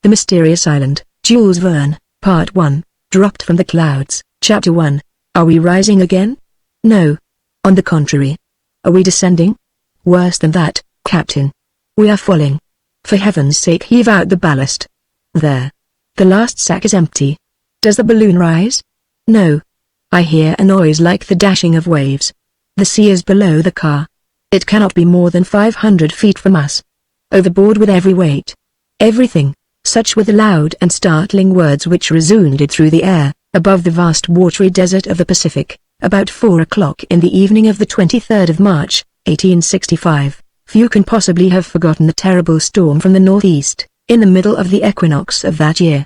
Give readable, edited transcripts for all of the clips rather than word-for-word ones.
The Mysterious Island, Jules Verne, Part 1, Dropped from the Clouds, Chapter 1. Are we rising again? No. On the contrary. Are we descending? Worse than that, Captain. We are falling. For heaven's sake, heave out the ballast. There. The last sack is empty. Does the balloon rise? No. I hear a noise like the dashing of waves. The sea is below the car. It cannot be more than 500 feet from us. Overboard with every weight. Everything. Such were the loud and startling words which resounded through the air, above the vast watery desert of the Pacific, about 4 o'clock in the evening of the 23rd of March, 1865. Few can possibly have forgotten the terrible storm from the northeast, in the middle of the equinox of that year.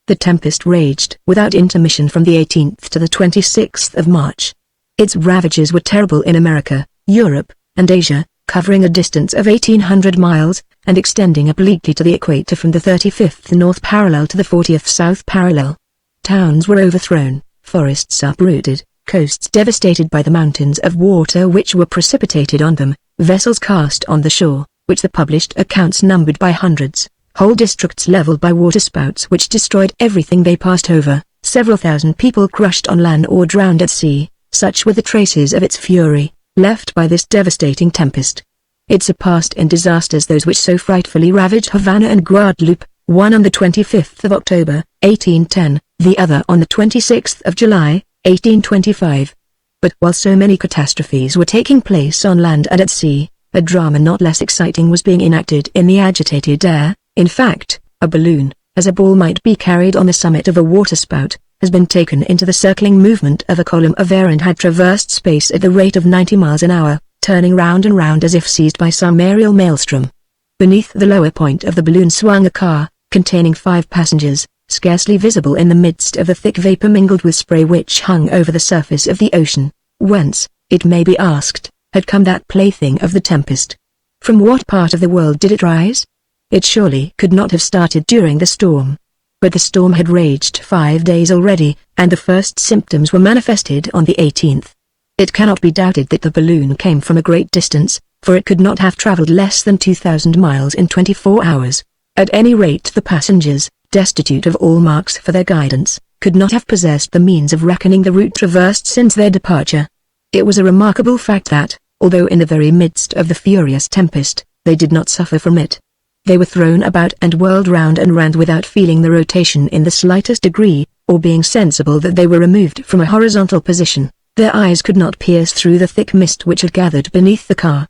The tempest raged without intermission from the 18th to the 26th of March. Its ravages were terrible in America, Europe, and Asia, covering a distance of 1,800 miles, and extending obliquely to the equator from the 35th north parallel to the 40th south parallel. Towns were overthrown, forests uprooted, coasts devastated by the mountains of water which were precipitated on them, vessels cast on the shore, which the published accounts numbered by hundreds, whole districts leveled by waterspouts which destroyed everything they passed over, several thousand people crushed on land or drowned at sea. Such were the traces of its fury, left by this devastating tempest. It surpassed in disasters those which so frightfully ravaged Havana and Guadeloupe, one on the 25th of October, 1810, the other on the 26th of July, 1825. But while so many catastrophes were taking place on land and at sea, a drama not less exciting was being enacted in the agitated air. In fact, a balloon, as a ball might be carried on the summit of a waterspout, has been taken into the circling movement of a column of air and had traversed space at the rate of 90 miles an hour, turning round and round as if seized by some aerial maelstrom. Beneath the lower point of the balloon swung a car, containing 5 passengers, scarcely visible in the midst of the thick vapor mingled with spray which hung over the surface of the ocean. Whence, it may be asked, had come that plaything of the tempest? From what part of the world did it rise? It surely could not have started during the storm. But the storm had raged 5 days already, and the first symptoms were manifested on the 18th. It cannot be doubted that the balloon came from a great distance, for it could not have traveled less than 2,000 miles in 24 hours. At any rate, the passengers, destitute of all marks for their guidance, could not have possessed the means of reckoning the route traversed since their departure. It was a remarkable fact that, although in the very midst of the furious tempest, they did not suffer from it. They were thrown about and whirled round and round without feeling the rotation in the slightest degree, or being sensible that they were removed from a horizontal position. Their eyes could not pierce through the thick mist which had gathered beneath the car.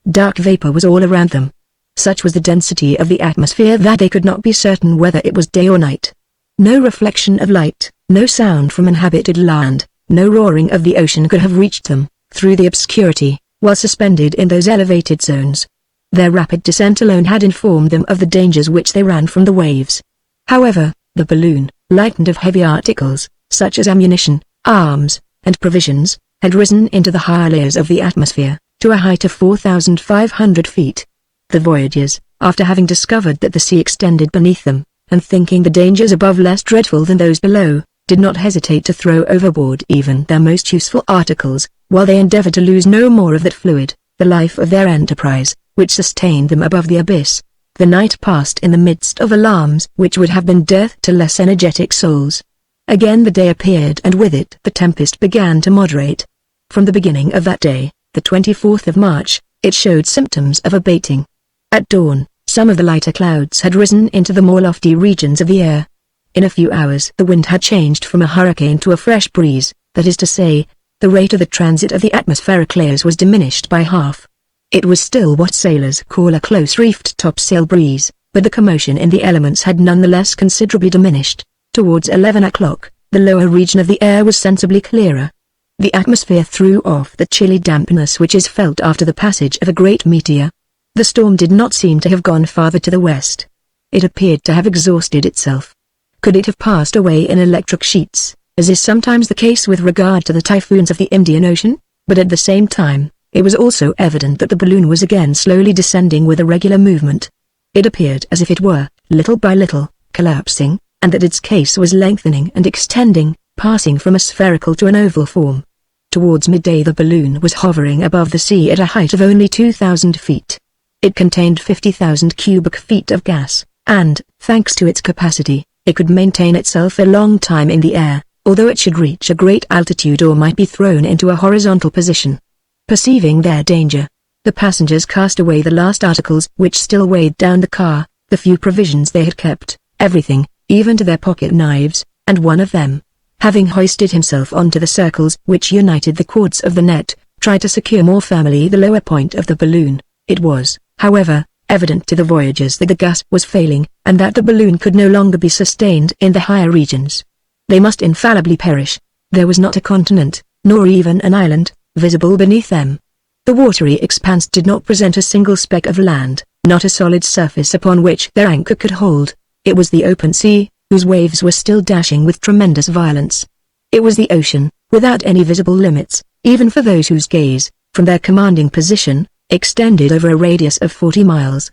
Dark vapor was all around them. Such was the density of the atmosphere that they could not be certain whether it was day or night. No reflection of light, no sound from inhabited land, no roaring of the ocean could have reached them, through the obscurity, while suspended in those elevated zones. Their rapid descent alone had informed them of the dangers which they ran from the waves. However, the balloon, lightened of heavy articles, such as ammunition, arms, and provisions, had risen into the higher layers of the atmosphere, to a height of 4,500 feet. The voyagers, after having discovered that the sea extended beneath them, and thinking the dangers above less dreadful than those below, did not hesitate to throw overboard even their most useful articles, while they endeavored to lose no more of that fluid, the life of their enterprise, which sustained them above the abyss. The night passed in the midst of alarms which would have been death to less energetic souls. Again the day appeared, and with it the tempest began to moderate. From the beginning of that day, the 24th of March, it showed symptoms of abating. At dawn, some of the lighter clouds had risen into the more lofty regions of the air. In a few hours the wind had changed from a hurricane to a fresh breeze, that is to say, the rate of the transit of the atmospheric layers was diminished by half. It was still what sailors call a close-reefed topsail breeze, but the commotion in the elements had none the less considerably diminished. Towards 11 o'clock, the lower region of the air was sensibly clearer. The atmosphere threw off the chilly dampness which is felt after the passage of a great meteor. The storm did not seem to have gone farther to the west. It appeared to have exhausted itself. Could it have passed away in electric sheets, as is sometimes the case with regard to the typhoons of the Indian Ocean? But at the same time, it was also evident that the balloon was again slowly descending with a regular movement. It appeared as if it were, little by little, collapsing, and that its case was lengthening and extending, passing from a spherical to an oval form. Towards midday the balloon was hovering above the sea at a height of only 2,000 feet. It contained 50,000 cubic feet of gas, and, thanks to its capacity, it could maintain itself a long time in the air, although it should reach a great altitude or might be thrown into a horizontal position. Perceiving their danger, the passengers cast away the last articles which still weighed down the car, the few provisions they had kept, everything, even to their pocket knives, and one of them, having hoisted himself onto the circles which united the cords of the net, tried to secure more firmly the lower point of the balloon. It was, however, evident to the voyagers that the gas was failing, and that the balloon could no longer be sustained in the higher regions. They must infallibly perish. There was not a continent, nor even an island, visible beneath them. The watery expanse did not present a single speck of land, not a solid surface upon which their anchor could hold. It was the open sea, whose waves were still dashing with tremendous violence. It was the ocean, without any visible limits, even for those whose gaze, from their commanding position, extended over a radius of 40 miles.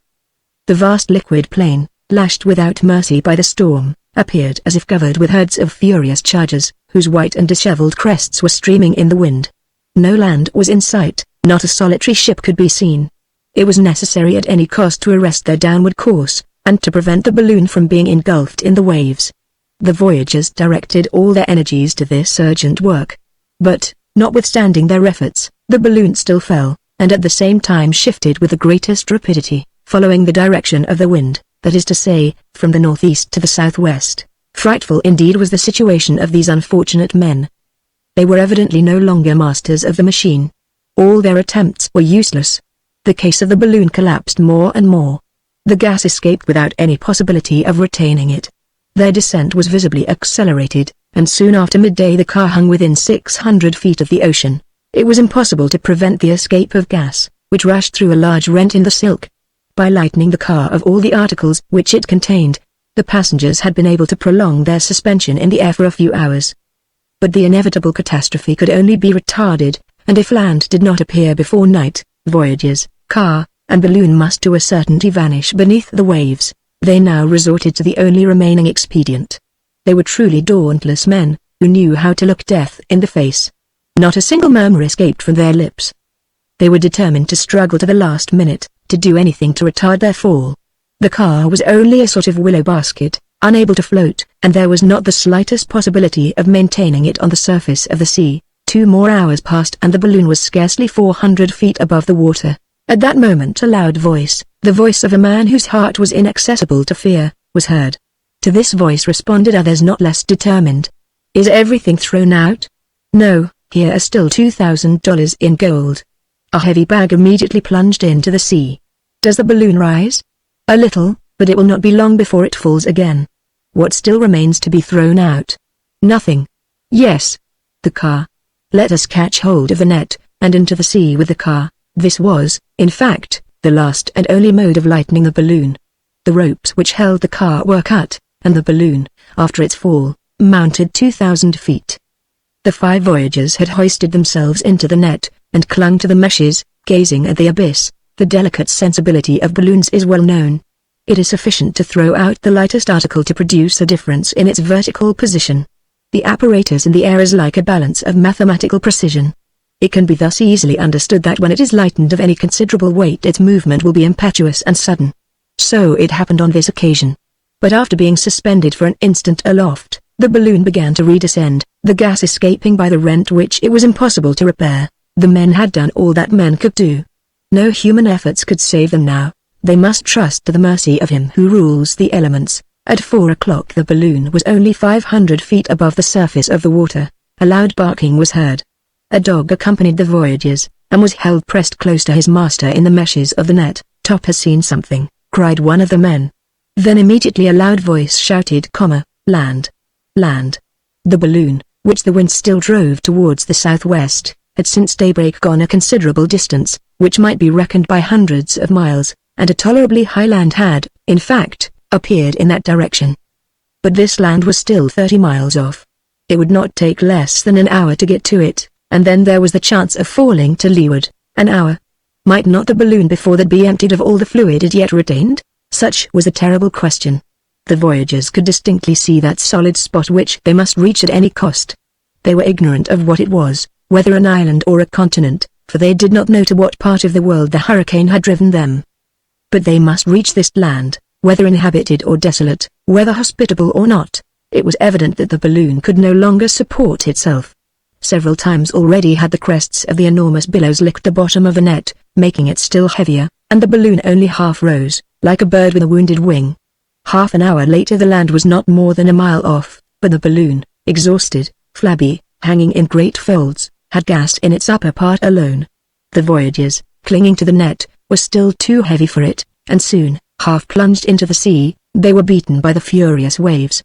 The vast liquid plain, lashed without mercy by the storm, appeared as if covered with herds of furious chargers, whose white and disheveled crests were streaming in the wind. No land was in sight, not a solitary ship could be seen. It was necessary at any cost to arrest their downward course, and to prevent the balloon from being engulfed in the waves. The voyagers directed all their energies to this urgent work. But, notwithstanding their efforts, the balloon still fell, and at the same time shifted with the greatest rapidity, following the direction of the wind, that is to say, from the northeast to the southwest. Frightful indeed was the situation of these unfortunate men. They were evidently no longer masters of the machine. All their attempts were useless. The case of the balloon collapsed more and more. The gas escaped without any possibility of retaining it. Their descent was visibly accelerated, and soon after midday the car hung within 600 feet of the ocean. It was impossible to prevent the escape of gas, which rushed through a large rent in the silk. By lightening the car of all the articles which it contained, the passengers had been able to prolong their suspension in the air for a few hours. But the inevitable catastrophe could only be retarded, and if land did not appear before night, voyagers, car, and balloon must to a certainty vanish beneath the waves. They now resorted to the only remaining expedient. They were truly dauntless men, who knew how to look death in the face. Not a single murmur escaped from their lips. They were determined to struggle to the last minute, to do anything to retard their fall. The car was only a sort of willow basket, unable to float, and there was not the slightest possibility of maintaining it on the surface of the sea. 2 more hours passed and the balloon was scarcely 400 feet above the water. At that moment a loud voice, the voice of a man whose heart was inaccessible to fear, was heard. To this voice responded others not less determined. "Is everything thrown out?" "No, here are still $2,000 in gold." A heavy bag immediately plunged into the sea. "Does the balloon rise?" "A little, but it will not be long before it falls again." "What still remains to be thrown out?" "Nothing." "Yes. The car. Let us catch hold of the net, and into the sea with the car." This was, in fact, the last and only mode of lightening the balloon. The ropes which held the car were cut, and the balloon, after its fall, mounted 2,000 feet. The 5 voyagers had hoisted themselves into the net, and clung to the meshes, gazing at the abyss. The delicate sensibility of balloons is well known. It is sufficient to throw out the lightest article to produce a difference in its vertical position. The apparatus in the air is like a balance of mathematical precision. It can be thus easily understood that when it is lightened of any considerable weight its movement will be impetuous and sudden. So it happened on this occasion. But after being suspended for an instant aloft, the balloon began to redescend, the gas escaping by the rent which it was impossible to repair. The men had done all that men could do. No human efforts could save them now. They must trust to the mercy of Him who rules the elements. At 4 o'clock the balloon was only 500 feet above the surface of the water. A loud barking was heard. A dog accompanied the voyagers, and was held pressed close to his master in the meshes of the net. "Top has seen something," cried one of the men. Then immediately a loud voice shouted, "Land! Land!" The balloon, which the wind still drove towards the southwest, had since daybreak gone a considerable distance, which might be reckoned by hundreds of miles, and a tolerably high land had, in fact, appeared in that direction. But this land was still 30 miles off. It would not take less than an hour to get to it, and then there was the chance of falling to leeward. An hour. Might not the balloon before that be emptied of all the fluid it yet retained? Such was the terrible question. The voyagers could distinctly see that solid spot which they must reach at any cost. They were ignorant of what it was, whether an island or a continent, for they did not know to what part of the world the hurricane had driven them. But they must reach this land, whether inhabited or desolate, whether hospitable or not. It was evident that the balloon could no longer support itself. Several times already had the crests of the enormous billows licked the bottom of the net, making it still heavier, and the balloon only half rose, like a bird with a wounded wing. Half an hour later the land was not more than a mile off, but the balloon, exhausted, flabby, hanging in great folds, had gas in its upper part alone. The voyagers, clinging to the net, were still too heavy for it, and soon, half plunged into the sea, they were beaten by the furious waves.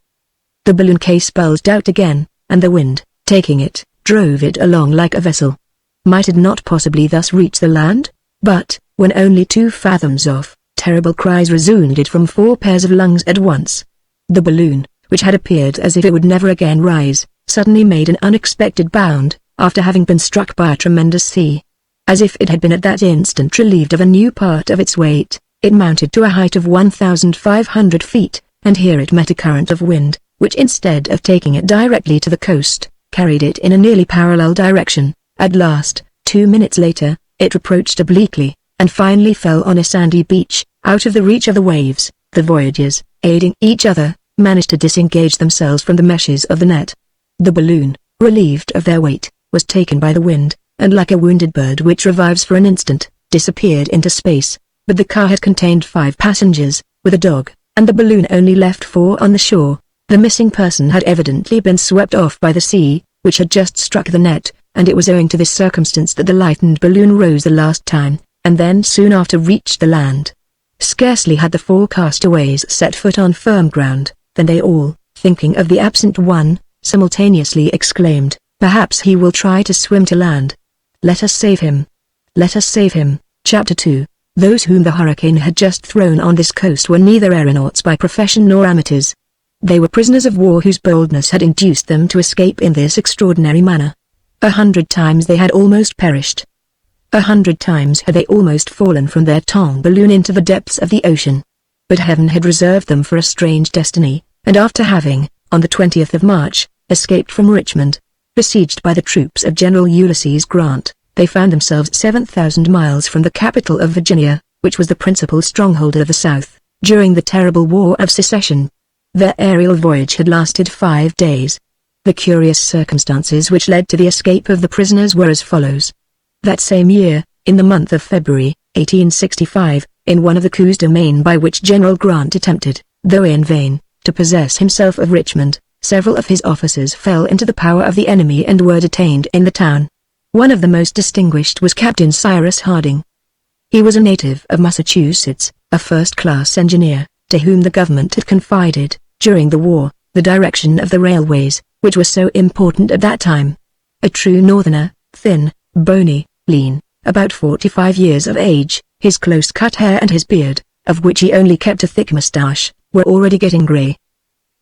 The balloon case bulged out again, and the wind, taking it, drove it along like a vessel. Might it not possibly thus reach the land? But, when only 2 fathoms off, terrible cries resounded from 4 pairs of lungs at once. The balloon, which had appeared as if it would never again rise, suddenly made an unexpected bound, after having been struck by a tremendous sea. As if it had been at that instant relieved of a new part of its weight, it mounted to a height of 1,500 feet, and here it met a current of wind, which instead of taking it directly to the coast, carried it in a nearly parallel direction. At last, 2 minutes later, it approached obliquely, and finally fell on a sandy beach, out of the reach of the waves. The voyagers, aiding each other, managed to disengage themselves from the meshes of the net. The balloon, relieved of their weight, was taken by the wind, and like a wounded bird which revives for an instant, disappeared into space. But the car had contained 5 passengers, with a dog, and the balloon only left 4 on the shore. The missing person had evidently been swept off by the sea, which had just struck the net, and it was owing to this circumstance that the lightened balloon rose the last time, and then soon after reached the land. Scarcely had the 4 castaways set foot on firm ground, than they all, thinking of the absent one, simultaneously exclaimed, "Perhaps he will try to swim to land. Let us save him. Let us save him." Chapter 2. Those whom the hurricane had just thrown on this coast were neither aeronauts by profession nor amateurs. They were prisoners of war whose boldness had induced them to escape in this extraordinary manner. 100 times they had almost perished. 100 times had they almost fallen from their tong balloon into the depths of the ocean. But heaven had reserved them for a strange destiny, and after having, on the 20th of March, escaped from Richmond, besieged by the troops of General Ulysses Grant, they found themselves 7,000 miles from the capital of Virginia, which was the principal stronghold of the South, during the terrible War of Secession. Their aerial voyage had lasted 5 days. The curious circumstances which led to the escape of the prisoners were as follows. That same year, in the month of February, 1865, in one of the coups de main by which General Grant attempted, though in vain, to possess himself of Richmond, several of his officers fell into the power of the enemy and were detained in the town. One of the most distinguished was Captain Cyrus Harding. He was a native of Massachusetts, a first-class engineer, to whom the government had confided, during the war, the direction of the railways, which were so important at that time. A true northerner, thin, bony, lean, about 45 years of age, his close-cut hair and his beard, of which he only kept a thick moustache, were already getting grey.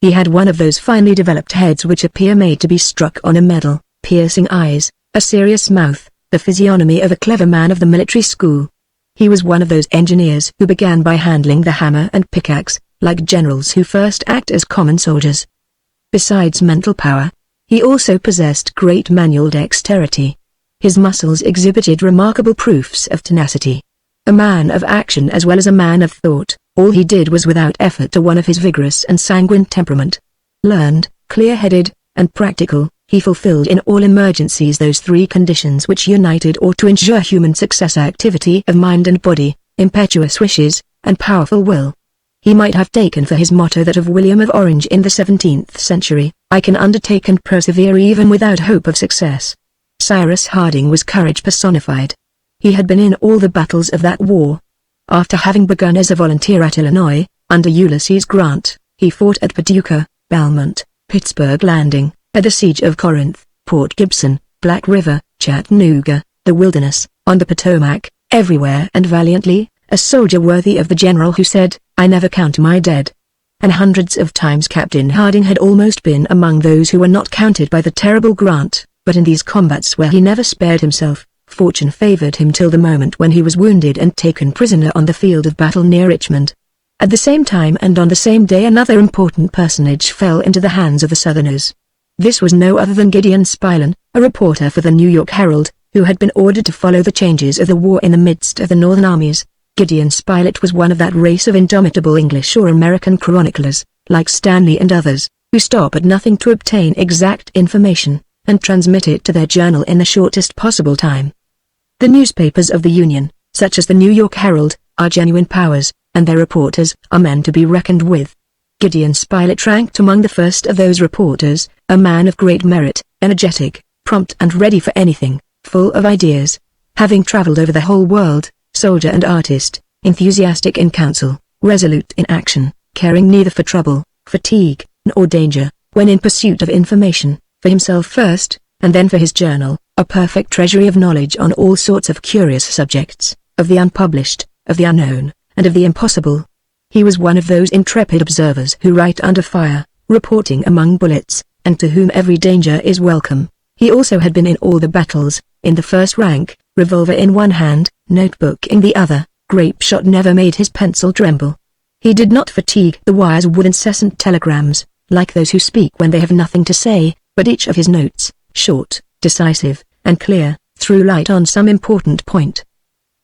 He had one of those finely developed heads which appear made to be struck on a medal, piercing eyes, a serious mouth, the physiognomy of a clever man of the military school. He was one of those engineers who began by handling the hammer and pickaxe, like generals who first act as common soldiers. Besides mental power, he also possessed great manual dexterity. His muscles exhibited remarkable proofs of tenacity. A man of action as well as a man of thought, all he did was without effort to one of his vigorous and sanguine temperament. Learned, clear-headed, and practical, he fulfilled in all emergencies those 3 conditions which united or to ensure human success: activity of mind and body, impetuous wishes, and powerful will. He might have taken for his motto that of William of Orange in the 17th century, "I can undertake and persevere even without hope of success." Cyrus Harding was courage personified. He had been in all the battles of that war. After having begun as a volunteer at Illinois, under Ulysses Grant, he fought at Paducah, Belmont, Pittsburgh Landing, at the Siege of Corinth, Port Gibson, Black River, Chattanooga, the Wilderness, on the Potomac, everywhere and valiantly, a soldier worthy of the general who said, "I never count my dead." And hundreds of times Captain Harding had almost been among those who were not counted by the terrible Grant, but in these combats where he never spared himself, fortune favored him till the moment when he was wounded and taken prisoner on the field of battle near Richmond. At the same time and on the same day another important personage fell into the hands of the Southerners. This was no other than Gideon Spilett, a reporter for the New York Herald, who had been ordered to follow the changes of the war in the midst of the Northern armies. Gideon Spilett was one of that race of indomitable English or American chroniclers, like Stanley and others, who stop at nothing to obtain exact information, and transmit it to their journal in the shortest possible time. The newspapers of the Union, such as the New York Herald, are genuine powers, and their reporters are men to be reckoned with. Gideon Spilett ranked among the first of those reporters, a man of great merit, energetic, prompt and ready for anything, full of ideas. Having traveled over the whole world, soldier and artist, enthusiastic in council, resolute in action, caring neither for trouble, fatigue, nor danger, when in pursuit of information, for himself first, and then for his journal, a perfect treasury of knowledge on all sorts of curious subjects, of the unpublished, of the unknown, and of the impossible. He was one of those intrepid observers who write under fire, reporting among bullets, and to whom every danger is welcome. He also had been in all the battles, in the first rank, revolver in one hand, notebook in the other, grape shot never made his pencil tremble. He did not fatigue the wires with incessant telegrams, like those who speak when they have nothing to say, but each of his notes, short, decisive, and clear, threw light on some important point.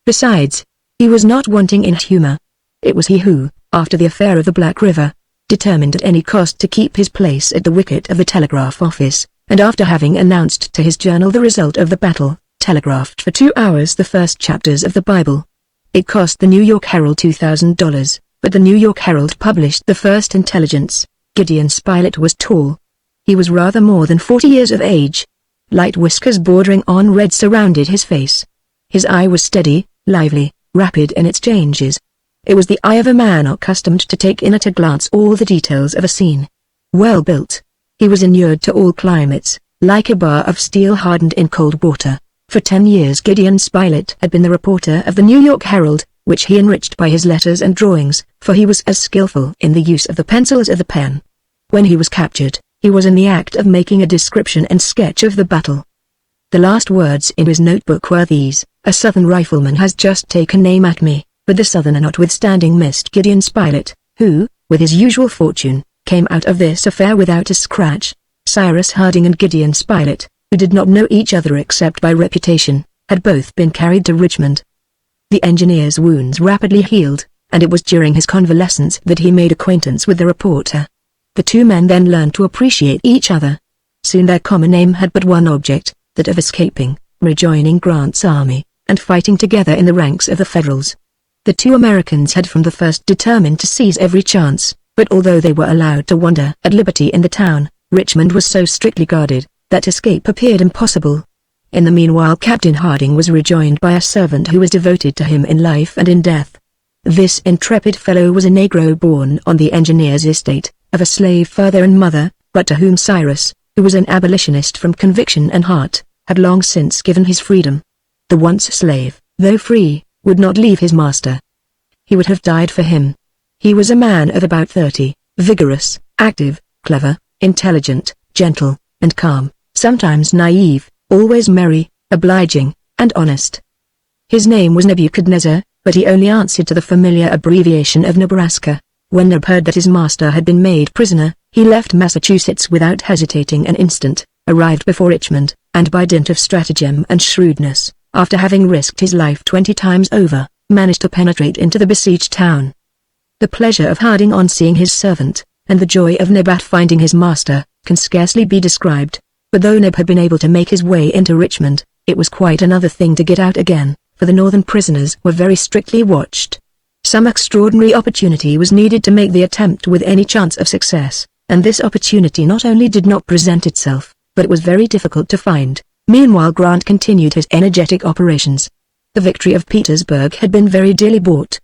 Besides, he was not wanting in humor. It was he who, after the affair of the Black River, determined at any cost to keep his place at the wicket of the telegraph office, and after having announced to his journal the result of the battle, telegraphed for 2 hours the first chapters of the Bible. It cost the New York Herald $2,000, but the New York Herald published the first intelligence. Gideon Spilett was tall. He was rather more than 40 years of age. Light whiskers bordering on red surrounded his face. His eye was steady, lively, rapid in its changes. It was the eye of a man accustomed to take in at a glance all the details of a scene. Well built. He was inured to all climates, like a bar of steel hardened in cold water. For 10 years Gideon Spilett had been the reporter of the New York Herald, which he enriched by his letters and drawings, for he was as skillful in the use of the pencil as of the pen. When he was captured, he was in the act of making a description and sketch of the battle. The last words in his notebook were these: "A Southern rifleman has just taken aim at me," but the Southerner notwithstanding missed Gideon Spilett, who, with his usual fortune, came out of this affair without a scratch. Cyrus Harding and Gideon Spilett, who did not know each other except by reputation, had both been carried to Richmond. The engineer's wounds rapidly healed, and it was during his convalescence that he made acquaintance with the reporter. The two men then learned to appreciate each other. Soon their common aim had but one object, that of escaping, rejoining Grant's army, and fighting together in the ranks of the Federals. The two Americans had from the first determined to seize every chance, but although they were allowed to wander at liberty in the town, Richmond was so strictly guarded, that escape appeared impossible. In the meanwhile Captain Harding was rejoined by a servant who was devoted to him in life and in death. This intrepid fellow was a Negro born on the engineer's estate, of a slave father and mother, but to whom Cyrus, who was an abolitionist from conviction and heart, had long since given his freedom. The once slave, though free, would not leave his master. He would have died for him. He was a man of about 30, vigorous, active, clever, intelligent, gentle, and calm, sometimes naive, always merry, obliging, and honest. His name was Nebuchadnezzar, but he only answered to the familiar abbreviation of Nebraska. When Neb heard that his master had been made prisoner, he left Massachusetts without hesitating an instant, arrived before Richmond, and by dint of stratagem and shrewdness, after having risked his life 20 times over, managed to penetrate into the besieged town. The pleasure of Harding on seeing his servant, and the joy of Neb at finding his master, can scarcely be described. But though Neb had been able to make his way into Richmond, it was quite another thing to get out again, for the northern prisoners were very strictly watched. Some extraordinary opportunity was needed to make the attempt with any chance of success, and this opportunity not only did not present itself, but it was very difficult to find. Meanwhile Grant continued his energetic operations. The victory of Petersburg had been very dearly bought.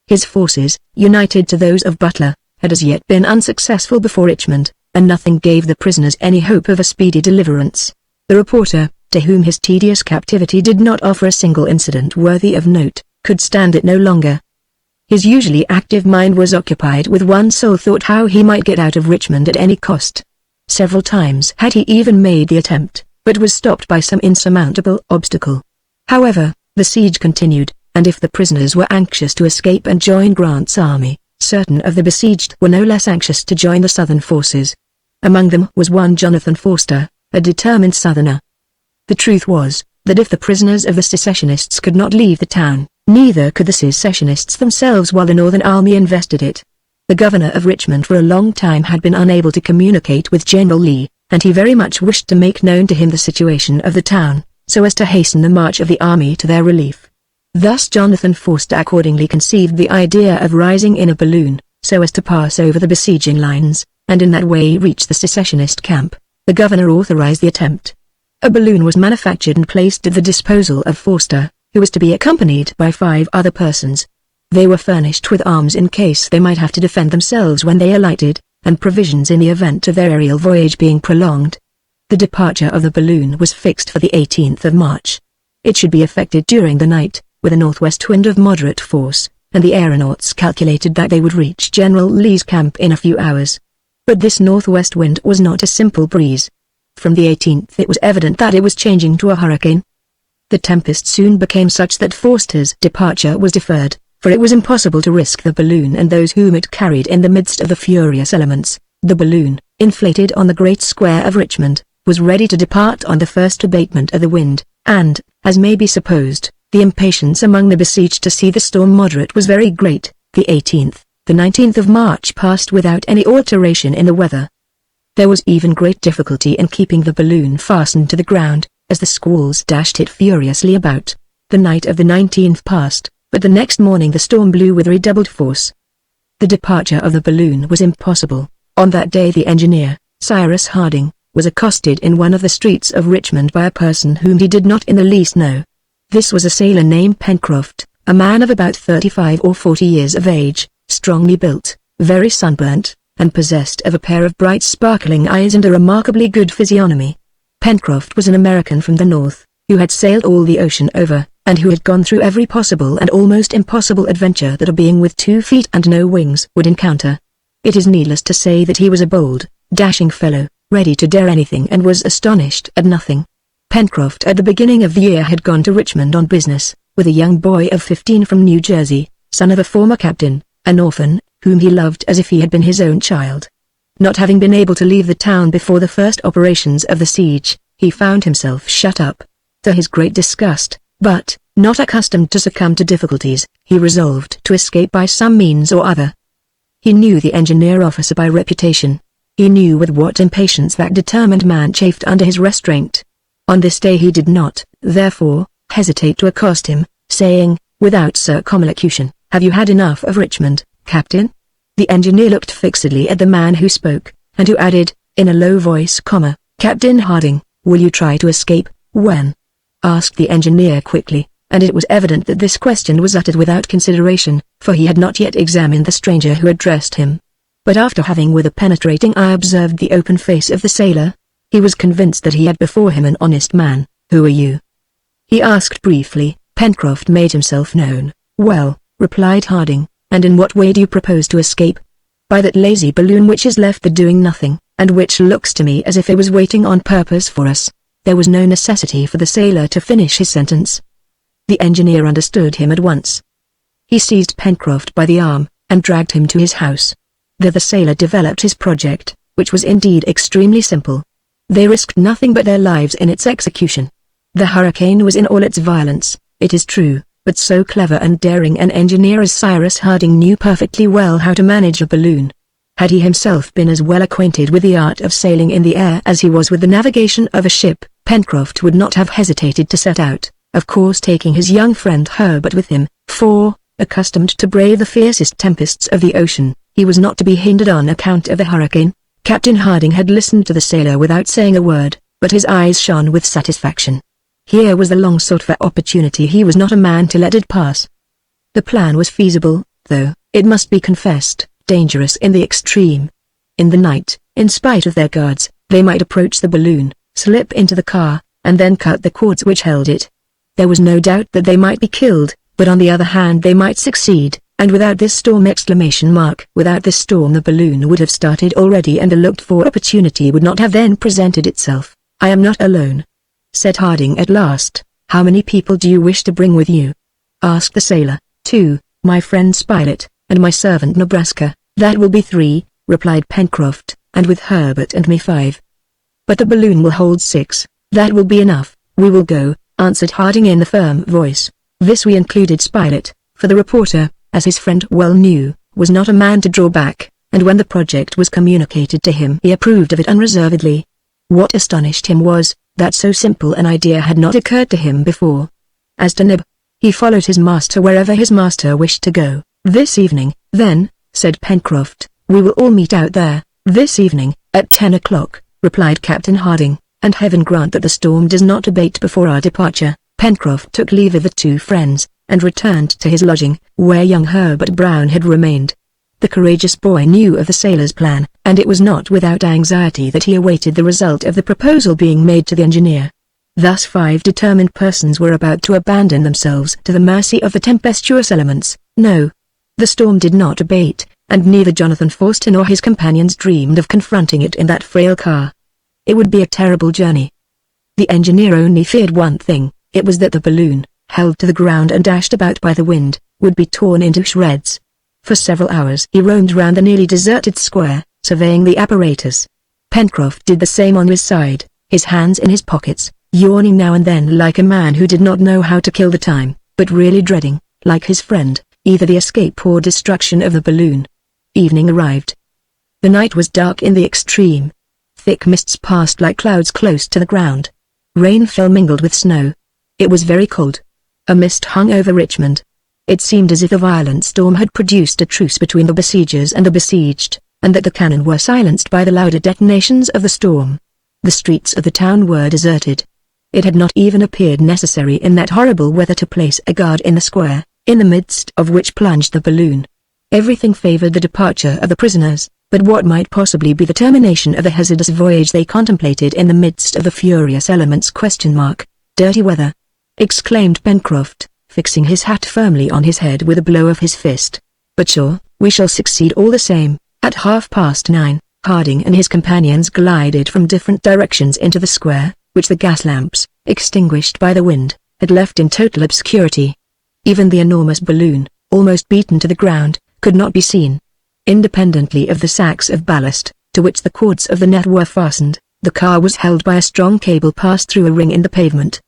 His forces, united to those of Butler, had as yet been unsuccessful before Richmond, and nothing gave the prisoners any hope of a speedy deliverance. The reporter, to whom his tedious captivity did not offer a single incident worthy of note, could stand it no longer. His usually active mind was occupied with one sole thought: how he might get out of Richmond at any cost. Several times had he even made the attempt, but was stopped by some insurmountable obstacle. However, the siege continued, and if the prisoners were anxious to escape and join Grant's army, certain of the besieged were no less anxious to join the Southern forces. Among them was one Jonathan Forster, a determined Southerner. The truth was, that if the prisoners of the secessionists could not leave the town, Neither could the secessionists themselves while the Northern Army invested it. The governor of Richmond for a long time had been unable to communicate with General Lee, and he very much wished to make known to him the situation of the town, so as to hasten the march of the army to their relief. Thus Jonathan Forster accordingly conceived the idea of rising in a balloon, so as to pass over the besieging lines, and in that way reach the secessionist camp. The governor authorized the attempt. A balloon was manufactured and placed at the disposal of Forster, who was to be accompanied by 5 other persons. They were furnished with arms in case they might have to defend themselves when they alighted, and provisions in the event of their aerial voyage being prolonged. The departure of the balloon was fixed for the 18th of March. It should be effected during the night, with a northwest wind of moderate force, and the aeronauts calculated that they would reach General Lee's camp in a few hours. But this northwest wind was not a simple breeze. From the 18th it was evident that it was changing to a hurricane. The tempest soon became such that Forster's departure was deferred, for it was impossible to risk the balloon and those whom it carried in the midst of the furious elements. The balloon, inflated on the great square of Richmond, was ready to depart on the first abatement of the wind, and, as may be supposed, the impatience among the besieged to see the storm moderate was very great. The 18th, the 19th of March passed without any alteration in the weather. There was even great difficulty in keeping the balloon fastened to the ground, as the squalls dashed it furiously about. The night of the 19th passed, but the next morning the storm blew with redoubled force. The departure of the balloon was impossible. On that day the engineer, Cyrus Harding, was accosted in one of the streets of Richmond by a person whom he did not in the least know. This was a sailor named Pencroft, a man of about 35 or 40 years of age, strongly built, very sunburnt, and possessed of a pair of bright sparkling eyes and a remarkably good physiognomy. Pencroft was an American from the north, who had sailed all the ocean over, and who had gone through every possible and almost impossible adventure that a being with 2 feet and no wings would encounter. It is needless to say that he was a bold, dashing fellow, ready to dare anything and was astonished at nothing. Pencroft at the beginning of the year had gone to Richmond on business, with a young boy of 15 from New Jersey, son of a former captain, an orphan, whom he loved as if he had been his own child. Not having been able to leave the town before the first operations of the siege, he found himself shut up. To his great disgust, but, not accustomed to succumb to difficulties, he resolved to escape by some means or other. He knew the engineer officer by reputation. He knew with what impatience that determined man chafed under his restraint. On this day he did not, therefore, hesitate to accost him, saying, without circumlocution, "Have you had enough of Richmond, Captain?" The engineer looked fixedly at the man who spoke, and who added, in a low voice, "Captain Harding, will you try to escape?" "When?" asked the engineer quickly, and it was evident that this question was uttered without consideration, for he had not yet examined the stranger who addressed him. But after having with a penetrating eye observed the open face of the sailor, he was convinced that he had before him an honest man. "Who are you?" he asked briefly. Pencroft made himself known. "Well," replied Harding, "and in what way do you propose to escape?" "By that lazy balloon which is left there doing nothing, and which looks to me as if it was waiting on purpose for us." There was no necessity for the sailor to finish his sentence. The engineer understood him at once. He seized Pencroft by the arm, and dragged him to his house. There the sailor developed his project, which was indeed extremely simple. They risked nothing but their lives in its execution. The hurricane was in all its violence, it is true, but so clever and daring an engineer as Cyrus Harding knew perfectly well how to manage a balloon. Had he himself been as well acquainted with the art of sailing in the air as he was with the navigation of a ship, Pencroft would not have hesitated to set out, of course taking his young friend Herbert with him, for, accustomed to brave the fiercest tempests of the ocean, he was not to be hindered on account of the hurricane. Captain Harding had listened to the sailor without saying a word, but his eyes shone with satisfaction. Here was the long-sought-for opportunity. He was not a man to let it pass. The plan was feasible, though, it must be confessed, dangerous in the extreme. In the night, in spite of their guards, they might approach the balloon, slip into the car, and then cut the cords which held it. There was no doubt that they might be killed, but on the other hand they might succeed, and without this storm without this storm the balloon would have started already and the looked-for opportunity would not have then presented itself. "I am not alone," said Harding at last. "How many people do you wish to bring with you?" asked the sailor. "2, my friend Spilett, and my servant Nebraska." "That will be 3, replied Pencroft, "and with Herbert and me 5. "But the balloon will hold 6. "That will be enough, we will go," answered Harding in a firm voice. This we included Spilett, for the reporter, as his friend well knew, was not a man to draw back, and when the project was communicated to him he approved of it unreservedly. What astonished him was, that so simple an idea had not occurred to him before. As to Nib, he followed his master wherever his master wished to go. "This evening, then," said Pencroft, "we will all meet out there." "This evening, at 10 o'clock, replied Captain Harding, "and heaven grant that the storm does not abate before our departure." Pencroft took leave of the two friends, and returned to his lodging, where young Herbert Brown had remained. The courageous boy knew of the sailor's plan, and it was not without anxiety that he awaited the result of the proposal being made to the engineer. Thus 5 determined persons were about to abandon themselves to the mercy of the tempestuous elements. No, the storm did not abate, and neither Jonathan Forster nor his companions dreamed of confronting it in that frail car. It would be a terrible journey. The engineer only feared one thing, it was that the balloon, held to the ground and dashed about by the wind, would be torn into shreds. For several hours he roamed round the nearly deserted square, surveying the apparatus. Pencroft did the same on his side, his hands in his pockets, yawning now and then like a man who did not know how to kill the time, but really dreading, like his friend, either the escape or destruction of the balloon. Evening arrived. The night was dark in the extreme. Thick mists passed like clouds close to the ground. Rain fell mingled with snow. It was very cold. A mist hung over Richmond. It seemed as if the violent storm had produced a truce between the besiegers and the besieged, and that the cannon were silenced by the louder detonations of the storm. The streets of the town were deserted. It had not even appeared necessary in that horrible weather to place a guard in the square, in the midst of which plunged the balloon. Everything favored the departure of the prisoners, but what might possibly be the termination of the hazardous voyage they contemplated in the midst of the furious elements? "Dirty weather!" exclaimed Pencroft, fixing his hat firmly on his head with a blow of his fist. "But sure, we shall succeed all the same." At 9:30, Harding and his companions glided from different directions into the square, which the gas lamps, extinguished by the wind, had left in total obscurity. Even the enormous balloon, almost beaten to the ground, could not be seen. Independently of the sacks of ballast, to which the cords of the net were fastened, the car was held by a strong cable passed through a ring in the pavement.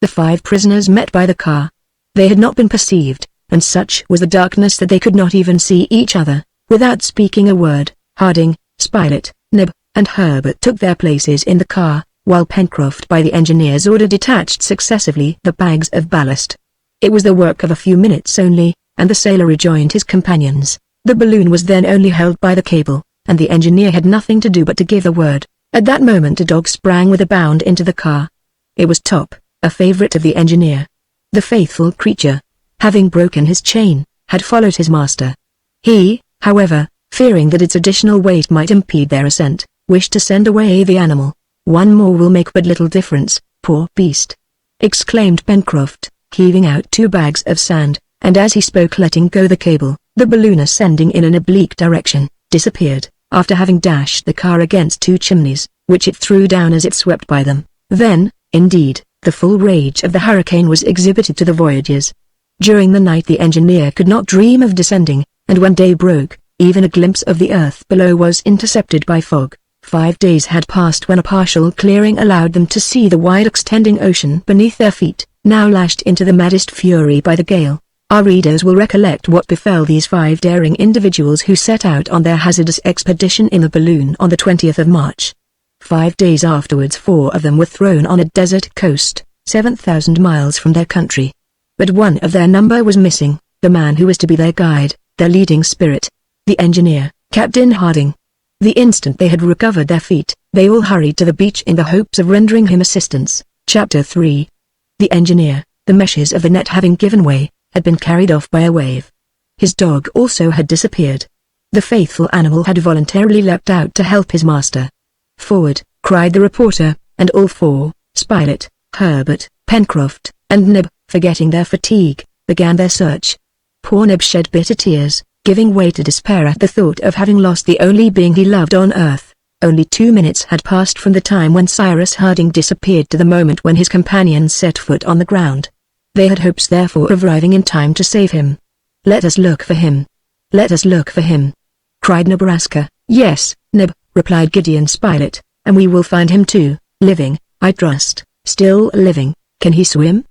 The 5 prisoners met by the car. They had not been perceived, and such was the darkness that they could not even see each other. Without speaking a word, Harding, Spilett, Neb, and Herbert took their places in the car, while Pencroft by the engineer's order detached successively the bags of ballast. It was the work of a few minutes only, and the sailor rejoined his companions. The balloon was then only held by the cable, and the engineer had nothing to do but to give the word. At that moment a dog sprang with a bound into the car. It was Top, a favorite of the engineer. The faithful creature, having broken his chain, had followed his master. He, however, fearing that its additional weight might impede their ascent, wished to send away the animal. "One more will make but little difference, poor beast!" exclaimed Pencroft, heaving out 2 bags of sand, and as he spoke letting go the cable. The balloon, ascending in an oblique direction, disappeared, after having dashed the car against 2 chimneys, which it threw down as it swept by them. Then, indeed, the full rage of the hurricane was exhibited to the voyagers. During the night the engineer could not dream of descending, and when day broke, even a glimpse of the earth below was intercepted by fog. 5 days had passed when a partial clearing allowed them to see the wide extending ocean beneath their feet, now lashed into the maddest fury by the gale. Our readers will recollect what befell these 5 daring individuals who set out on their hazardous expedition in the balloon on the 20th of March. 5 days afterwards 4 of them were thrown on a desert coast, 7,000 miles from their country. But one of their number was missing, the man who was to be their guide, their leading spirit, the engineer, Captain Harding. The instant they had recovered their feet, they all hurried to the beach in the hopes of rendering him assistance. Chapter 3. The engineer, the meshes of the net having given way, had been carried off by a wave. His dog also had disappeared. The faithful animal had voluntarily leapt out to help his master. "Forward!" cried the reporter, and all 4, Spilett, Herbert, Pencroft, and Neb, forgetting their fatigue, began their search. Poor Neb shed bitter tears, giving way to despair at the thought of having lost the only being he loved on earth. Only 2 minutes had passed from the time when Cyrus Harding disappeared to the moment when his companions set foot on the ground. They had hopes therefore of arriving in time to save him. "Let us look for him! Let us look for him!" cried Nebraska. "Yes, Neb," replied Gideon Spilett, "and we will find him too, living, I trust." "Still living? Can he swim?"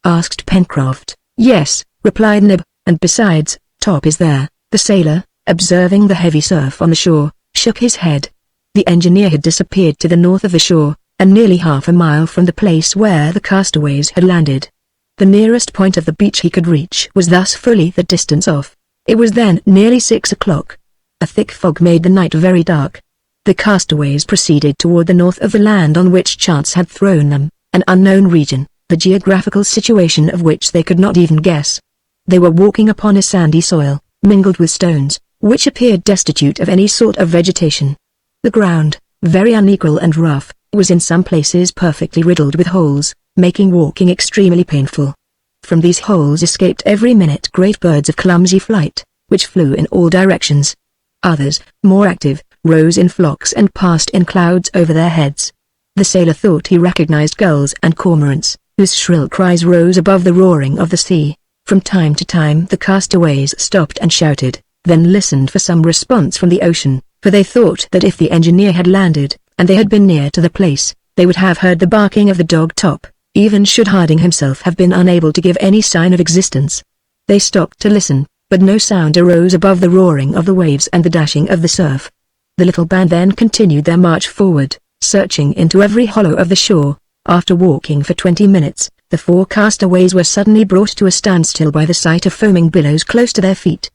asked Pencroft. "Yes," replied Nib, "and besides, Top is there." The sailor, observing the heavy surf on the shore, shook his head. The engineer had disappeared to the north of the shore, and nearly half a mile from the place where the castaways had landed. The nearest point of the beach he could reach was thus fully the distance off. It was then nearly 6 o'clock. A thick fog made the night very dark. The castaways proceeded toward the north of the land on which chance had thrown them, an unknown region, the geographical situation of which they could not even guess. They were walking upon a sandy soil, mingled with stones, which appeared destitute of any sort of vegetation. The ground, very unequal and rough, was in some places perfectly riddled with holes, making walking extremely painful. From these holes escaped every minute great birds of clumsy flight, which flew in all directions. Others, more active, rose in flocks and passed in clouds over their heads. The sailor thought he recognized gulls and cormorants, whose shrill cries rose above the roaring of the sea. From time to time the castaways stopped and shouted, then listened for some response from the ocean, for they thought that if the engineer had landed, and they had been near to the place, they would have heard the barking of the dog Top, even should Harding himself have been unable to give any sign of existence. They stopped to listen, but no sound arose above the roaring of the waves and the dashing of the surf. The little band then continued their march forward, searching into every hollow of the shore. After walking for 20 minutes, the 4 castaways were suddenly brought to a standstill by the sight of foaming billows close to their feet.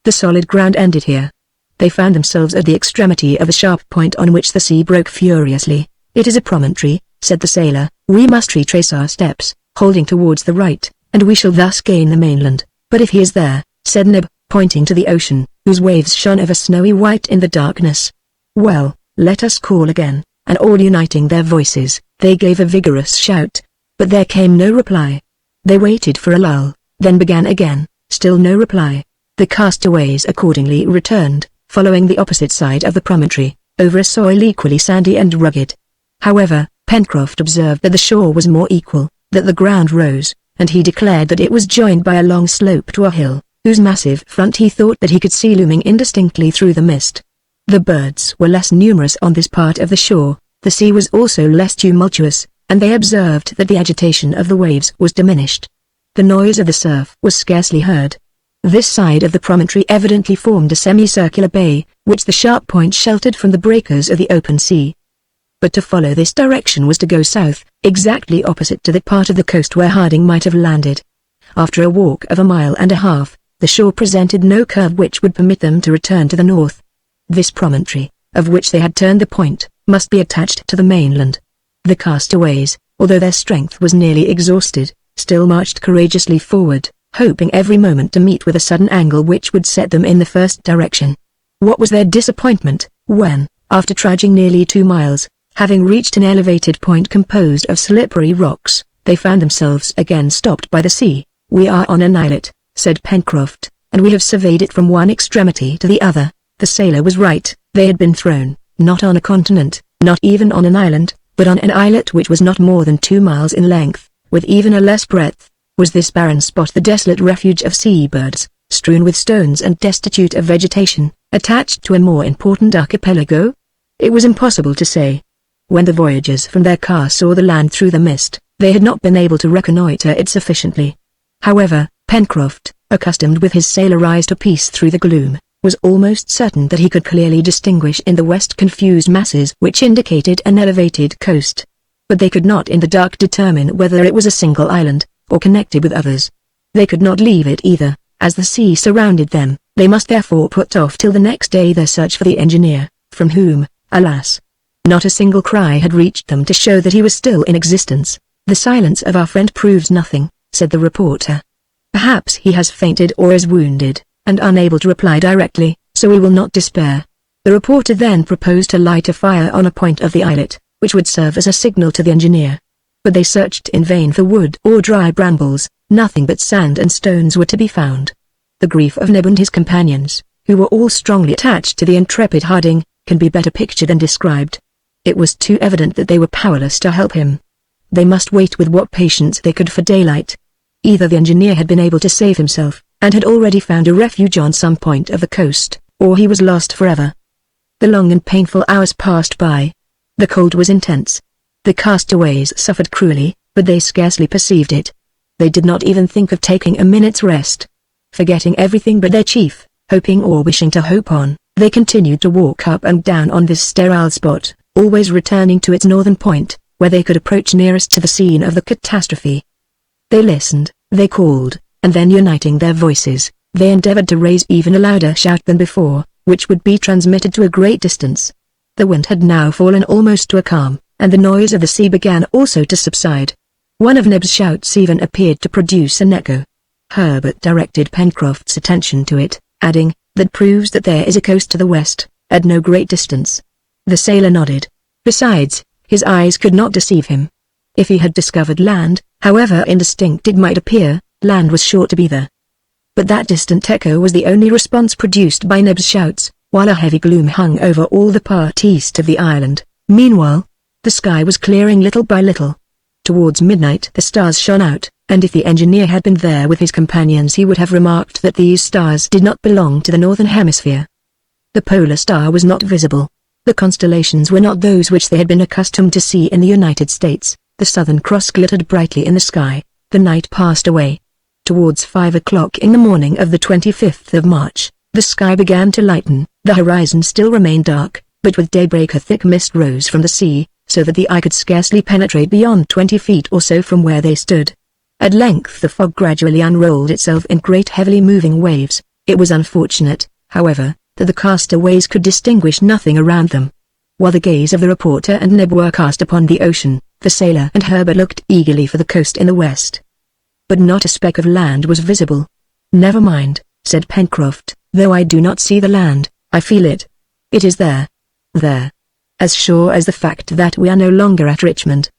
The solid ground ended here. They found themselves at the extremity of a sharp point on which the sea broke furiously. "It is a promontory," said the sailor. "We must retrace our steps, holding towards the right, and we shall thus gain the mainland." "But if he is there," said Nib, pointing to the ocean, whose waves shone of a snowy white in the darkness. "Well, let us call again," and all uniting their voices, they gave a vigorous shout. But there came no reply. They waited for a lull, then began again, still no reply. The castaways accordingly returned, following the opposite side of the promontory, over a soil equally sandy and rugged. However, Pencroft observed that the shore was more equal, that the ground rose, and he declared that it was joined by a long slope to a hill, whose massive front he thought that he could see looming indistinctly through the mist. The birds were less numerous on this part of the shore, the sea was also less tumultuous, and they observed that the agitation of the waves was diminished. The noise of the surf was scarcely heard. This side of the promontory evidently formed a semicircular bay, which the sharp point sheltered from the breakers of the open sea. But to follow this direction was to go south, exactly opposite to the part of the coast where Harding might have landed. After a walk of 1.5 miles, the shore presented no curve which would permit them to return to the north. This promontory, of which they had turned the point, must be attached to the mainland. The castaways, although their strength was nearly exhausted, still marched courageously forward, hoping every moment to meet with a sudden angle which would set them in the first direction. What was their disappointment, when, after trudging nearly 2 miles, having reached an elevated point composed of slippery rocks, they found themselves again stopped by the sea. "We are on an islet," said Pencroft, "and we have surveyed it from one extremity to the other." The sailor was right. They had been thrown, not on a continent, not even on an island, but on an islet which was not more than 2 miles in length, with even a less breadth. Was this barren spot the desolate refuge of seabirds, strewn with stones and destitute of vegetation, attached to a more important archipelago? It was impossible to say. When the voyagers from their car saw the land through the mist, they had not been able to reconnoiter it sufficiently. However, Pencroft, accustomed with his sailor eyes to piece through the gloom, was almost certain that he could clearly distinguish in the west confused masses which indicated an elevated coast. But they could not in the dark determine whether it was a single island, or connected with others. They could not leave it either, as the sea surrounded them. They must therefore put off till the next day their search for the engineer, from whom, alas, not a single cry had reached them to show that he was still in existence. "The silence of our friend proves nothing," said the reporter. "Perhaps he has fainted or is wounded, and unable to reply directly, so we will not despair." The reporter then proposed to light a fire on a point of the islet, which would serve as a signal to the engineer. But they searched in vain for wood or dry brambles. Nothing but sand and stones were to be found. The grief of Neb and his companions, who were all strongly attached to the intrepid Harding, can be better pictured than described. It was too evident that they were powerless to help him. They must wait with what patience they could for daylight. Either the engineer had been able to save himself, and had already found a refuge on some point of the coast, or he was lost forever. The long and painful hours passed by. The cold was intense. The castaways suffered cruelly, but they scarcely perceived it. They did not even think of taking a minute's rest. Forgetting everything but their chief, hoping or wishing to hope on, they continued to walk up and down on this sterile spot, always returning to its northern point, where they could approach nearest to the scene of the catastrophe. They listened, they called, and then uniting their voices, they endeavored to raise even a louder shout than before, which would be transmitted to a great distance. The wind had now fallen almost to a calm, and the noise of the sea began also to subside. One of Neb's shouts even appeared to produce an echo. Herbert directed Pencroft's attention to it, adding, "That proves that there is a coast to the west, at no great distance." The sailor nodded. Besides, his eyes could not deceive him. If he had discovered land, however indistinct it might appear, land was sure to be there. But that distant echo was the only response produced by Neb's shouts, while a heavy gloom hung over all the part east of the island. Meanwhile, the sky was clearing little by little. Towards midnight the stars shone out, and if the engineer had been there with his companions he would have remarked that these stars did not belong to the northern hemisphere. The polar star was not visible. The constellations were not those which they had been accustomed to see in the United States. The Southern Cross glittered brightly in the sky. The night passed away. Towards 5 o'clock in the morning of the 25th of March, the sky began to lighten. The horizon still remained dark, but with daybreak a thick mist rose from the sea, so that the eye could scarcely penetrate beyond 20 feet or so from where they stood. At length the fog gradually unrolled itself in great heavily moving waves. It was unfortunate, however, that the castaways could distinguish nothing around them. While the gaze of the reporter and Neb were cast upon the ocean, the sailor and Herbert looked eagerly for the coast in the west. But not a speck of land was visible. "Never mind," said Pencroft, "though I do not see the land, I feel it. It is there. There. As sure as the fact that we are no longer at Richmond."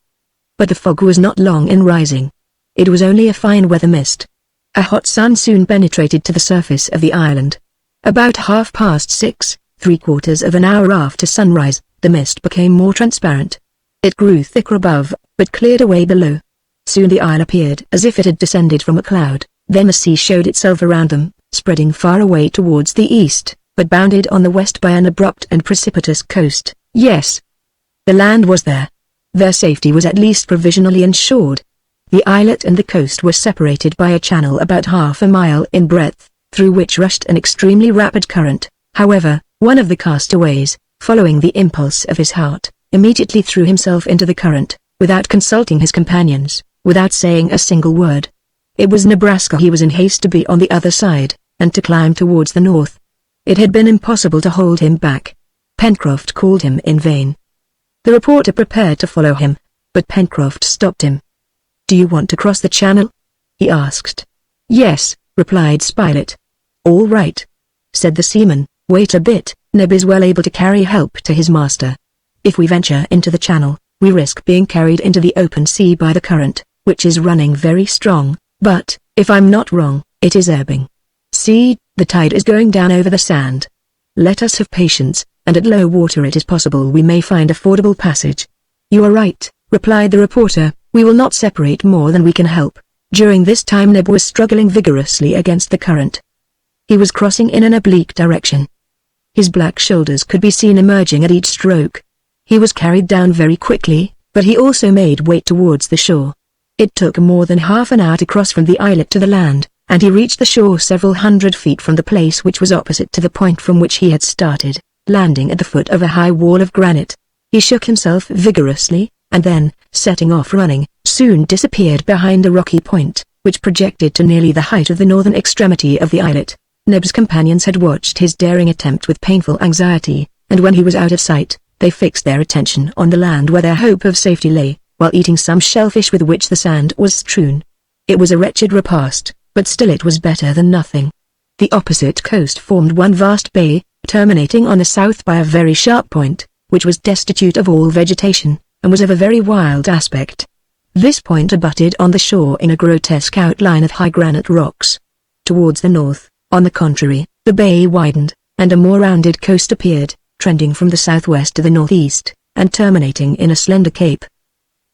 But the fog was not long in rising. It was only a fine weather mist. A hot sun soon penetrated to the surface of the island. About 6:30, 3/4 of an hour after sunrise, the mist became more transparent. It grew thicker above, but cleared away below. Soon the isle appeared as if it had descended from a cloud, then the sea showed itself around them, spreading far away towards the east, but bounded on the west by an abrupt and precipitous coast. Yes, the land was there. Their safety was at least provisionally ensured. The islet and the coast were separated by a channel about half a mile in breadth, through which rushed an extremely rapid current. However, one of the castaways, following the impulse of his heart, immediately threw himself into the current, without consulting his companions, without saying a single word. It was Nebraska. He was in haste to be on the other side, and to climb towards the north. It had been impossible to hold him back. Pencroft called him in vain. The reporter prepared to follow him, but Pencroft stopped him. "Do you want to cross the channel?" he asked. "Yes," replied Spilett. "All right," said the seaman. "Wait a bit, Neb is well able to carry help to his master. If we venture into the channel, we risk being carried into the open sea by the current, which is running very strong, but, if I'm not wrong, it is ebbing. See, the tide is going down over the sand. Let us have patience, and at low water it is possible we may find a fordable passage." "You are right," replied the reporter, "we will not separate more than we can help." During this time Neb was struggling vigorously against the current. He was crossing in an oblique direction. His black shoulders could be seen emerging at each stroke. He was carried down very quickly, but he also made way towards the shore. It took more than half an hour to cross from the islet to the land, and he reached the shore several hundred feet from the place which was opposite to the point from which he had started, landing at the foot of a high wall of granite. He shook himself vigorously, and then, setting off running, soon disappeared behind a rocky point, which projected to nearly the height of the northern extremity of the islet. Neb's companions had watched his daring attempt with painful anxiety, and when he was out of sight, they fixed their attention on the land where their hope of safety lay, while eating some shellfish with which the sand was strewn. It was a wretched repast, but still it was better than nothing. The opposite coast formed one vast bay, terminating on the south by a very sharp point, which was destitute of all vegetation, and was of a very wild aspect. This point abutted on the shore in a grotesque outline of high granite rocks. Towards the north, on the contrary, the bay widened, and a more rounded coast appeared, trending from the southwest to the northeast, and terminating in a slender cape.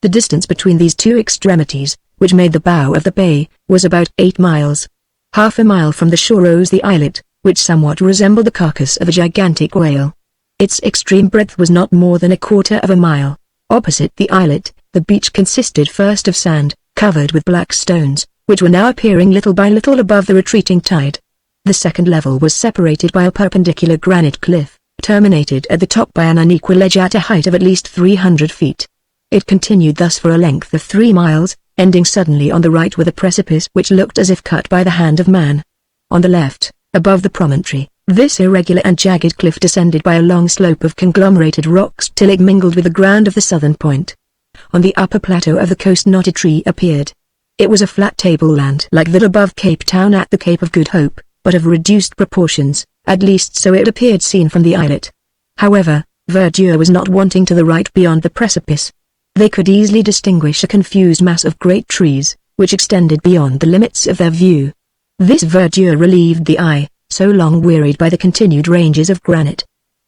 The distance between these two extremities, which made the bow of the bay, was about 8 miles. Half a mile from the shore rose the islet, which somewhat resembled the carcass of a gigantic whale. Its extreme breadth was not more than 1/4 of a mile. Opposite the islet, the beach consisted first of sand, covered with black stones, which were now appearing little by little above the retreating tide. The second level was separated by a perpendicular granite cliff, terminated at the top by an unequal ledge at a height of at least 300 feet. It continued thus for a length of 3 miles, ending suddenly on the right with a precipice which looked as if cut by the hand of man. On the left, above the promontory, this irregular and jagged cliff descended by a long slope of conglomerated rocks till it mingled with the ground of the southern point. On the upper plateau of the coast not a tree appeared. It was a flat tableland like that above Cape Town at the Cape of Good Hope, but of reduced proportions, at least so it appeared seen from the islet. However, verdure was not wanting to the right beyond the precipice. They could easily distinguish a confused mass of great trees, which extended beyond the limits of their view. This verdure relieved the eye, so long wearied by the continued ranges of granite.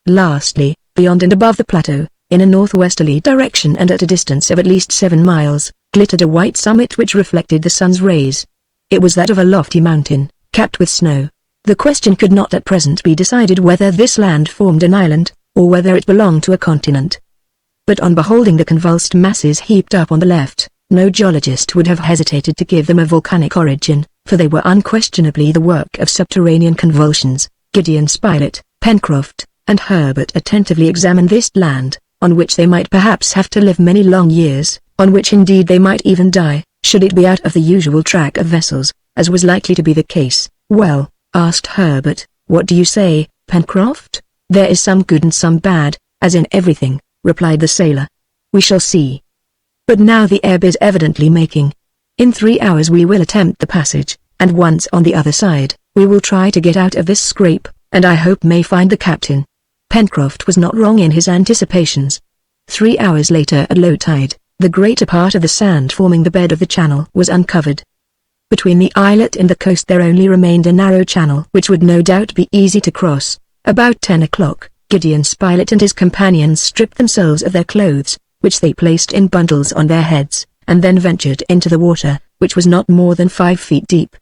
Lastly, beyond and above the plateau, in a northwesterly direction and at a distance of at least 7 miles, glittered a white summit which reflected the sun's rays. It was that of a lofty mountain, capped with snow. The question could not at present be decided whether this land formed an island, or whether it belonged to a continent. But on beholding the convulsed masses heaped up on the left, no geologist would have hesitated to give them a volcanic origin, for they were unquestionably the work of subterranean convulsions. Gideon Spilett, Pencroft, and Herbert attentively examined this land, on which they might perhaps have to live many long years, on which indeed they might even die, should it be out of the usual track of vessels, as was likely to be the case. "Well," asked Herbert, "what do you say, Pencroft?" "There is some good and some bad, as in everything," replied the sailor. "We shall see. But now the ebb is evidently making. In 3 hours we will attempt the passage, and once on the other side, we will try to get out of this scrape, and I hope may find the captain." Pencroft was not wrong in his anticipations. 3 hours later at low tide, the greater part of the sand forming the bed of the channel was uncovered. Between the islet and the coast there only remained a narrow channel which would no doubt be easy to cross. About 10 o'clock, Gideon Spilett and his companions stripped themselves of their clothes, which they placed in bundles on their heads, and then ventured into the water, which was not more than 5 feet deep.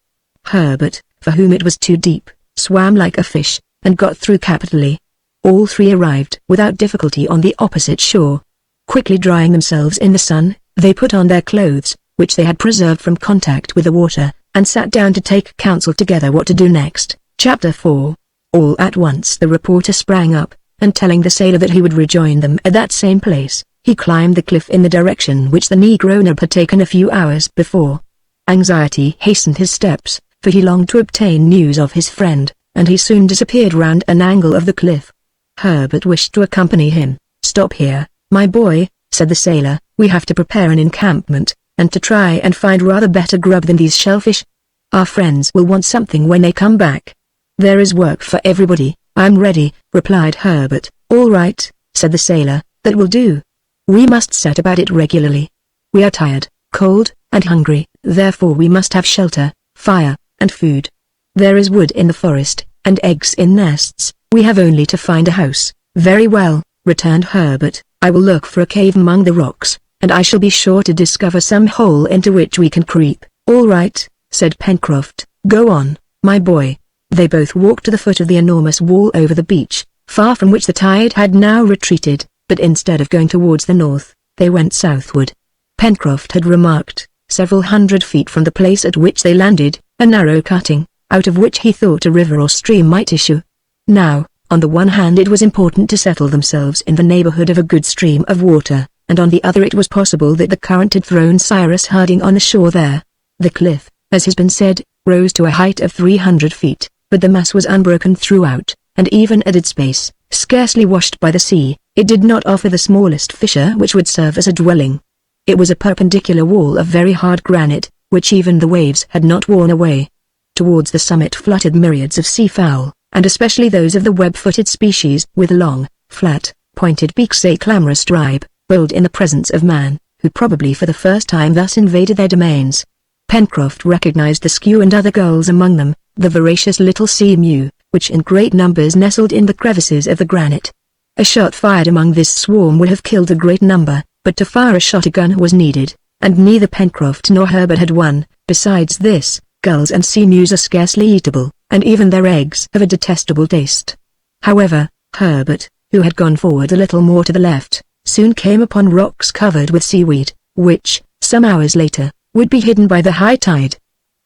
Herbert, for whom it was too deep, swam like a fish, and got through capitally. All three arrived without difficulty on the opposite shore. Quickly drying themselves in the sun, they put on their clothes, which they had preserved from contact with the water, and sat down to take counsel together what to do next. Chapter 4. All at once the reporter sprang up, and telling the sailor that he would rejoin them at that same place, he climbed the cliff in the direction which the Negro Nab had taken a few hours before. Anxiety hastened his steps, for he longed to obtain news of his friend, and he soon disappeared round an angle of the cliff. Herbert wished to accompany him. "Stop here, my boy," said the sailor, "we have to prepare an encampment, and to try and find rather better grub than these shellfish. Our friends will want something when they come back. There is work for everybody." "I'm ready," replied Herbert. "All right," said the sailor, "that will do. We must set about it regularly. We are tired, cold, and hungry, therefore we must have shelter, fire, and food. There is wood in the forest, and eggs in nests, we have only to find a house." "Very well," returned Herbert, "I will look for a cave among the rocks, and I shall be sure to discover some hole into which we can creep." "All right," said Pencroft, "go on, my boy." They both walked to the foot of the enormous wall over the beach, far from which the tide had now retreated, but instead of going towards the north, they went southward. Pencroft had remarked, several hundred feet from the place at which they landed, a narrow cutting, out of which he thought a river or stream might issue. Now, on the one hand it was important to settle themselves in the neighborhood of a good stream of water, and on the other it was possible that the current had thrown Cyrus Harding on the shore there. The cliff, as has been said, rose to a height of 300 feet, but the mass was unbroken throughout, and even at its base, scarcely washed by the sea, it did not offer the smallest fissure which would serve as a dwelling. It was a perpendicular wall of very hard granite, which even the waves had not worn away. Towards the summit fluttered myriads of seafowl, and especially those of the web-footed species with long, flat, pointed beaks, a clamorous tribe, bold in the presence of man, who probably for the first time thus invaded their domains. Pencroft recognized the skew and other gulls among them, the voracious little sea mew, which in great numbers nestled in the crevices of the granite. A shot fired among this swarm would have killed a great number, but to fire a shot a gun was needed, and neither Pencroft nor Herbert had one. Besides this, gulls and sea mews are scarcely eatable, and even their eggs have a detestable taste. However, Herbert, who had gone forward a little more to the left, soon came upon rocks covered with seaweed, which, some hours later, would be hidden by the high tide.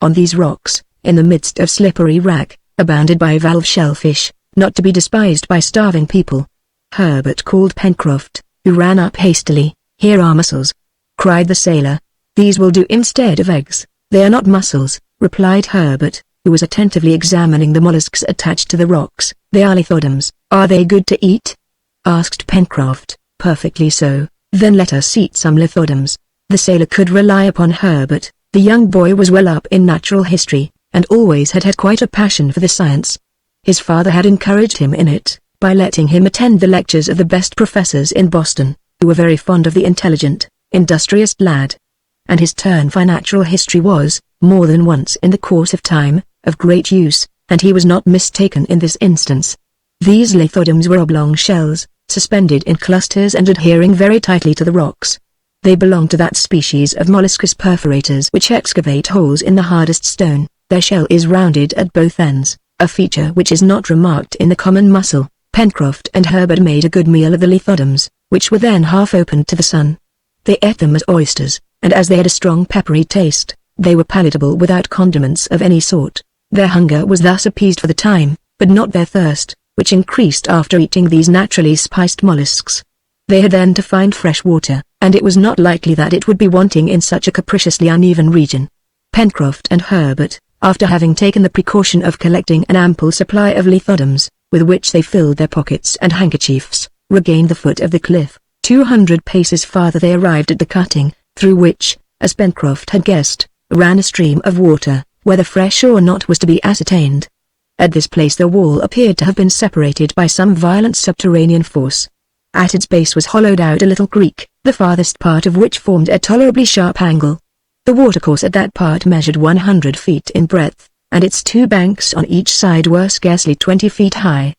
On these rocks, in the midst of slippery wrack, abounded bivalve shellfish, not to be despised by starving people. Herbert called Pencroft, who ran up hastily. "Here are mussels," cried the sailor. "These will do instead of eggs." "They are not mussels," replied Herbert, who was attentively examining the mollusks attached to the rocks. "They are lithodoms." "Are they good to eat?" asked Pencroft. "Perfectly so." "Then let us eat some lithodoms." The sailor could rely upon Herbert. The young boy was well up in natural history, and always had had quite a passion for the science. His father had encouraged him in it, by letting him attend the lectures of the best professors in Boston, who were very fond of the intelligent, industrious lad. And his turn for natural history was, more than once in the course of time, of great use, and he was not mistaken in this instance. These lithodoms were oblong shells, suspended in clusters and adhering very tightly to the rocks. They belonged to that species of molluscous perforators which excavate holes in the hardest stone. Their shell is rounded at both ends, a feature which is not remarked in the common mussel. Pencroft and Herbert made a good meal of the lithodoms, which were then half opened to the sun. They ate them as oysters, and as they had a strong peppery taste, they were palatable without condiments of any sort. Their hunger was thus appeased for the time, but not their thirst, which increased after eating these naturally spiced mollusks. They had then to find fresh water, and it was not likely that it would be wanting in such a capriciously uneven region. Pencroft and Herbert, after having taken the precaution of collecting an ample supply of lithodoms, with which they filled their pockets and handkerchiefs, regained the foot of the cliff. 200 paces farther they arrived at the cutting, through which, as Pencroft had guessed, ran a stream of water, whether fresh or not was to be ascertained. At this place the wall appeared to have been separated by some violent subterranean force. At its base was hollowed out a little creek, the farthest part of which formed a tolerably sharp angle. The watercourse at that part measured 100 feet in breadth, and its two banks on each side were scarcely 20 feet high.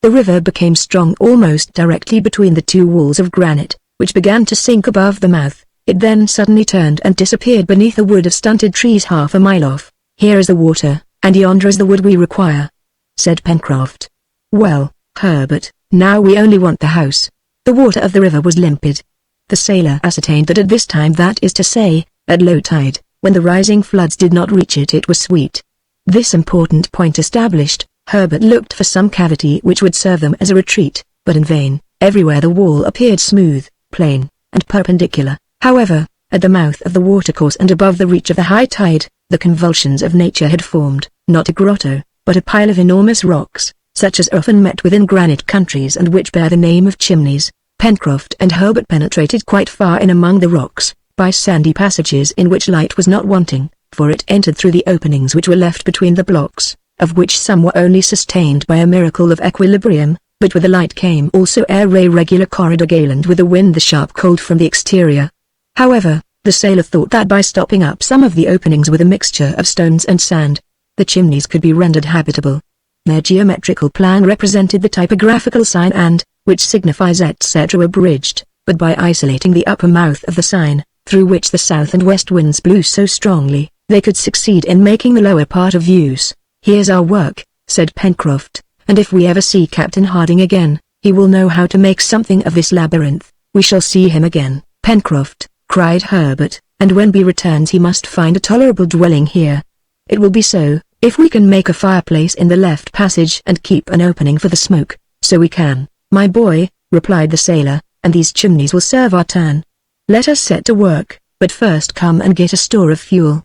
The river became strong almost directly between the two walls of granite, which began to sink above the mouth. It then suddenly turned and disappeared beneath a wood of stunted trees half a mile off. "Here is the water, and yonder is the wood we require," said Pencroft. "Well, Herbert, now we only want the house." The water of the river was limpid. The sailor ascertained that at this time, that is to say, at low tide, when the rising floods did not reach it, it was sweet. This important point established, Herbert looked for some cavity which would serve them as a retreat, but in vain. Everywhere the wall appeared smooth, plain, and perpendicular. However, at the mouth of the watercourse and above the reach of the high tide, the convulsions of nature had formed, not a grotto, but a pile of enormous rocks, such as are often met with in granite countries and which bear the name of chimneys. Pencroft and Herbert penetrated quite far in among the rocks, by sandy passages in which light was not wanting, for it entered through the openings which were left between the blocks, of which some were only sustained by a miracle of equilibrium, but with the light came also a regular corridor galened with the wind, the sharp cold from the exterior. However, the sailor thought that by stopping up some of the openings with a mixture of stones and sand, the chimneys could be rendered habitable. Their geometrical plan represented the typographical sign and, which signifies etc. abridged, but by isolating the upper mouth of the sign, through which the south and west winds blew so strongly, they could succeed in making the lower part of use. "Here's our work," said Pencroft, "and if we ever see Captain Harding again, he will know how to make something of this labyrinth." "We shall see him again, Pencroft," cried Herbert, "and when he returns he must find a tolerable dwelling here." "It will be so, if we can make a fireplace in the left passage and keep an opening for the smoke." "So we can, my boy," replied the sailor, "and these chimneys will serve our turn. Let us set to work, but first come and get a store of fuel.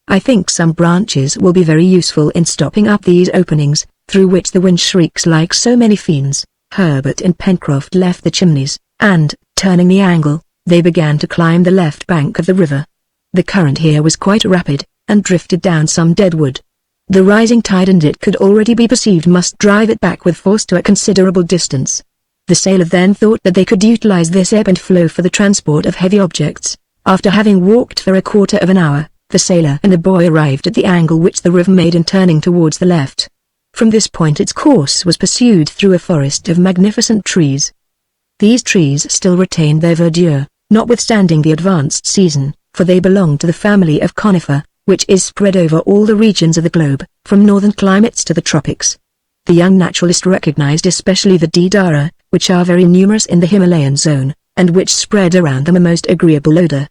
I think some branches will be very useful in stopping up these openings, through which the wind shrieks like so many fiends." Herbert and Pencroft left the chimneys, and, turning the angle, they began to climb the left bank of the river. The current here was quite rapid, and drifted down some dead wood. The rising tide, and it could already be perceived, must drive it back with force to a considerable distance. The sailor then thought that they could utilize this ebb and flow for the transport of heavy objects. After having walked for a quarter of an hour, the sailor and the boy arrived at the angle which the river made in turning towards the left. From this point its course was pursued through a forest of magnificent trees. These trees still retained their verdure, notwithstanding the advanced season, for they belonged to the family of conifer, which is spread over all the regions of the globe, from northern climates to the tropics. The young naturalist recognized especially the deodara, which are very numerous in the Himalayan zone, and which spread around them a most agreeable odor.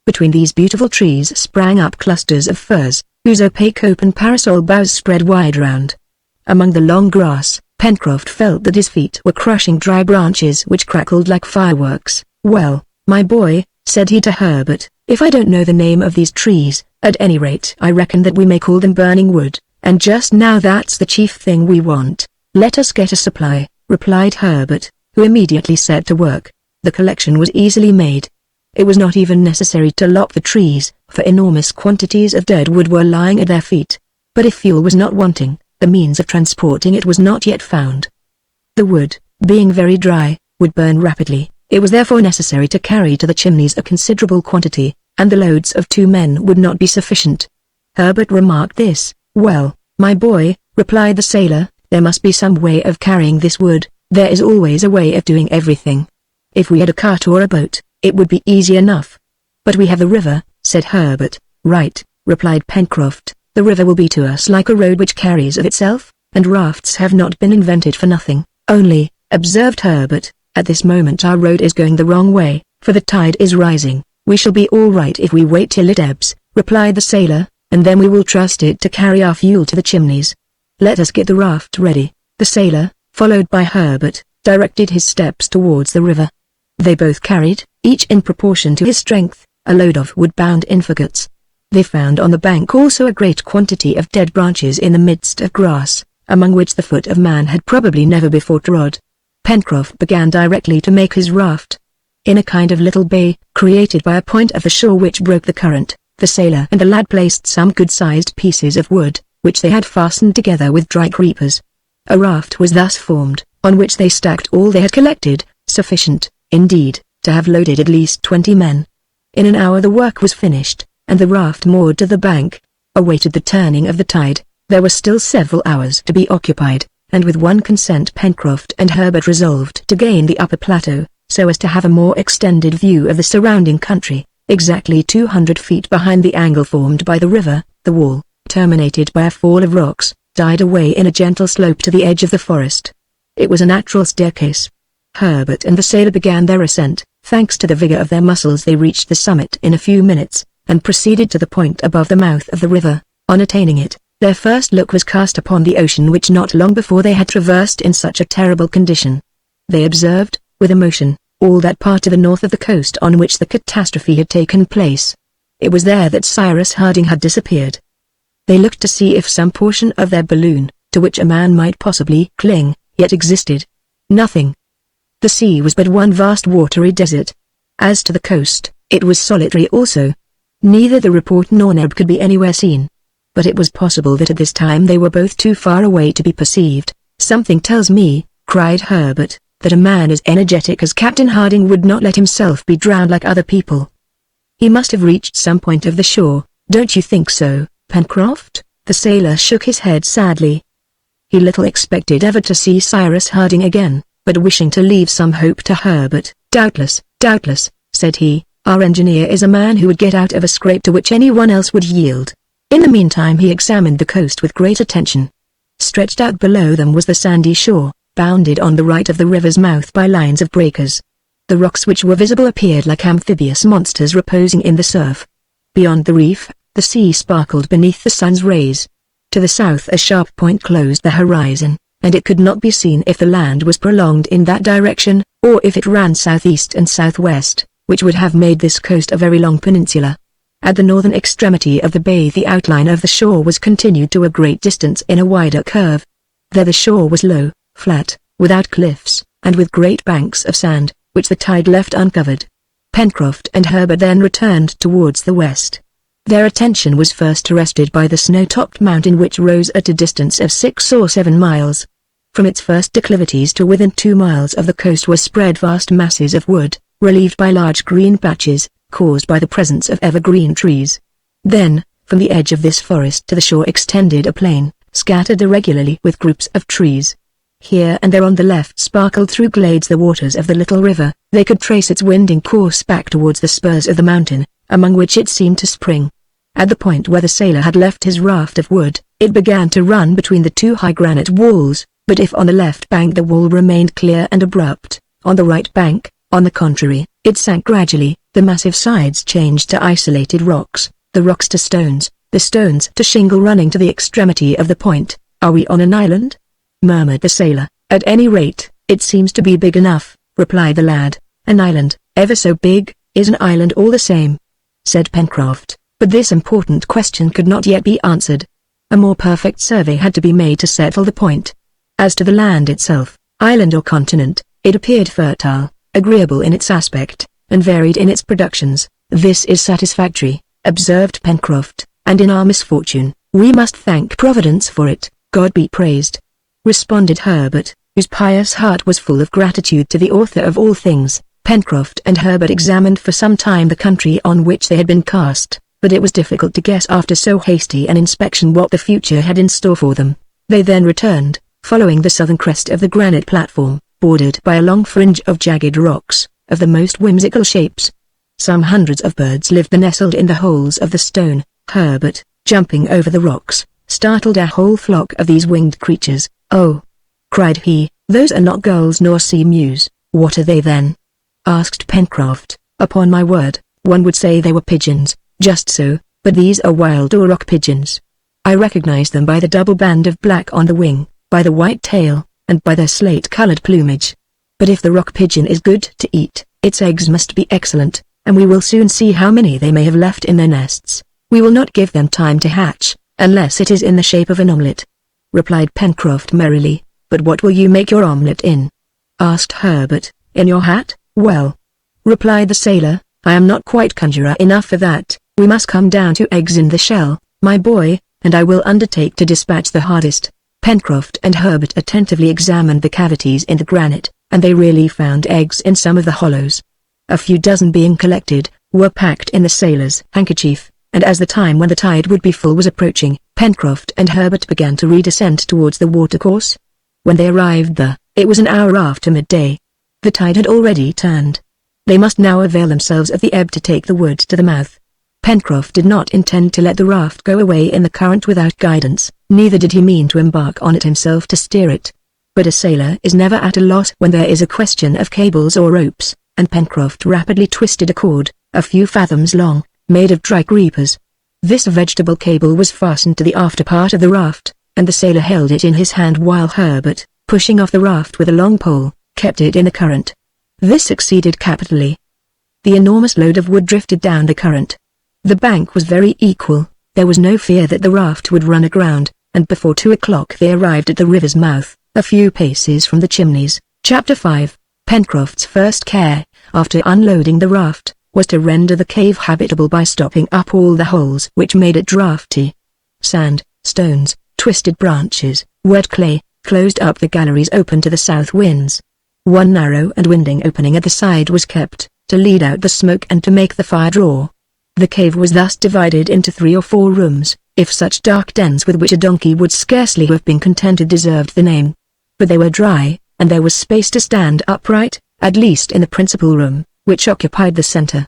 Between these beautiful trees sprang up clusters of firs, whose opaque open parasol boughs spread wide round. Among the long grass, Pencroft felt that his feet were crushing dry branches which crackled like fireworks. "Well, my boy," said he to Herbert, "if I don't know the name of these trees, at any rate I reckon that we may call them burning wood, and just now that's the chief thing we want." "Let us get a supply," replied Herbert, who immediately set to work. The collection was easily made. It was not even necessary to lop the trees, for enormous quantities of dead wood were lying at their feet. But if fuel was not wanting, the means of transporting it was not yet found. The wood, being very dry, would burn rapidly. It was therefore necessary to carry to the chimneys a considerable quantity, and the loads of 2 men would not be sufficient. Herbert remarked this. "Well, my boy," replied the sailor, "there must be some way of carrying this wood. There is always a way of doing everything. If we had a cart or a boat, it would be easy enough." "But we have the river," said Herbert. "Right," replied Pencroft, "the river will be to us like a road which carries of itself, and rafts have not been invented for nothing." "Only," observed Herbert, "at this moment our road is going the wrong way, for the tide is rising." "We shall be all right if we wait till it ebbs," replied the sailor, "and then we will trust it to carry our fuel to the chimneys. Let us get the raft ready." The sailor, followed by Herbert, directed his steps towards the river. They both carried, each in proportion to his strength, a load of wood bound in fagots. They found on the bank also a great quantity of dead branches in the midst of grass, among which the foot of man had probably never before trod. Pencroft began directly to make his raft. In a kind of little bay, created by a point of the shore which broke the current, the sailor and the lad placed some good-sized pieces of wood, which they had fastened together with dry creepers. A raft was thus formed, on which they stacked all they had collected, sufficient, indeed, to have loaded at least 20 men. In an hour the work was finished, and the raft moored to the bank, awaited the turning of the tide. There were still several hours to be occupied, and with one consent Pencroft and Herbert resolved to gain the upper plateau, so as to have a more extended view of the surrounding country. Exactly 200 feet behind the angle formed by the river, the wall, terminated by a fall of rocks, died away in a gentle slope to the edge of the forest. It was a natural staircase. Herbert and the sailor began their ascent. Thanks to the vigor of their muscles they reached the summit in a few minutes, and proceeded to the point above the mouth of the river. On attaining it, their first look was cast upon the ocean which not long before they had traversed in such a terrible condition. They observed, with emotion, all that part to the north of the coast on which the catastrophe had taken place. It was there that Cyrus Harding had disappeared. They looked to see if some portion of their balloon, to which a man might possibly cling, yet existed. Nothing. The sea was but one vast watery desert. As to the coast, it was solitary also. Neither the report nor Neb could be anywhere seen. But it was possible that at this time they were both too far away to be perceived. "Something tells me," cried Herbert, "that a man as energetic as Captain Harding would not let himself be drowned like other people. He must have reached some point of the shore, don't you think so, Pencroft?" The sailor shook his head sadly. He little expected ever to see Cyrus Harding again, but wishing to leave some hope to Herbert, doubtless, said he, "our engineer is a man who would get out of a scrape to which anyone else would yield." In the meantime he examined the coast with great attention. Stretched out below them was the sandy shore, bounded on the right of the river's mouth by lines of breakers. The rocks which were visible appeared like amphibious monsters reposing in the surf. Beyond the reef, the sea sparkled beneath the sun's rays. To the south a sharp point closed the horizon, and it could not be seen if the land was prolonged in that direction, or if it ran southeast and southwest, which would have made this coast a very long peninsula. At the northern extremity of the bay the outline of the shore was continued to a great distance in a wider curve. There the shore was low, flat, without cliffs, and with great banks of sand, which the tide left uncovered. Pencroft and Herbert then returned towards the west. Their attention was first arrested by the snow-topped mountain which rose at a distance of 6 or 7 miles. From its first declivities to within 2 miles of the coast were spread vast masses of wood, relieved by large green patches, caused by the presence of evergreen trees. Then, from the edge of this forest to the shore extended a plain, scattered irregularly with groups of trees. Here and there on the left sparkled through glades the waters of the little river. They could trace its winding course back towards the spurs of the mountain, among which it seemed to spring. At the point where the sailor had left his raft of wood, it began to run between the 2 high granite walls, but if on the left bank the wall remained clear and abrupt, on the right bank, on the contrary, it sank gradually. The massive sides changed to isolated rocks, the rocks to stones, the stones to shingle running to the extremity of the point. "Are we on an island?" murmured the sailor. "At any rate, it seems to be big enough," replied the lad. "An island, ever so big, is an island all the same," said Pencroft. But this important question could not yet be answered. A more perfect survey had to be made to settle the point. As to the land itself, island or continent, it appeared fertile, agreeable in its aspect, and varied in its productions. "This is satisfactory," observed Pencroft, "and in our misfortune, we must thank Providence for it." "God be praised," responded Herbert, whose pious heart was full of gratitude to the author of all things. Pencroft and Herbert examined for some time the country on which they had been cast, but it was difficult to guess after so hasty an inspection what the future had in store for them. They then returned, following the southern crest of the granite platform, bordered by a long fringe of jagged rocks, of the most whimsical shapes. Some hundreds of birds lived nestled in the holes of the stone. Herbert, jumping over the rocks, startled a whole flock of these winged creatures. "Oh!" cried he, "those are not gulls nor sea mews." "What are they then?" asked Pencroft. "Upon my word, one would say they were pigeons." "Just so, but these are wild or rock pigeons. I recognize them by the double band of black on the wing, by the white tail, and by their slate-colored plumage. But if the rock pigeon is good to eat, its eggs must be excellent, and we will soon see how many they may have left in their nests. We will not give them time to hatch, unless it is in the shape of an omelette," replied Pencroft merrily. "But what will you make your omelette in?" asked Herbert. "In your hat?" "Well," replied the sailor, "I am not quite conjurer enough for that. We must come down to eggs in the shell, my boy, and I will undertake to dispatch the hardest." Pencroft and Herbert attentively examined the cavities in the granite, and they really found eggs in some of the hollows. A few dozen being collected, were packed in the sailor's handkerchief, and as the time when the tide would be full was approaching, Pencroft and Herbert began to redescend towards the watercourse. When they arrived there, it was an hour after midday. The tide had already turned. They must now avail themselves of the ebb to take the wood to the mouth. Pencroft did not intend to let the raft go away in the current without guidance, neither did he mean to embark on it himself to steer it. But a sailor is never at a loss when there is a question of cables or ropes, and Pencroft rapidly twisted a cord, a few fathoms long, made of dry creepers. This vegetable cable was fastened to the after part of the raft, and the sailor held it in his hand while Herbert, pushing off the raft with a long pole, kept it in the current. This succeeded capitally. The enormous load of wood drifted down the current. The bank was very equal, there was no fear that the raft would run aground, and before 2 o'clock they arrived at the river's mouth, a few paces from the Chimneys. Chapter 5. Pencroft's first care, after unloading the raft, was to render the cave habitable by stopping up all the holes which made it draughty. Sand, stones, twisted branches, wet clay, closed up the galleries open to the south winds. One narrow and winding opening at the side was kept, to lead out the smoke and to make the fire draw. The cave was thus divided into 3 or 4 rooms, if such dark dens with which a donkey would scarcely have been contented deserved the name. But they were dry, and there was space to stand upright, at least in the principal room, which occupied the center.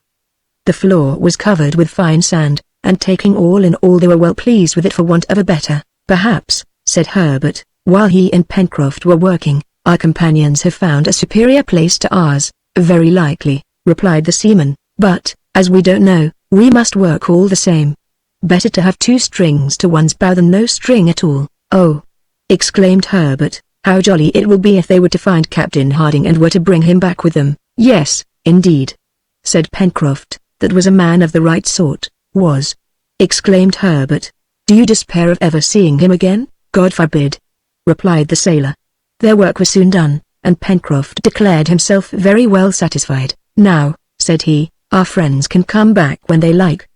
The floor was covered with fine sand, and taking all in all they were well pleased with it for want of a better. "Perhaps," said Herbert, while he and Pencroft were working, "our companions have found a superior place to ours." "Very likely," replied the seaman, "but, as we don't know, we must work all the same. Better to have 2 strings to one's bow than no string at all." "Oh!" exclaimed Herbert, "how jolly it will be if they were to find Captain Harding and were to bring him back with them." "Yes, indeed," said Pencroft, "that was a man of the right sort." "Was!" exclaimed Herbert. "Do you despair of ever seeing him again?" "God forbid," replied the sailor. Their work was soon done, and Pencroft declared himself very well satisfied. "Now," said he, "our friends can come back when they like.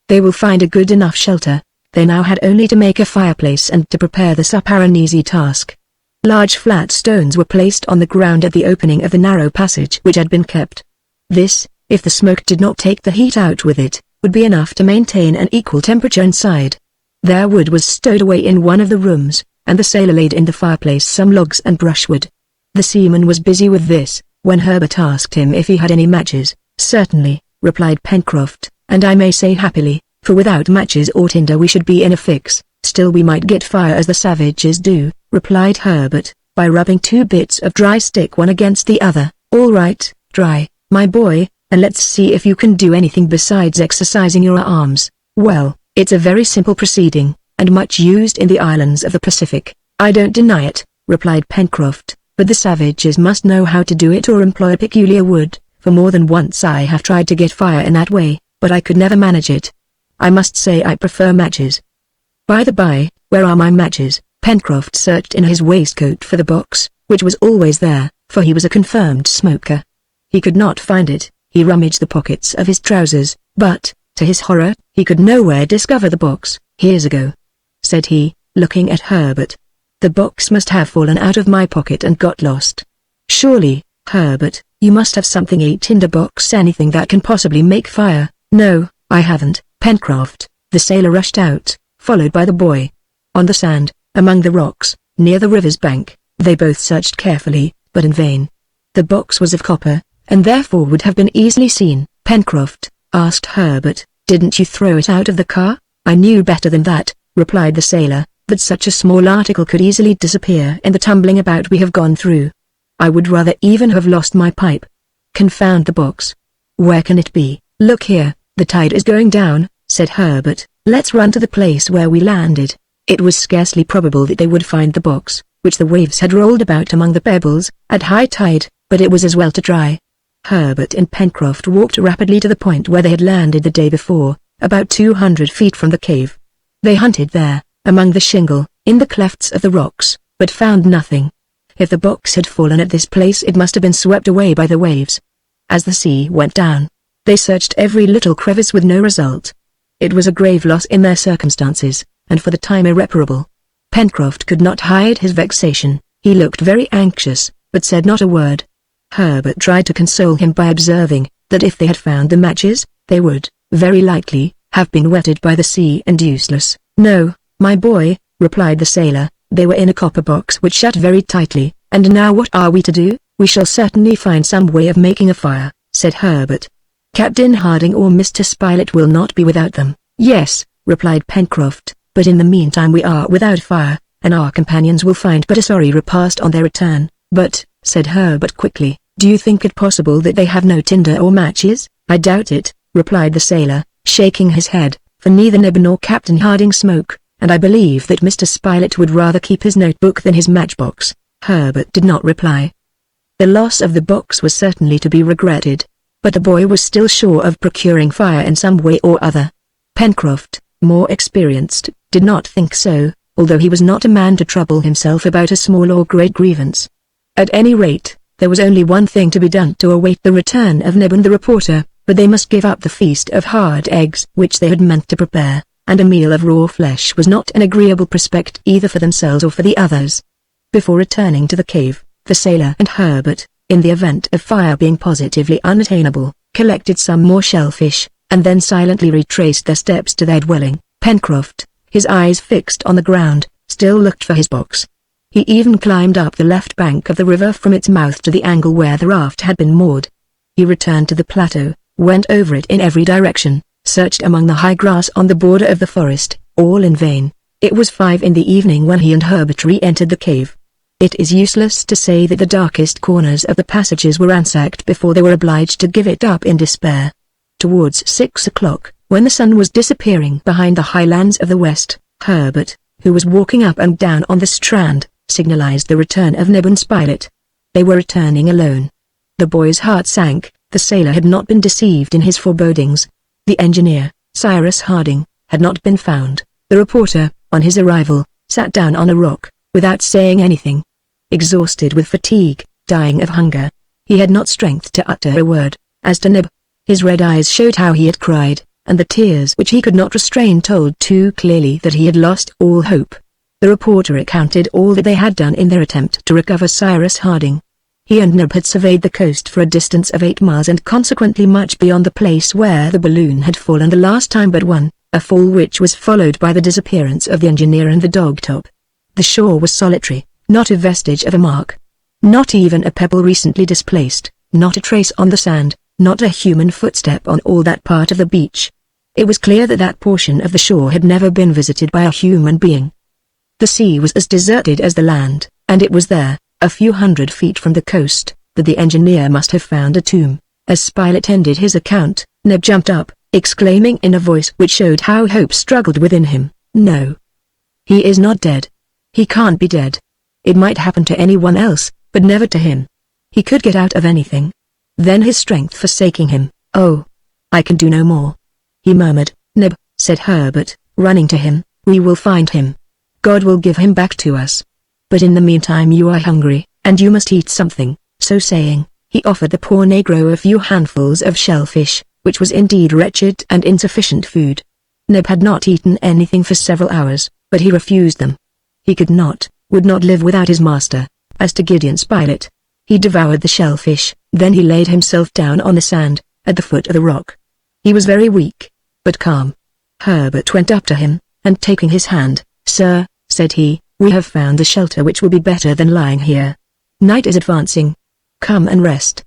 They will find a good enough shelter." They now had only to make a fireplace and to prepare the supper, an easy task. Large flat stones were placed on the ground at the opening of the narrow passage which had been kept. This, if the smoke did not take the heat out with it, would be enough to maintain an equal temperature inside. Their wood was stowed away in one of the rooms, and the sailor laid in the fireplace some logs and brushwood. The seaman was busy with this, when Herbert asked him if he had any matches. "Certainly," replied Pencroft, "and I may say happily, for without matches or tinder we should be in a fix." "Still we might get fire as the savages do," replied Herbert, "by rubbing 2 bits of dry stick one against the other." "All right, dry, my boy, and let's see if you can do anything besides exercising your arms." "Well," It's a very simple proceeding, and much used in the islands of the Pacific. I don't deny it, replied Pencroft, but the savages must know how to do it or employ a peculiar wood, for more than once I have tried to get fire in that way, but I could never manage it. I must say I prefer matches. By the by, where are my matches? Pencroft searched in his waistcoat for the box, which was always there, for he was a confirmed smoker. He could not find it. He rummaged the pockets of his trousers, but, to his horror, he could nowhere discover the box. Here's a go, said he, looking at Herbert. The box must have fallen out of my pocket and got lost. Surely, Herbert, you must have something, a tinder box, anything that can possibly make fire. No, I haven't, Pencroft. The sailor rushed out, followed by the boy. On the sand, among the rocks, near the river's bank, they both searched carefully, but in vain. The box was of copper, and therefore would have been easily seen. Pencroft, asked Herbert, didn't you throw it out of the car? I knew better than that, replied the sailor, but such a small article could easily disappear in the tumbling about we have gone through. I would rather even have lost my pipe. Confound the box. Where can it be? Look here, the tide is going down, said Herbert. Let's run to the place where we landed. It was scarcely probable that they would find the box, which the waves had rolled about among the pebbles, at high tide, but it was as well to try. Herbert and Pencroft walked rapidly to the point where they had landed the day before, about 200 feet from the cave. They hunted there, among the shingle, in the clefts of the rocks, but found nothing. If the box had fallen at this place, it must have been swept away by the waves. As the sea went down, they searched every little crevice with no result. It was a grave loss in their circumstances, and for the time irreparable. Pencroft could not hide his vexation. He looked very anxious, but said not a word. Herbert tried to console him by observing that if they had found the matches, they would, very likely, have been wetted by the sea and useless. No, my boy, replied the sailor, they were in a copper box which shut very tightly, and now what are we to do? We shall certainly find some way of making a fire, said Herbert. Captain Harding or Mr. Spilett will not be without them. Yes, replied Pencroft, but in the meantime we are without fire, and our companions will find but a sorry repast on their return. But, said Herbert quickly, do you think it possible that they have no tinder or matches? I doubt it, replied the sailor, shaking his head, for neither Neb nor Captain Harding smoke, and I believe that Mr. Spilett would rather keep his notebook than his matchbox. Herbert did not reply. The loss of the box was certainly to be regretted, but the boy was still sure of procuring fire in some way or other. Pencroft, more experienced, did not think so, although he was not a man to trouble himself about a small or great grievance. At any rate, there was only one thing to be done to await the return of Neb and the reporter, but they must give up the feast of hard eggs which they had meant to prepare, and a meal of raw flesh was not an agreeable prospect either for themselves or for the others. Before returning to the cave, the sailor and Herbert, in the event of fire being positively unattainable, collected some more shellfish, and then silently retraced their steps to their dwelling. Pencroft, his eyes fixed on the ground, still looked for his box. He even climbed up the left bank of the river from its mouth to the angle where the raft had been moored. He returned to the plateau, went over it in every direction, searched among the high grass on the border of the forest, all in vain. It was 5 in the evening when he and Herbert re-entered the cave. It is useless to say that the darkest corners of the passages were ransacked before they were obliged to give it up in despair. Towards 6 o'clock, when the sun was disappearing behind the highlands of the west, Herbert, who was walking up and down on the strand, signalized the return of Neb and Spilett. They were returning alone. The boy's heart sank. The sailor had not been deceived in his forebodings. The engineer, Cyrus Harding, had not been found. The reporter, on his arrival, sat down on a rock, without saying anything. Exhausted with fatigue, dying of hunger, he had not strength to utter a word. As to Neb, his red eyes showed how he had cried, and the tears which he could not restrain told too clearly that he had lost all hope. The reporter recounted all that they had done in their attempt to recover Cyrus Harding. He and Neb had surveyed the coast for a distance of 8 miles and consequently much beyond the place where the balloon had fallen the last time but one, a fall which was followed by the disappearance of the engineer and the dog-top. The shore was solitary, not a vestige of a mark. Not even a pebble recently displaced, not a trace on the sand, not a human footstep on all that part of the beach. It was clear that that portion of the shore had never been visited by a human being. The sea was as deserted as the land, and it was there, a few hundred feet from the coast, that the engineer must have found a tomb. As Spilett ended his account, Neb jumped up, exclaiming in a voice which showed how hope struggled within him, "No. He is not dead. He can't be dead. It might happen to anyone else, but never to him. He could get out of anything." Then his strength forsaking him, "Oh, I can do no more," he murmured. "Nib," said Herbert, running to him, "we will find him. God will give him back to us. But in the meantime you are hungry, and you must eat something." So saying, he offered the poor negro a few handfuls of shellfish, which was indeed wretched and insufficient food. Nib had not eaten anything for several hours, but he refused them. He could not, would not live without his master. As to Gideon Spilett, he devoured the shellfish, then he laid himself down on the sand, at the foot of the rock. He was very weak, but calm. Herbert went up to him, and taking his hand, "Sir," said he, "we have found a shelter which will be better than lying here. Night is advancing. Come and rest.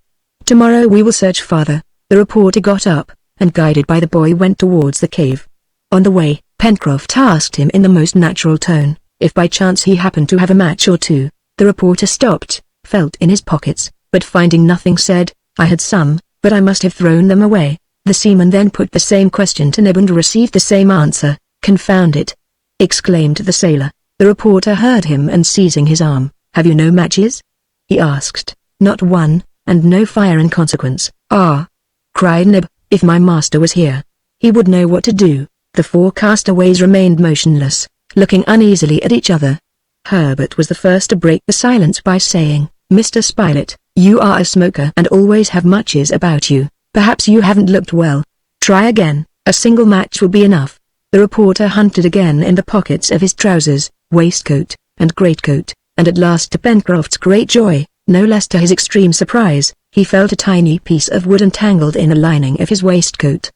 Tomorrow we will search farther." The reporter got up, and guided by the boy went towards the cave. On the way, Pencroft asked him in the most natural tone, if by chance he happened to have a match or two. The reporter stopped, felt in his pockets, but finding nothing said, "I had some, but I must have thrown them away." The seaman then put the same question to Neb and received the same answer. "Confound it!" exclaimed the sailor. The reporter heard him and seizing his arm, "Have you no matches?" he asked. "Not one, and no fire in consequence." "Ah!" cried Neb, "if my master was here, he would know what to do." The four castaways remained motionless, looking uneasily at each other. Herbert was the first to break the silence by saying, "Mr. Spilett, you are a smoker and always have matches about you. Perhaps you haven't looked well. Try again, a single match will be enough." The reporter hunted again in the pockets of his trousers, waistcoat, and greatcoat, and at last to Pencroft's great joy, no less to his extreme surprise, he felt a tiny piece of wood entangled in the lining of his waistcoat.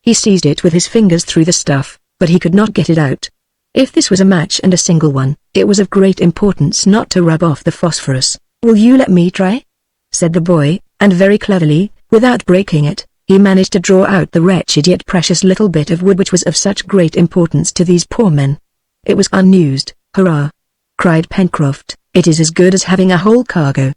He seized it with his fingers through the stuff, but he could not get it out. If this was a match and a single one, it was of great importance not to rub off the phosphorus. "Will you let me try?" said the boy, and very cleverly, without breaking it, he managed to draw out the wretched yet precious little bit of wood which was of such great importance to these poor men. It was unused. "Hurrah!" cried Pencroft, "it is as good as having a whole cargo."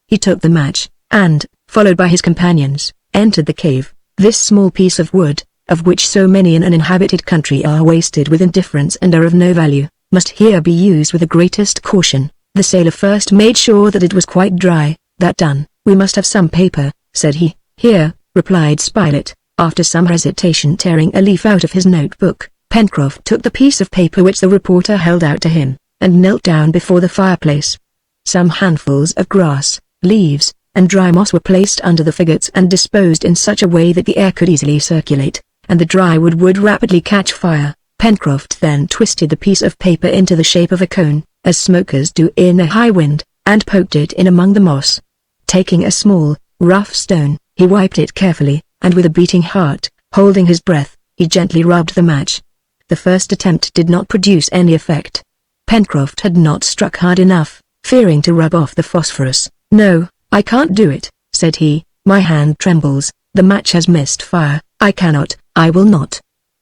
He took the match, and, followed by his companions, entered the cave. This small piece of wood, of which so many in an inhabited country are wasted with indifference and are of no value, must here be used with the greatest caution. The sailor first made sure that it was quite dry. That done, "We must have some paper," said he. "Here," replied Spilett, after some hesitation tearing a leaf out of his notebook. Pencroft took the piece of paper which the reporter held out to him, and knelt down before the fireplace. Some handfuls of grass, leaves, and dry moss were placed under the faggots and disposed in such a way that the air could easily circulate, and the dry wood would rapidly catch fire. Pencroft then twisted the piece of paper into the shape of a cone, as smokers do in a high wind, and poked it in among the moss. Taking a small, rough stone, he wiped it carefully, and with a beating heart, holding his breath, he gently rubbed the match. The first attempt did not produce any effect. Pencroft had not struck hard enough, fearing to rub off the phosphorus. "No, I can't do it," said he, "my hand trembles, the match has missed fire, I cannot, I will not."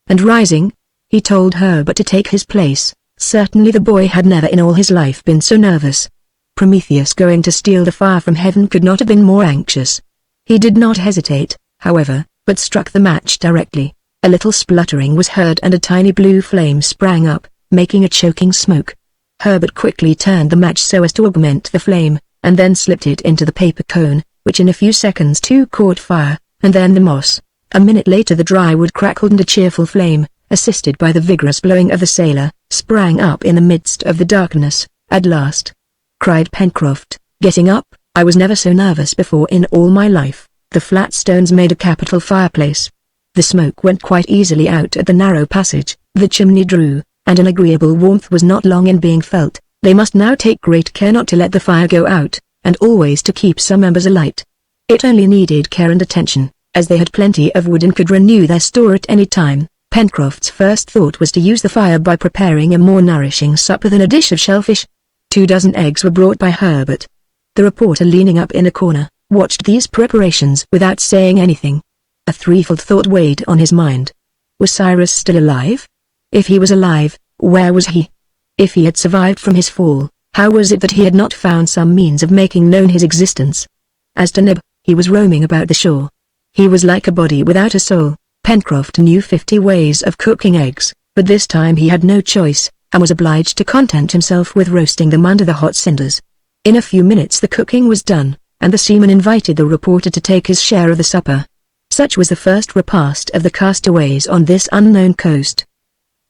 And rising, he told Herbert to take his place. Certainly the boy had never in all his life been so nervous. Prometheus going to steal the fire from heaven could not have been more anxious. He did not hesitate, however, but struck the match directly. A little spluttering was heard and a tiny blue flame sprang up, making a choking smoke. Herbert quickly turned the match so as to augment the flame, and then slipped it into the paper cone, which in a few seconds too caught fire, and then the moss. A minute later the dry wood crackled and a cheerful flame, assisted by the vigorous blowing of the sailor, sprang up in the midst of the darkness. "At last!" cried Pencroft, getting up, "I was never so nervous before in all my life." The flat stones made a capital fireplace. The smoke went quite easily out at the narrow passage, the chimney drew, and an agreeable warmth was not long in being felt. They must now take great care not to let the fire go out, and always to keep some embers alight. It only needed care and attention, as they had plenty of wood and could renew their store at any time. Pencroft's first thought was to use the fire by preparing a more nourishing supper than a dish of shellfish. 2 dozen eggs were brought by Herbert. The reporter, leaning up in a corner, watched these preparations without saying anything. A threefold thought weighed on his mind. Was Cyrus still alive? If he was alive, where was he? If he had survived from his fall, how was it that he had not found some means of making known his existence? As to Neb, he was roaming about the shore. He was like a body without a soul. Pencroft knew 50 ways of cooking eggs, but this time he had no choice, and was obliged to content himself with roasting them under the hot cinders. In a few minutes the cooking was done, and the seaman invited the reporter to take his share of the supper. Such was the first repast of the castaways on this unknown coast.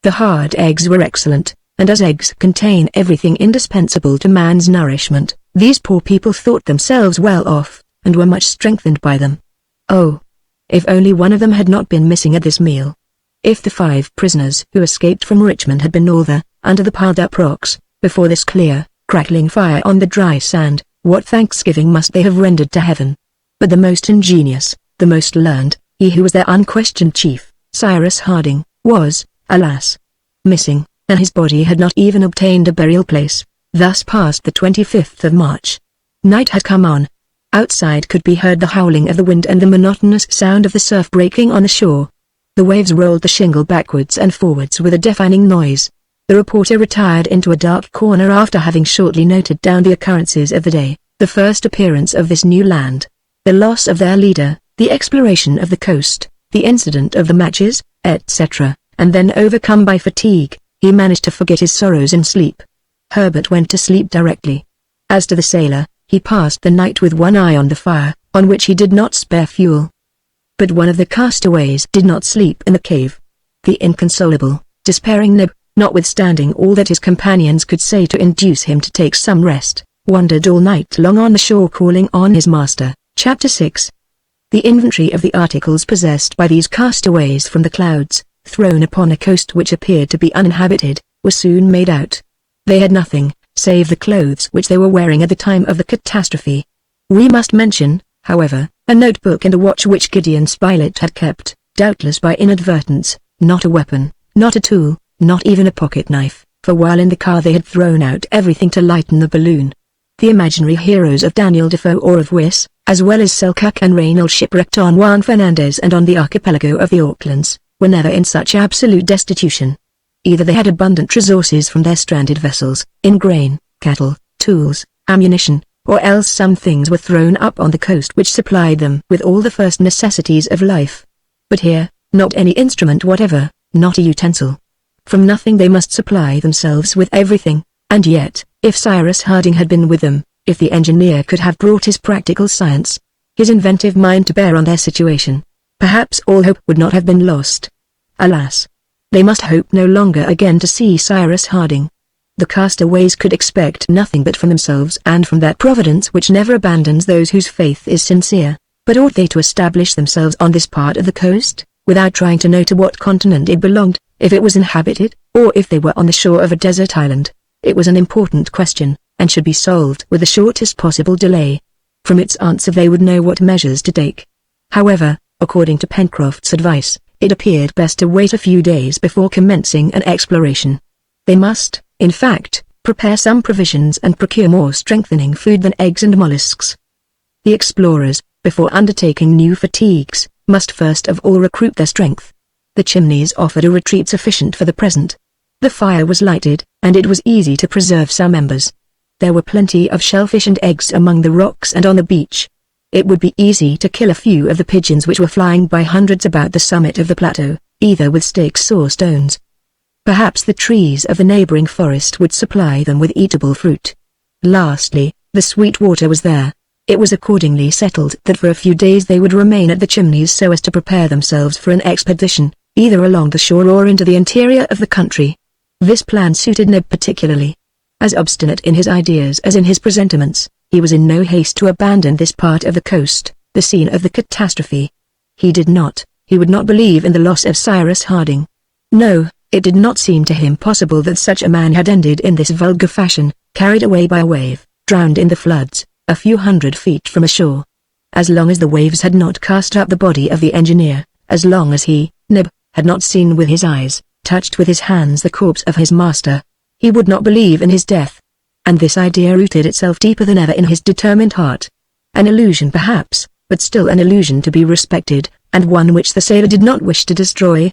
The hard eggs were excellent, and as eggs contain everything indispensable to man's nourishment, these poor people thought themselves well off, and were much strengthened by them. Oh! If only one of them had not been missing at this meal. If the 5 prisoners who escaped from Richmond had been all there, under the piled-up rocks, before this clear, crackling fire on the dry sand, what thanksgiving must they have rendered to heaven? But the most ingenious, the most learned, he who was their unquestioned chief, Cyrus Harding, was, alas, missing, and his body had not even obtained a burial place. Thus passed the 25th of March. Night had come on. Outside could be heard the howling of the wind and the monotonous sound of the surf breaking on the shore. The waves rolled the shingle backwards and forwards with a deafening noise. The reporter retired into a dark corner after having shortly noted down the occurrences of the day, the first appearance of this new land, the loss of their leader, the exploration of the coast, the incident of the matches, etc., and then overcome by fatigue, he managed to forget his sorrows in sleep. Herbert went to sleep directly. As to the sailor, he passed the night with one eye on the fire, on which he did not spare fuel. But one of the castaways did not sleep in the cave. The inconsolable, despairing Neb, notwithstanding all that his companions could say to induce him to take some rest, wandered all night long on the shore calling on his master. Chapter 6. The inventory of the articles possessed by these castaways from the clouds, thrown upon a coast which appeared to be uninhabited, was soon made out. They had nothing, save the clothes which they were wearing at the time of the catastrophe. We must mention, however, a notebook and a watch which Gideon Spilett had kept, doubtless by inadvertence, not a weapon, not a tool, not even a pocket knife, for while in the car they had thrown out everything to lighten the balloon. The imaginary heroes of Daniel Defoe or of Wyss, as well as Selkirk and Reynolds shipwrecked on Juan Fernandez and on the archipelago of the Aucklands, were never in such absolute destitution. Either they had abundant resources from their stranded vessels, in grain, cattle, tools, ammunition, or else some things were thrown up on the coast which supplied them with all the first necessities of life. But here, not any instrument whatever, not a utensil. From nothing they must supply themselves with everything, and yet, if Cyrus Harding had been with them, if the engineer could have brought his practical science, his inventive mind to bear on their situation, perhaps all hope would not have been lost. Alas! They must hope no longer again to see Cyrus Harding. The castaways could expect nothing but from themselves and from that Providence which never abandons those whose faith is sincere. But ought they to establish themselves on this part of the coast, without trying to know to what continent it belonged, if it was inhabited, or if they were on the shore of a desert island? It was an important question, and should be solved with the shortest possible delay. From its answer they would know what measures to take. However, according to Pencroft's advice, it appeared best to wait a few days before commencing an exploration. They must, in fact, prepare some provisions and procure more strengthening food than eggs and mollusks. The explorers, before undertaking new fatigues, must first of all recruit their strength. The Chimneys offered a retreat sufficient for the present. The fire was lighted, and it was easy to preserve some embers. There were plenty of shellfish and eggs among the rocks and on the beach. It would be easy to kill a few of the pigeons which were flying by hundreds about the summit of the plateau, either with stakes or stones. Perhaps the trees of the neighboring forest would supply them with eatable fruit. Lastly, the sweet water was there. It was accordingly settled that for a few days they would remain at the Chimneys so as to prepare themselves for an expedition, either along the shore or into the interior of the country. This plan suited Neb particularly. As obstinate in his ideas as in his presentiments, he was in no haste to abandon this part of the coast, the scene of the catastrophe. He would not believe in the loss of Cyrus Harding. No, it did not seem to him possible that such a man had ended in this vulgar fashion, carried away by a wave, drowned in the floods, a few hundred feet from ashore. As long as the waves had not cast up the body of the engineer, as long as he, Neb, had not seen with his eyes, touched with his hands the corpse of his master, he would not believe in his death. And this idea rooted itself deeper than ever in his determined heart. An illusion perhaps, but still an illusion to be respected, and one which the sailor did not wish to destroy.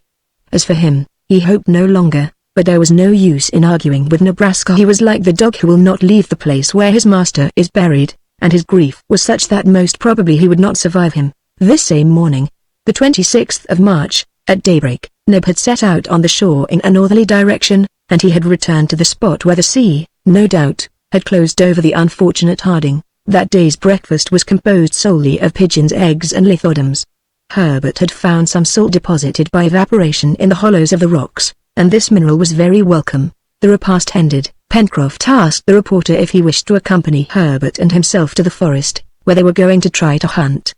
As for him, he hoped no longer, but there was no use in arguing with Nebraska. He was like the dog who will not leave the place where his master is buried, and his grief was such that most probably he would not survive him. This same morning, the 26th of March, At daybreak, Neb had set out on the shore in a northerly direction, and he had returned to the spot where the sea, no doubt, had closed over the unfortunate Harding. That day's breakfast was composed solely of pigeons' eggs and lithodomes. Herbert had found some salt deposited by evaporation in the hollows of the rocks, and this mineral was very welcome. The repast ended, Pencroft asked the reporter if he wished to accompany Herbert and himself to the forest, where they were going to try to hunt.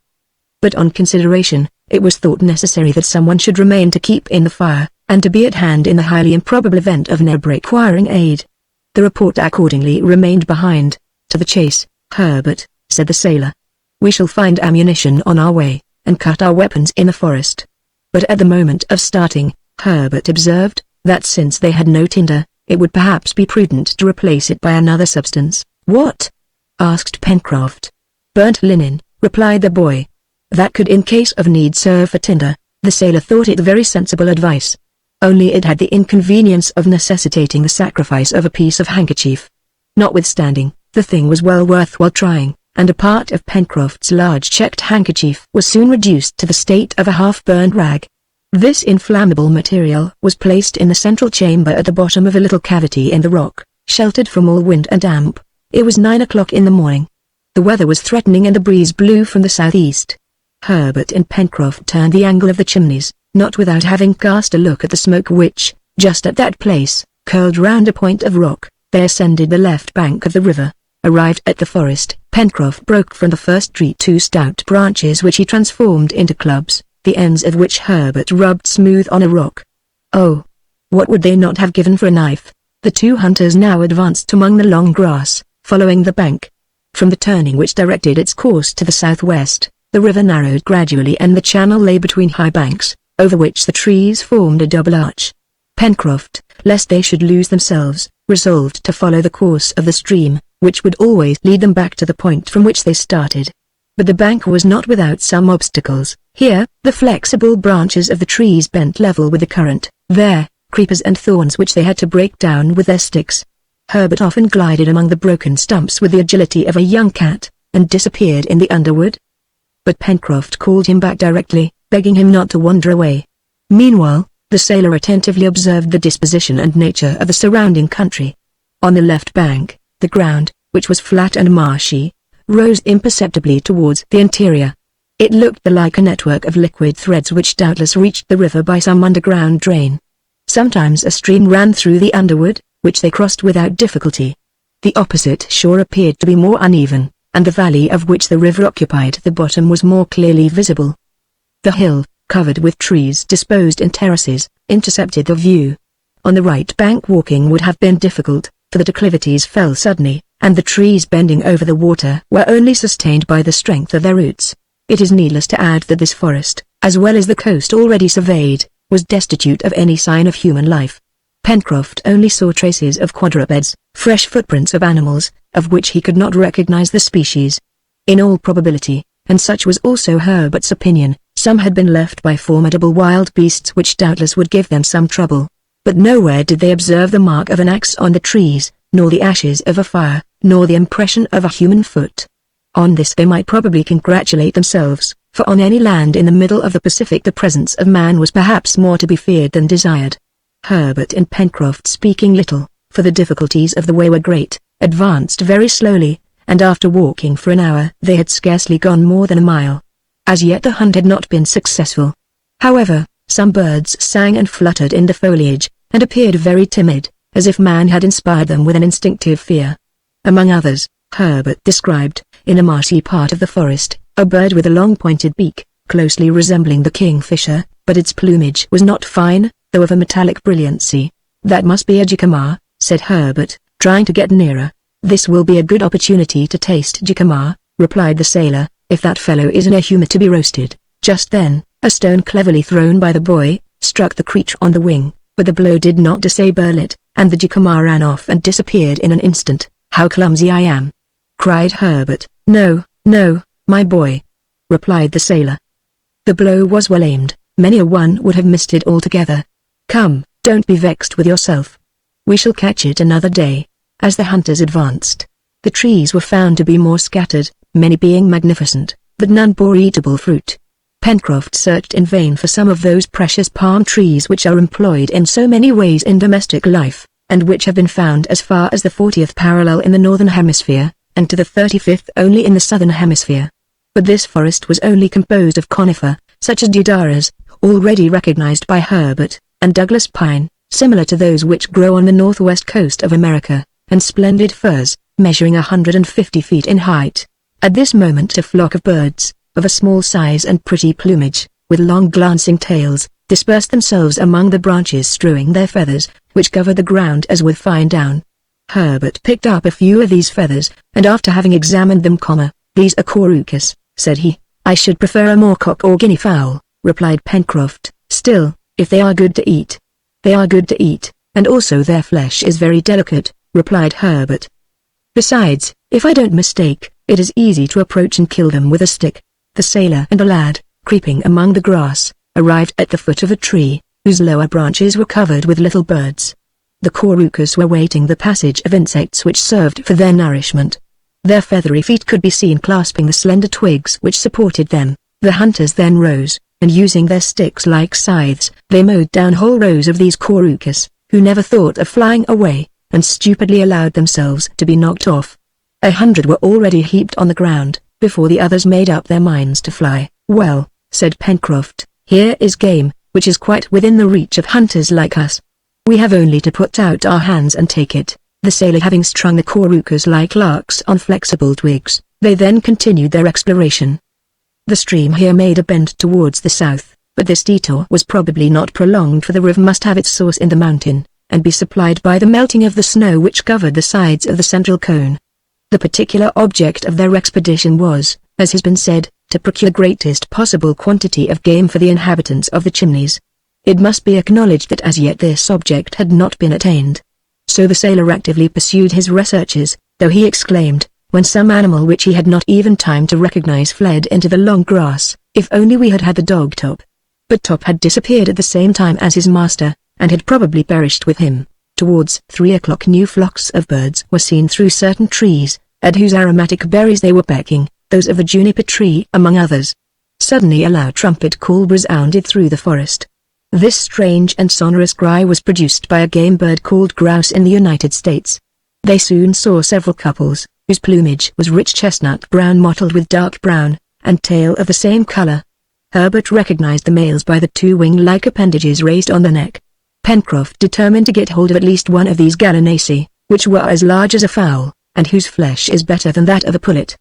But on consideration, it was thought necessary that someone should remain to keep in the fire, and to be at hand in the highly improbable event of Neb requiring aid. The reporter accordingly remained behind. "To the chase, Herbert," said the sailor. "We shall find ammunition on our way, and cut our weapons in the forest." But at the moment of starting, Herbert observed, that since they had no tinder, it would perhaps be prudent to replace it by another substance. "What?" asked Pencroft. "Burnt linen," replied the boy. "That could in case of need serve for tinder." The sailor thought it very sensible advice. Only it had the inconvenience of necessitating the sacrifice of a piece of handkerchief. Notwithstanding, the thing was well worthwhile trying, and a part of Pencroft's large checked handkerchief was soon reduced to the state of a half-burned rag. This inflammable material was placed in the central chamber at the bottom of a little cavity in the rock, sheltered from all wind and damp. It was 9 o'clock in the morning. The weather was threatening and the breeze blew from the southeast. Herbert and Pencroft turned the angle of the chimneys, not without having cast a look at the smoke which, just at that place, curled round a point of rock. They ascended the left bank of the river. Arrived at the forest, Pencroft broke from the first tree 2 stout branches which he transformed into clubs, the ends of which Herbert rubbed smooth on a rock. Oh! What would they not have given for a knife? The 2 hunters now advanced among the long grass, following the bank. From the turning which directed its course to the southwest, the river narrowed gradually and the channel lay between high banks, over which the trees formed a double arch. Pencroft, lest they should lose themselves, resolved to follow the course of the stream, which would always lead them back to the point from which they started. But the bank was not without some obstacles. Here, the flexible branches of the trees bent level with the current. There, creepers and thorns which they had to break down with their sticks. Herbert often glided among the broken stumps with the agility of a young cat, and disappeared in the underwood. But Pencroft called him back directly, begging him not to wander away. Meanwhile, the sailor attentively observed the disposition and nature of the surrounding country. On the left bank, the ground, which was flat and marshy, rose imperceptibly towards the interior. It looked like a network of liquid threads which doubtless reached the river by some underground drain. Sometimes a stream ran through the underwood, which they crossed without difficulty. The opposite shore appeared to be more uneven, and the valley of which the river occupied the bottom was more clearly visible. The hill, covered with trees disposed in terraces, intercepted the view. On the right bank walking would have been difficult, for the declivities fell suddenly, and the trees bending over the water were only sustained by the strength of their roots. It is needless to add that this forest, as well as the coast already surveyed, was destitute of any sign of human life. Pencroft only saw traces of quadrupeds, fresh footprints of animals, of which he could not recognize the species. In all probability, and such was also Herbert's opinion, some had been left by formidable wild beasts which doubtless would give them some trouble. But nowhere did they observe the mark of an axe on the trees, nor the ashes of a fire, nor the impression of a human foot. On this they might probably congratulate themselves, for on any land in the middle of the Pacific the presence of man was perhaps more to be feared than desired. Herbert and Pencroft, speaking little, for the difficulties of the way were great, advanced very slowly, and after walking for an hour they had scarcely gone more than a mile. As yet the hunt had not been successful. However, some birds sang and fluttered in the foliage, and appeared very timid, as if man had inspired them with an instinctive fear. Among others, Herbert described, in a marshy part of the forest, a bird with a long pointed beak, closely resembling the kingfisher, but its plumage was not fine, though of a metallic brilliancy. "That must be a jicamar," said Herbert, trying to get nearer. "This will be a good opportunity to taste jicamar," replied the sailor, "if that fellow is in a humor to be roasted." Just then, a stone cleverly thrown by the boy, struck the creature on the wing, but the blow did not disable it, and the jicamar ran off and disappeared in an instant. "How clumsy I am!" cried Herbert. "No, no, my boy," replied the sailor. The blow was well aimed, many a one would have missed it altogether. "Come, don't be vexed with yourself. We shall catch it another day." As the hunters advanced, the trees were found to be more scattered, many being magnificent, but none bore eatable fruit. Pencroft searched in vain for some of those precious palm trees which are employed in so many ways in domestic life, and which have been found as far as the 40th parallel in the northern hemisphere, and to the 35th only in the southern hemisphere. But this forest was only composed of conifer, such as deodaras, already recognized by Herbert, and Douglas pine, similar to those which grow on the northwest coast of America, and splendid firs, measuring 150 feet in height. At this moment a flock of birds, of a small size and pretty plumage, with long glancing tails, dispersed themselves among the branches strewing their feathers, which covered the ground as with fine down. Herbert picked up a few of these feathers, and after having examined them, "These are corucas," said he. "I should prefer a moorcock or guinea fowl," replied Pencroft. "Still, if they are good to eat." "They are good to eat, and also their flesh is very delicate," replied Herbert. "Besides, if I don't mistake, it is easy to approach and kill them with a stick." The sailor and the lad, creeping among the grass, arrived at the foot of a tree, whose lower branches were covered with little birds. The corucas were waiting the passage of insects which served for their nourishment. Their feathery feet could be seen clasping the slender twigs which supported them. The hunters then rose, and using their sticks like scythes, they mowed down whole rows of these corucas, who never thought of flying away, and stupidly allowed themselves to be knocked off. 100 were already heaped on the ground, before the others made up their minds to fly. "Well," said Pencroft, "here is game, which is quite within the reach of hunters like us. We have only to put out our hands and take it." The sailor having strung the corucas like larks on flexible twigs, they then continued their exploration. The stream here made a bend towards the south, but this detour was probably not prolonged, for the river must have its source in the mountain, and be supplied by the melting of the snow which covered the sides of the central cone. The particular object of their expedition was, as has been said, to procure the greatest possible quantity of game for the inhabitants of the Chimneys. It must be acknowledged that as yet this object had not been attained. So the sailor actively pursued his researches, though he exclaimed, when some animal which he had not even time to recognize fled into the long grass, "If only we had had the dog Top!" But Top had disappeared at the same time as his master, and had probably perished with him. Towards 3 o'clock new flocks of birds were seen through certain trees, at whose aromatic berries they were pecking, those of the juniper tree among others. Suddenly a loud trumpet call resounded through the forest. This strange and sonorous cry was produced by a game bird called grouse in the United States. They soon saw several couples, whose plumage was rich chestnut brown mottled with dark brown, and tail of the same color. Herbert recognized the males by the two wing-like appendages raised on the neck. Pencroft determined to get hold of at least one of these gallinaceae, which were as large as a fowl, and whose flesh is better than that of a pullet.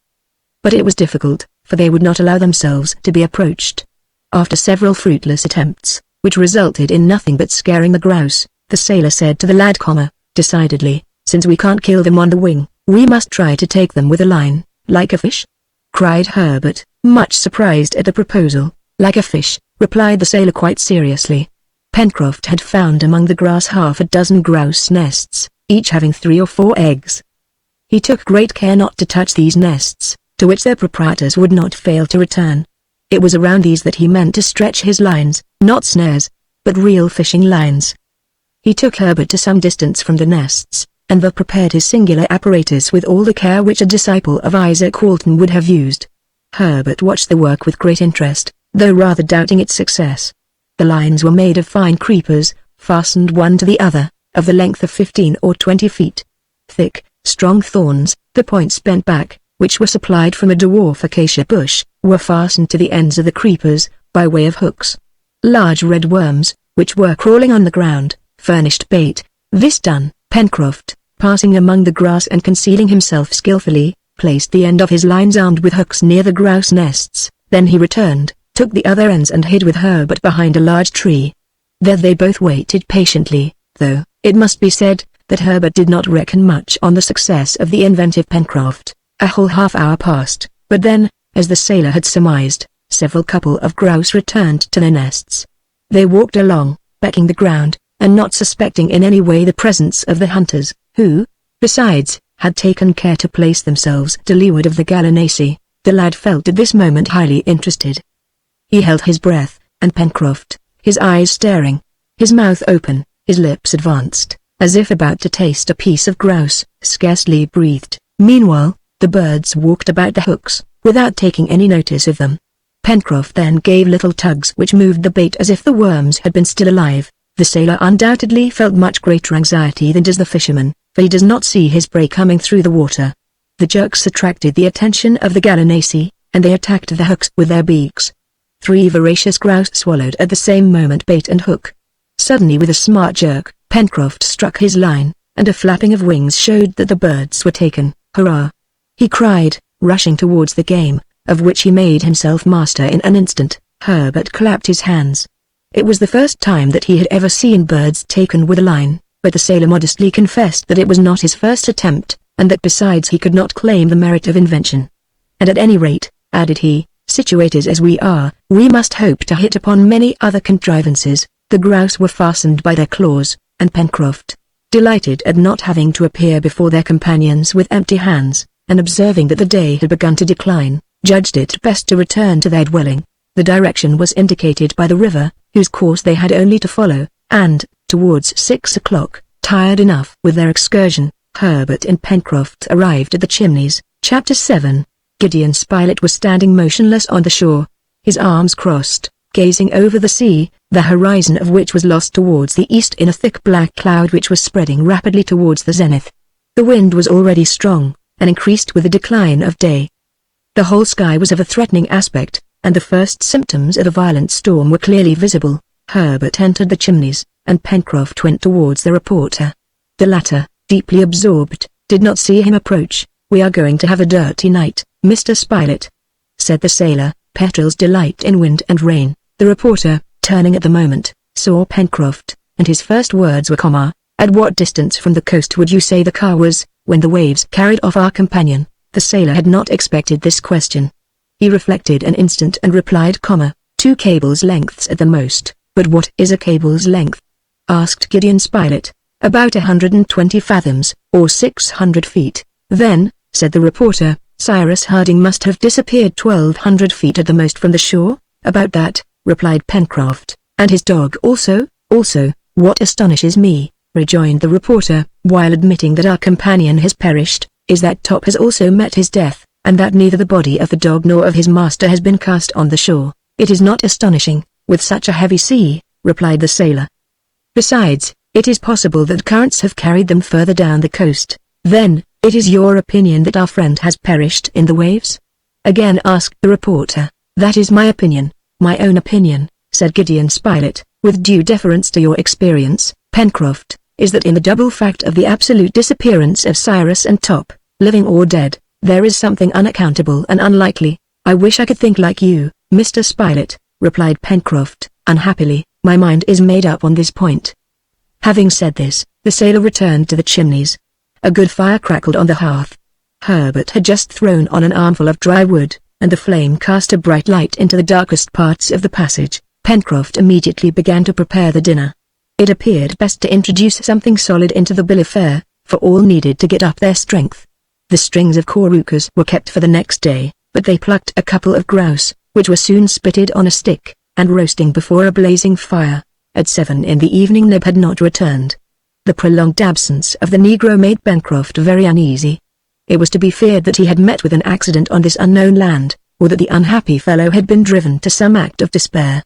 But it was difficult, for they would not allow themselves to be approached. After several fruitless attempts, which resulted in nothing but scaring the grouse, the sailor said to the lad, "Decidedly, since we can't kill them on the wing, we must try to take them with a line." "Like a fish?" cried Herbert, much surprised at the proposal. "Like a fish," replied the sailor quite seriously. Pencroft had found among the grass half a dozen grouse nests, each having 3 or 4 eggs. He took great care not to touch these nests, to which their proprietors would not fail to return. It was around these that he meant to stretch his lines, not snares, but real fishing lines. He took Herbert to some distance from the nests, and there prepared his singular apparatus with all the care which a disciple of Isaac Walton would have used. Herbert watched the work with great interest, though rather doubting its success. The lines were made of fine creepers, fastened one to the other, of the length of 15 or 20 feet. Thick, strong thorns, the points bent back, which were supplied from a dwarf acacia bush, were fastened to the ends of the creepers, by way of hooks. Large red worms, which were crawling on the ground, furnished bait. This done, Pencroft, passing among the grass and concealing himself skillfully, placed the end of his lines armed with hooks near the grouse nests. Then he returned, took the other ends and hid with Herbert behind a large tree. There they both waited patiently, though, it must be said, that Herbert did not reckon much on the success of the inventive Pencroft. A whole half-hour passed, but then, as the sailor had surmised, several couple of grouse returned to their nests. They walked along, pecking the ground, and not suspecting in any way the presence of the hunters, who, besides, had taken care to place themselves to leeward of the gallinaceae. The lad felt at this moment highly interested. He held his breath, and Pencroft, his eyes staring, his mouth open, his lips advanced, as if about to taste a piece of grouse, scarcely breathed. Meanwhile, the birds walked about the hooks, without taking any notice of them. Pencroft then gave little tugs which moved the bait as if the worms had been still alive. The sailor undoubtedly felt much greater anxiety than does the fisherman, for he does not see his prey coming through the water. The jerks attracted the attention of the gallinaceae, and they attacked the hooks with their beaks. 3 voracious grouse swallowed at the same moment bait and hook. Suddenly, with a smart jerk, Pencroft struck his line, and a flapping of wings showed that the birds were taken. "Hurrah!" he cried, rushing towards the game, of which he made himself master in an instant. Herbert clapped his hands. It was the first time that he had ever seen birds taken with a line, but the sailor modestly confessed that it was not his first attempt, and that besides he could not claim the merit of invention. "And at any rate," added he, "situated as we are, we must hope to hit upon many other contrivances." The grouse were fastened by their claws, and Pencroft, delighted at not having to appear before their companions with empty hands, and observing that the day had begun to decline, judged it best to return to their dwelling. The direction was indicated by the river, whose course they had only to follow, and, towards 6 o'clock, tired enough with their excursion, Herbert and Pencroft arrived at the Chimneys. Chapter 7. Gideon Spilett was standing motionless on the shore, his arms crossed, gazing over the sea, the horizon of which was lost towards the east in a thick black cloud which was spreading rapidly towards the zenith. The wind was already strong, and increased with the decline of day. The whole sky was of a threatening aspect, and the first symptoms of a violent storm were clearly visible. Herbert entered the Chimneys, and Pencroft went towards the reporter. The latter, deeply absorbed, did not see him approach. "We are going to have a dirty night, Mr. Spilett," said the sailor. Petrels delight in wind and rain. The reporter, turning at the moment, saw Pencroft, and his first words were, "At what distance from the coast would you say the car was, when the waves carried off our companion?" The sailor had not expected this question. He reflected an instant and replied, 2 cables' lengths at the most." "But what is a cable's length?" asked Gideon Spilett. "About 120 fathoms, or 600 feet. "Then," said the reporter, "Cyrus Harding must have disappeared 1,200 feet at the most from the shore?" "About that," replied Pencroft. "And his dog also?" "Also. What astonishes me," rejoined the reporter, "while admitting that our companion has perished, is that Top has also met his death, and that neither the body of the dog nor of his master has been cast on the shore." "It is not astonishing, with such a heavy sea," replied the sailor. "Besides, it is possible that currents have carried them further down the coast." "Then, it is your opinion that our friend has perished in the waves?" again asked the reporter. "That is my opinion, my own opinion," said Gideon Spilett, "with due deference to your experience, Pencroft, is that in the double fact of the absolute disappearance of Cyrus and Top, living or dead, there is something unaccountable and unlikely." "I wish I could think like you, Mr. Spilett," replied Pencroft. "Unhappily, my mind is made up on this point." Having said this, the sailor returned to the Chimneys. A good fire crackled on the hearth. Herbert had just thrown on an armful of dry wood, and the flame cast a bright light into the darkest parts of the passage. Pencroft immediately began to prepare the dinner. It appeared best to introduce something solid into the bill of fare, for all needed to get up their strength. The strings of couroucous were kept for the next day, but they plucked a couple of grouse, which were soon spitted on a stick, and roasting before a blazing fire. At 7 in the evening Neb had not returned. The prolonged absence of the negro made Pencroft very uneasy. It was to be feared that he had met with an accident on this unknown land, or that the unhappy fellow had been driven to some act of despair.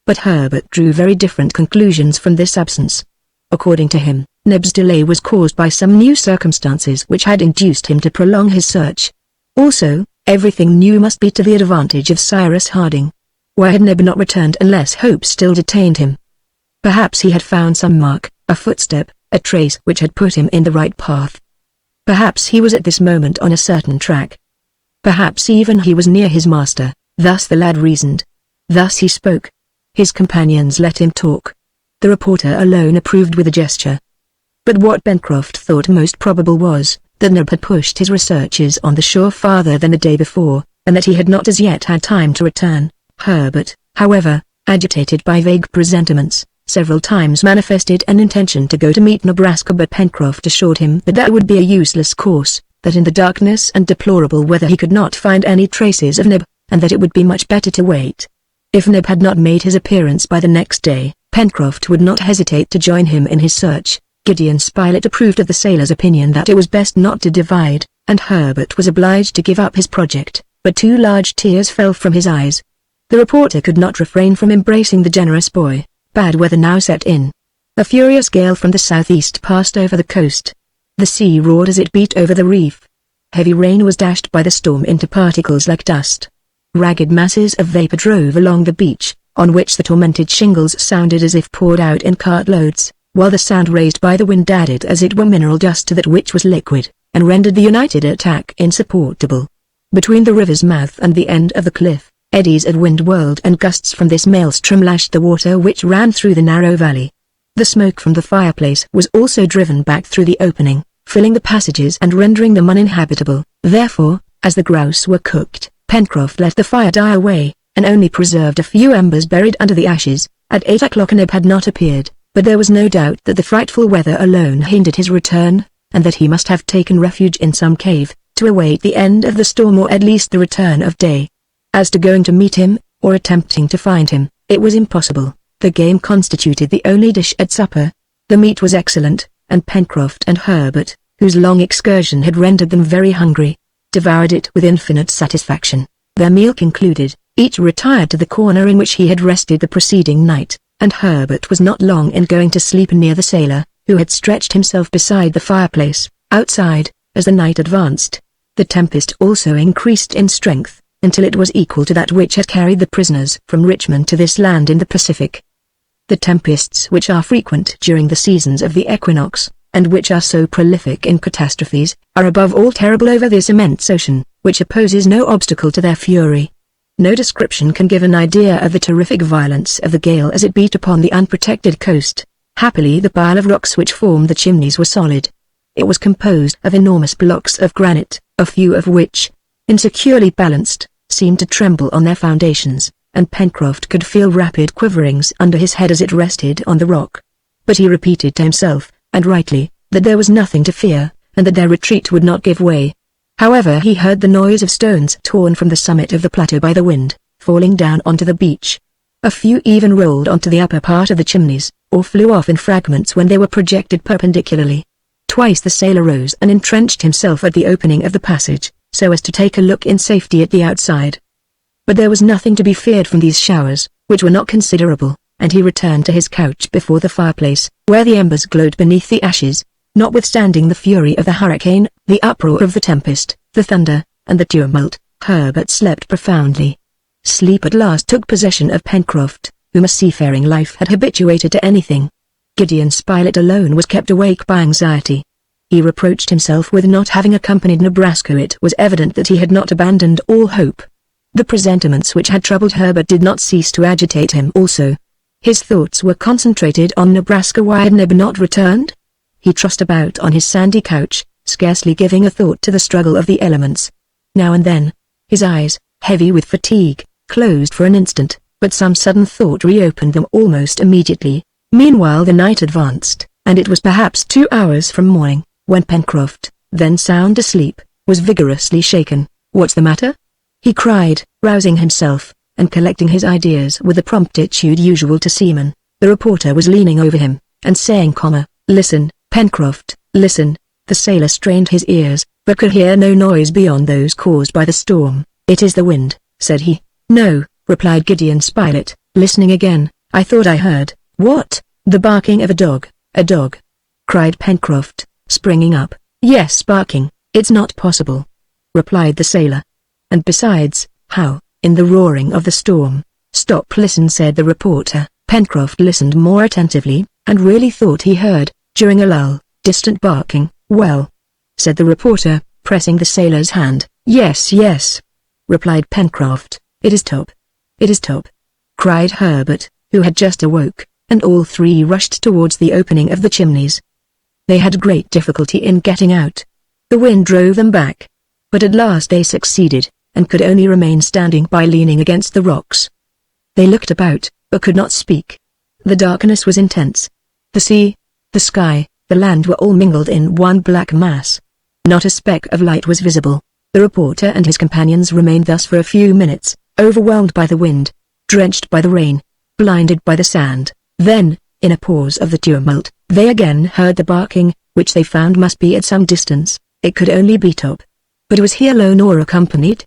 But Herbert drew very different conclusions from this absence. According to him, Neb's delay was caused by some new circumstances which had induced him to prolong his search. Also, everything new must be to the advantage of Cyrus Harding. Why had Neb not returned unless hope still detained him? Perhaps he had found some mark, a footstep, a trace which had put him in the right path. Perhaps he was at this moment on a certain track. Perhaps even he was near his master. Thus the lad reasoned. Thus he spoke. His companions let him talk. The reporter alone approved with a gesture. But what Pencroft thought most probable was, that Neb had pushed his researches on the shore farther than the day before, and that he had not as yet had time to return. Herbert, however, agitated by vague presentiments, several times manifested an intention to go to meet Nebraska, but Pencroft assured him that that would be a useless course, that in the darkness and deplorable weather he could not find any traces of Neb, and that it would be much better to wait. If Neb had not made his appearance by the next day, Pencroft would not hesitate to join him in his search. Gideon Spilett approved of the sailor's opinion that it was best not to divide, and Herbert was obliged to give up his project, but 2 large tears fell from his eyes. The reporter could not refrain from embracing the generous boy. Bad weather now set in. A furious gale from the southeast passed over the coast. The sea roared as it beat over the reef. Heavy rain was dashed by the storm into particles like dust. Ragged masses of vapor drove along the beach, on which the tormented shingles sounded as if poured out in cartloads, while the sound raised by the wind added as it were mineral dust to that which was liquid, and rendered the united attack insupportable. Between the river's mouth and the end of the cliff, eddies of wind whirled and gusts from this maelstrom lashed the water which ran through the narrow valley. The smoke from the fireplace was also driven back through the opening, filling the passages and rendering them uninhabitable. Therefore, as the grouse were cooked, Pencroft let the fire die away, and only preserved a few embers buried under the ashes. At 8 o'clock Neb had not appeared, but there was no doubt that the frightful weather alone hindered his return, and that he must have taken refuge in some cave, to await the end of the storm or at least the return of day. As to going to meet him, or attempting to find him, it was impossible. The game constituted the only dish at supper. The meat was excellent, and Pencroft and Herbert, whose long excursion had rendered them very hungry, devoured it with infinite satisfaction. Their meal concluded, each retired to the corner in which he had rested the preceding night, and Herbert was not long in going to sleep near the sailor, who had stretched himself beside the fireplace. Outside, as the night advanced, the tempest also increased in strength, until it was equal to that which had carried the prisoners from Richmond to this land in the Pacific. The tempests which are frequent during the seasons of the equinox, and which are so prolific in catastrophes, are above all terrible over this immense ocean, which opposes no obstacle to their fury. No description can give an idea of the terrific violence of the gale as it beat upon the unprotected coast. Happily the pile of rocks which formed the chimneys was solid. It was composed of enormous blocks of granite, a few of which, insecurely balanced, seemed to tremble on their foundations, and Pencroft could feel rapid quiverings under his head as it rested on the rock. But he repeated to himself, and rightly, that there was nothing to fear, and that their retreat would not give way. However, he heard the noise of stones torn from the summit of the plateau by the wind, falling down onto the beach. A few even rolled onto the upper part of the chimneys, or flew off in fragments when they were projected perpendicularly. Twice the sailor rose and entrenched himself at the opening of the passage, so as to take a look in safety at the outside. But there was nothing to be feared from these showers, which were not considerable, and he returned to his couch before the fireplace, where the embers glowed beneath the ashes. Notwithstanding the fury of the hurricane, the uproar of the tempest, the thunder, and the tumult, Herbert slept profoundly. Sleep at last took possession of Pencroft, whom a seafaring life had habituated to anything. Gideon Spilett alone was kept awake by anxiety. He reproached himself with not having accompanied Nebraska. It was evident that he had not abandoned all hope. The presentiments which had troubled Herbert did not cease to agitate him also. His thoughts were concentrated on Nebraska. Why had Neb not returned? He tossed about on his sandy couch, scarcely giving a thought to the struggle of the elements. Now and then, his eyes, heavy with fatigue, closed for an instant, but some sudden thought reopened them almost immediately. Meanwhile the night advanced, and it was perhaps 2 hours from morning, when Pencroft, then sound asleep, was vigorously shaken. "What's the matter?" he cried, rousing himself, and collecting his ideas with the promptitude usual to seamen. The reporter was leaning over him, and saying, "Listen, Pencroft, listen." The sailor strained his ears, but could hear no noise beyond those caused by the storm. "It is the wind," said he. "No," replied Gideon Spilett, listening again. "I thought I heard—" "What?" "The barking of a dog." "A dog?" cried Pencroft, springing up. "Yes, barking. It's not possible," replied the sailor. "And besides, how, in the roaring of the storm—" "Stop, listen," said the reporter. Pencroft listened more attentively, and really thought he heard, during a lull, distant barking. "Well," said the reporter, pressing the sailor's hand. "Yes, yes," replied Pencroft. "It is Top. It is Top," cried Herbert, who had just awoke, and all three rushed towards the opening of the chimneys. They had great difficulty in getting out. The wind drove them back. But at last they succeeded, and could only remain standing by leaning against the rocks. They looked about, but could not speak. The darkness was intense. The sea, the sky, the land were all mingled in one black mass. Not a speck of light was visible. The reporter and his companions remained thus for a few minutes, overwhelmed by the wind, drenched by the rain, blinded by the sand. Then, in a pause of the tumult, they again heard the barking, which they found must be at some distance. It could only be Top. But was he alone or accompanied?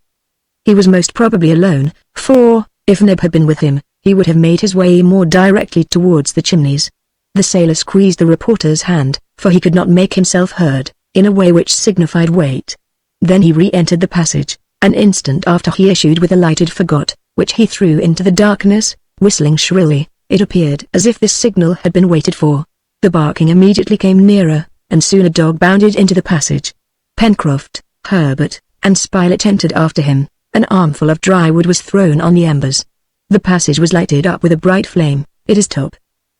He was most probably alone, for, If Neb had been with him, he would have made his way more directly towards the chimneys. The sailor squeezed the reporter's hand, for he could not make himself heard, in a way which signified wait. Then he re-entered the passage. An instant after he issued with a lighted fagot, which he threw into the darkness, whistling shrilly. It appeared as if this signal had been waited for. The barking immediately came nearer, and soon a dog bounded into the passage. Pencroft, Herbert, and Spilett entered after him. An armful of dry wood was thrown on the embers. The passage was lighted up with a bright flame. "It is Top!"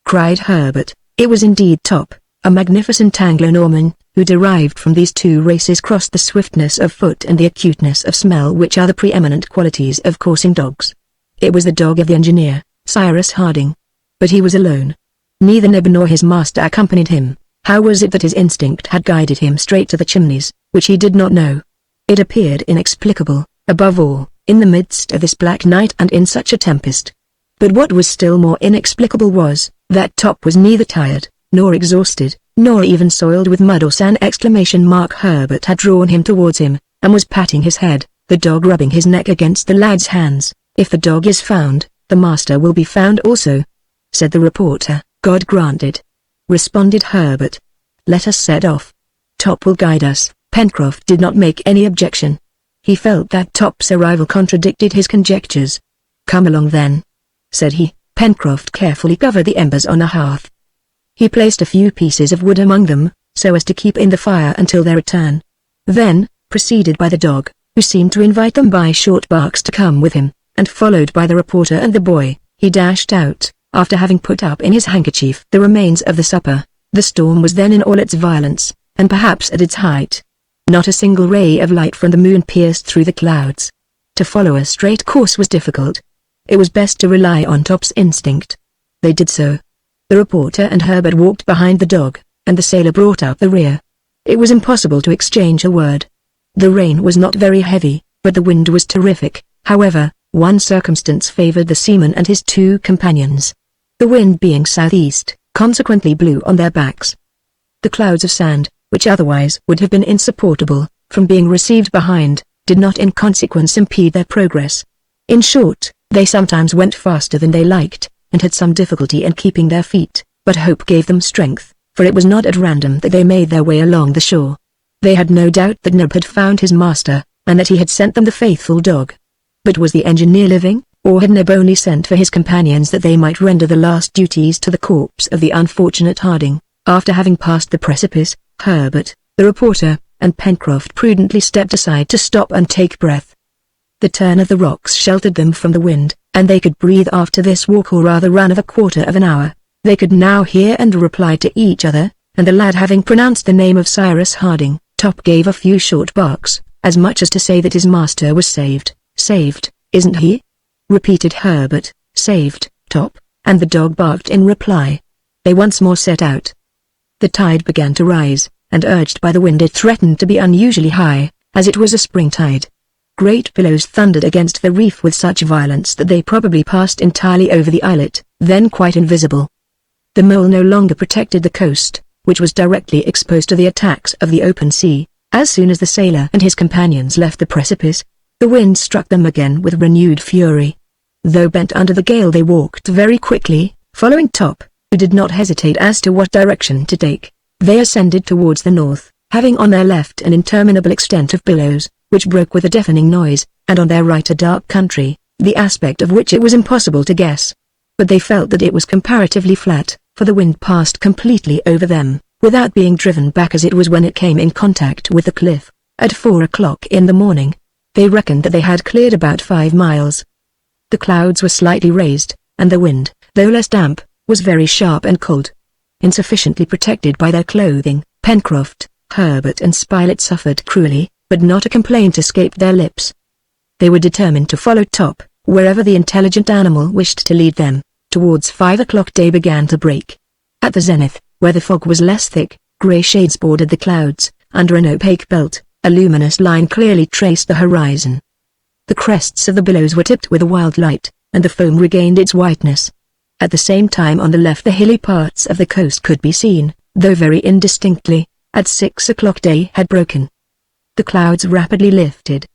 cried Herbert. It was indeed Top, a magnificent Anglo-Norman, who derived from these two races crossed the swiftness of foot and the acuteness of smell which are the preeminent qualities of coursing dogs. It was the dog of the engineer, Cyrus Harding. But he was alone. Neither Neb nor his master accompanied him. How was it that his instinct had guided him straight to the chimneys, which he did not know? It appeared inexplicable, above all, in the midst of this black night and in such a tempest. But what was still more inexplicable was, that Top was neither tired, nor exhausted, nor even soiled with mud or sand! Herbert had drawn him towards him, and was patting his head, the dog rubbing his neck against the lad's hands. "If the dog is found, the master will be found also," said the reporter. "God grant it," responded Herbert. "Let us set off. Top will guide us." Pencroft did not make any objection. He felt that Top's arrival contradicted his conjectures. "Come along then," said he. Pencroft carefully covered the embers on a hearth. He placed a few pieces of wood among them, so as to keep in the fire until their return. Then, preceded by the dog, who seemed to invite them by short barks to come with him, and followed by the reporter and the boy, he dashed out, after having put up in his handkerchief the remains of the supper. The storm was then in all its violence, and perhaps at its height. Not a single ray of light from the moon pierced through the clouds. To follow a straight course was difficult. It was best to rely on Top's instinct. They did so. The reporter and Herbert walked behind the dog, and the sailor brought out the rear. It was impossible to exchange a word. The rain was not very heavy, but the wind was terrific. However, one circumstance favored the seaman and his two companions. The wind being southeast, consequently blew on their backs. The clouds of sand, which otherwise would have been insupportable, from being received behind, did not in consequence impede their progress. In short, they sometimes went faster than they liked, and had some difficulty in keeping their feet, but hope gave them strength, for it was not at random that they made their way along the shore. They had no doubt that Neb had found his master, and that he had sent them the faithful dog. But was the engineer living, or had Neb only sent for his companions that they might render the last duties to the corpse of the unfortunate Harding? After having passed the precipice, Herbert, the reporter, and Pencroft prudently stepped aside to stop and take breath. The turn of the rocks sheltered them from the wind, and they could breathe after this walk or rather run of a quarter of an hour. They could now hear and reply to each other, and the lad having pronounced the name of Cyrus Harding, Top gave a few short barks, as much as to say that his master was saved. "Saved, isn't he?" repeated Herbert. "Saved, Top," and the dog barked in reply. They once more set out. The tide began to rise, and urged by the wind it threatened to be unusually high, as it was a spring tide. Great billows thundered against the reef with such violence that they probably passed entirely over the islet, then quite invisible. The mole no longer protected the coast, which was directly exposed to the attacks of the open sea. As soon as the sailor and his companions left the precipice, the wind struck them again with renewed fury. Though bent under the gale they walked very quickly, following Top, who did not hesitate as to what direction to take. They ascended towards the north, having on their left an interminable extent of billows, which broke with a deafening noise, and on their right a dark country, the aspect of which it was impossible to guess. But they felt that it was comparatively flat, for the wind passed completely over them, without being driven back as it was when it came in contact with the cliff. At 4 o'clock in the morning, they reckoned that they had cleared about 5 miles. The clouds were slightly raised, and the wind, though less damp, was very sharp and cold. Insufficiently protected by their clothing, Pencroft, Herbert and Spilett suffered cruelly, but not a complaint escaped their lips. They were determined to follow Top, wherever the intelligent animal wished to lead them. Towards 5 o'clock day began to break. At the zenith, where the fog was less thick, grey shades bordered the clouds. Under an opaque belt, a luminous line clearly traced the horizon. The crests of the billows were tipped with a wild light, and the foam regained its whiteness. At the same time on the left the hilly parts of the coast could be seen, though very indistinctly. At 6 o'clock day had broken. The clouds rapidly lifted.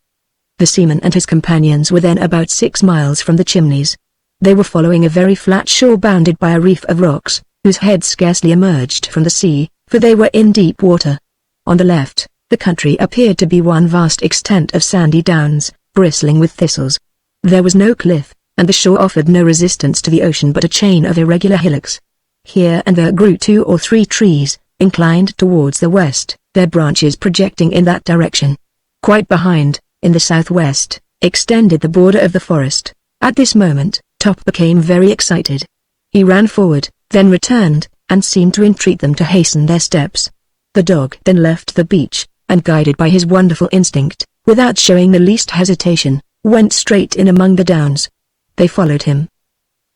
The seaman and his companions were then about 6 miles from the Chimneys. They were following a very flat shore bounded by a reef of rocks, whose heads scarcely emerged from the sea, for they were in deep water. On the left, the country appeared to be one vast extent of sandy downs, bristling with thistles. There was no cliff, and the shore offered no resistance to the ocean but a chain of irregular hillocks. Here and there grew 2 or 3 trees, inclined towards the west, their branches projecting in that direction. Quite behind, in the southwest, extended the border of the forest. At this moment, Top became very excited. He ran forward, then returned, and seemed to entreat them to hasten their steps. The dog then left the beach, and guided by his wonderful instinct, without showing the least hesitation, went straight in among the downs. They followed him.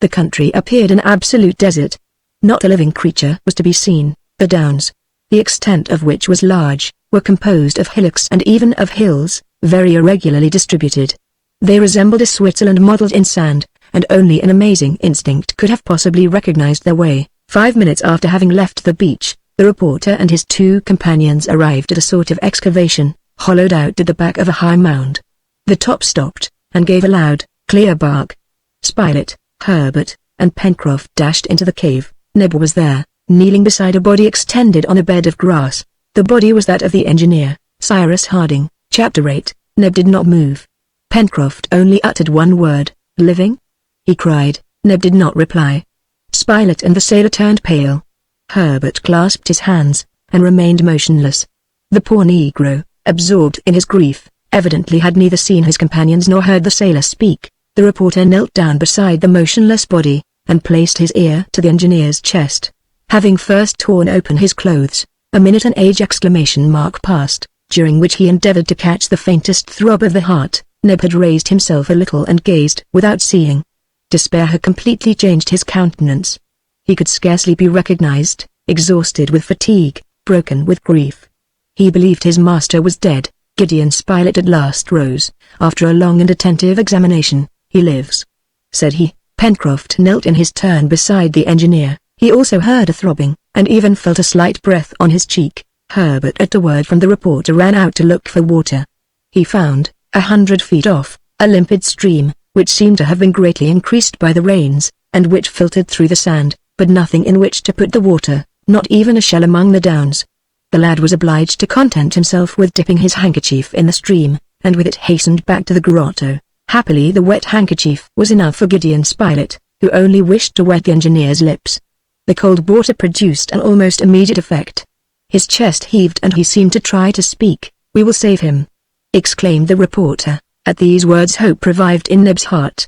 The country appeared an absolute desert. Not a living creature was to be seen. The downs, the extent of which was large, were composed of hillocks and even of hills, very irregularly distributed. They resembled a Switzerland modelled in sand, and only an amazing instinct could have possibly recognized their way. 5 minutes after having left the beach, the reporter and his 2 companions arrived at a sort of excavation, hollowed out at the back of a high mound. The Top stopped, and gave a loud, clear bark. Spilett, Herbert, and Pencroft dashed into the cave. Neb was there, kneeling beside a body extended on a bed of grass. The body was that of the engineer, Cyrus Harding. Chapter 8. Neb did not move. Pencroft only uttered one word. "Living?" he cried. Neb did not reply. Spilett and the sailor turned pale. Herbert clasped his hands, and remained motionless. The poor negro, absorbed in his grief, evidently had neither seen his companions nor heard the sailor speak. The reporter knelt down beside the motionless body, and placed his ear to the engineer's chest. Having first torn open his clothes, a minute and age exclamation mark passed, during which he endeavored to catch the faintest throb of the heart. Neb had raised himself a little and gazed without seeing. Despair had completely changed his countenance. He could scarcely be recognized, exhausted with fatigue, broken with grief. He believed his master was dead. Gideon Spilett at last rose, after a long and attentive examination. "He lives," said he. Pencroft knelt in his turn beside the engineer. He also heard a throbbing, and even felt a slight breath on his cheek. Herbert at a word from the reporter ran out to look for water. He found, 100 feet off, a limpid stream, which seemed to have been greatly increased by the rains, and which filtered through the sand, but nothing in which to put the water, not even a shell among the downs. The lad was obliged to content himself with dipping his handkerchief in the stream, and with it hastened back to the grotto. Happily the wet handkerchief was enough for Gideon Spilett, who only wished to wet the engineer's lips. The cold water produced an almost immediate effect. His chest heaved and he seemed to try to speak. "We will save him," exclaimed the reporter. At these words hope revived in Neb's heart.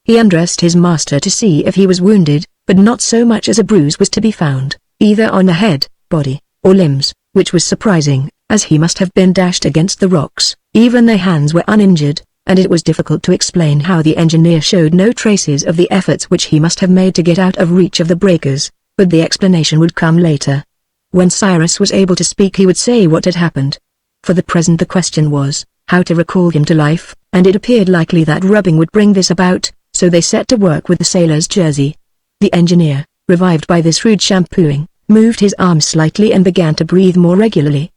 He undressed his master to see if he was wounded, but not so much as a bruise was to be found, either on the head, body, or limbs, which was surprising, as he must have been dashed against the rocks. Even the hands were uninjured, and it was difficult to explain how the engineer showed no traces of the efforts which he must have made to get out of reach of the breakers, but the explanation would come later. When Cyrus was able to speak he would say what had happened. For the present the question was, how to recall him to life, and it appeared likely that rubbing would bring this about, so they set to work with the sailor's jersey. The engineer, revived by this rude shampooing, moved his arms slightly and began to breathe more regularly.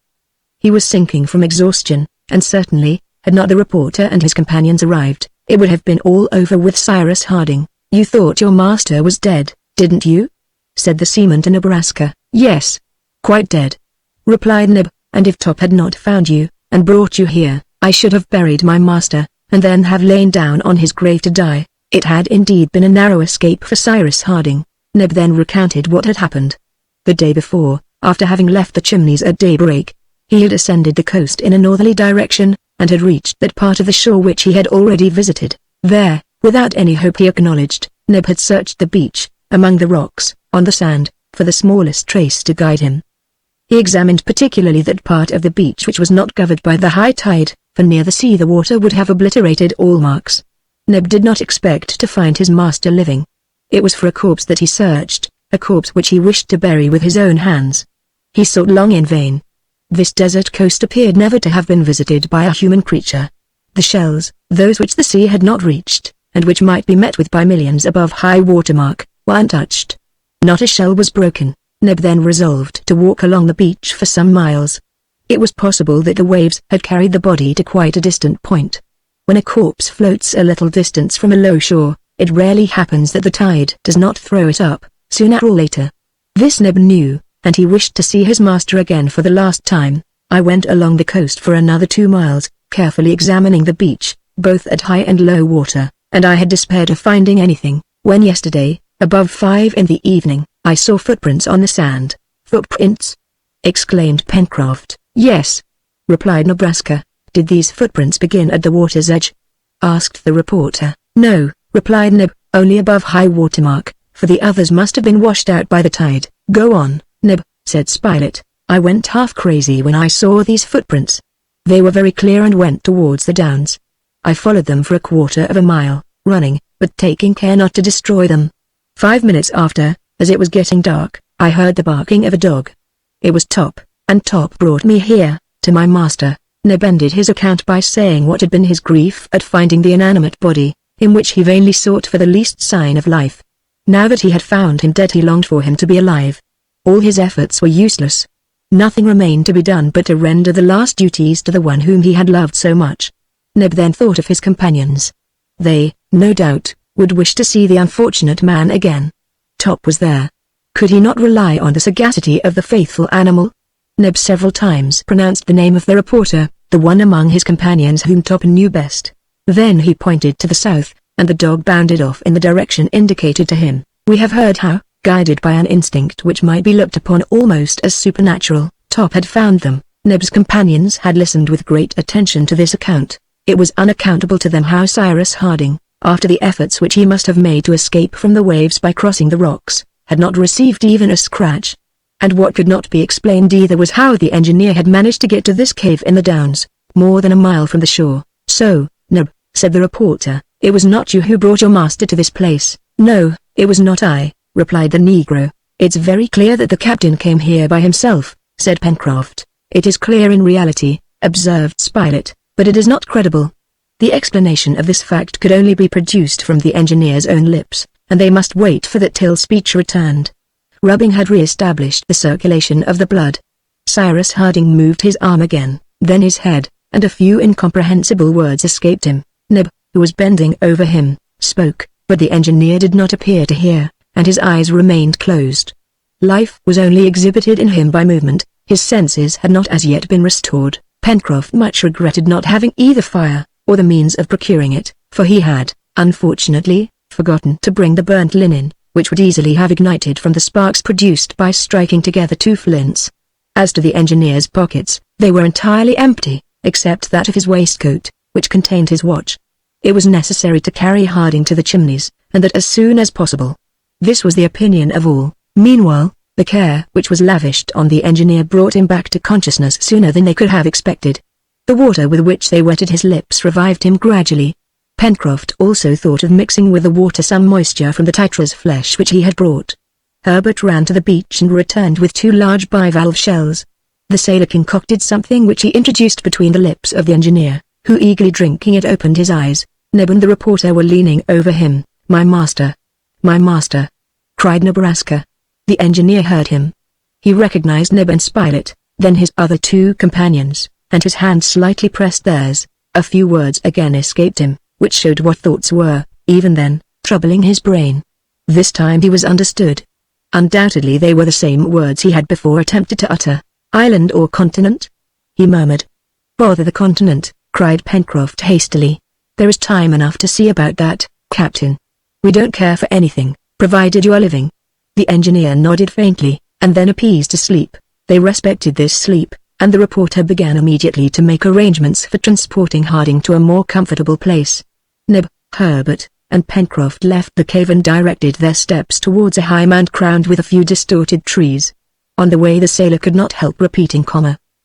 He was sinking from exhaustion, and certainly, had not the reporter and his companions arrived, it would have been all over with Cyrus Harding. "You thought your master was dead, didn't you?" said the seaman to Nebraska. "Yes, quite dead," replied Neb, "and if Top had not found you, and brought you here, I should have buried my master, and then have lain down on his grave to die." It had indeed been a narrow escape for Cyrus Harding. Neb then recounted what had happened. The day before, after having left the Chimneys at daybreak, he had ascended the coast in a northerly direction, and had reached that part of the shore which he had already visited. There, without any hope he acknowledged, Neb had searched the beach, among the rocks, on the sand, for the smallest trace to guide him. He examined particularly that part of the beach which was not covered by the high tide, for near the sea the water would have obliterated all marks. Neb did not expect to find his master living. It was for a corpse that he searched, a corpse which he wished to bury with his own hands. He sought long in vain. This desert coast appeared never to have been visited by a human creature. The shells, those which the sea had not reached, and which might be met with by millions above high water mark, were untouched. Not a shell was broken. Neb then resolved to walk along the beach for some miles. It was possible that the waves had carried the body to quite a distant point. When a corpse floats a little distance from a low shore, it rarely happens that the tide does not throw it up, sooner or later. This Neb knew, and he wished to see his master again for the last time. I went along the coast for another 2 miles, carefully examining the beach, both at high and low water, and I had despaired of finding anything, when yesterday, above 5 in the evening, I saw footprints on the sand. Footprints? Exclaimed Pencroft. Yes, replied Nebraska. Did these footprints begin at the water's edge? Asked the reporter. No, replied Neb, only above high water mark, for the others must have been washed out by the tide. Go on, Neb, said Spilett. I went half crazy when I saw these footprints. They were very clear and went towards the downs. I followed them for a 1/4 of a mile, running, but taking care not to destroy them. 5 minutes after, as it was getting dark, I heard the barking of a dog. It was Top, and Top brought me here, to my master. Neb ended his account by saying what had been his grief at finding the inanimate body, in which he vainly sought for the least sign of life. Now that he had found him dead, he longed for him to be alive. All his efforts were useless. Nothing remained to be done but to render the last duties to the one whom he had loved so much. Neb then thought of his companions. They, no doubt, would wish to see the unfortunate man again. Top was there. Could he not rely on the sagacity of the faithful animal? Neb several times pronounced the name of the reporter, the one among his companions whom Top knew best. Then he pointed to the south, and the dog bounded off in the direction indicated to him. We have heard how, guided by an instinct which might be looked upon almost as supernatural, Top had found them. Neb's companions had listened with great attention to this account. It was unaccountable to them how Cyrus Harding, after the efforts which he must have made to escape from the waves by crossing the rocks, had not received even a scratch. And what could not be explained either was how the engineer had managed to get to this cave in the downs, more than a mile from the shore. So, Neb, said the reporter, it was not you who brought your master to this place. No, it was not I, replied the Negro. It's very clear that the captain came here by himself, said Pencroft. It is clear in reality, observed Spilett, but it is not credible. The explanation of this fact could only be produced from the engineer's own lips, and they must wait for that till speech returned. Rubbing had re-established the circulation of the blood. Cyrus Harding moved his arm again, then his head, and a few incomprehensible words escaped him. Neb, who was bending over him, spoke, but the engineer did not appear to hear, and his eyes remained closed. Life was only exhibited in him by movement, his senses had not as yet been restored. Pencroft much regretted not having either fire, or the means of procuring it, for he had, unfortunately, forgotten to bring the burnt linen, which would easily have ignited from the sparks produced by striking together 2 flints. As to the engineer's pockets, they were entirely empty, except that of his waistcoat, which contained his watch. It was necessary to carry Harding to the Chimneys, and that as soon as possible. This was the opinion of all. Meanwhile, the care which was lavished on the engineer brought him back to consciousness sooner than they could have expected. The water with which they wetted his lips revived him gradually. Pencroft also thought of mixing with the water some moisture from the titra's flesh which he had brought. Herbert ran to the beach and returned with 2 large bivalve shells. The sailor concocted something which he introduced between the lips of the engineer, who eagerly drinking it opened his eyes. Neb and the reporter were leaning over him. My master! My master! Cried Nebraska. The engineer heard him. He recognized Neb and Spilett, then his other 2 companions, and his hand slightly pressed theirs. A few words again escaped him, which showed what thoughts were, even then, troubling his brain. This time he was understood. Undoubtedly they were the same words he had before attempted to utter. Island or continent? He murmured. Bother the continent, cried Pencroft hastily. There is time enough to see about that, Captain. We don't care for anything, provided you are living. The engineer nodded faintly, and then appeased to sleep. They respected this sleep, and the reporter began immediately to make arrangements for transporting Harding to a more comfortable place. Neb, Herbert, and Pencroft left the cave and directed their steps towards a high mound crowned with a few distorted trees. On the way the sailor could not help repeating,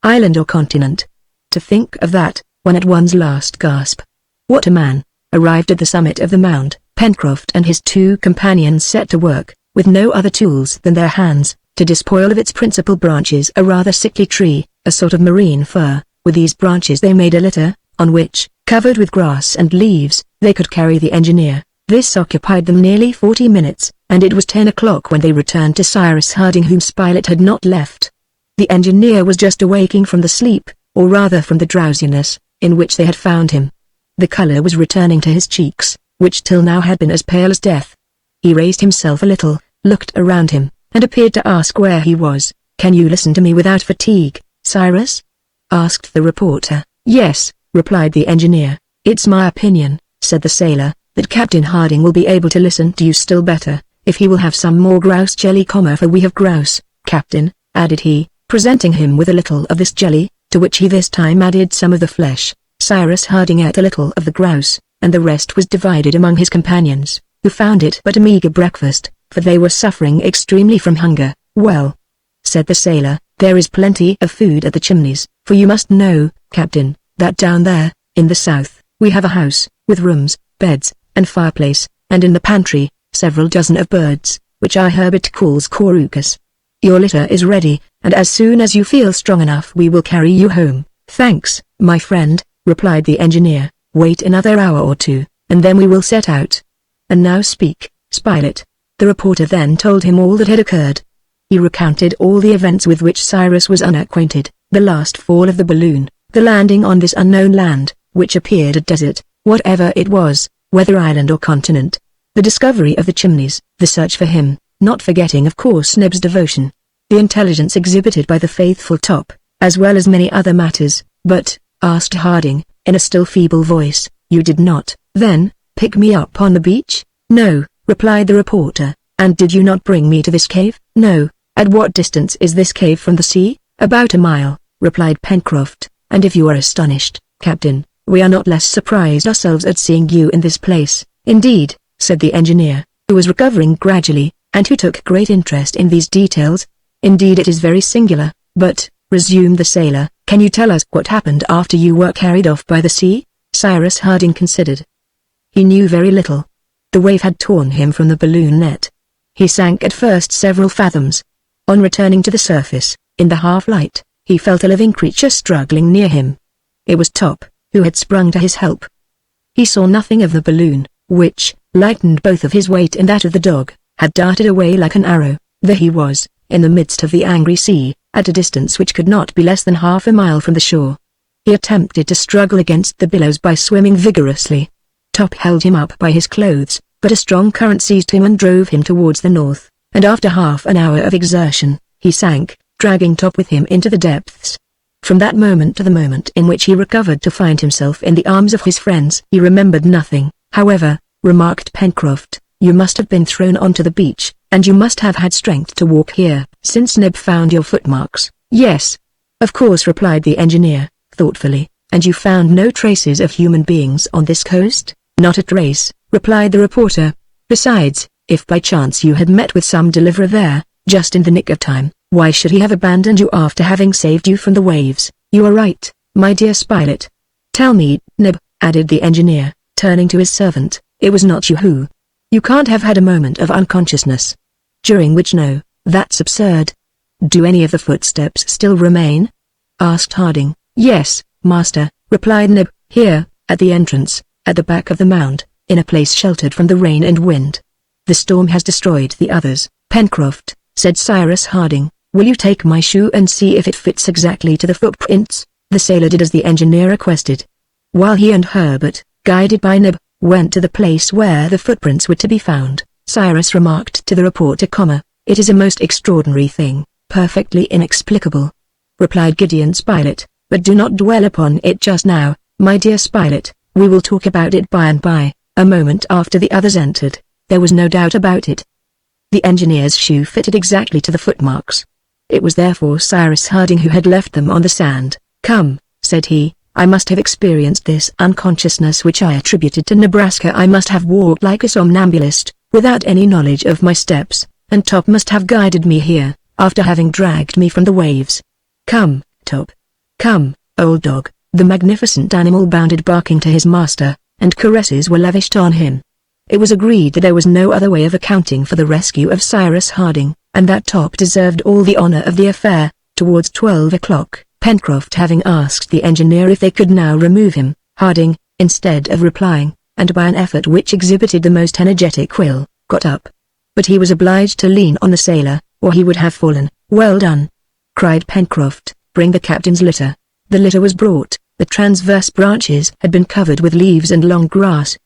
island or continent. To think of that, when at one's last gasp. What a man! Arrived at the summit of the mound, Pencroft and his 2 companions set to work, with no other tools than their hands, to despoil of its principal branches a rather sickly tree, a sort of marine fir. With these branches they made a litter, on which, covered with grass and leaves, they could carry the engineer. This occupied them nearly 40 minutes, and it was 10 o'clock when they returned to Cyrus Harding, whom Spilett had not left. The engineer was just awaking from the sleep, or rather from the drowsiness, in which they had found him. The color was returning to his cheeks, which till now had been as pale as death. He raised himself a little, looked around him, and appeared to ask where he was. "Can you listen to me without fatigue, Cyrus?" asked the reporter. "Yes," replied the engineer. "It's my opinion," said the sailor, "that Captain Harding will be able to listen to you still better, if he will have some more grouse jelly, for we have grouse, Captain," added he, presenting him with a little of this jelly, to which he this time added some of the flesh. Cyrus Harding ate a little of the grouse, and the rest was divided among his companions, who found it but a meager breakfast, for they were suffering extremely from hunger. "Well," said the sailor, "there is plenty of food at the Chimneys, for you must know, Captain, that down there, in the south, we have a house, with rooms, beds, and fireplace, and in the pantry, several dozen of birds, which our Herbert calls corucas. Your litter is ready, and as soon as you feel strong enough we will carry you home." "Thanks, my friend," replied the engineer. "Wait another hour or two, and then we will set out. And now speak, Spilett." The reporter then told him all that had occurred. He recounted all the events with which Cyrus was unacquainted, the last fall of the balloon, the landing on this unknown land, which appeared a desert, whatever it was, whether island or continent, the discovery of the Chimneys, the search for him, not forgetting of course Neb's devotion, the intelligence exhibited by the faithful Top, as well as many other matters. "But," asked Harding, in a still feeble voice, "you did not, then, pick me up on the beach?" "No," replied the reporter. "And did you not bring me to this cave?" "No." "At what distance is this cave from the sea?" "About a mile," replied Pencroft. "And if you are astonished, Captain, we are not less surprised ourselves at seeing you in this place." "Indeed," said the engineer, who was recovering gradually, and who took great interest in these details. "Indeed it is very singular, but," resumed the sailor, "can you tell us what happened after you were carried off by the sea?" Cyrus Harding considered. He knew very little. The wave had torn him from the balloon net. He sank at first several fathoms. On returning to the surface, in the half-light, he felt a living creature struggling near him. It was Top, who had sprung to his help. He saw nothing of the balloon, which, lightened both of his weight and that of the dog, had darted away like an arrow. There he was, in the midst of the angry sea, at a distance which could not be less than half a mile from the shore. He attempted to struggle against the billows by swimming vigorously. Top held him up by his clothes, but a strong current seized him and drove him towards the north, and after half an hour of exertion, he sank, dragging Top with him into the depths. From that moment to the moment in which he recovered to find himself in the arms of his friends, he remembered nothing. "However," remarked Pencroft, "you must have been thrown onto the beach, and you must have had strength to walk here, since Neb found your footmarks." "Yes, of course," replied the engineer, thoughtfully. "And you found no traces of human beings on this coast?" "Not a trace," replied the reporter. "Besides, if by chance you had met with some deliverer there, just in the nick of time, why should he have abandoned you after having saved you from the waves?" "You are right, my dear Spilett. Tell me, Neb," added the engineer, turning to his servant, "it was not you who? You can't have had a moment of unconsciousness during which no, that's absurd. Do any of the footsteps still remain?" asked Harding. "Yes, master," replied Neb, "here, at the entrance, at the back of the mound, in a place sheltered from the rain and wind. The storm has destroyed the others." "Pencroft," said Cyrus Harding, "will you take my shoe and see if it fits exactly to the footprints?" The sailor did as the engineer requested. While he and Herbert, guided by Neb, went to the place where the footprints were to be found, Cyrus remarked to the reporter, "It is a most extraordinary thing, perfectly inexplicable," replied Gideon Spilett, "but do not dwell upon it just now, my dear Spilett, we will talk about it by and by." A moment after the others entered, there was no doubt about it. The engineer's shoe fitted exactly to the footmarks. It was therefore Cyrus Harding who had left them on the sand. "Come," said he, "I must have experienced this unconsciousness which I attributed to Nebraska. I must have walked like a somnambulist, without any knowledge of my steps, and Top must have guided me here, after having dragged me from the waves. Come, Top. Come, old dog." The magnificent animal bounded barking to his master, and caresses were lavished on him. It was agreed that there was no other way of accounting for the rescue of Cyrus Harding, and that Top deserved all the honor of the affair. Towards 12 o'clock, Pencroft having asked the engineer if they could now remove him, Harding, instead of replying, and by an effort which exhibited the most energetic will, got up. But he was obliged to lean on the sailor, or he would have fallen. "Well done!" cried Pencroft, "bring the captain's litter." The litter was brought, The transverse branches had been covered with leaves and long grass.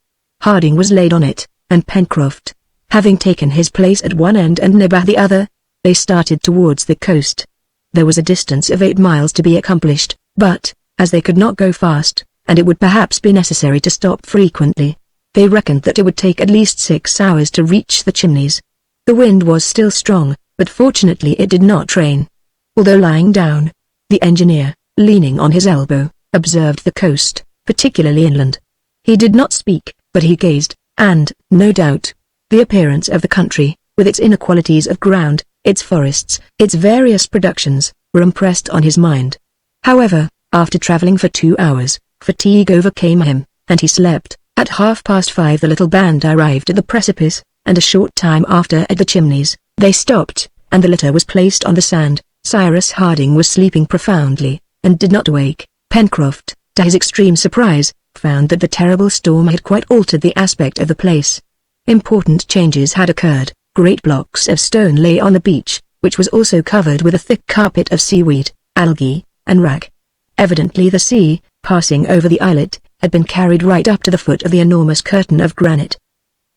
Harding was laid on it, and Pencroft, having taken his place at one end and Neb at the other, they started towards the coast. There was a distance of 8 miles to be accomplished, but, as they could not go fast, and it would perhaps be necessary to stop frequently, they reckoned that it would take at least 6 hours to reach the Chimneys. The wind was still strong, but fortunately it did not rain. Although lying down, the engineer, leaning on his elbow, observed the coast, particularly inland. He did not speak, but he gazed, and, no doubt, the appearance of the country, with its inequalities of ground, its forests, its various productions, were impressed on his mind. However, after travelling for 2 hours, fatigue overcame him, and he slept. At 5:30 the little band arrived at the precipice, and a short time after at the Chimneys. They stopped, and the litter was placed on the sand. Cyrus Harding was sleeping profoundly, and did not wake. Pencroft, to his extreme surprise, found that the terrible storm had quite altered the aspect of the place. Important changes had occurred. Great blocks of stone lay on the beach, which was also covered with a thick carpet of seaweed, algae, and wrack. Evidently the sea, passing over the islet, had been carried right up to the foot of the enormous curtain of granite.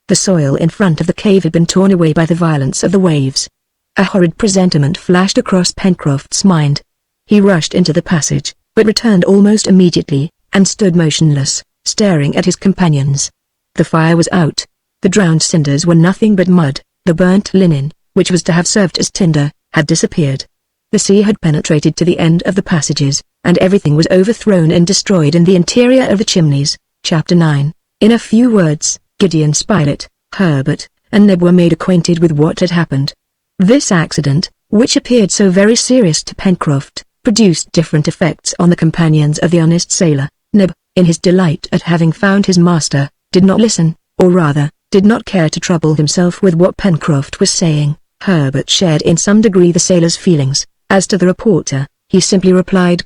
The soil in front of the cave had been torn away by the violence of the waves. A horrid presentiment flashed across Pencroft's mind. He rushed into the passage, but returned almost immediately, and stood motionless, staring at his companions. The fire was out. The drowned cinders were nothing but mud. The burnt linen, which was to have served as tinder, had disappeared. The sea had penetrated to the end of the passages, and everything was overthrown and destroyed in the interior of the Chimneys. Chapter 9. In a few words, Gideon Spilett, Herbert, and Neb were made acquainted with what had happened. This accident, which appeared so very serious to Pencroft, produced different effects on the companions of the honest sailor. Neb, in his delight at having found his master, did not listen, or rather, did not care to trouble himself with what Pencroft was saying. Herbert shared in some degree the sailor's feelings. As to the reporter, he simply replied,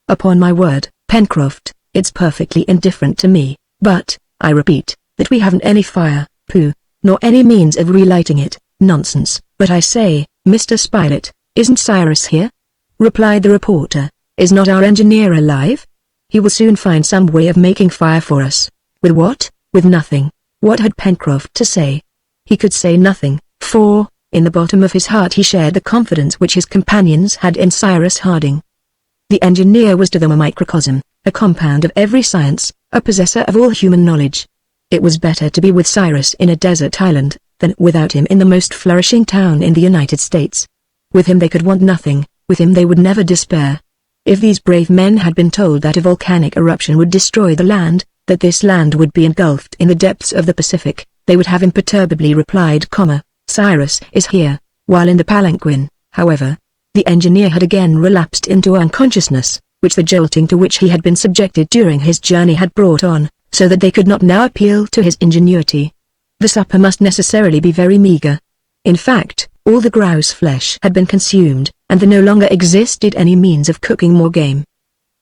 "Upon my word, Pencroft, it's perfectly indifferent to me, but, I repeat, that we haven't any fire, pooh, nor any means of relighting it, nonsense." "But I say, Mr. Spilett, isn't Cyrus here?" replied the reporter. "Is not our engineer alive? He will soon find some way of making fire for us." With what? With nothing. What had Pencroft to say? He could say nothing, for, in the bottom of his heart he shared the confidence which his companions had in Cyrus Harding. The engineer was to them a microcosm, a compound of every science, a possessor of all human knowledge. It was better to be with Cyrus in a desert island, than without him in the most flourishing town in the United States. With him they could want nothing, with him they would never despair. If these brave men had been told that a volcanic eruption would destroy the land, that this land would be engulfed in the depths of the Pacific, they would have imperturbably replied, "Cyrus is here," while in the palanquin, however, the engineer had again relapsed into unconsciousness, which the jolting to which he had been subjected during his journey had brought on, so that they could not now appeal to his ingenuity. The supper must necessarily be very meagre. In fact, all the grouse flesh had been consumed, and there no longer existed any means of cooking more game.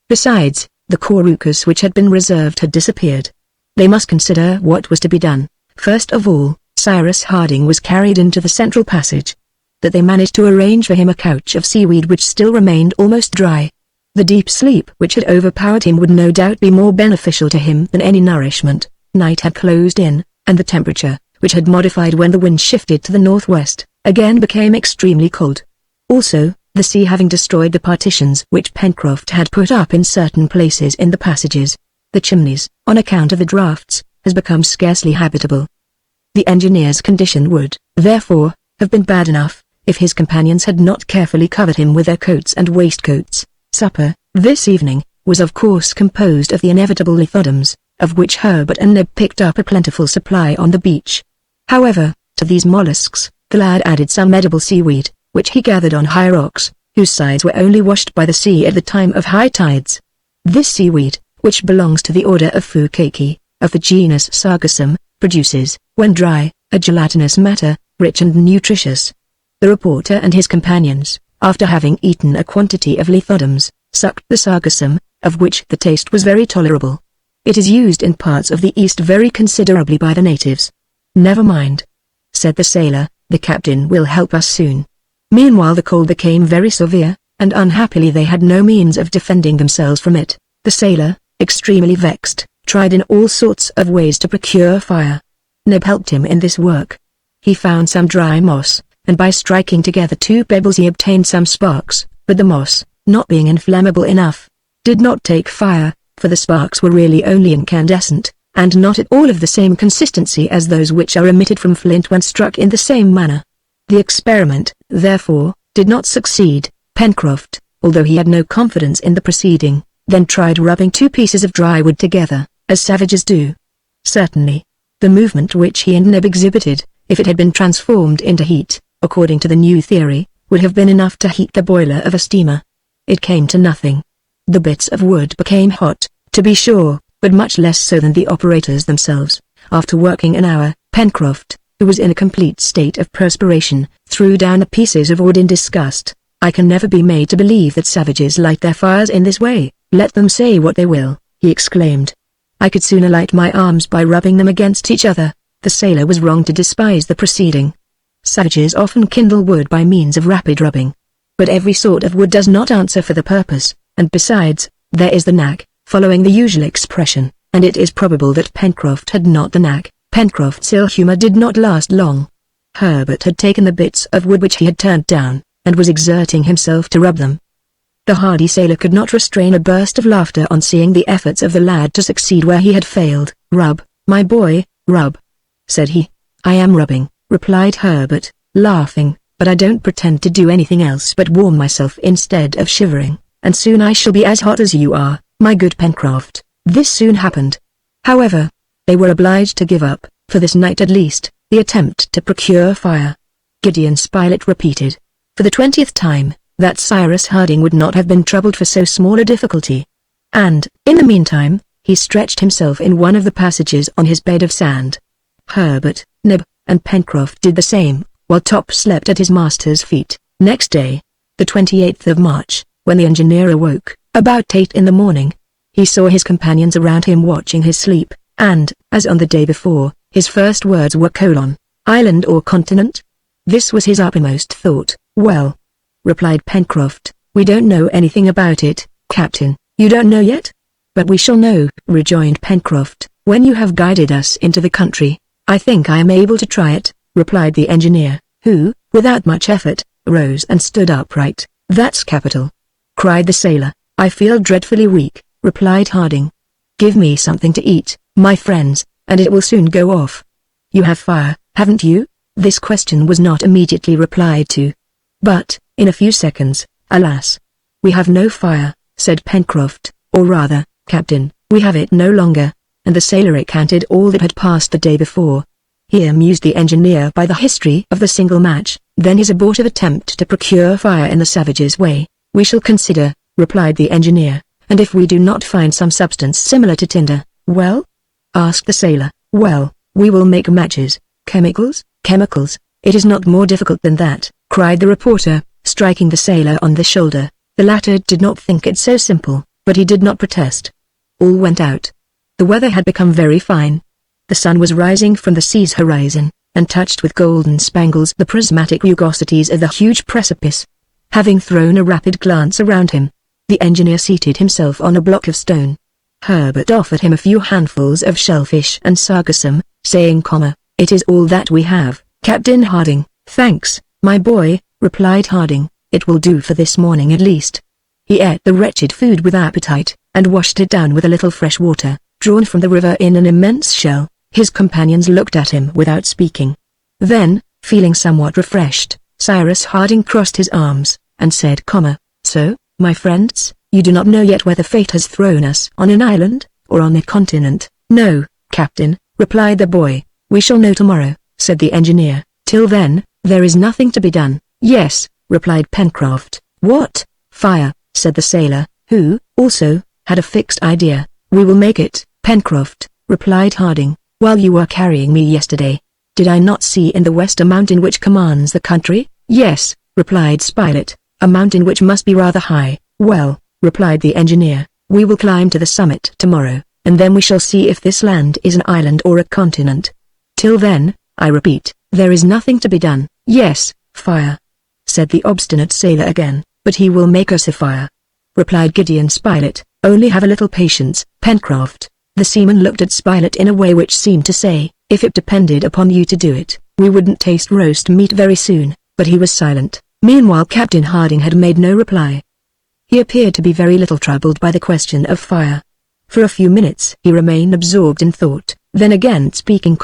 Besides, the couroucous which had been reserved had disappeared. They must consider what was to be done. First of all, Cyrus Harding was carried into the central passage. That they managed to arrange for him a couch of seaweed which still remained almost dry. The deep sleep which had overpowered him would no doubt be more beneficial to him than any nourishment. Night had closed in, and the temperature, which had modified when the wind shifted to the northwest, again became extremely cold. Also, the sea having destroyed the partitions which Pencroft had put up in certain places in the passages, the Chimneys, on account of the draughts, has become scarcely habitable. The engineer's condition would, therefore, have been bad enough, if his companions had not carefully covered him with their coats and waistcoats. Supper, this evening, was of course composed of the inevitable lithodoms, of which Herbert and Neb picked up a plentiful supply on the beach. However, to these mollusks, the lad added some edible seaweed, which he gathered on high rocks, whose sides were only washed by the sea at the time of high tides. This seaweed, which belongs to the order of Fucaceae, of the genus Sargassum, produces, when dry, a gelatinous matter, rich and nutritious. The reporter and his companions, after having eaten a quantity of lithodoms, sucked the sargassum, of which the taste was very tolerable. It is used in parts of the East very considerably by the natives. "Never mind," said the sailor, "the captain will help us soon." Meanwhile the cold became very severe, and unhappily they had no means of defending themselves from it. The sailor, extremely vexed, tried in all sorts of ways to procure fire. Neb helped him in this work. He found some dry moss, and by striking together 2 pebbles he obtained some sparks, but the moss, not being inflammable enough, did not take fire, for the sparks were really only incandescent, and not at all of the same consistency as those which are emitted from flint when struck in the same manner. The experiment, therefore, did not succeed. Pencroft, although he had no confidence in the proceeding, then tried rubbing 2 pieces of dry wood together, as savages do. Certainly, the movement which he and Neb exhibited, if it had been transformed into heat, according to the new theory, would have been enough to heat the boiler of a steamer. It came to nothing. The bits of wood became hot, to be sure, but much less so than the operators themselves. After working an hour, Pencroft, who was in a complete state of perspiration, threw down the pieces of wood in disgust. "I can never be made to believe that savages light their fires in this way, let them say what they will," he exclaimed. "I could sooner light my arms by rubbing them against each other." The sailor was wrong to despise the proceeding. Savages often kindle wood by means of rapid rubbing. But every sort of wood does not answer for the purpose, and besides, there is the knack, following the usual expression, and it is probable that Pencroft had not the knack. Pencroft's ill humor did not last long. Herbert had taken the bits of wood which he had turned down, and was exerting himself to rub them. The hardy sailor could not restrain a burst of laughter on seeing the efforts of the lad to succeed where he had failed. "Rub, my boy, rub," said he. "I am rubbing," replied Herbert, laughing, "but I don't pretend to do anything else but warm myself instead of shivering, and soon I shall be as hot as you are, my good Pencroft." This soon happened. However, they were obliged to give up, for this night at least, the attempt to procure fire. Gideon Spilett repeated, for the 20th time, that Cyrus Harding would not have been troubled for so small a difficulty. And, in the meantime, he stretched himself in one of the passages on his bed of sand. Herbert, Neb, and Pencroft did the same, while Top slept at his master's feet. Next day, the 28th of March, when the engineer awoke, about 8 in the morning, he saw his companions around him watching his sleep, and, as on the day before, his first words were: "Island or continent?" This was his uppermost thought. "Well," replied Pencroft, "we don't know anything about it, Captain." "You don't know yet? But we shall know," rejoined Pencroft, "when you have guided us into the country." "I think I am able to try it," replied the engineer, who, without much effort, rose and stood upright. "That's capital!" cried the sailor. "I feel dreadfully weak," replied Harding. "Give me something to eat, my friends, and it will soon go off." "You have fire, haven't you?" This question was not immediately replied to. But, in a few seconds, "Alas! We have no fire," said Pencroft, "or rather, Captain, we have it no longer," and the sailor recanted all that had passed the day before. He amused the engineer by the history of the single match, then his abortive attempt to procure fire in the savage's way. "We shall consider," replied the engineer, "and if we do not find some substance similar to tinder—" "Well?" asked the sailor. "Well, we will make matches." "Chemicals?" "Chemicals, it is not more difficult than that," cried the reporter, striking the sailor on the shoulder. The latter did not think it so simple, but he did not protest. All went out. The weather had become very fine. The sun was rising from the sea's horizon, and touched with golden spangles the prismatic rugosities of the huge precipice. Having thrown a rapid glance around him, the engineer seated himself on a block of stone. Herbert offered him a few handfuls of shellfish and sargassum, saying, "It is all that we have, Captain Harding." "Thanks, my boy," replied Harding, "it will do for this morning at least." He ate the wretched food with appetite, and washed it down with a little fresh water, drawn from the river in an immense shell. His companions looked at him without speaking. Then, feeling somewhat refreshed, Cyrus Harding crossed his arms, and said, "So, my friends, you do not know yet whether fate has thrown us on an island, or on a continent?" "No, Captain," replied the boy. "We shall know tomorrow," said the engineer. "Till then, there is nothing to be done." "Yes," replied Pencroft. "What?" "Fire," said the sailor, who, also, had a fixed idea. "We will make it, Pencroft," replied Harding. "While you were carrying me yesterday, did I not see in the west a mountain which commands the country?" "Yes," replied Spilett, "a mountain which must be rather high." "Well," replied the engineer, "we will climb to the summit tomorrow, and then we shall see if this land is an island or a continent. Till then, I repeat, there is nothing to be done." "Yes, fire," said the obstinate sailor again. "But he will make us a fire," replied Gideon Spilett. Only have a little patience, Pencroft. The seaman looked at Spilett in a way which seemed to say, if it depended upon you to do it, we wouldn't taste roast meat very soon, but he was silent. Meanwhile Captain Harding had made no reply. He appeared to be very little troubled by the question of fire. For a few minutes he remained absorbed in thought, then again speaking,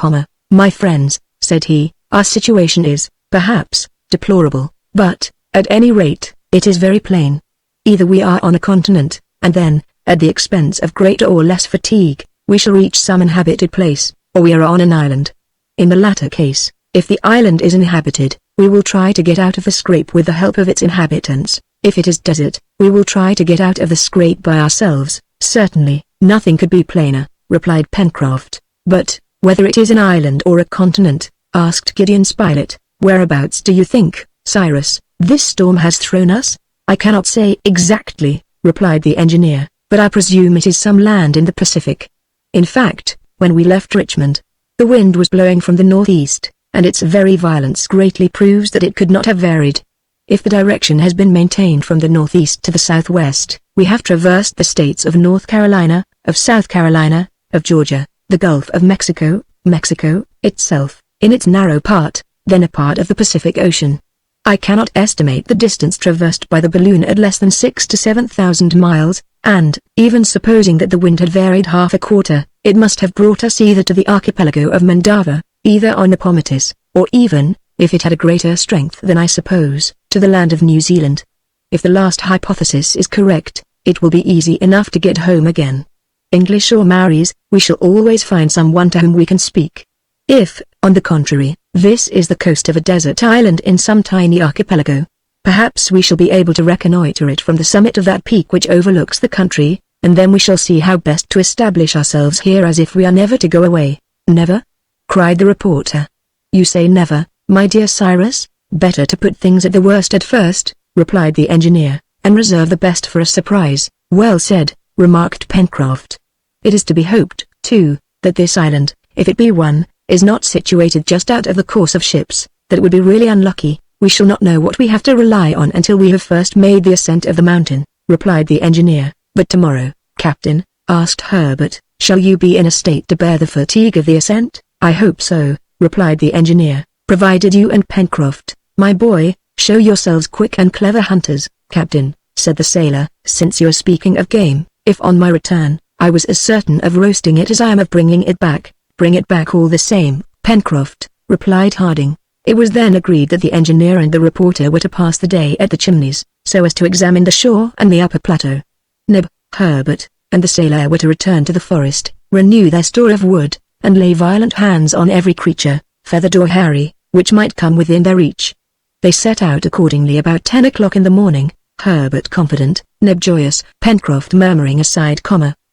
"My friends," said he, "our situation is, perhaps, deplorable, but, at any rate, it is very plain. Either we are on a continent, and then, at the expense of greater or less fatigue, we shall reach some inhabited place, or we are on an island. In the latter case, if the island is inhabited, we will try to get out of the scrape with the help of its inhabitants. If it is desert, we will try to get out of the scrape by ourselves." "Certainly, nothing could be plainer," replied Pencroft. "But, whether it is an island or a continent," asked Gideon Spilett, "whereabouts do you think, Cyrus, this storm has thrown us?" "I cannot say exactly," replied the engineer, "but I presume it is some land in the Pacific. In fact, when we left Richmond, the wind was blowing from the northeast, and its very violence greatly proves that it could not have varied. If the direction has been maintained from the northeast to the southwest, we have traversed the states of North Carolina, of South Carolina, of Georgia, the Gulf of Mexico, Mexico itself, in its narrow part, then a part of the Pacific Ocean. I cannot estimate the distance traversed by the balloon at less than 6,000 to 7,000 miles, and, even supposing that the wind had varied half a quarter, it must have brought us either to the archipelago of Mandava, either on Nepomutis, or even, if it had a greater strength than I suppose, to the land of New Zealand. If the last hypothesis is correct, it will be easy enough to get home again. English or Maoris, we shall always find someone to whom we can speak. If, on the contrary, this is the coast of a desert island in some tiny archipelago, perhaps we shall be able to reconnoiter it from the summit of that peak which overlooks the country, and then we shall see how best to establish ourselves here as if we are never to go away." "Never?" cried the reporter. "You say never, my dear Cyrus? Better to put things at the worst at first," replied the engineer, "and reserve the best for a surprise." "Well said," remarked Pencroft. "It is to be hoped, too, that this island, if it be one, is not situated just out of the course of ships. That would be really unlucky. We shall not know what we have to rely on until we have first made the ascent of the mountain," replied the engineer. "But tomorrow, Captain," asked Herbert, "shall you be in a state to bear the fatigue of the ascent?" "I hope so," replied the engineer, "provided you and Pencroft, my boy, show yourselves quick and clever hunters." "Captain," said the sailor, "since you are speaking of game, if on my return, I was as certain of roasting it as I am of bringing it back, bring it back all the same." "Pencroft," replied Harding. It was then agreed that the engineer and the reporter were to pass the day at the Chimneys, so as to examine the shore and the upper plateau. Neb, Herbert, and the sailor were to return to the forest, renew their store of wood, and lay violent hands on every creature, feathered or hairy, which might come within their reach. They set out accordingly about 10 o'clock in the morning, Herbert confident, Neb joyous, Pencroft murmuring aside,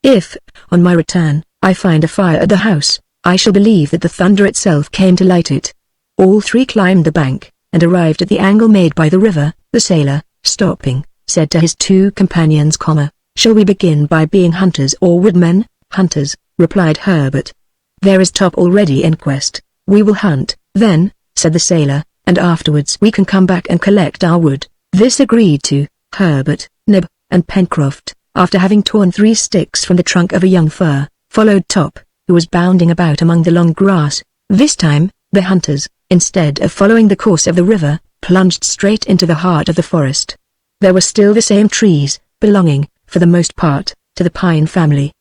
"If, on my return, I find a fire at the house, I shall believe that the thunder itself came to light it." All three climbed the bank, and arrived at the angle made by the river. The sailor, stopping, said to his two companions, "Shall we begin by being hunters or woodmen?" "Hunters," replied Herbert. "There is Top already in quest." "We will hunt, then," said the sailor, "and afterwards we can come back and collect our wood." This agreed to, Herbert, Neb, and Pencroft, after having torn 3 sticks from the trunk of a young fir, followed Top, who was bounding about among the long grass. This time, the hunters, instead of following the course of the river, plunged straight into the heart of the forest. There were still the same trees, belonging, for the most part, to the pine family.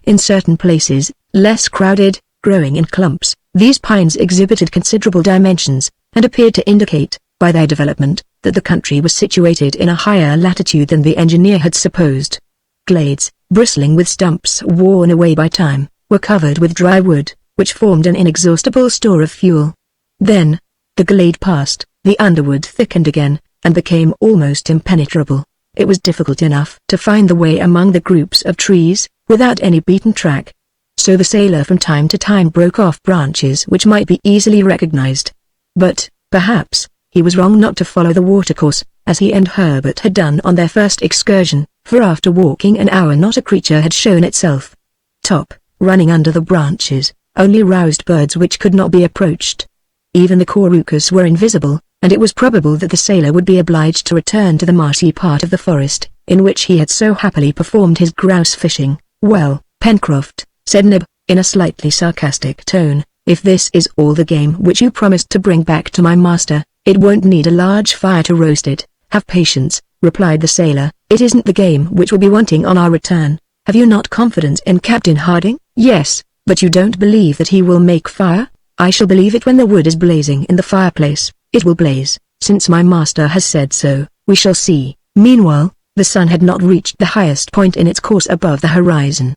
In certain places, less crowded, growing in clumps, these pines exhibited considerable dimensions, and appeared to indicate, by their development, that the country was situated in a higher latitude than the engineer had supposed. Glades, bristling with stumps worn away by time, were covered with dry wood, which formed an inexhaustible store of fuel. Then, the glade passed, the underwood thickened again, and became almost impenetrable. It was difficult enough to find the way among the groups of trees, without any beaten track. So the sailor from time to time broke off branches which might be easily recognized. But, perhaps, he was wrong not to follow the watercourse, as he and Herbert had done on their first excursion, for after walking an hour not a creature had shown itself. Top, running under the branches, only roused birds which could not be approached. Even the couroucous were invisible, and it was probable that the sailor would be obliged to return to the marshy part of the forest, in which he had so happily performed his grouse fishing. "Well, Pencroft," said Neb, in a slightly sarcastic tone, "if this is all the game which you promised to bring back to my master, it won't need a large fire to roast it." "Have patience," replied the sailor, "it isn't the game which will be wanting on our return. Have you not confidence in Captain Harding?" "Yes, but you don't believe that he will make fire?" "I shall believe it when the wood is blazing in the fireplace." "It will blaze, since my master has said so. We shall see." Meanwhile, the sun had not reached the highest point in its course above the horizon.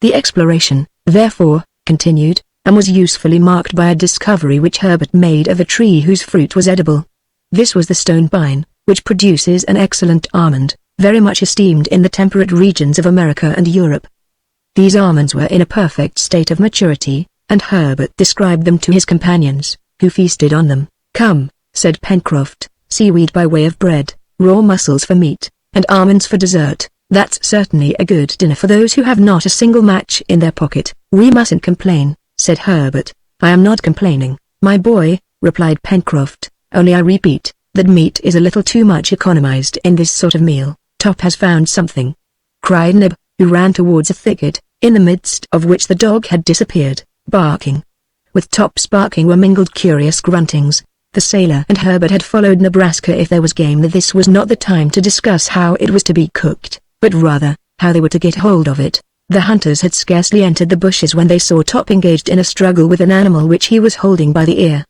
The exploration, therefore, continued, and was usefully marked by a discovery which Herbert made of a tree whose fruit was edible. This was the stone pine, which produces an excellent almond, very much esteemed in the temperate regions of America and Europe. These almonds were in a perfect state of maturity, and Herbert described them to his companions, who feasted on them. "Come," said Pencroft, "seaweed by way of bread, raw mussels for meat, and almonds for dessert. That's certainly a good dinner for those who have not a single match in their pocket." "We mustn't complain," said Herbert. "I am not complaining, my boy," replied Pencroft, "only I repeat, that meat is a little too much economized in this sort of meal." "Top has found something!" cried Neb, who ran towards a thicket, in the midst of which the dog had disappeared, barking. With Top's barking were mingled curious gruntings. The sailor and Herbert had followed Nebraska if there was game. That this was not the time to discuss how it was to be cooked, but rather, how they were to get hold of it. The hunters had scarcely entered the bushes when they saw Top engaged in a struggle with an animal which he was holding by the ear.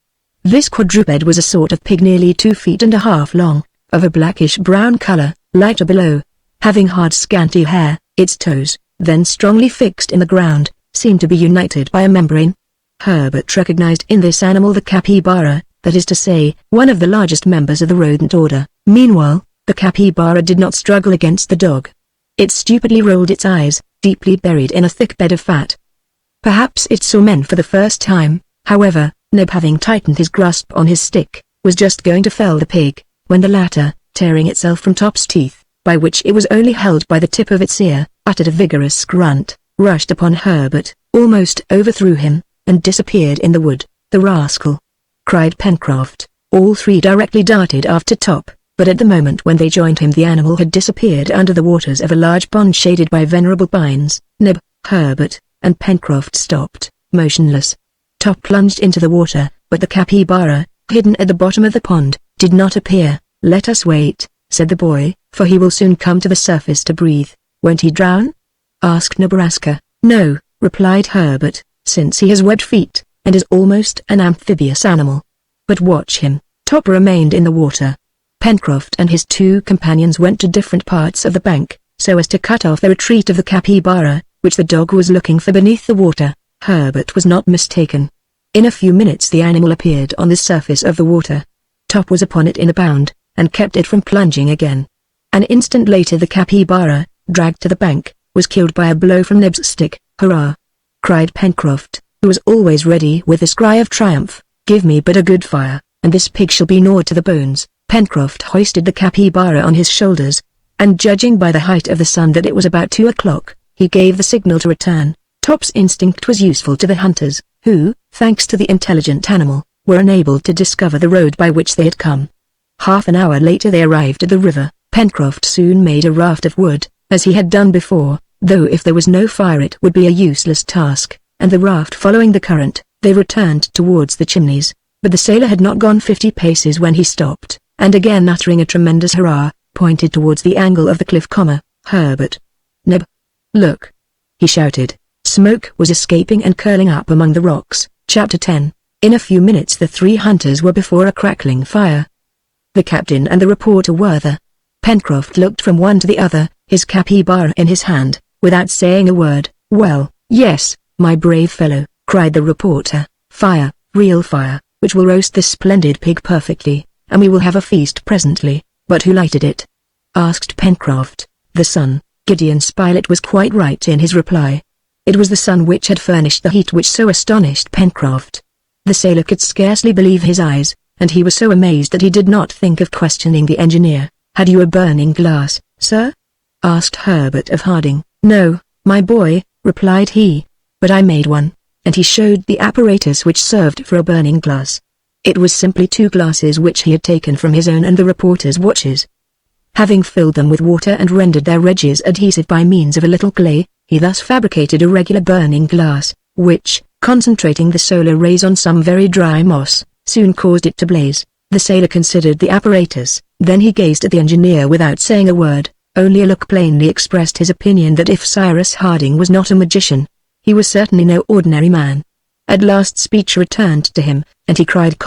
This quadruped was a sort of pig nearly 2.5 feet long, of a blackish-brown color, lighter below, having hard scanty hair. Its toes, then strongly fixed in the ground, seemed to be united by a membrane. Herbert recognized in this animal the capybara, that is to say, one of the largest members of the rodent order. Meanwhile, the capybara did not struggle against the dog. It stupidly rolled its eyes, deeply buried in a thick bed of fat. Perhaps it saw men for the first time. However, Neb, having tightened his grasp on his stick, was just going to fell the pig, when the latter, tearing itself from Top's teeth, by which it was only held by the tip of its ear, uttered a vigorous grunt, rushed upon Herbert, almost overthrew him, and disappeared in the wood. "The rascal!" cried Pencroft. All three directly darted after Top, but at the moment when they joined him the animal had disappeared under the waters of a large pond shaded by venerable pines. Neb, Herbert, and Pencroft stopped, motionless. Top plunged into the water, but the capybara, hidden at the bottom of the pond, did not appear. "Let us wait," said the boy, "for he will soon come to the surface to breathe." "Won't he drown?" asked Nebraska. "No," replied Herbert, "since he has webbed feet, and is almost an amphibious animal. But watch him." Top remained in the water. Pencroft and his two companions went to different parts of the bank, so as to cut off the retreat of the capybara, which the dog was looking for beneath the water. Herbert was not mistaken. In a few minutes the animal appeared on the surface of the water. Top was upon it in a bound, and kept it from plunging again. An instant later the capybara, dragged to the bank, was killed by a blow from Neb's stick. "Hurrah!" cried Pencroft, who was always ready with this cry of triumph. "Give me but a good fire, and this pig shall be gnawed to the bones." Pencroft hoisted the capybara on his shoulders, and judging by the height of the sun that it was about 2 o'clock, he gave the signal to return. Top's instinct was useful to the hunters, who, thanks to the intelligent animal, were enabled to discover the road by which they had come. Half an hour later they arrived at the river. Pencroft soon made a raft of wood, as he had done before, though if there was no fire it would be a useless task, and the raft following the current, they returned towards the chimneys. But the sailor had not gone 50 paces when he stopped, and again uttering a tremendous hurrah, pointed towards the angle of the cliff. "Herbert! Neb! Look!" he shouted. Smoke was escaping and curling up among the rocks. Chapter 10. In a few minutes the three hunters were before a crackling fire. The captain and the reporter were there. Pencroft looked from one to the other, his capybara in his hand, without saying a word. "Well, yes, my brave fellow," cried the reporter. "Fire, real fire, which will roast this splendid pig perfectly, and we will have a feast presently." "But who lighted it?" asked Pencroft. "The sun." Gideon Spilett was quite right in his reply. It was the sun which had furnished the heat which so astonished Pencroft. The sailor could scarcely believe his eyes, and he was so amazed that he did not think of questioning the engineer. "Had you a burning glass, sir?" asked Herbert of Harding. "No, my boy," replied he, "but I made one," and he showed the apparatus which served for a burning glass. It was simply 2 glasses which he had taken from his own and the reporter's watches. Having filled them with water and rendered their edges adhesive by means of a little clay, he thus fabricated a regular burning glass, which, concentrating the solar rays on some very dry moss, soon caused it to blaze. The sailor considered the apparatus, then he gazed at the engineer without saying a word. Only a look plainly expressed his opinion that if Cyrus Harding was not a magician, he was certainly no ordinary man. At last speech returned to him, and he cried,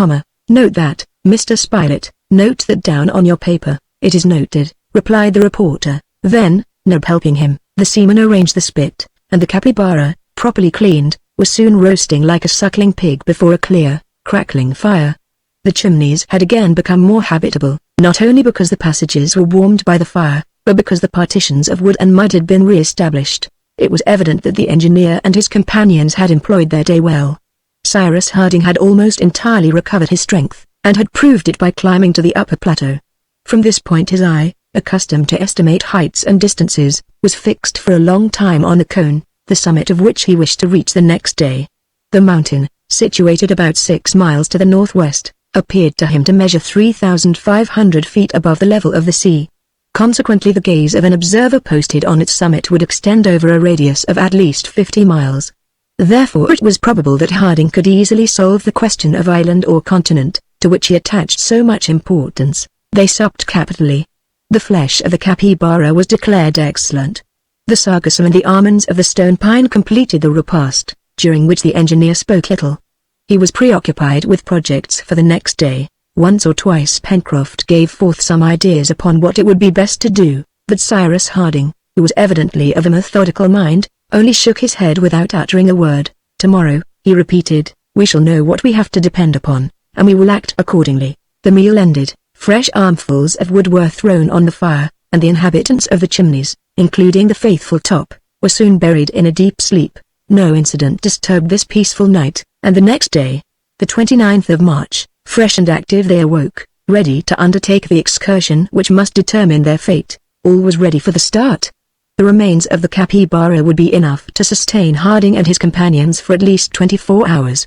"Note that, Mr. Spilett, note that down on your paper." "It is noted," replied the reporter. Then, Neb helping him, the seaman arranged the spit, and the capybara, properly cleaned, was soon roasting like a suckling pig before a clear, crackling fire. The chimneys had again become more habitable, not only because the passages were warmed by the fire, but because the partitions of wood and mud had been re-established. It was evident that the engineer and his companions had employed their day well. Cyrus Harding had almost entirely recovered his strength, and had proved it by climbing to the upper plateau. From this point his eye, accustomed to estimate heights and distances, was fixed for a long time on the cone, the summit of which he wished to reach the next day. The mountain, situated about 6 miles to the northwest, appeared to him to measure 3,500 feet above the level of the sea. Consequently the gaze of an observer posted on its summit would extend over a radius of at least 50 miles. Therefore it was probable that Harding could easily solve the question of island or continent, to which he attached so much importance. They supped capitally. The flesh of the capybara was declared excellent. The sargassum and the almonds of the stone pine completed the repast, during which the engineer spoke little. He was preoccupied with projects for the next day. Once or twice Pencroft gave forth some ideas upon what it would be best to do, but Cyrus Harding, who was evidently of a methodical mind, only shook his head without uttering a word. "Tomorrow," he repeated, "we shall know what we have to depend upon, and we will act accordingly." The meal ended, fresh armfuls of wood were thrown on the fire, and the inhabitants of the chimneys, including the faithful Top, were soon buried in a deep sleep. No incident disturbed this peaceful night, and the next day, the 29th of March, fresh and active they awoke, ready to undertake the excursion which must determine their fate. All was ready for the start. The remains of the capybara would be enough to sustain Harding and his companions for at least 24 hours.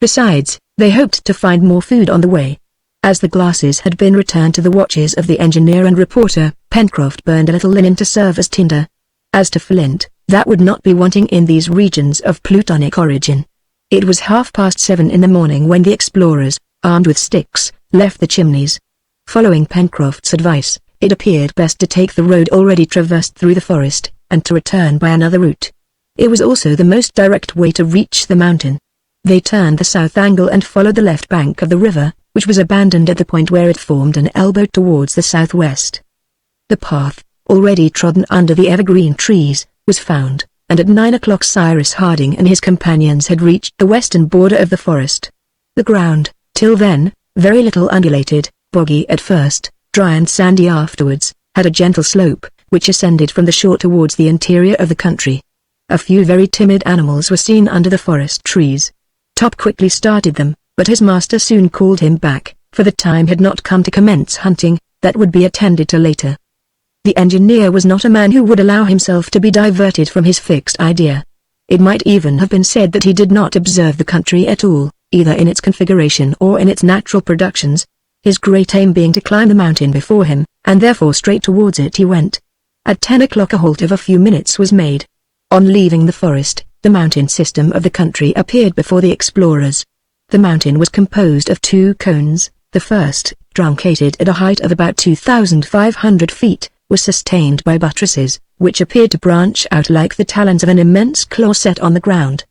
Besides, they hoped to find more food on the way. As the glasses had been returned to the watches of the engineer and reporter, Pencroft burned a little linen to serve as tinder. As to flint, that would not be wanting in these regions of plutonic origin. It was 7:30 in the morning when the explorers, armed with sticks, left the chimneys. Following Pencroft's advice, it appeared best to take the road already traversed through the forest, and to return by another route. It was also the most direct way to reach the mountain. They turned the south angle and followed the left bank of the river, which was abandoned at the point where it formed an elbow towards the southwest. The path, already trodden under the evergreen trees, was found, and at 9 o'clock Cyrus Harding and his companions had reached the western border of the forest. The ground, till then, very little undulated, boggy at first, dry and sandy afterwards, had a gentle slope, which ascended from the shore towards the interior of the country. A few very timid animals were seen under the forest trees. Top quickly started them, but his master soon called him back, for the time had not come to commence hunting, that would be attended to later. The engineer was not a man who would allow himself to be diverted from his fixed idea. It might even have been said that he did not observe the country at all, either in its configuration or in its natural productions, his great aim being to climb the mountain before him, and therefore straight towards it he went. At 10 o'clock a halt of a few minutes was made. On leaving the forest, the mountain system of the country appeared before the explorers. The mountain was composed of 2 cones. The first, truncated at a height of about 2,500 feet, was sustained by buttresses, which appeared to branch out like the talons of an immense claw set on the ground.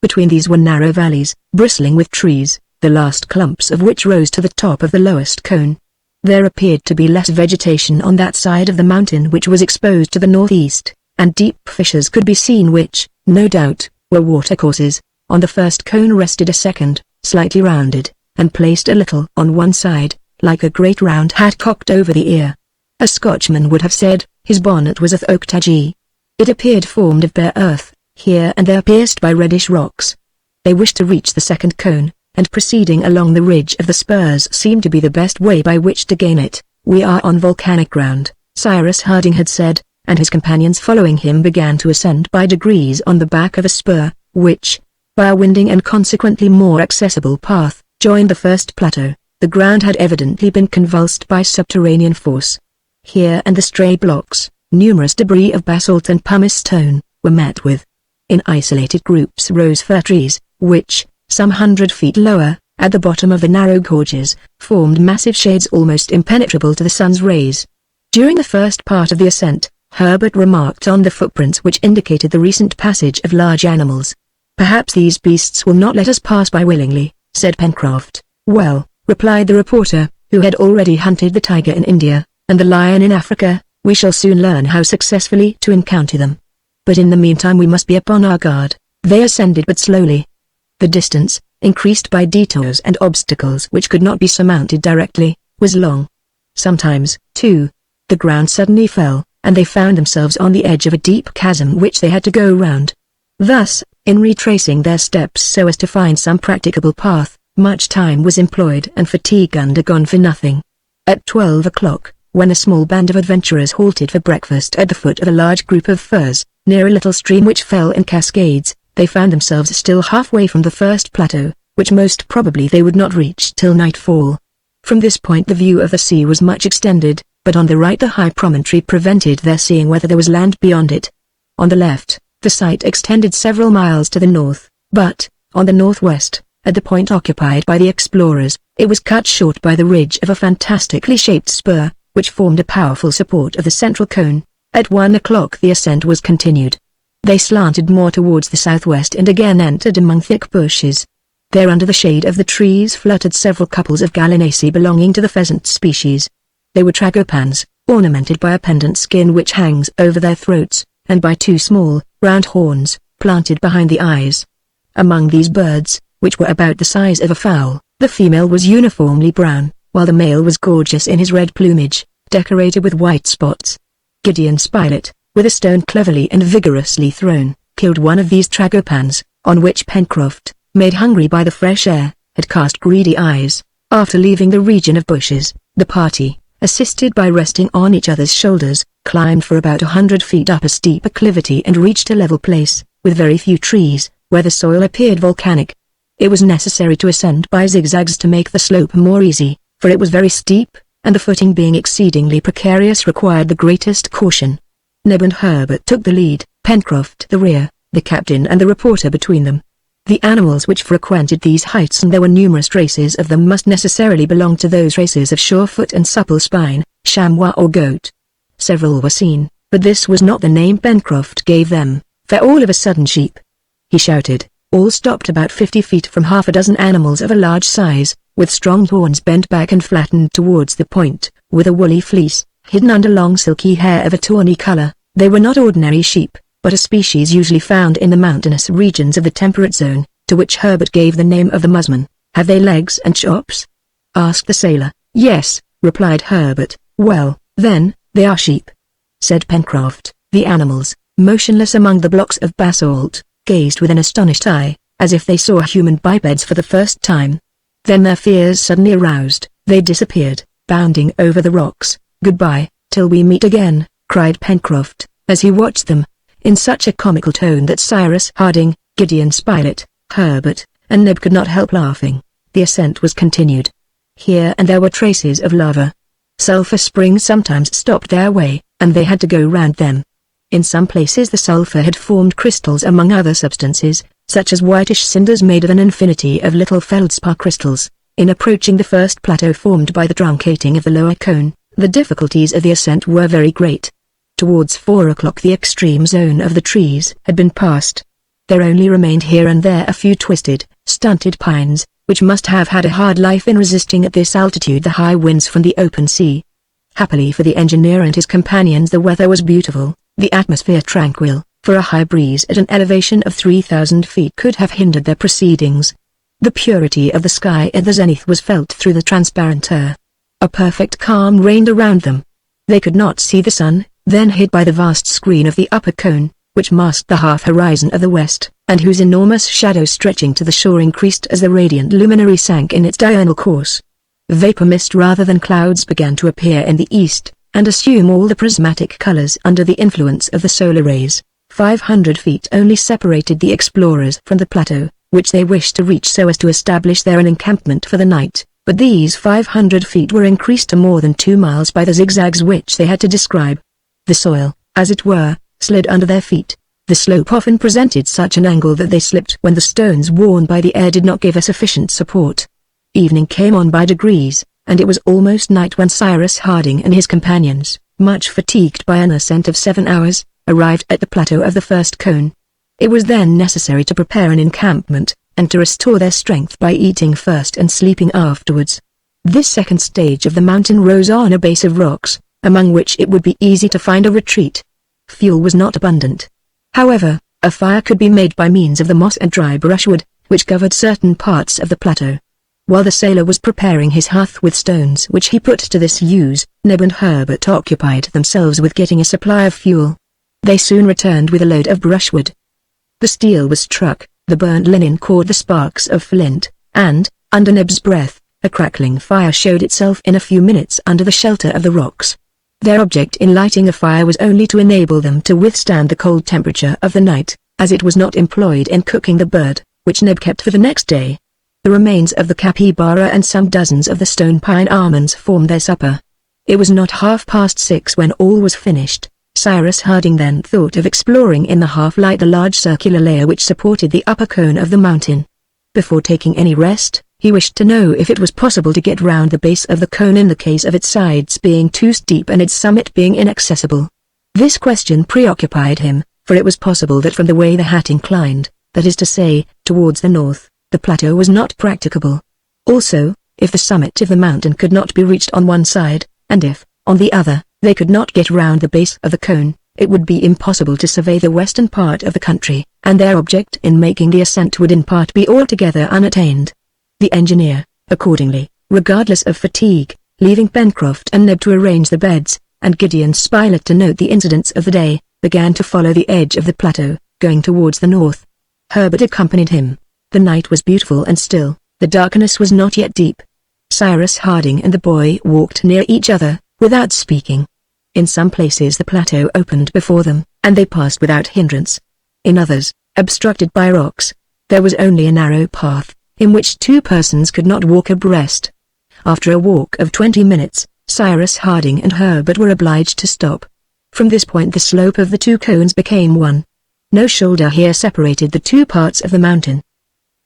Between these were narrow valleys, bristling with trees, the last clumps of which rose to the top of the lowest cone. There appeared to be less vegetation on that side of the mountain which was exposed to the northeast, and deep fissures could be seen which, no doubt, were watercourses. On the first cone rested a second, slightly rounded, and placed a little on one side, like a great round hat cocked over the ear. A Scotchman would have said, his bonnet was of oak tagee. It appeared formed of bare earth, here and there pierced by reddish rocks. They wished to reach the second cone, and proceeding along the ridge of the spurs seemed to be the best way by which to gain it. "We are on volcanic ground," Cyrus Harding had said, and his companions following him began to ascend by degrees on the back of a spur, which, by a winding and consequently more accessible path, joined the first plateau. The ground had evidently been convulsed by subterranean force. Here and the stray blocks, numerous debris of basalt and pumice stone, were met with. In isolated groups rose fir trees, which, some 100 feet lower, at the bottom of the narrow gorges, formed massive shades almost impenetrable to the sun's rays. During the first part of the ascent, Herbert remarked on the footprints which indicated the recent passage of large animals. "Perhaps these beasts will not let us pass by willingly," said Pencroft. "Well," replied the reporter, who had already hunted the tiger in India, and the lion in Africa, "we shall soon learn how successfully to encounter them. But in the meantime we must be upon our guard." They ascended but slowly. The distance, increased by detours and obstacles which could not be surmounted directly, was long. Sometimes, too, the ground suddenly fell, and they found themselves on the edge of a deep chasm which they had to go round. Thus, in retracing their steps so as to find some practicable path, much time was employed and fatigue undergone for nothing. At 12 o'clock, when a small band of adventurers halted for breakfast at the foot of a large group of firs, near a little stream which fell in cascades, they found themselves still halfway from the first plateau, which most probably they would not reach till nightfall. From this point the view of the sea was much extended, but on the right the high promontory prevented their seeing whether there was land beyond it. On the left, the sight extended several miles to the north, but, on the northwest, at the point occupied by the explorers, it was cut short by the ridge of a fantastically shaped spur, which formed a powerful support of the central cone. At 1 o'clock the ascent was continued. They slanted more towards the southwest and again entered among thick bushes. There under the shade of the trees fluttered several couples of gallinaceae belonging to the pheasant species. They were tragopans, ornamented by a pendant skin which hangs over their throats, and by two small, round horns, planted behind the eyes. Among these birds, which were about the size of a fowl, the female was uniformly brown, while the male was gorgeous in his red plumage, decorated with white spots. Gideon Spilett, with a stone cleverly and vigorously thrown, killed one of these tragopans, on which Pencroft, made hungry by the fresh air, had cast greedy eyes. After leaving the region of bushes, the party, assisted by resting on each other's shoulders, climbed for about 100 feet up a steep acclivity and reached a level place, with very few trees, where the soil appeared volcanic. It was necessary to ascend by zigzags to make the slope more easy, for it was very steep, and the footing being exceedingly precarious required the greatest caution. Neb and Herbert took the lead, Pencroft the rear, the captain and the reporter between them. The animals which frequented these heights, and there were numerous traces of them, must necessarily belong to those races of sure-foot and supple spine, chamois or goat. Several were seen, but this was not the name Pencroft gave them, for all of a sudden sheep, he shouted, all stopped about 50 feet from half a dozen animals of a large size, with strong horns bent back and flattened towards the point, with a woolly fleece, hidden under long silky hair of a tawny color. They were not ordinary sheep, but a species usually found in the mountainous regions of the temperate zone, to which Herbert gave the name of the musman. "Have they legs and chops?" asked the sailor. "Yes," replied Herbert. "Well, then, they are sheep," said Pencroft. The animals, motionless among the blocks of basalt, gazed with an astonished eye, as if they saw human bipeds for the first time. Then their fears suddenly aroused, they disappeared, bounding over the rocks. "Goodbye, till we meet again," cried Pencroft, as he watched them, in such a comical tone that Cyrus Harding, Gideon Spilett, Herbert, and Neb could not help laughing. The ascent was continued. Here and there were traces of lava. Sulphur springs sometimes stopped their way, and they had to go round them. In some places the sulphur had formed crystals among other substances, such as whitish cinders made of an infinity of little feldspar crystals. In approaching the first plateau formed by the truncating of the lower cone, the difficulties of the ascent were very great. Towards 4 o'clock the extreme zone of the trees had been passed. There only remained here and there a few twisted, stunted pines, which must have had a hard life in resisting at this altitude the high winds from the open sea. Happily for the engineer and his companions the weather was beautiful, the atmosphere tranquil, for a high breeze at an elevation of 3,000 feet could have hindered their proceedings. The purity of the sky at the zenith was felt through the transparent air. A perfect calm reigned around them. They could not see the sun, then hid by the vast screen of the upper cone, which masked the half-horizon of the west, and whose enormous shadow stretching to the shore increased as the radiant luminary sank in its diurnal course. Vapor mist rather than clouds began to appear in the east, and assume all the prismatic colors under the influence of the solar rays. 500 feet only separated the explorers from the plateau, which they wished to reach so as to establish there an encampment for the night, but these 500 feet were increased to more than 2 miles by the zigzags which they had to describe. The soil, as it were, slid under their feet. The slope often presented such an angle that they slipped when the stones worn by the air did not give a sufficient support. Evening came on by degrees, and it was almost night when Cyrus Harding and his companions, much fatigued by an ascent of 7 hours, arrived at the plateau of the first cone. It was then necessary to prepare an encampment, and to restore their strength by eating first and sleeping afterwards. This second stage of the mountain rose on a base of rocks, among which it would be easy to find a retreat. Fuel was not abundant. However, a fire could be made by means of the moss and dry brushwood, which covered certain parts of the plateau. While the sailor was preparing his hearth with stones which he put to this use, Neb and Herbert occupied themselves with getting a supply of fuel. They soon returned with a load of brushwood. The steel was struck, the burnt linen caught the sparks of flint, and, under Neb's breath, a crackling fire showed itself in a few minutes under the shelter of the rocks. Their object in lighting a fire was only to enable them to withstand the cold temperature of the night, as it was not employed in cooking the bird, which Neb kept for the next day. The remains of the capybara and some dozens of the stone pine almonds formed their supper. It was not 6:30 when all was finished. Cyrus Harding then thought of exploring in the half-light the large circular layer which supported the upper cone of the mountain. Before taking any rest, he wished to know if it was possible to get round the base of the cone in the case of its sides being too steep and its summit being inaccessible. This question preoccupied him, for it was possible that from the way the hat inclined, that is to say, towards the north, the plateau was not practicable. Also, if the summit of the mountain could not be reached on one side, and if, on the other, they could not get round the base of the cone, it would be impossible to survey the western part of the country, and their object in making the ascent would in part be altogether unattained. The engineer, accordingly, regardless of fatigue, leaving Pencroft and Neb to arrange the beds, and Gideon Spilett to note the incidents of the day, began to follow the edge of the plateau, going towards the north. Herbert accompanied him. The night was beautiful and still, the darkness was not yet deep. Cyrus Harding and the boy walked near each other, without speaking. In some places the plateau opened before them, and they passed without hindrance. In others, obstructed by rocks, there was only a narrow path, in which 2 persons could not walk abreast. After a walk of 20 minutes, Cyrus Harding and Herbert were obliged to stop. From this point the slope of the 2 cones became one. No shoulder here separated the 2 parts of the mountain.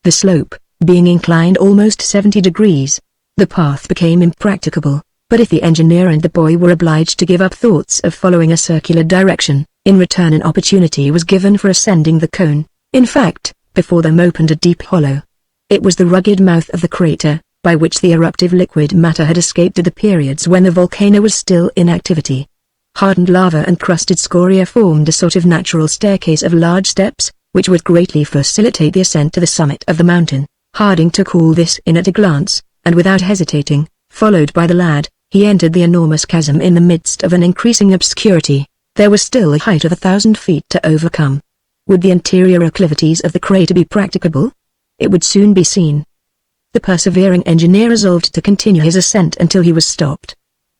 The slope, being inclined almost 70 degrees, the path became impracticable, but if the engineer and the boy were obliged to give up thoughts of following a circular direction, in return an opportunity was given for ascending the cone. In fact, before them opened a deep hollow. It was the rugged mouth of the crater, by which the eruptive liquid matter had escaped at the periods when the volcano was still in activity. Hardened lava and crusted scoria formed a sort of natural staircase of large steps, which would greatly facilitate the ascent to the summit of the mountain. Harding took all this in at a glance, and without hesitating, followed by the lad, he entered the enormous chasm in the midst of an increasing obscurity. There was still a height of 1,000 feet to overcome. Would the interior acclivities of the crater be practicable? It would soon be seen. The persevering engineer resolved to continue his ascent until he was stopped.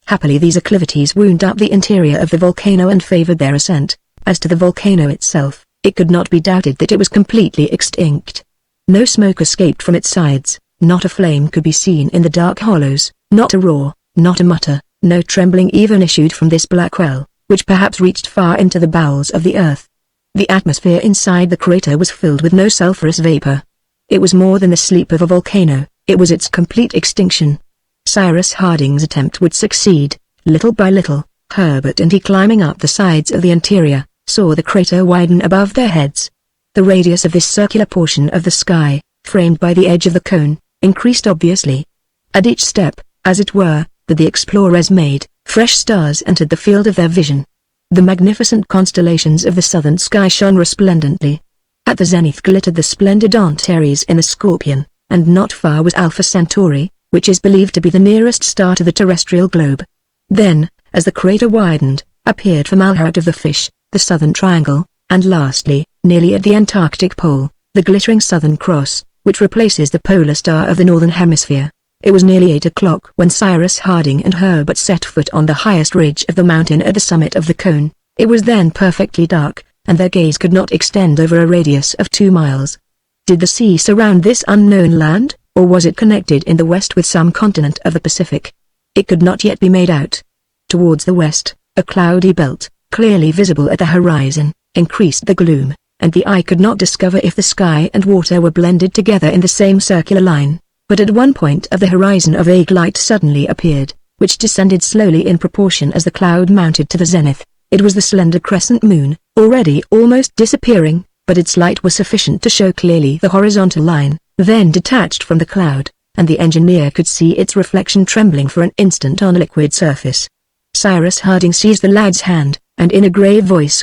Happily these acclivities wound up the interior of the volcano and favored their ascent. As to the volcano itself, it could not be doubted that it was completely extinct. No smoke escaped from its sides, not a flame could be seen in the dark hollows, not a roar, not a mutter, no trembling even issued from this black well, which perhaps reached far into the bowels of the earth. The atmosphere inside the crater was filled with no sulphurous vapor. It was more than the sleep of a volcano, it was its complete extinction. Cyrus Harding's attempt would succeed. Little by little, Herbert and he, climbing up the sides of the interior, saw the crater widen above their heads. The radius of this circular portion of the sky, framed by the edge of the cone, increased obviously. At each step, as it were, that the explorers made, fresh stars entered the field of their vision. The magnificent constellations of the southern sky shone resplendently. At the zenith glittered the splendid Antares in the Scorpion, and not far was Alpha Centauri, which is believed to be the nearest star to the terrestrial globe. Then, as the crater widened, appeared Fomalhaut of the Fish, the Southern Triangle, and lastly, nearly at the Antarctic pole, the glittering Southern Cross, which replaces the polar star of the Northern Hemisphere. It was nearly 8 o'clock when Cyrus Harding and Herbert set foot on the highest ridge of the mountain at the summit of the cone. It was then perfectly dark, and their gaze could not extend over a radius of 2 miles. Did the sea surround this unknown land, or was it connected in the west with some continent of the Pacific? It could not yet be made out. Towards the west, a cloudy belt, clearly visible at the horizon, increased the gloom, and the eye could not discover if the sky and water were blended together in the same circular line. But at one point of the horizon a vague light suddenly appeared, which descended slowly in proportion as the cloud mounted to the zenith. It was the slender crescent moon, already almost disappearing, but its light was sufficient to show clearly the horizontal line, then detached from the cloud, and the engineer could see its reflection trembling for an instant on a liquid surface. Cyrus Harding seized the lad's hand, and in a grave voice,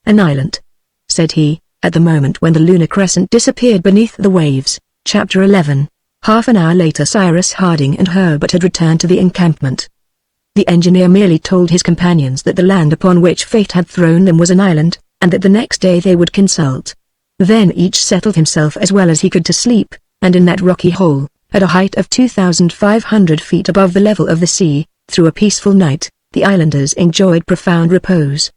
"An island," said he, at the moment when the lunar crescent disappeared beneath the waves. Chapter 11. Half an hour later Cyrus Harding and Herbert had returned to the encampment. The engineer merely told his companions that the land upon which fate had thrown them was an island, and that the next day they would consult. Then each settled himself as well as he could to sleep, and in that rocky hole, at a height of 2,500 feet above the level of the sea, through a peaceful night, the islanders enjoyed profound repose.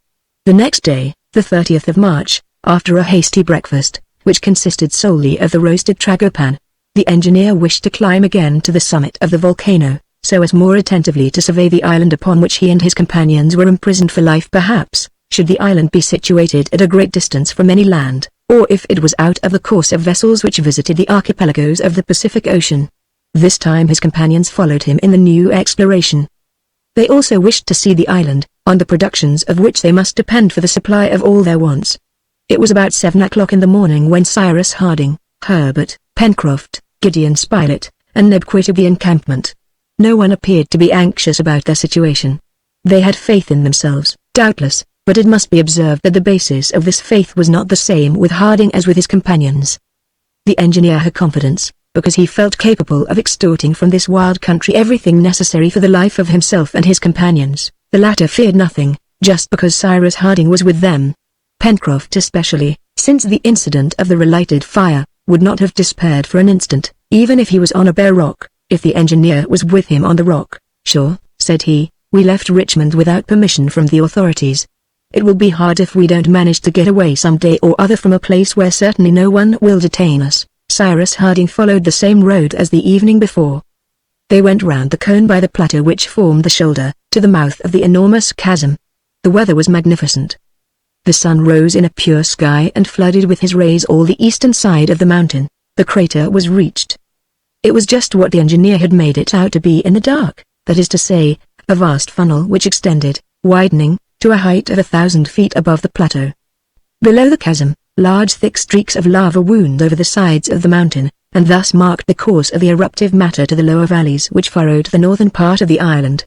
The next day, the 30th of March, after a hasty breakfast, which consisted solely of the roasted tragopan, the engineer wished to climb again to the summit of the volcano, so as more attentively to survey the island upon which he and his companions were imprisoned for life. Perhaps, should the island be situated at a great distance from any land, or if it was out of the course of vessels which visited the archipelagos of the Pacific Ocean. This time his companions followed him in the new exploration. They also wished to see the island, on the productions of which they must depend for the supply of all their wants. It was about 7 o'clock in the morning when Cyrus Harding, Herbert, Pencroft, Gideon Spilett, and Neb quitted the encampment. No one appeared to be anxious about their situation. They had faith in themselves, doubtless, but it must be observed that the basis of this faith was not the same with Harding as with his companions. The engineer had confidence, because he felt capable of extorting from this wild country everything necessary for the life of himself and his companions. The latter feared nothing, just because Cyrus Harding was with them. Pencroft especially, since the incident of the relighted fire, would not have despaired for an instant, even if he was on a bare rock, if the engineer was with him on the rock. "Sure," said he, "we left Richmond without permission from the authorities. It will be hard if we don't manage to get away some day or other from a place where certainly no one will detain us." Cyrus Harding followed the same road as the evening before. They went round the cone by the plateau which formed the shoulder, to the mouth of the enormous chasm. The weather was magnificent. The sun rose in a pure sky and flooded with his rays all the eastern side of the mountain. The crater was reached. It was just what the engineer had made it out to be in the dark, that is to say, a vast funnel which extended, widening, to a height of 1,000 feet above the plateau. Below the chasm, large thick streaks of lava wound over the sides of the mountain, and thus marked the course of the eruptive matter to the lower valleys which furrowed the northern part of the island.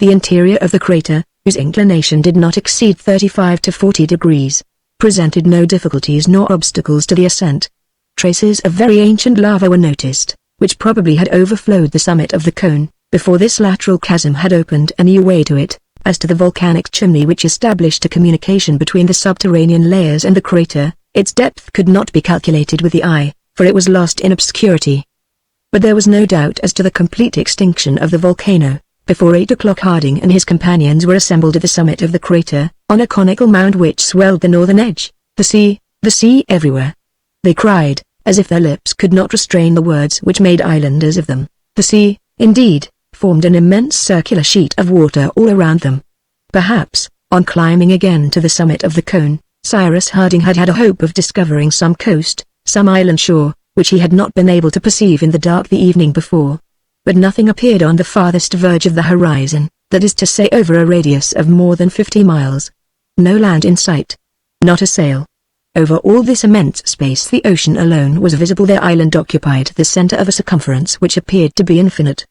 The interior of the crater, whose inclination did not exceed 35 to 40 degrees, presented no difficulties nor obstacles to the ascent. Traces of very ancient lava were noticed, which probably had overflowed the summit of the cone, before this lateral chasm had opened a new way to it. As to the volcanic chimney which established a communication between the subterranean layers and the crater, its depth could not be calculated with the eye, for it was lost in obscurity. But there was no doubt as to the complete extinction of the volcano. Before 8 o'clock Harding and his companions were assembled at the summit of the crater, on a conical mound which swelled the northern edge. The sea everywhere!" they cried, as if their lips could not restrain the words which made islanders of them. The sea, indeed, formed an immense circular sheet of water all around them. Perhaps, on climbing again to the summit of the cone, Cyrus Harding had had a hope of discovering some coast, some island shore, which he had not been able to perceive in the dark the evening before. But nothing appeared on the farthest verge of the horizon, that is to say over a radius of more than 50 miles. No land in sight. Not a sail. Over all this immense space the ocean alone was visible. Their island occupied the center of a circumference which appeared to be infinite.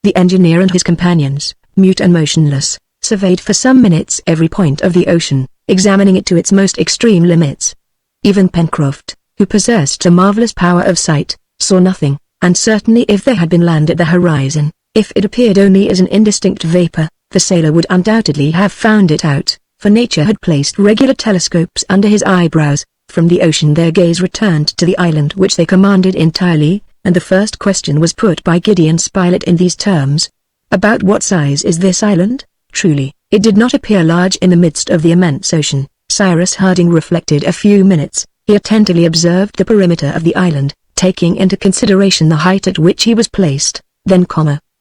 The engineer and his companions, mute and motionless, surveyed for some minutes every point of the ocean, examining it to its most extreme limits. Even Pencroft, who possessed a marvelous power of sight, saw nothing, and certainly if there had been land at the horizon, if it appeared only as an indistinct vapor, the sailor would undoubtedly have found it out, for nature had placed regular telescopes under his eyebrows. From the ocean their gaze returned to the island which they commanded entirely, and the first question was put by Gideon Spilett in these terms: "About what size is this island?" Truly, it did not appear large in the midst of the immense ocean. Cyrus Harding reflected a few minutes, He attentively observed the perimeter of the island, taking into consideration the height at which he was placed. Then,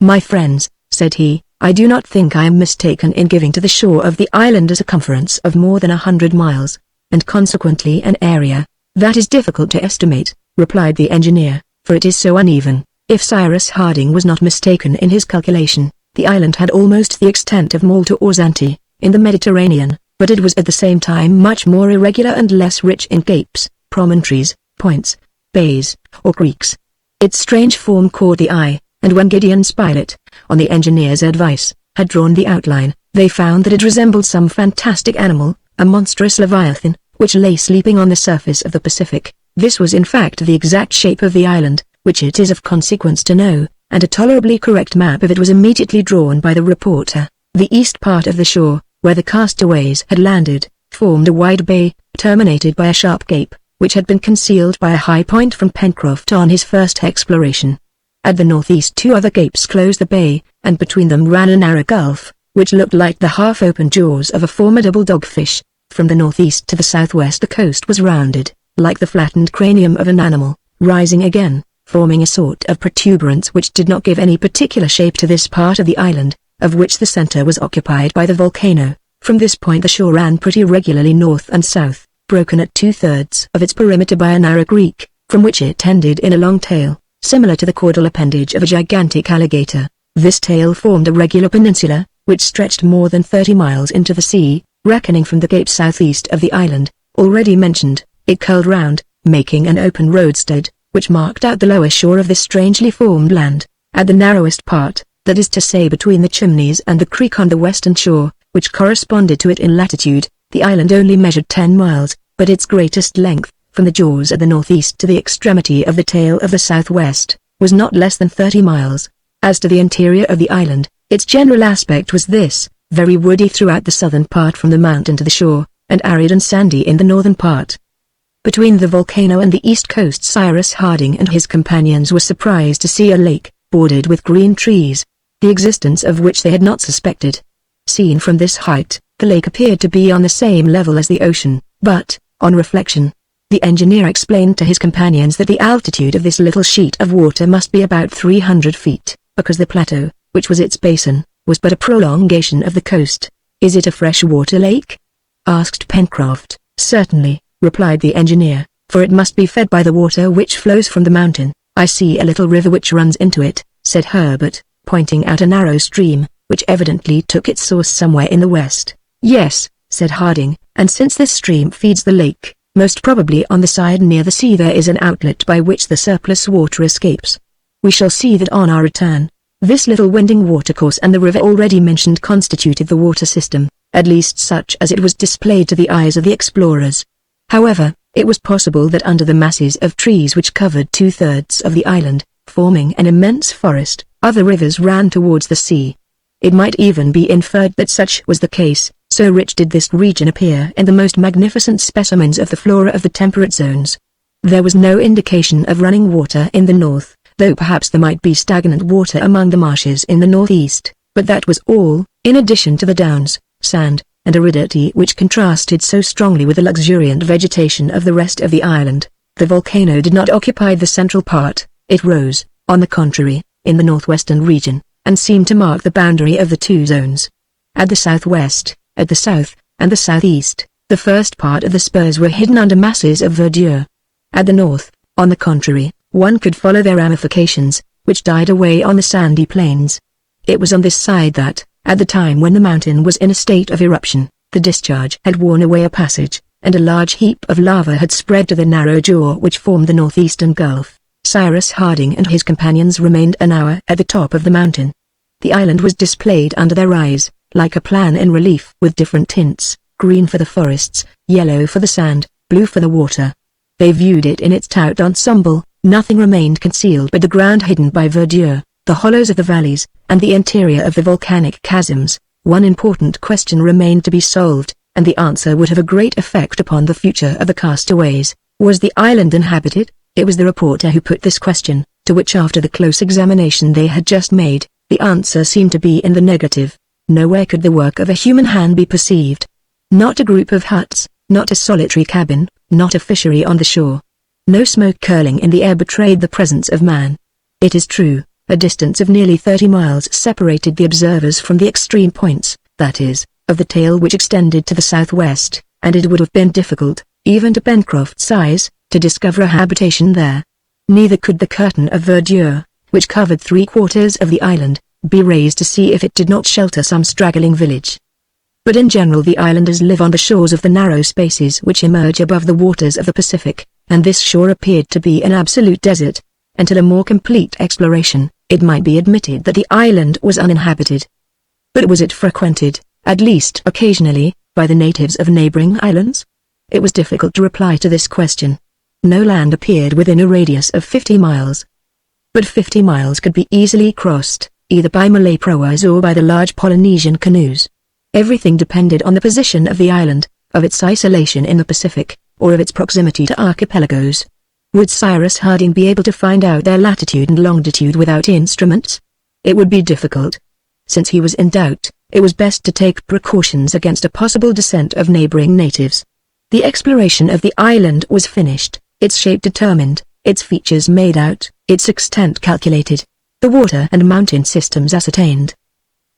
"My friends," said he, "I do not think I am mistaken in giving to the shore of the island a circumference of more than 100 miles, and consequently an area." "That is difficult to estimate," replied the engineer, "for it is so uneven." If Cyrus Harding was not mistaken in his calculation, the island had almost the extent of Malta or Zante, in the Mediterranean, but it was at the same time much more irregular and less rich in capes, promontories, points, bays, or creeks. Its strange form caught the eye, and when Gideon Spilett, on the engineer's advice, had drawn the outline, they found that it resembled some fantastic animal, a monstrous leviathan, which lay sleeping on the surface of the Pacific. This was in fact the exact shape of the island, which it is of consequence to know, and a tolerably correct map of it was immediately drawn by the reporter. The east part of the shore, where the castaways had landed, formed a wide bay, terminated by a sharp cape, which had been concealed by a high point from Pencroft on his first exploration. At the northeast 2 other capes closed the bay, and between them ran a narrow gulf, which looked like the half-open jaws of a formidable dogfish. From the northeast to the southwest the coast was rounded, like the flattened cranium of an animal, rising again, forming a sort of protuberance which did not give any particular shape to this part of the island, of which the center was occupied by the volcano. From this point the shore ran pretty regularly north and south, broken at 2/3 of its perimeter by a narrow creek, from which it ended in a long tail, similar to the caudal appendage of a gigantic alligator. This tail formed a regular peninsula, which stretched more than 30 miles into the sea. Reckoning from the cape southeast of the island, already mentioned, it curled round, making an open roadstead, which marked out the lower shore of this strangely formed land. At the narrowest part, that is to say between the Chimneys and the creek on the western shore, which corresponded to it in latitude, the island only measured 10 miles, but its greatest length, from the jaws at the northeast to the extremity of the tail of the southwest, was not less than 30 miles. As to the interior of the island, its general aspect was this: very woody throughout the southern part from the mountain to the shore, and arid and sandy in the northern part. Between the volcano and the east coast Cyrus Harding and his companions were surprised to see a lake, bordered with green trees, the existence of which they had not suspected. Seen from this height, the lake appeared to be on the same level as the ocean, but, on reflection, the engineer explained to his companions that the altitude of this little sheet of water must be about 300 feet, because the plateau, which was its basin, was but a prolongation of the coast. "Is it a freshwater lake?" asked Pencroft. "Certainly," replied the engineer, "for it must be fed by the water which flows from the mountain." "I see a little river which runs into it," said Herbert, pointing out a narrow stream, which evidently took its source somewhere in the west. "Yes," said Harding, "and since this stream feeds the lake, most probably on the side near the sea there is an outlet by which the surplus water escapes. We shall see that on our return." This little winding watercourse and the river already mentioned constituted the water system, at least such as it was displayed to the eyes of the explorers. However, it was possible that under the masses of trees which covered 2/3 of the island, forming an immense forest, other rivers ran towards the sea. It might even be inferred that such was the case, so rich did this region appear in the most magnificent specimens of the flora of the temperate zones. There was no indication of running water in the north, though perhaps there might be stagnant water among the marshes in the northeast, but that was all, in addition to the downs, sand, and aridity which contrasted so strongly with the luxuriant vegetation of the rest of the island. The volcano did not occupy the central part, it rose, on the contrary, in the northwestern region, and seemed to mark the boundary of the two zones. At the southwest, at the south, and the southeast, the first part of the spurs were hidden under masses of verdure. At the north, on the contrary, one could follow their ramifications, which died away on the sandy plains. It was on this side that, at the time when the mountain was in a state of eruption, the discharge had worn away a passage, and a large heap of lava had spread to the narrow jaw which formed the northeastern gulf. Cyrus Harding and his companions remained an hour at the top of the mountain. The island was displayed under their eyes, like a plan in relief with different tints, green for the forests, yellow for the sand, blue for the water. They viewed it in its tout ensemble. Nothing remained concealed but the ground hidden by verdure, the hollows of the valleys, and the interior of the volcanic chasms. One important question remained to be solved, and the answer would have a great effect upon the future of the castaways. Was the island inhabited? It was the reporter who put this question, to which after the close examination they had just made, the answer seemed to be in the negative. Nowhere could the work of a human hand be perceived. Not a group of huts, not a solitary cabin, not a fishery on the shore. No smoke curling in the air betrayed the presence of man. It is true, a distance of nearly 30 miles separated the observers from the extreme points, that is, of the tail which extended to the southwest, and it would have been difficult, even to Pencroft's eyes, to discover a habitation there. Neither could the curtain of verdure, which covered 3/4 of the island, be raised to see if it did not shelter some straggling village. But in general the islanders live on the shores of the narrow spaces which emerge above the waters of the Pacific, and this shore appeared to be an absolute desert. Until a more complete exploration, it might be admitted that the island was uninhabited. But was it frequented, at least occasionally, by the natives of neighboring islands? It was difficult to reply to this question. No land appeared within a radius of 50 miles. But 50 miles could be easily crossed, either by Malay proas or by the large Polynesian canoes. Everything depended on the position of the island, of its isolation in the Pacific, or of its proximity to archipelagos. Would Cyrus Harding be able to find out their latitude and longitude without instruments? It would be difficult. Since he was in doubt, it was best to take precautions against a possible descent of neighboring natives. The exploration of the island was finished, its shape determined, its features made out, its extent calculated, the water and mountain systems ascertained.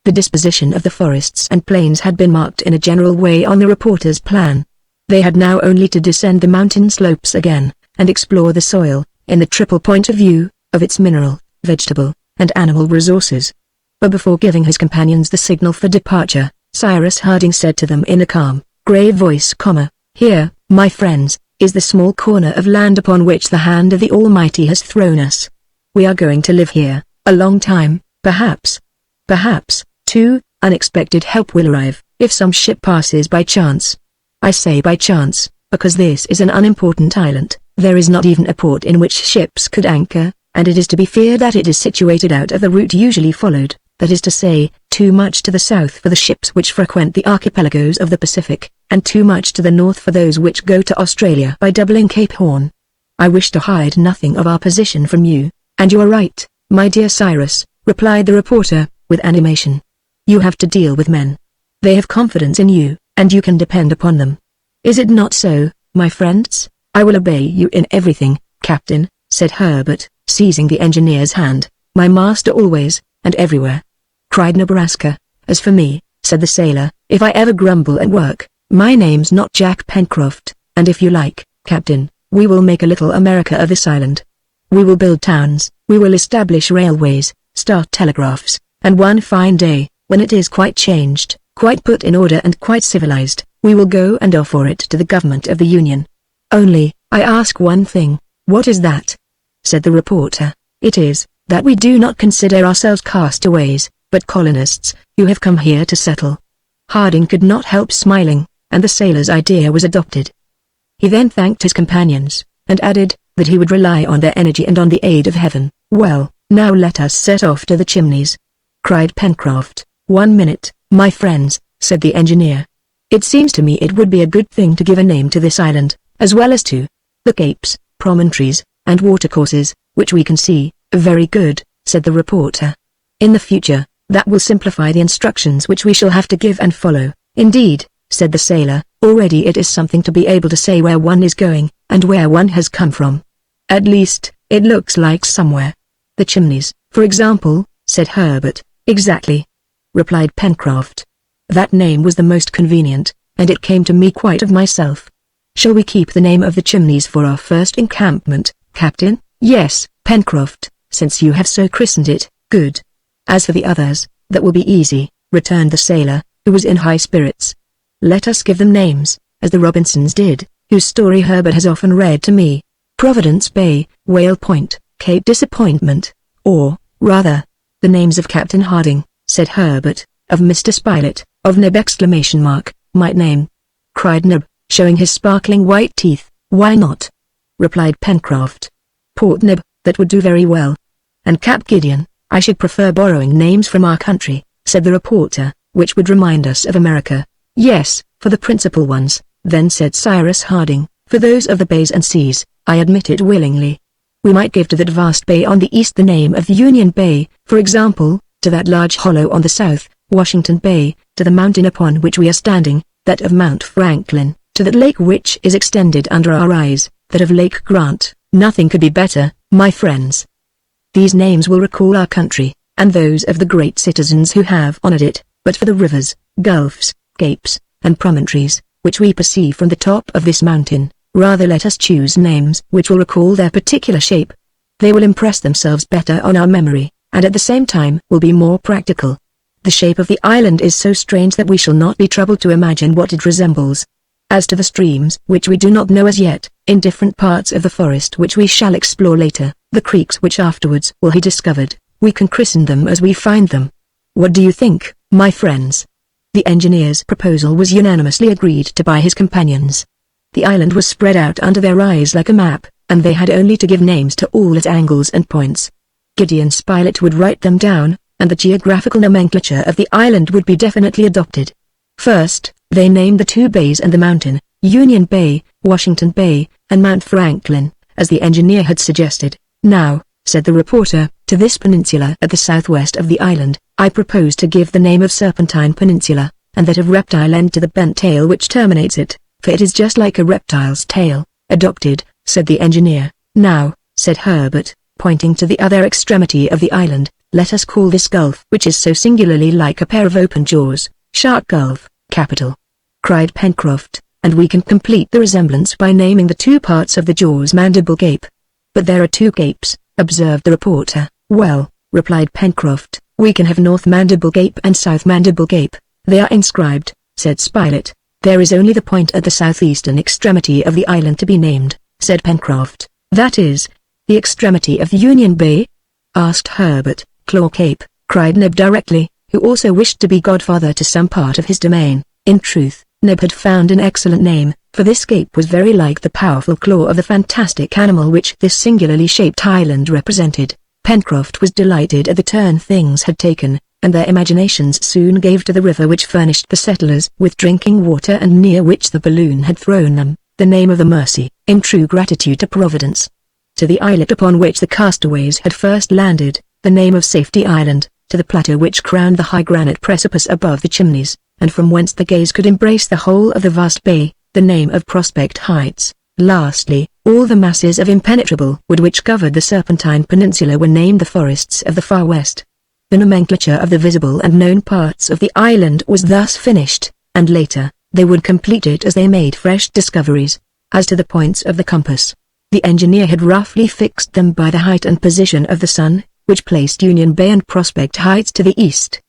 The disposition of the forests and plains had been marked in a general way on the reporter's plan. They had now only to descend the mountain slopes again, and explore the soil, in the triple point of view, of its mineral, vegetable, and animal resources. But before giving his companions the signal for departure, Cyrus Harding said to them in a calm, grave voice, "Here, my friends, is the small corner of land upon which the hand of the Almighty has thrown us. We are going to live here, a long time, perhaps. Perhaps, too, unexpected help will arrive, if some ship passes by chance. I say by chance, because this is an unimportant island, there is not even a port in which ships could anchor, and it is to be feared that it is situated out of the route usually followed, that is to say, too much to the south for the ships which frequent the archipelagos of the Pacific, and too much to the north for those which go to Australia by doubling Cape Horn. I wish to hide nothing of our position from you, and you are right, my dear Cyrus," replied the reporter, with animation. "You have to deal with men. They have confidence in you, and you can depend upon them. Is it not so, my friends?" "I will obey you in everything, Captain," said Herbert, seizing the engineer's hand. "My master always, and everywhere," cried Nebraska. "As for me," said the sailor, "if I ever grumble at work, my name's not Jack Pencroft, and if you like, Captain, we will make a little America of this island. We will build towns, we will establish railways, start telegraphs, and one fine day, when it is quite changed, quite put in order and quite civilized, we will go and offer it to the government of the Union. Only, I ask one thing." "What is that?" said the reporter. "It is, that we do not consider ourselves castaways, but colonists, who have come here to settle." Harding could not help smiling, and the sailor's idea was adopted. He then thanked his companions, and added, that he would rely on their energy and on the aid of heaven. "Well, now let us set off to the Chimneys," cried Pencroft. "1 minute, my friends," said the engineer. "It seems to me it would be a good thing to give a name to this island, as well as to the capes, promontories, and watercourses, which we can see." "Very good," said the reporter. "In the future, that will simplify the instructions which we shall have to give and follow." "Indeed," said the sailor, "already it is something to be able to say where one is going, and where one has come from. At least, it looks like somewhere." "The Chimneys, for example," said Herbert. "Exactly," replied Pencroft. "That name was the most convenient, and it came to me quite of myself. Shall we keep the name of the Chimneys for our first encampment, Captain?" "Yes, Pencroft, since you have so christened it." "Good. As for the others, that will be easy," returned the sailor, who was in high spirits. "Let us give them names, as the Robinsons did, whose story Herbert has often read to me. Providence Bay, Whale Point, Cape Disappointment, or, rather, the names of Captain Harding," said Herbert, "of Mr. Spilett, of Neb ! Might name," cried Neb, showing his sparkling white teeth. "Why not?" replied Pencroft. "Port Neb, that would do very well." "And Cap Gideon, I should prefer borrowing names from our country," said the reporter, "which would remind us of America." "Yes, for the principal ones," then said Cyrus Harding, "for those of the bays and seas, I admit it willingly. We might give to that vast bay on the east the name of Union Bay, for example, to that large hollow on the south, Washington Bay, to the mountain upon which we are standing, that of Mount Franklin, to that lake which is extended under our eyes, that of Lake Grant. Nothing could be better, my friends. These names will recall our country, and those of the great citizens who have honored it, but for the rivers, gulfs, gapes, and promontories, which we perceive from the top of this mountain, rather let us choose names which will recall their particular shape. They will impress themselves better on our memory, and at the same time will be more practical. The shape of the island is so strange that we shall not be troubled to imagine what it resembles. As to the streams which we do not know as yet, in different parts of the forest which we shall explore later, the creeks which afterwards will be discovered, we can christen them as we find them. What do you think, my friends? The engineer's proposal was unanimously agreed to by his companions. The island was spread out under their eyes like a map, and they had only to give names to all its angles and points. Gideon Spilett would write them down, and the geographical nomenclature of the island would be definitely adopted. First, they named the two bays and the mountain, Union Bay, Washington Bay, and Mount Franklin, as the engineer had suggested. Now, said the reporter, to this peninsula at the southwest of the island, I propose to give the name of Serpentine Peninsula, and that of Reptile End to the bent tail which terminates it, for it is just like a reptile's tail. Adopted, said the engineer. Now, said Herbert, pointing to the other extremity of the island, let us call this gulf which is so singularly like a pair of open jaws, Shark Gulf. Capital, cried Pencroft, and we can complete the resemblance by naming the two parts of the jaws Mandible Gape. But there are two gapes, observed the reporter. Well, replied Pencroft, we can have North Mandible Gape and South Mandible Gape. They are inscribed, said Spilett. There is only the point at the southeastern extremity of the island to be named, said Pencroft. That is, the extremity of Union Bay? Asked Herbert. Claw Cape, cried Neb directly, who also wished to be godfather to some part of his domain. In truth, Neb had found an excellent name, for this cape was very like the powerful claw of the fantastic animal which this singularly shaped island represented. Pencroft was delighted at the turn things had taken, and their imaginations soon gave to the river which furnished the settlers with drinking water and near which the balloon had thrown them, the name of the Mercy, in true gratitude to Providence. To the islet upon which the castaways had first landed, the name of Safety Island, to the plateau which crowned the high granite precipice above the Chimneys, and from whence the gaze could embrace the whole of the vast bay, the name of Prospect Heights. Lastly, all the masses of impenetrable wood which covered the Serpentine Peninsula were named the forests of the far west. The nomenclature of the visible and known parts of the island was thus finished, and later, they would complete it as they made fresh discoveries. As to the points of the compass, the engineer had roughly fixed them by the height and position of the sun, which placed Union Bay and Prospect Heights to the east.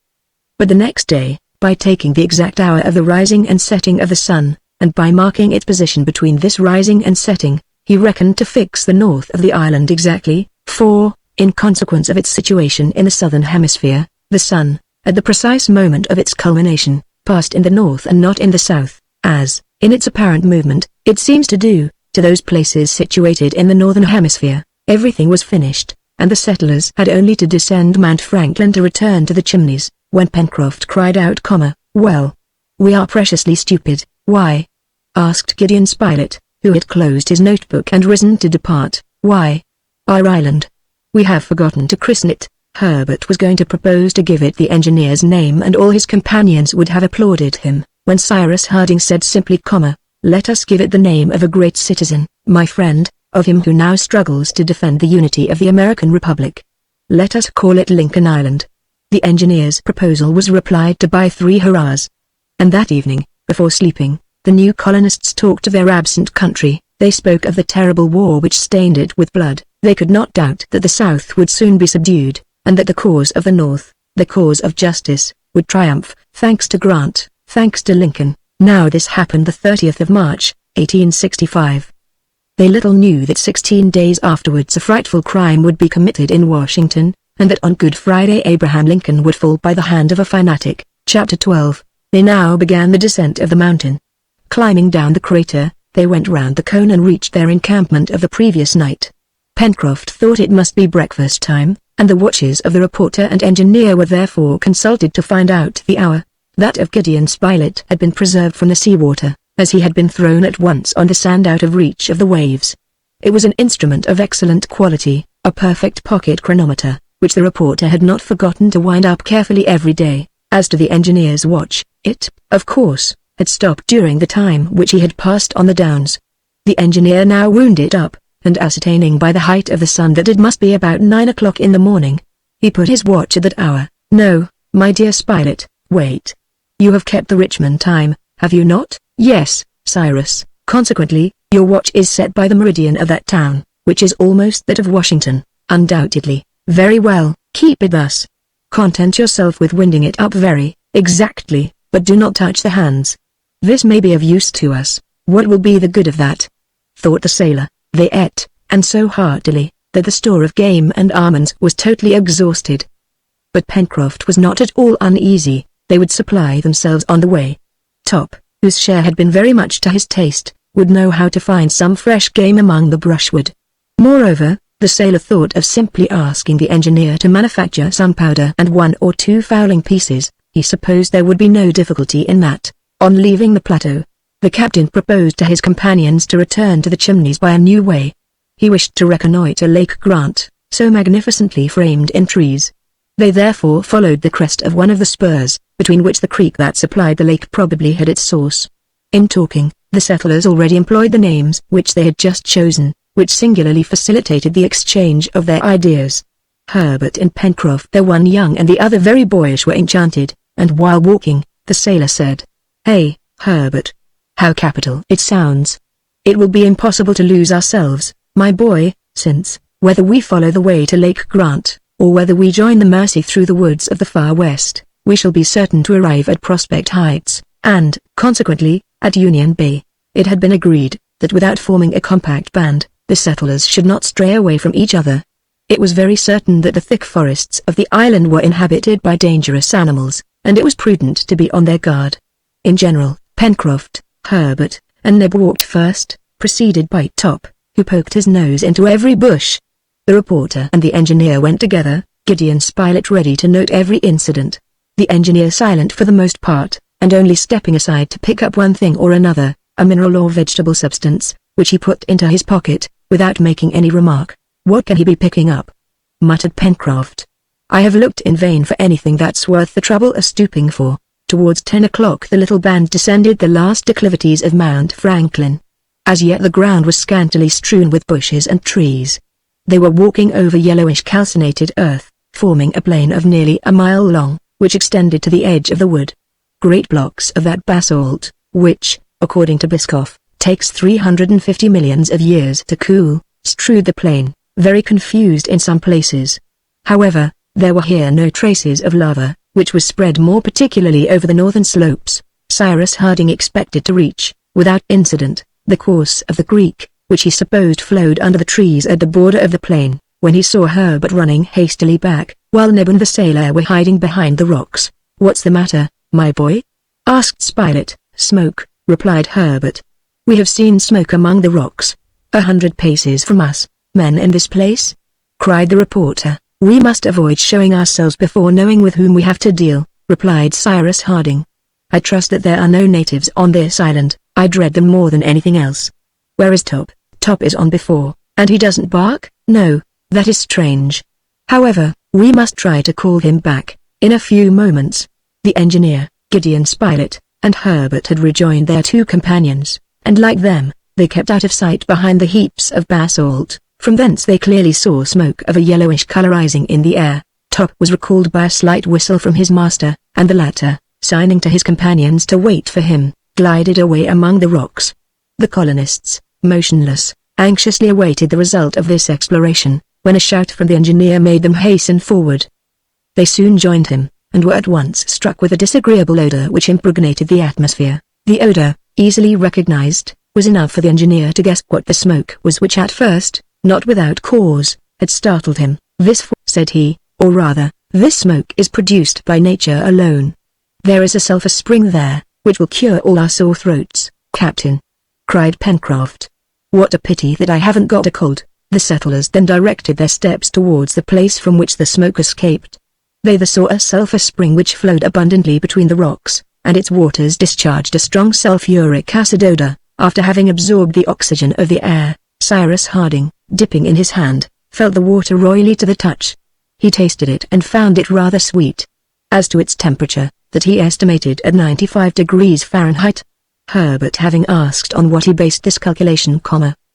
But the next day, by taking the exact hour of the rising and setting of the sun, and by marking its position between this rising and setting, he reckoned to fix the north of the island exactly, for, in consequence of its situation in the southern hemisphere, the sun, at the precise moment of its culmination, passed in the north and not in the south, as, in its apparent movement, it seems to do, to those places situated in the northern hemisphere. Everything was finished, and the settlers had only to descend Mount Franklin to return to the Chimneys, when Pencroft cried out, "Well, we are preciously stupid." "Why?" asked Gideon Spilett, who had closed his notebook and risen to depart. "Why? Our island. We have forgotten to christen it." Herbert was going to propose to give it the engineer's name, and all his companions would have applauded him, when Cyrus Harding said simply, "Let us give it the name of a great citizen, my friend, of him who now struggles to defend the unity of the American Republic. Let us call it Lincoln Island." The engineer's proposal was replied to by 3 hurrahs. And that evening, before sleeping, the new colonists talked of their absent country. They spoke of the terrible war which stained it with blood. They could not doubt that the South would soon be subdued, and that the cause of the North, the cause of justice, would triumph, thanks to Grant, thanks to Lincoln. Now this happened the 30th of March, 1865. They little knew that 16 days afterwards a frightful crime would be committed in Washington, and that on Good Friday Abraham Lincoln would fall by the hand of a fanatic. Chapter 12. They now began the descent of the mountain. Climbing down the crater, they went round the cone and reached their encampment of the previous night. Pencroft thought it must be breakfast time, and the watches of the reporter and engineer were therefore consulted to find out the hour. That of Gideon Spilett had been preserved from the sea-water, as he had been thrown at once on the sand out of reach of the waves. It was an instrument of excellent quality, a perfect pocket chronometer, which the reporter had not forgotten to wind up carefully every day. As to the engineer's watch, it, of course, had stopped during the time which he had passed on the downs. The engineer now wound it up, and ascertaining by the height of the sun that it must be about 9 o'clock in the morning, he put his watch at that hour. "No, my dear Spilett, wait. You have kept the Richmond time, have you not?" "Yes, Cyrus. Consequently, your watch is set by the meridian of that town, which is almost that of Washington, undoubtedly. Very well, keep it thus. Content yourself with winding it up very exactly, but do not touch the hands. This may be of use to us. What will be the good of that?" thought the sailor. They ate, and so heartily, that the store of game and almonds was totally exhausted. But Pencroft was not at all uneasy. They would supply themselves on the way. Top, whose share had been very much to his taste, would know how to find some fresh game among the brushwood. Moreover, the sailor thought of simply asking the engineer to manufacture some powder and 1 or 2 fowling pieces. He supposed there would be no difficulty in that. On leaving the plateau, the captain proposed to his companions to return to the Chimneys by a new way. He wished to reconnoiter Lake Grant, so magnificently framed in trees. They therefore followed the crest of one of the spurs, between which the creek that supplied the lake probably had its source. In talking, the settlers already employed the names which they had just chosen, which singularly facilitated the exchange of their ideas. Herbert and Pencroft, though one young and the other very boyish, were enchanted, and while walking, the sailor said, "Hey, Herbert. How capital it sounds. It will be impossible to lose ourselves, my boy, since, whether we follow the way to Lake Grant, or whether we join the Mercy through the woods of the far west, we shall be certain to arrive at Prospect Heights, and, consequently, at Union Bay." It had been agreed, that without forming a compact band, the settlers should not stray away from each other. It was very certain that the thick forests of the island were inhabited by dangerous animals, and it was prudent to be on their guard. In general, Pencroft, Herbert, and Neb walked first, preceded by Top, who poked his nose into every bush. The reporter and the engineer went together, Gideon Spilett ready to note every incident. The engineer silent for the most part, and only stepping aside to pick up one thing or another, a mineral or vegetable substance, which he put into his pocket, without making any remark. "What can he be picking up?" muttered Pencroft. "I have looked in vain for anything that's worth the trouble of stooping for." Towards 10 o'clock the little band descended the last declivities of Mount Franklin. As yet the ground was scantily strewn with bushes and trees. They were walking over yellowish calcinated earth, forming a plain of nearly a mile long, which extended to the edge of the wood. Great blocks of that basalt, which, according to Biscoff, takes 350 millions of years to cool, strewed the plain, very confused in some places. However, there were here no traces of lava, which was spread more particularly over the northern slopes. Cyrus Harding expected to reach, without incident, the course of the creek, which he supposed flowed under the trees at the border of the plain, when he saw Herbert running hastily back, while Neb and the sailor were hiding behind the rocks. "What's the matter, my boy?" asked Spilett. "Smoke," replied Herbert. "We have seen smoke among the rocks. 100 paces from us." "Men in this place?" cried the reporter. "We must avoid showing ourselves before knowing with whom we have to deal," replied Cyrus Harding. "I trust that there are no natives on this island. I dread them more than anything else." "Where is Top?" "Top is on before, and he doesn't bark?" "No, that is strange. However, we must try to call him back." In a few moments, the engineer, Gideon Spilett, and Herbert had rejoined their 2 companions, and like them, they kept out of sight behind the heaps of basalt. From thence they clearly saw smoke of a yellowish color rising in the air. Top was recalled by a slight whistle from his master, and the latter, signing to his companions to wait for him, glided away among the rocks. The colonists, motionless, anxiously awaited the result of this exploration, when a shout from the engineer made them hasten forward. They soon joined him, and were at once struck with a disagreeable odor which impregnated the atmosphere. The odor, easily recognized, was enough for the engineer to guess what the smoke was which at first, not without cause, had startled him. Said he, "or rather, this smoke is produced by nature alone. There is a sulphur spring there, which will cure all our sore throats, Captain," cried Pencroft. "What a pity that I haven't got a cold." The settlers then directed their steps towards the place from which the smoke escaped. They saw a sulphur spring which flowed abundantly between the rocks, and its waters discharged a strong sulphuric acid odor. After having absorbed the oxygen of the air, Cyrus Harding, dipping in his hand, felt the water royally to the touch. He tasted it and found it rather sweet. As to its temperature, that he estimated at 95 degrees Fahrenheit. Herbert having asked on what he based this calculation,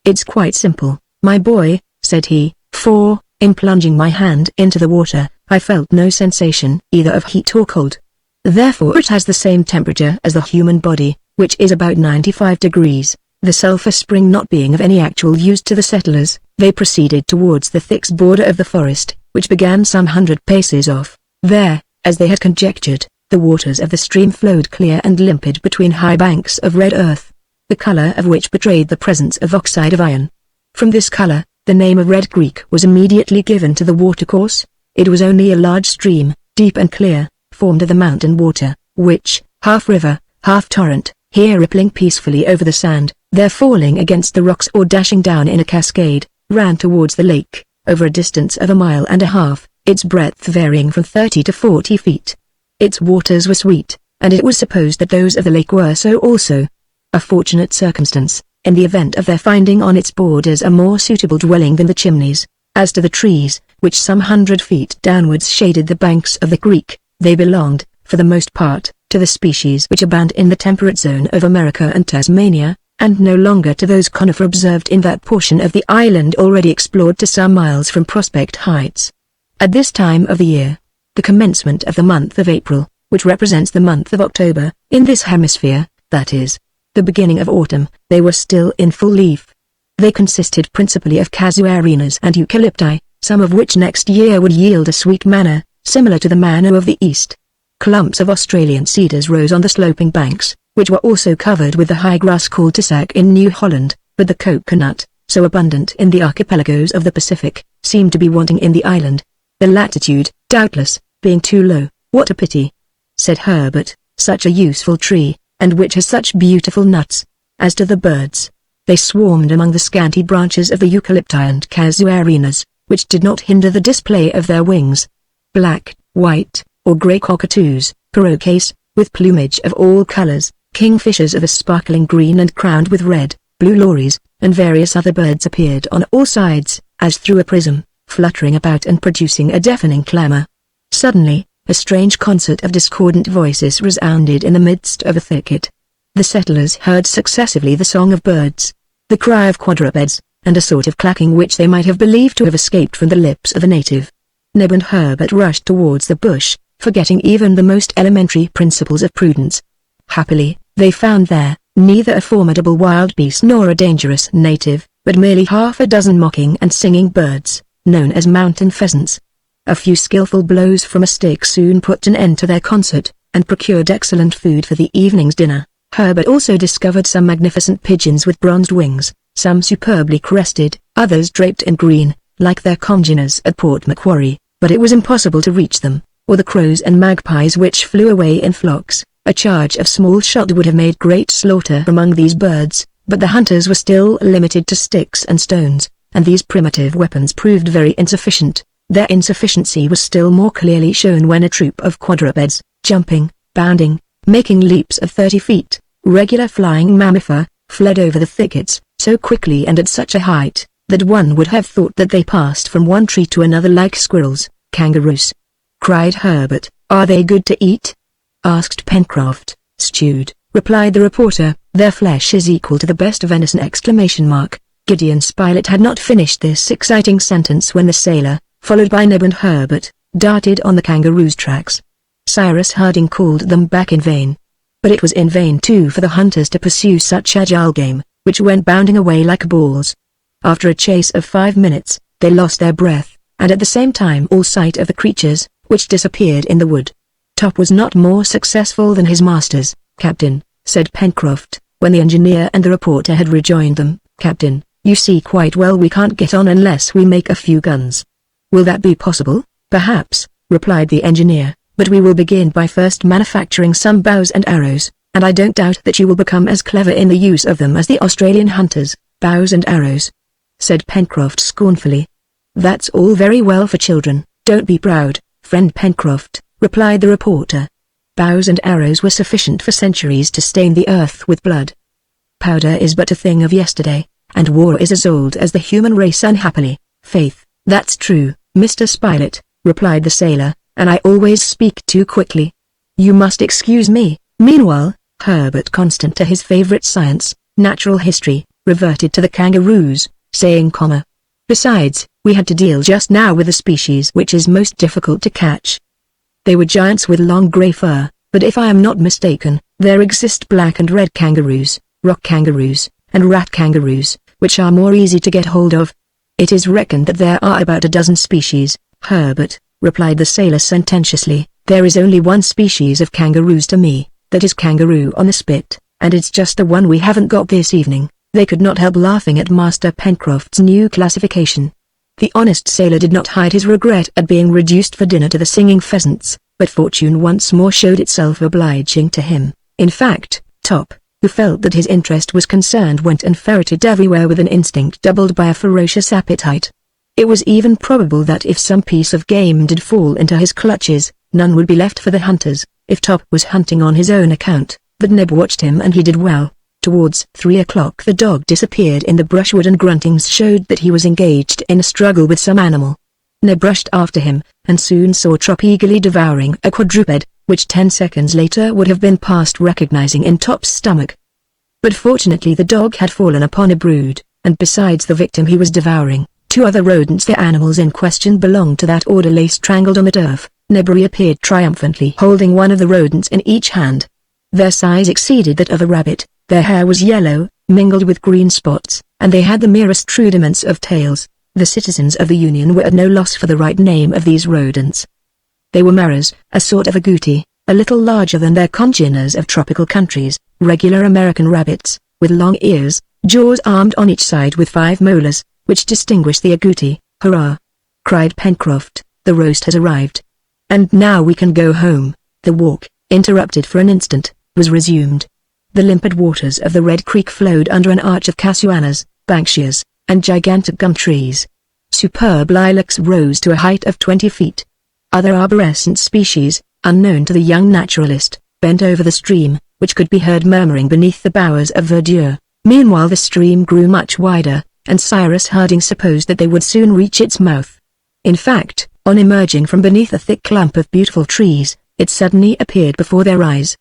"It's quite simple, my boy," said he, "for, in plunging my hand into the water, I felt no sensation either of heat or cold. Therefore it has the same temperature as the human body, which is about 95 degrees. The sulphur spring not being of any actual use to the settlers, they proceeded towards the thick border of the forest, which began some 100 paces off. There, as they had conjectured, the waters of the stream flowed clear and limpid between high banks of red earth, the color of which betrayed the presence of oxide of iron. From this color, the name of Red Creek was immediately given to the watercourse. It was only a large stream, deep and clear, formed of the mountain water, which, half river, half torrent, here rippling peacefully over the sand, there falling against the rocks or dashing down in a cascade, ran towards the lake, over a distance of 1.5 miles, its breadth varying from 30 to 40 feet. Its waters were sweet, and it was supposed that those of the lake were so also. A fortunate circumstance, in the event of their finding on its borders a more suitable dwelling than the chimneys. As to the trees, which some 100 feet downwards shaded the banks of the creek, they belonged, for the most part, to the species which abound in the temperate zone of America and Tasmania, and no longer to those conifer observed in that portion of the island already explored to some miles from Prospect Heights. At this time of the year, the commencement of the month of April, which represents the month of October, in this hemisphere, that is, the beginning of autumn, they were still in full leaf. They consisted principally of casuarinas and eucalypti, some of which next year would yield a sweet manna, similar to the manna of the East. Clumps of Australian cedars rose on the sloping banks, which were also covered with the high grass called tussac in New Holland, but the coconut, so abundant in the archipelagos of the Pacific, seemed to be wanting in the island. The latitude, doubtless, being too low. "What a pity," said Herbert, "such a useful tree, and which has such beautiful nuts." As to the birds, they swarmed among the scanty branches of the eucalypti and casuarinas, which did not hinder the display of their wings. Black, white, or grey cockatoos, paroquets, with plumage of all colors, kingfishers of a sparkling green and crowned with red, blue lories, and various other birds appeared on all sides, as through a prism, fluttering about and producing a deafening clamor. Suddenly, a strange concert of discordant voices resounded in the midst of a thicket. The settlers heard successively the song of birds, the cry of quadrupeds, and a sort of clacking which they might have believed to have escaped from the lips of a native. Neb and Herbert rushed towards the bush, forgetting even the most elementary principles of prudence. Happily, they found there, neither a formidable wild beast nor a dangerous native, but merely half a dozen mocking and singing birds, known as mountain pheasants. A few skillful blows from a stick soon put an end to their concert, and procured excellent food for the evening's dinner. Herbert also discovered some magnificent pigeons with bronzed wings, some superbly crested, others draped in green, like their congeners at Port Macquarie, but it was impossible to reach them, or the crows and magpies which flew away in flocks. A charge of small shot would have made great slaughter among these birds, but the hunters were still limited to sticks and stones, and these primitive weapons proved very insufficient. Their insufficiency was still more clearly shown when a troop of quadrupeds, jumping, bounding, making leaps of 30 feet, regular flying mammifera, fled over the thickets, so quickly and at such a height, that one would have thought that they passed from one tree to another like squirrels. "Kangaroos!" cried Herbert. "Are they good to eat?" asked Pencroft. "Stewed," replied the reporter. "Their flesh is equal to the best venison!" Gideon Spilett had not finished this exciting sentence when the sailor, followed by Neb and Herbert, darted on the kangaroo's tracks. Cyrus Harding called them back in vain. But it was in vain too for the hunters to pursue such agile game, which went bounding away like balls. After a chase of 5 minutes, they lost their breath, and at the same time all sight of the creatures, which disappeared in the wood. Top was not more successful than his masters, Captain, said Pencroft, when the engineer and the reporter had rejoined them. "Captain, you see quite well we can't get on unless we make a few guns." "Will that be possible?" "Perhaps," replied the engineer, "but we will begin by first manufacturing some bows and arrows, and I don't doubt that you will become as clever in the use of them as the Australian hunters." "Bows and arrows," said Pencroft scornfully. "That's all very well for children. Don't be proud, friend Pencroft," replied the reporter. Bows and arrows were sufficient for centuries to stain the earth with blood. Powder is but a thing of yesterday, and war is as old as the human race unhappily. "Faith, that's true, Mr. Spilett," replied the sailor, "and I always speak too quickly. You must excuse me." Meanwhile, Herbert, constant to his favorite science, natural history, reverted to the kangaroos, saying, "Besides, we had to deal just now with the species which is most difficult to catch. They were giants with long grey fur, but if I am not mistaken, there exist black and red kangaroos, rock kangaroos, and rat kangaroos, which are more easy to get hold of. It is reckoned that there are about a dozen species." "Herbert," replied the sailor sententiously, "there is only one species of kangaroos to me, that is kangaroo on the spit, and it's just the one we haven't got this evening." They could not help laughing at Master Pencroft's new classification. The honest sailor did not hide his regret at being reduced for dinner to the singing pheasants, but fortune once more showed itself obliging to him. In fact, Top, who felt that his interest was concerned, went and ferreted everywhere with an instinct doubled by a ferocious appetite. It was even probable that if some piece of game did fall into his clutches, none would be left for the hunters, if Top was hunting on his own account, but Neb watched him and he did well. Towards 3 o'clock the dog disappeared in the brushwood and gruntings showed that he was engaged in a struggle with some animal. Neb rushed after him, and soon saw Top eagerly devouring a quadruped, which 10 seconds later would have been past recognizing in Top's stomach. But fortunately the dog had fallen upon a brood, and besides the victim he was devouring, 2 other rodents. The animals in question belonged to that order lay strangled on the turf. Neb reappeared triumphantly holding one of the rodents in each hand. Their size exceeded that of a rabbit. Their hair was yellow, mingled with green spots, and they had the merest rudiments of tails. The citizens of the Union were at no loss for the right name of these rodents. They were maras, a sort of agouti, a little larger than their congeners of tropical countries, regular American rabbits, with long ears, jaws armed on each side with 5 molars, which distinguish the agouti. "Hurrah!" cried Pencroft, "the roast has arrived. And now we can go home." The walk, interrupted for an instant, was resumed. The limpid waters of the Red Creek flowed under an arch of casuanas, banksias, and gigantic gum trees. Superb lilacs rose to a height of 20 feet. Other arborescent species, unknown to the young naturalist, bent over the stream, which could be heard murmuring beneath the bowers of verdure. Meanwhile the stream grew much wider, and Cyrus Harding supposed that they would soon reach its mouth. In fact, on emerging from beneath a thick clump of beautiful trees, it suddenly appeared before their eyes.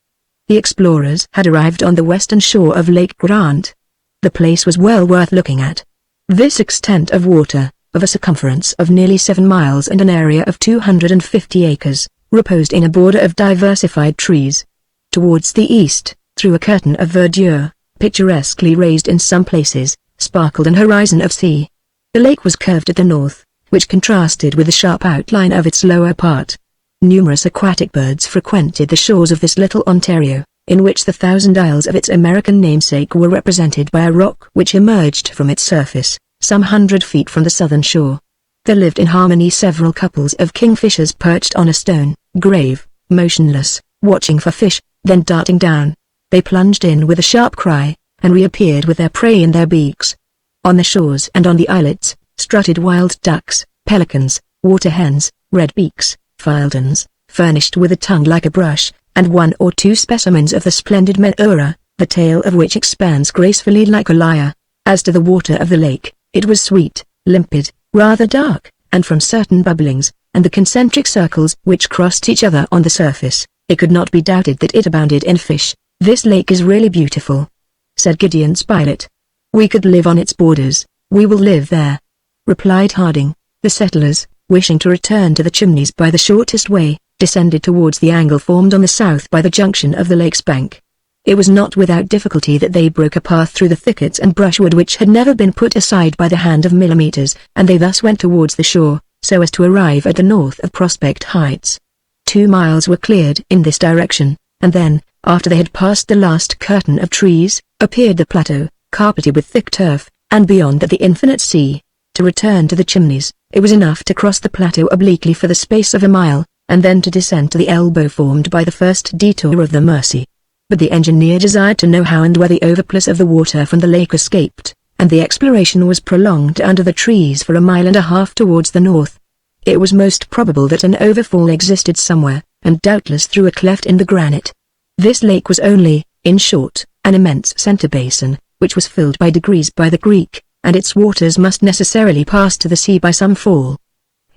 The explorers had arrived on the western shore of Lake Grant. The place was well worth looking at. This extent of water, of a circumference of nearly 7 miles and an area of 250 acres, reposed in a border of diversified trees. Towards the east, through a curtain of verdure, picturesquely raised in some places, sparkled an horizon of sea. The lake was curved at the north, which contrasted with the sharp outline of its lower part. Numerous aquatic birds frequented the shores of this little Ontario, in which the 1,000 isles of its American namesake were represented by a rock which emerged from its surface, some 100 feet from the southern shore. There lived in harmony several couples of kingfishers perched on a stone, grave, motionless, watching for fish, then darting down. They plunged in with a sharp cry, and reappeared with their prey in their beaks. On the shores and on the islets, strutted wild ducks, pelicans, water hens, redbeaks, fildans, furnished with a tongue like a brush, and 1 or 2 specimens of the splendid meura, the tail of which expands gracefully like a lyre. As to the water of the lake, it was sweet, limpid, rather dark, and from certain bubblings, and the concentric circles which crossed each other on the surface, it could not be doubted that it abounded in fish. "This lake is really beautiful," said Gideon Spilett. "We could live on its borders." "We will live there," replied Harding. The settlers, wishing to return to the Chimneys by the shortest way, descended towards the angle formed on the south by the junction of the lake's bank. It was not without difficulty that they broke a path through the thickets and brushwood which had never been put aside by the hand of millimeters, and they thus went towards the shore, so as to arrive at the north of Prospect Heights. 2 miles were cleared in this direction, and then, after they had passed the last curtain of trees, appeared the plateau, carpeted with thick turf, and beyond that the infinite sea. To return to the Chimneys, it was enough to cross the plateau obliquely for the space of a mile, and then to descend to the elbow formed by the first detour of the Mercy. But the engineer desired to know how and where the overplus of the water from the lake escaped, and the exploration was prolonged under the trees for 1.5 miles towards the north. It was most probable that an overfall existed somewhere, and doubtless through a cleft in the granite. This lake was only, in short, an immense center basin, which was filled by degrees by the creek, and its waters must necessarily pass to the sea by some fall.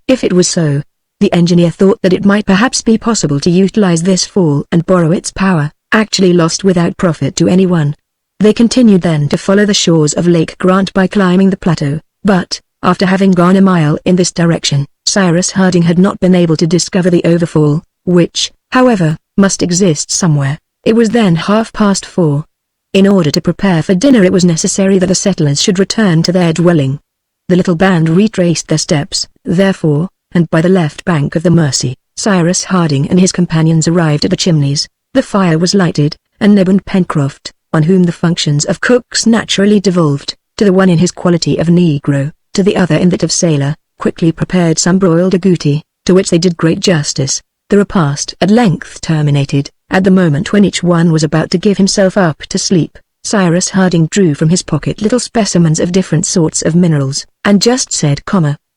If it was so, The engineer thought that it might perhaps be possible to utilize this fall and borrow its power, actually lost without profit to anyone. They continued then to follow the shores of Lake Grant by climbing the plateau, but, after having gone a mile in this direction, Cyrus Harding had not been able to discover the overfall, which, however, must exist somewhere. It was then 4:30. In order to prepare for dinner it was necessary that the settlers should return to their dwelling. The little band retraced their steps, therefore, and by the left bank of the Mersey, Cyrus Harding and his companions arrived at the Chimneys. The fire was lighted, and Neb and Pencroft, on whom the functions of cooks naturally devolved, to the one in his quality of negro, to the other in that of sailor, quickly prepared some broiled agouti, to which they did great justice. The repast at length terminated. At the moment when each one was about to give himself up to sleep, Cyrus Harding drew from his pocket little specimens of different sorts of minerals, and just said,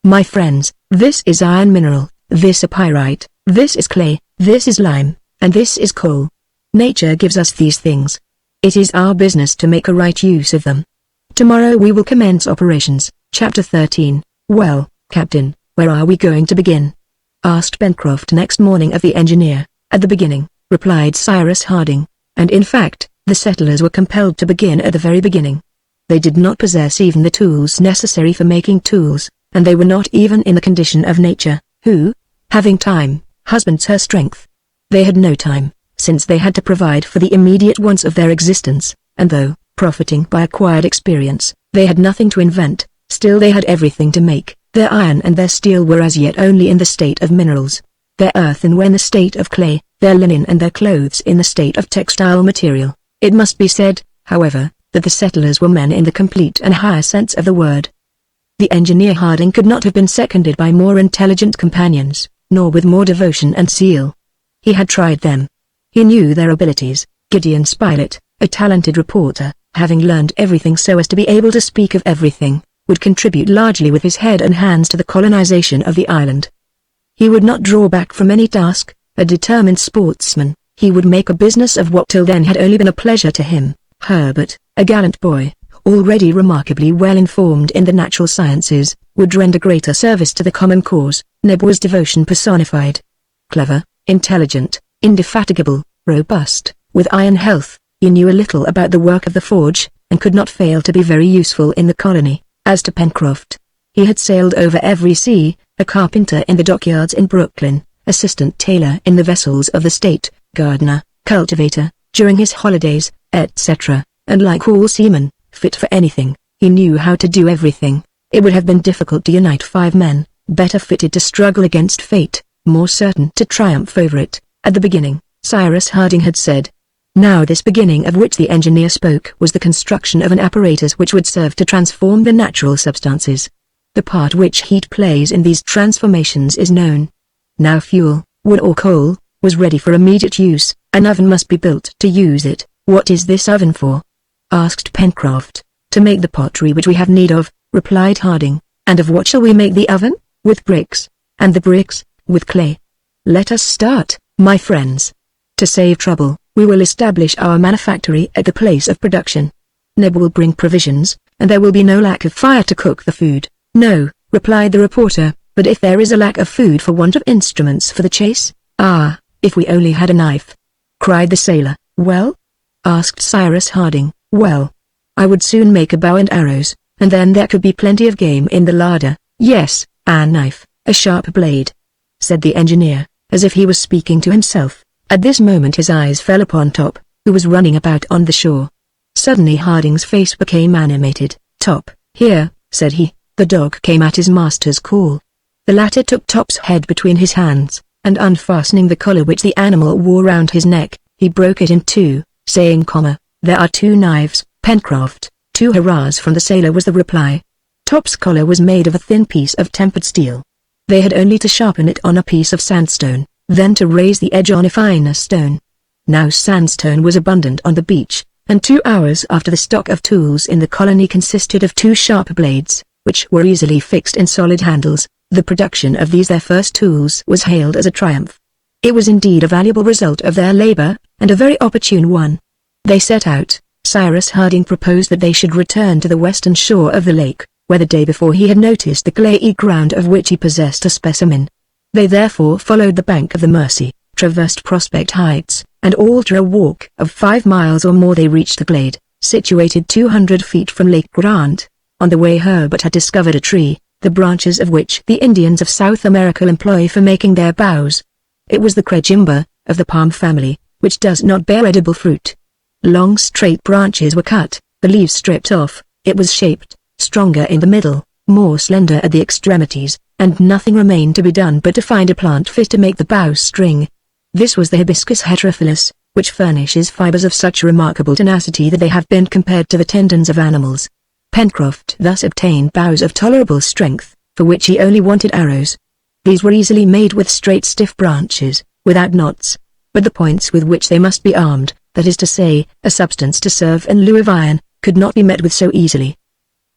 "My friends, this is iron mineral, this a pyrite, this is clay, this is lime, and this is coal. Nature gives us these things. It is our business to make a right use of them. Tomorrow we will commence operations." Chapter 13. "Well, Captain, where are we going to begin?" asked Pencroft next morning of the engineer. "At the beginning," replied Cyrus Harding, and in fact, the settlers were compelled to begin at the very beginning. They did not possess even the tools necessary for making tools, and they were not even in the condition of nature, who, having time, husbands her strength. They had no time, since they had to provide for the immediate wants of their existence, and though, profiting by acquired experience, they had nothing to invent, still they had everything to make. Their iron and their steel were as yet only in the state of minerals, their earthen were in the state of clay, their linen and their clothes in the state of textile material. It must be said, however, that the settlers were men in the complete and higher sense of the word. The engineer Harding could not have been seconded by more intelligent companions, nor with more devotion and zeal. He had tried them. He knew their abilities. Gideon Spilett, a talented reporter, having learned everything so as to be able to speak of everything, would contribute largely with his head and hands to the colonization of the island. He would not draw back from any task. A determined sportsman, he would make a business of what till then had only been a pleasure to him. Herbert, a gallant boy, already remarkably well informed in the natural sciences, would render greater service to the common cause. Neb was devotion personified. Clever, intelligent, indefatigable, robust, with iron health, he knew a little about the work of the forge, and could not fail to be very useful in the colony. As to Pencroft, he had sailed over every sea, a carpenter in the dockyards in Brooklyn, assistant tailor in the vessels of the state, gardener, cultivator, during his holidays, etc., and like all seamen, fit for anything. He knew how to do everything. It would have been difficult to unite 5 men, better fitted to struggle against fate, more certain to triumph over it. At the beginning, Cyrus Harding had said. Now this beginning of which the engineer spoke was the construction of an apparatus which would serve to transform the natural substances. The part which heat plays in these transformations is known. Now fuel, wood or coal, was ready for immediate use. An oven must be built to use it. "What is this oven for?" asked Pencroft. "To make the pottery which we have need of," replied Harding. "And of what shall we make the oven? With bricks. And the bricks, with clay. Let us start, my friends. To save trouble, we will establish our manufactory at the place of production. Neb will bring provisions, and there will be no lack of fire to cook the food." "No," replied the reporter, "but if there is a lack of food for want of instruments for the chase?" "Ah, if we only had a knife!" cried the sailor. "Well?" asked Cyrus Harding. "Well, I would soon make a bow and arrows, and then there could be plenty of game in the larder." "Yes, a knife, a sharp blade," said the engineer, as if he was speaking to himself. At this moment his eyes fell upon Top, who was running about on the shore. Suddenly Harding's face became animated. "Top, here," said he. The dog came at his master's call. The latter took Top's head between his hands, and unfastening the collar which the animal wore round his neck, he broke it in two, saying, "There are 2 knives, Pencroft." 2 hurrahs from the sailor was the reply. Top's collar was made of a thin piece of tempered steel. They had only to sharpen it on a piece of sandstone, then to raise the edge on a finer stone. Now sandstone was abundant on the beach, and 2 hours after the stock of tools in the colony consisted of 2 sharp blades, which were easily fixed in solid handles. The production of these their first tools was hailed as a triumph. It was indeed a valuable result of their labor, and a very opportune one. They set out. Cyrus Harding proposed that they should return to the western shore of the lake, where the day before he had noticed the clayey ground of which he possessed a specimen. They therefore followed the bank of the Mersey, traversed Prospect Heights, and after a walk of 5 miles or more they reached the glade, situated 200 feet from Lake Grant. On the way Herbert had discovered a tree, the branches of which the Indians of South America employ for making their bows. It was the crejimba, of the palm family, which does not bear edible fruit. Long straight branches were cut, the leaves stripped off, it was shaped, stronger in the middle, more slender at the extremities, and nothing remained to be done but to find a plant fit to make the bow string. This was the hibiscus heterophyllus, which furnishes fibers of such remarkable tenacity that they have been compared to the tendons of animals. Pencroft thus obtained bows of tolerable strength, for which he only wanted arrows. These were easily made with straight stiff branches, without knots, but the points with which they must be armed, that is to say, a substance to serve in lieu of iron, could not be met with so easily.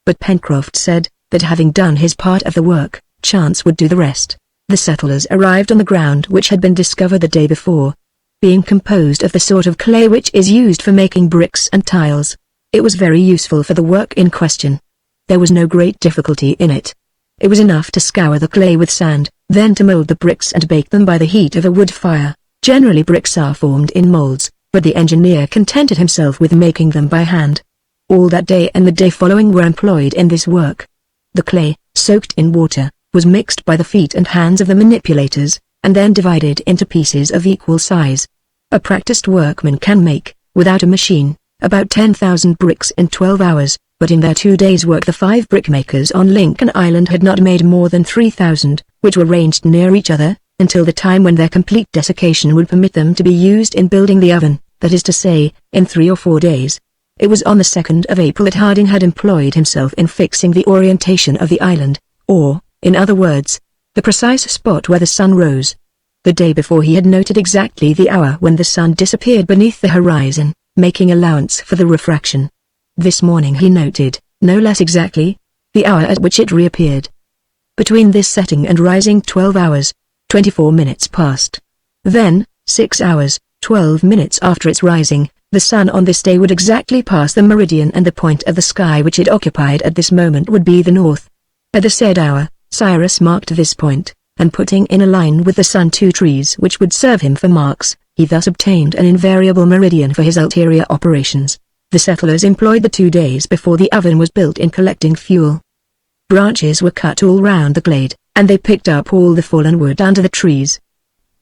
But Pencroft said, that having done his part of the work, chance would do the rest. The settlers arrived on the ground which had been discovered the day before, being composed of the sort of clay which is used for making bricks and tiles. It was very useful for the work in question. There was no great difficulty in it. It was enough to scour the clay with sand, then to mold the bricks and bake them by the heat of a wood fire. Generally bricks are formed in molds, but the engineer contented himself with making them by hand. All that day and the day following were employed in this work. The clay, soaked in water, was mixed by the feet and hands of the manipulators, and then divided into pieces of equal size. A practiced workman can make, without a machine, about 10,000 bricks in 12 hours, but in their 2 days' work the 5 brickmakers on Lincoln Island had not made more than 3,000, which were ranged near each other, until the time when their complete desiccation would permit them to be used in building the oven, that is to say, in 3 or 4 days. It was on the 2nd of April that Harding had employed himself in fixing the orientation of the island, or, in other words, the precise spot where the sun rose. The day before he had noted exactly the hour when the sun disappeared beneath the horizon, making allowance for the refraction. This morning he noted, no less exactly, the hour at which it reappeared. Between this setting and rising 12 hours, 24 minutes passed. Then, 6 hours, 12 minutes after its rising, the sun on this day would exactly pass the meridian and the point of the sky which it occupied at this moment would be the north. At the said hour, Cyrus marked this point, and putting in a line with the sun 2 trees which would serve him for marks, he thus obtained an invariable meridian for his ulterior operations. The settlers employed the 2 days before the oven was built in collecting fuel. Branches were cut all round the glade, and they picked up all the fallen wood under the trees.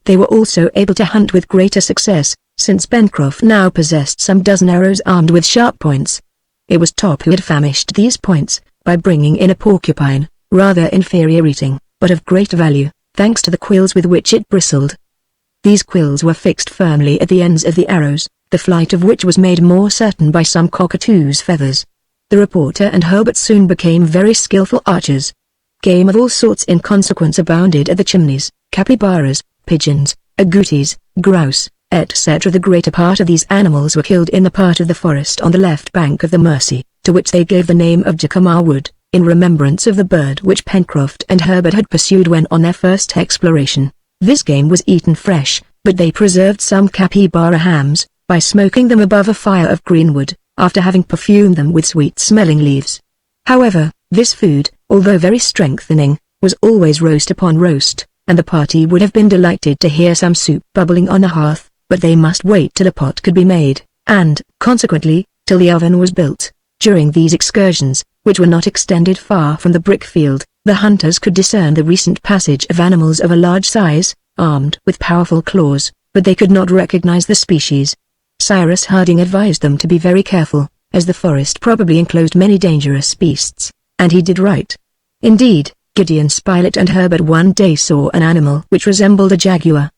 They were also able to hunt with greater success, since Pencroft now possessed some dozen arrows armed with sharp points. It was Top who had famished these points, by bringing in a porcupine, rather inferior eating, but of great value, thanks to the quills with which it bristled. These quills were fixed firmly at the ends of the arrows, the flight of which was made more certain by some cockatoo's feathers. The reporter and Herbert soon became very skillful archers. Game of all sorts in consequence abounded at the Chimneys, capybaras, pigeons, agoutis, grouse, etc. The greater part of these animals were killed in the part of the forest on the left bank of the Mersey, to which they gave the name of Jacamar Wood, in remembrance of the bird which Pencroft and Herbert had pursued when on their first exploration. This game was eaten fresh, but they preserved some capybara hams, by smoking them above a fire of green wood, after having perfumed them with sweet-smelling leaves. However, this food, although very strengthening, was always roast upon roast, and the party would have been delighted to hear some soup bubbling on the hearth, but they must wait till a pot could be made, and, consequently, till the oven was built. During these excursions, which were not extended far from the brick field, the hunters could discern the recent passage of animals of a large size, armed with powerful claws, but they could not recognize the species. Cyrus Harding advised them to be very careful, as the forest probably enclosed many dangerous beasts, and he did right. Indeed, Gideon Spilett and Herbert one day saw an animal which resembled a jaguar.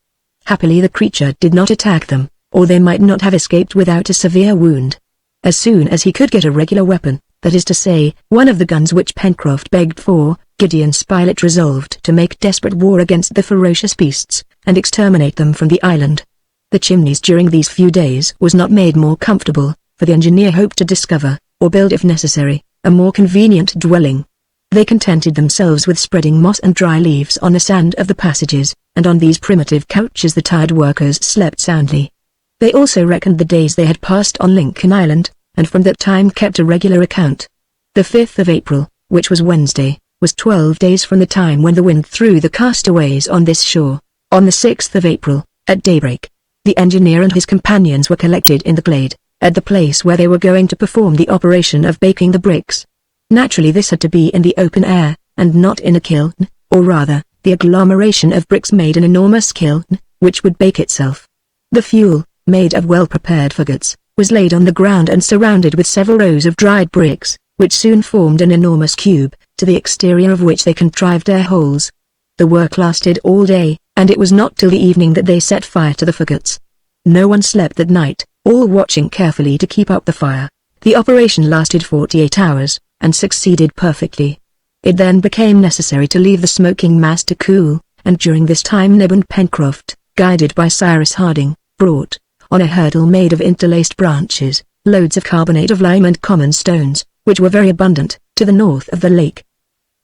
Happily the creature did not attack them, or they might not have escaped without a severe wound. As soon as he could get a regular weapon, that is to say, one of the guns which Pencroft begged for, Gideon Spilett resolved to make desperate war against the ferocious beasts, and exterminate them from the island. The Chimneys during these few days was not made more comfortable, for the engineer hoped to discover, or build if necessary, a more convenient dwelling. They contented themselves with spreading moss and dry leaves on the sand of the passages, and on these primitive couches the tired workers slept soundly. They also reckoned the days they had passed on Lincoln Island, and from that time kept a regular account. The 5th of April, which was Wednesday, was 12 days from the time when the wind threw the castaways on this shore. On the 6th of April, at daybreak, the engineer and his companions were collected in the glade, at the place where they were going to perform the operation of baking the bricks. Naturally this had to be in the open air, and not in a kiln, or rather, the agglomeration of bricks made an enormous kiln, which would bake itself. The fuel, made of well-prepared faggots, was laid on the ground and surrounded with several rows of dried bricks, which soon formed an enormous cube, to the exterior of which they contrived air holes. The work lasted all day, and it was not till the evening that they set fire to the faggots. No one slept that night, all watching carefully to keep up the fire. The operation lasted 48 hours, and succeeded perfectly. It then became necessary to leave the smoking mass to cool, and during this time Neb and Pencroft, guided by Cyrus Harding, brought, on a hurdle made of interlaced branches, loads of carbonate of lime and common stones, which were very abundant, to the north of the lake.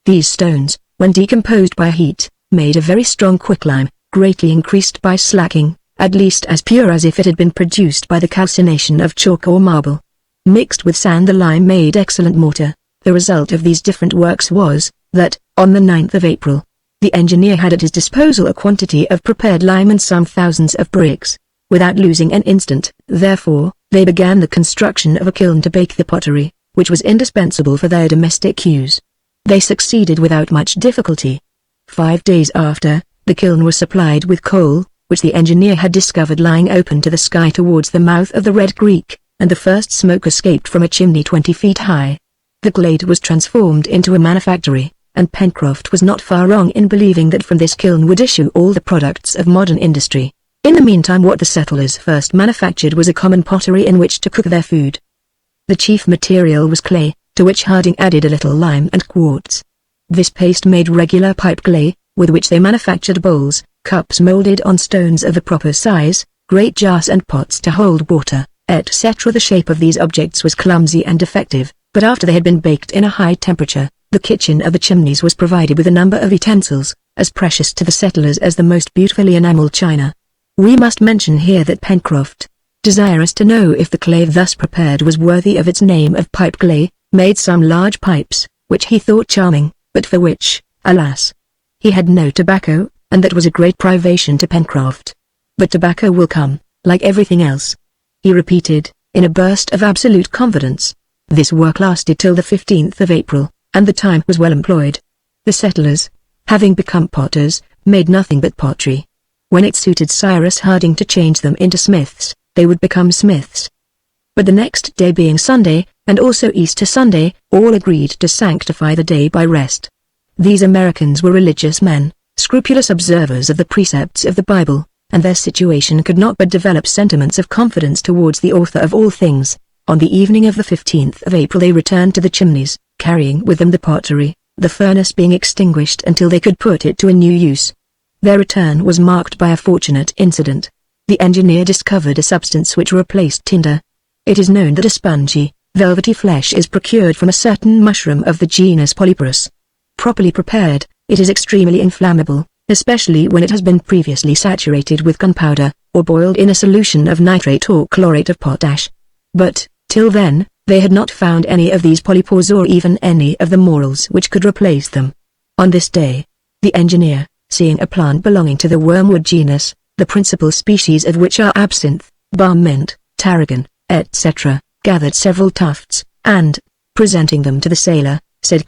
These stones, when decomposed by heat, made a very strong quicklime, greatly increased by slacking, at least as pure as if it had been produced by the calcination of chalk or marble. Mixed with sand the lime made excellent mortar. The result of these different works was, that, on the 9th of April, the engineer had at his disposal a quantity of prepared lime and some thousands of bricks. Without losing an instant, therefore, they began the construction of a kiln to bake the pottery, which was indispensable for their domestic use. They succeeded without much difficulty. 5 days after, the kiln was supplied with coal, which the engineer had discovered lying open to the sky towards the mouth of the Red Creek, and the first smoke escaped from a chimney 20 feet high. The glade was transformed into a manufactory, and Pencroft was not far wrong in believing that from this kiln would issue all the products of modern industry. In the meantime what the settlers first manufactured was a common pottery in which to cook their food. The chief material was clay, to which Harding added a little lime and quartz. This paste made regular pipe clay, with which they manufactured bowls, cups molded on stones of the proper size, great jars and pots to hold water, etc. The shape of these objects was clumsy and defective, but after they had been baked in a high temperature, the kitchen of the chimneys was provided with a number of utensils, as precious to the settlers as the most beautifully enameled china. We must mention here that Pencroft, desirous to know if the clay thus prepared was worthy of its name of pipe clay, made some large pipes, which he thought charming, but for which, alas, he had no tobacco, and that was a great privation to Pencroft. But tobacco will come, like everything else, he repeated, in a burst of absolute confidence. This work lasted till the 15th of April, and the time was well employed. The settlers, having become potters, made nothing but pottery. When it suited Cyrus Harding to change them into smiths, they would become smiths. But the next day being Sunday, and also Easter Sunday, all agreed to sanctify the day by rest. These Americans were religious men, scrupulous observers of the precepts of the Bible, and their situation could not but develop sentiments of confidence towards the author of all things. On the evening of the 15th of April they returned to the chimneys, carrying with them the pottery, the furnace being extinguished until they could put it to a new use. Their return was marked by a fortunate incident. The engineer discovered a substance which replaced tinder. It is known that a spongy, velvety flesh is procured from a certain mushroom of the genus Polyporus. Properly prepared, it is extremely inflammable, especially when it has been previously saturated with gunpowder, or boiled in a solution of nitrate or chlorate of potash. But, till then, they had not found any of these polypores or even any of the morels which could replace them. On this day, the engineer, seeing a plant belonging to the wormwood genus, the principal species of which are absinthe, balm mint, tarragon, etc., gathered several tufts, and, presenting them to the sailor, said,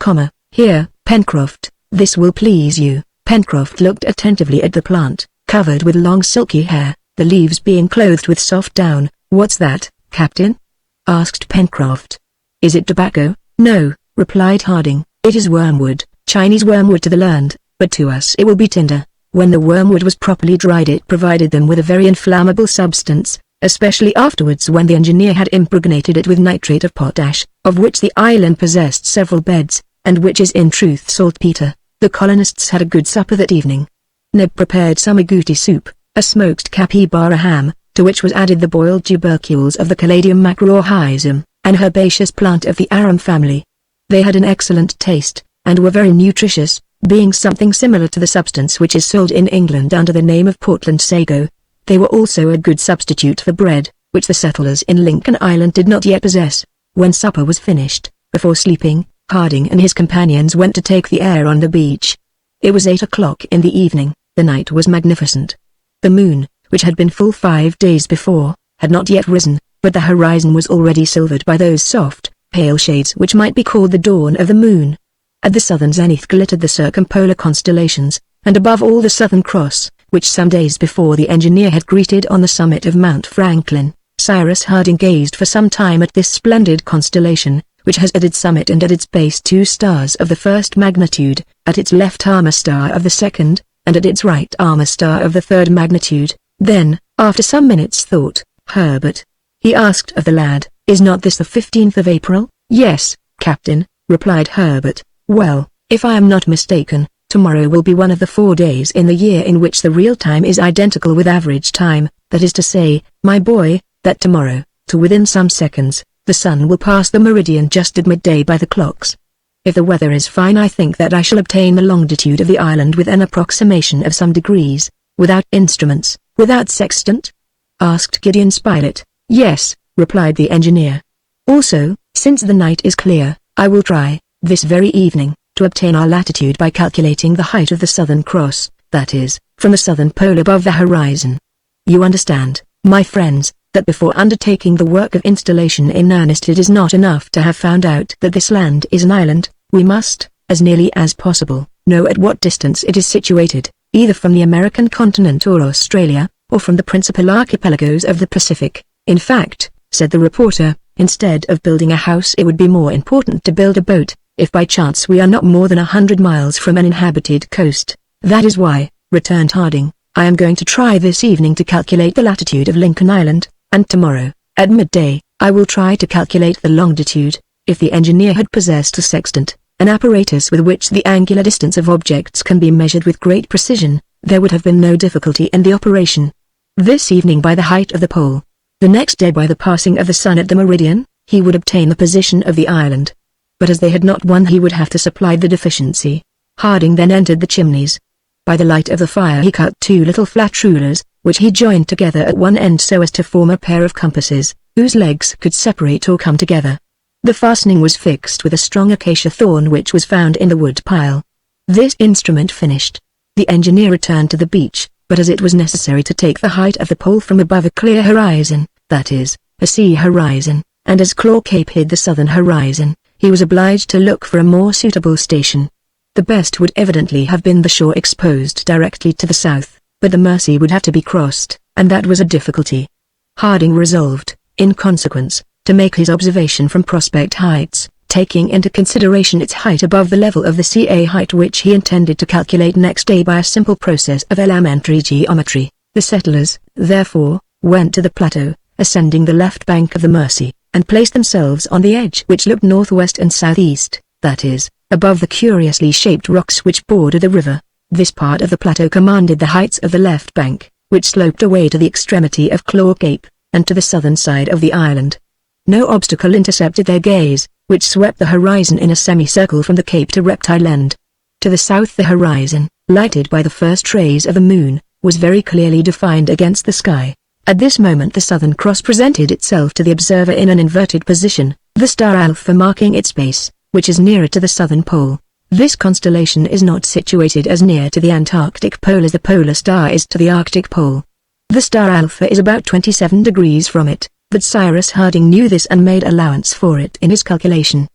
"Here, Pencroft, this will please you." Pencroft looked attentively at the plant, covered with long silky hair, the leaves being clothed with soft down. "What's that, Captain?" asked Pencroft. "Is it tobacco?" "No," replied Harding, "it is wormwood, Chinese wormwood to the learned, but to us it will be tinder." When the wormwood was properly dried it provided them with a very inflammable substance, especially afterwards when the engineer had impregnated it with nitrate of potash, of which the island possessed several beds, and which is in truth saltpeter. The colonists had a good supper that evening. Neb prepared some agouti soup, a smoked capybara ham, to which was added the boiled tubercules of the Caladium macroorhizum, an herbaceous plant of the arum family. They had an excellent taste, and were very nutritious, being something similar to the substance which is sold in England under the name of Portland sago. They were also a good substitute for bread, which the settlers in Lincoln Island did not yet possess. When supper was finished, before sleeping, Harding and his companions went to take the air on the beach. It was 8 o'clock in the evening. The night was magnificent. The moon, which had been full 5 days before, had not yet risen, but the horizon was already silvered by those soft, pale shades which might be called the dawn of the moon. At the southern zenith glittered the circumpolar constellations, and above all the Southern Cross, which some days before the engineer had greeted on the summit of Mount Franklin. Cyrus Harding gazed for some time at this splendid constellation, which has at its summit and at its base 2 stars of the first magnitude, at its left arm a star of the second, and at its right arm a star of the third magnitude. Then, after some minutes' thought, "Herbert," he asked of the lad, "is not this the 15th of April?" "Yes, Captain," replied Herbert. "Well, if I am not mistaken, tomorrow will be one of the 4 days in the year in which the real time is identical with average time. That is to say, my boy, that tomorrow, to within some seconds, the sun will pass the meridian just at midday by the clocks. If the weather is fine, I think that I shall obtain the longitude of the island with an approximation of some degrees, without instruments, without sextant?" asked Gideon Spilett. "Yes," replied the engineer. "Also, since the night is clear, I will try, this very evening, to obtain our latitude by calculating the height of the Southern Cross, that is, from the southern pole above the horizon. You understand, my friends, that before undertaking the work of installation in earnest it is not enough to have found out that this land is an island. We must, as nearly as possible, know at what distance it is situated, either from the American continent or Australia, or from the principal archipelagos of the Pacific. In fact," said the reporter, "instead of building a house it would be more important to build a boat, if by chance we are not more than 100 miles from an inhabited coast." "That is why," returned Harding, "I am going to try this evening to calculate the latitude of Lincoln Island, and tomorrow, at midday, I will try to calculate the longitude." If the engineer had possessed a sextant, an apparatus with which the angular distance of objects can be measured with great precision, there would have been no difficulty in the operation. This evening by the height of the pole, the next day by the passing of the sun at the meridian, he would obtain the position of the island. But as they had not one, he would have to supply the deficiency. Harding then entered the chimneys. By the light of the fire he cut 2 little flat rulers, which he joined together at one end so as to form a pair of compasses, whose legs could separate or come together. The fastening was fixed with a strong acacia thorn which was found in the wood pile. This instrument finished, the engineer returned to the beach, but as it was necessary to take the height of the pole from above a clear horizon, that is, a sea horizon, and as Claw Cape hid the southern horizon, he was obliged to look for a more suitable station. The best would evidently have been the shore exposed directly to the south, but the Mersey would have to be crossed, and that was a difficulty. Harding resolved, in consequence, to make his observation from Prospect Heights, taking into consideration its height above the level of the sea, a height which he intended to calculate next day by a simple process of elementary geometry. The settlers, therefore, went to the plateau, ascending the left bank of the Mersey, and placed themselves on the edge which looked northwest and southeast, that is, above the curiously shaped rocks which border the river. This part of the plateau commanded the heights of the left bank, which sloped away to the extremity of Claw Cape, and to the southern side of the island. No obstacle intercepted their gaze, which swept the horizon in a semicircle from the Cape to Reptile End. To the south the horizon, lighted by the first rays of the moon, was very clearly defined against the sky. At this moment the Southern Cross presented itself to the observer in an inverted position, the star Alpha marking its base, which is nearer to the southern pole. This constellation is not situated as near to the Antarctic pole as the polar star is to the Arctic pole. The star Alpha is about 27 degrees from it, but Cyrus Harding knew this and made allowance for it in his calculation.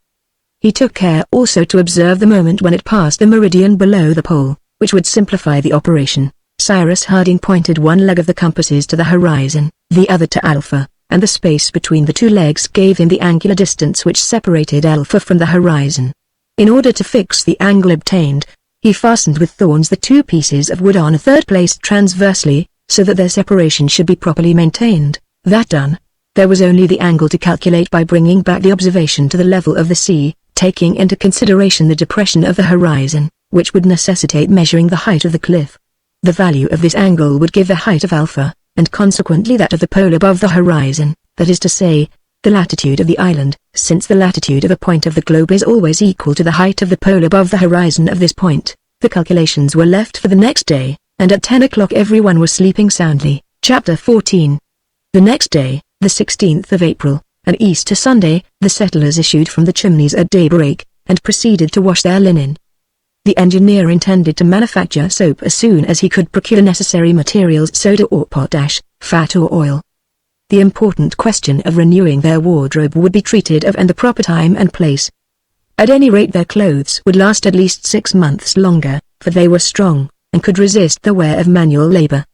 He took care also to observe the moment when it passed the meridian below the pole, which would simplify the operation. Cyrus Harding pointed one leg of the compasses to the horizon, the other to Alpha, and the space between the 2 legs gave him the angular distance which separated Alpha from the horizon. In order to fix the angle obtained, he fastened with thorns the 2 pieces of wood on a third placed transversely, so that their separation should be properly maintained. That done, there was only the angle to calculate by bringing back the observation to the level of the sea, taking into consideration the depression of the horizon, which would necessitate measuring the height of the cliff. The value of this angle would give the height of Alpha, and consequently that of the pole above the horizon, that is to say, the latitude of the island, since the latitude of a point of the globe is always equal to the height of the pole above the horizon of this point. The calculations were left for the next day, and at 10 o'clock everyone was sleeping soundly. Chapter 14. The next day, the 16th of April, an Easter Sunday, the settlers issued from the chimneys at daybreak, and proceeded to wash their linen. The engineer intended to manufacture soap as soon as he could procure necessary materials, soda or potash, fat or oil. The important question of renewing their wardrobe would be treated of in the proper time and place. At any rate their clothes would last at least 6 months longer, for they were strong, and could resist the wear of manual labor.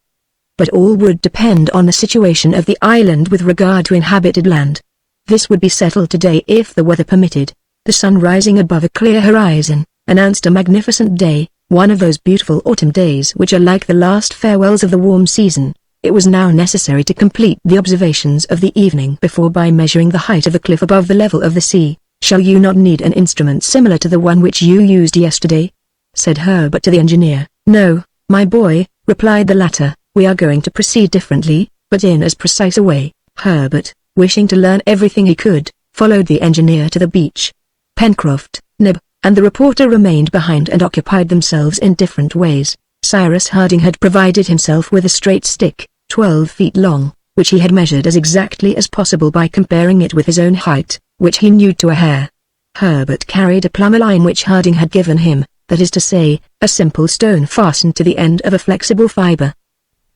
But all would depend on the situation of the island with regard to inhabited land. This would be settled today if the weather permitted. The sun rising above a clear horizon announced a magnificent day, one of those beautiful autumn days which are like the last farewells of the warm season. It was now necessary to complete the observations of the evening before by measuring the height of the cliff above the level of the sea. "Shall you not need an instrument similar to the one which you used yesterday?" said Herbert to the engineer. "No, my boy," replied the latter, "we are going to proceed differently, but in as precise a way." Herbert, wishing to learn everything he could, followed the engineer to the beach. Pencroft, Neb, and the reporter remained behind and occupied themselves in different ways. Cyrus Harding had provided himself with a straight stick, 12 feet long, which he had measured as exactly as possible by comparing it with his own height, which he knew to a hair. Herbert carried a plumber line which Harding had given him, that is to say, a simple stone fastened to the end of a flexible fiber.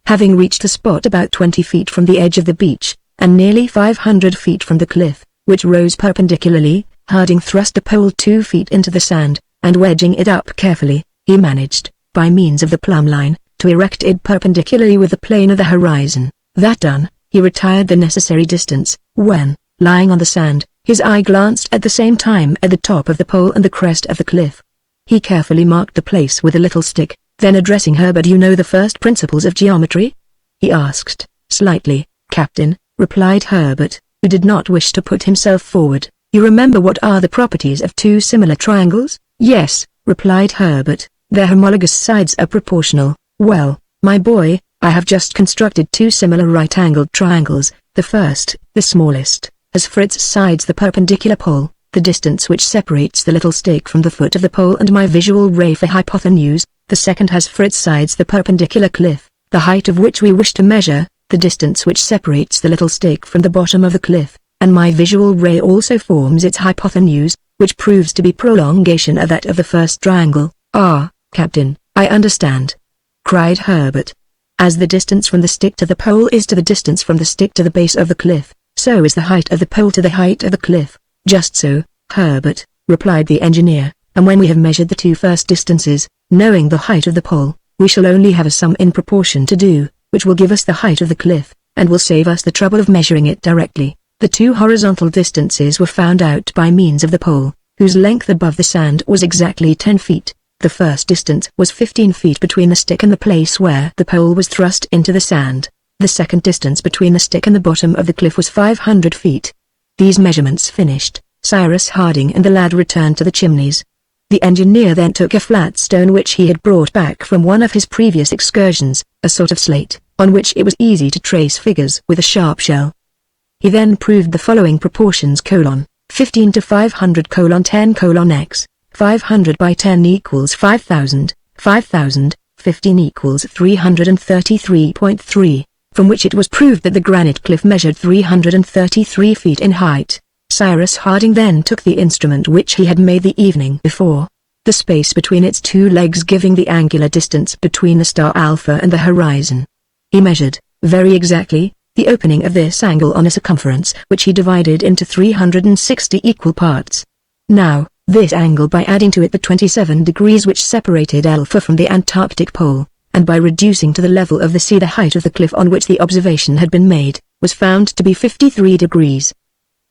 Having reached a spot about 20 feet from the edge of the beach, and nearly 500 feet from the cliff, which rose perpendicularly, Harding thrust the pole 2 feet into the sand, and wedging it up carefully, he managed, by means of the plumb line, to erect it perpendicularly with the plane of the horizon. That done, he retired the necessary distance, when, lying on the sand, his eye glanced at the same time at the top of the pole and the crest of the cliff. He carefully marked the place with a little stick, then addressing Herbert, "You know the first principles of geometry?" he asked. "Slightly, Captain," replied Herbert, who did not wish to put himself forward. "You remember what are the properties of two similar triangles?" "Yes," replied Herbert, "their homologous sides are proportional." "Well, my boy, I have just constructed two similar right-angled triangles. The first, the smallest, has for its sides the perpendicular pole, the distance which separates the little stick from the foot of the pole, and my visual ray for hypotenuse. The second has for its sides the perpendicular cliff, the height of which we wish to measure, the distance which separates the little stick from the bottom of the cliff, and my visual ray also forms its hypotenuse, which proves to be prolongation of that of the first triangle." "Ah, Captain, I understand," cried Herbert. "As the distance from the stick to the pole is to the distance from the stick to the base of the cliff, so is the height of the pole to the height of the cliff." "Just so, Herbert," replied the engineer, "and when we have measured the two first distances, knowing the height of the pole, we shall only have a sum in proportion to do, which will give us the height of the cliff, and will save us the trouble of measuring it directly." The two horizontal distances were found out by means of the pole, whose length above the sand was exactly 10 feet. The first distance was 15 feet between the stick and the place where the pole was thrust into the sand. The second distance between the stick and the bottom of the cliff was 500 feet. These measurements finished, Cyrus Harding and the lad returned to the Chimneys. The engineer then took a flat stone which he had brought back from one of his previous excursions, a sort of slate, on which it was easy to trace figures with a sharp shell. He then proved the following proportions: 15 to 500 10 x, 500 by 10 equals 5,000, 5,000, 15 equals 333.3, from which it was proved that the granite cliff measured 333 feet in height. Cyrus Harding then took the instrument which he had made the evening before, the space between its two legs giving the angular distance between the star Alpha and the horizon. He measured, very exactly, the opening of this angle on a circumference which he divided into 360 equal parts. Now, this angle, by adding to it the 27 degrees which separated Alpha from the Antarctic pole, and by reducing to the level of the sea the height of the cliff on which the observation had been made, was found to be 53 degrees.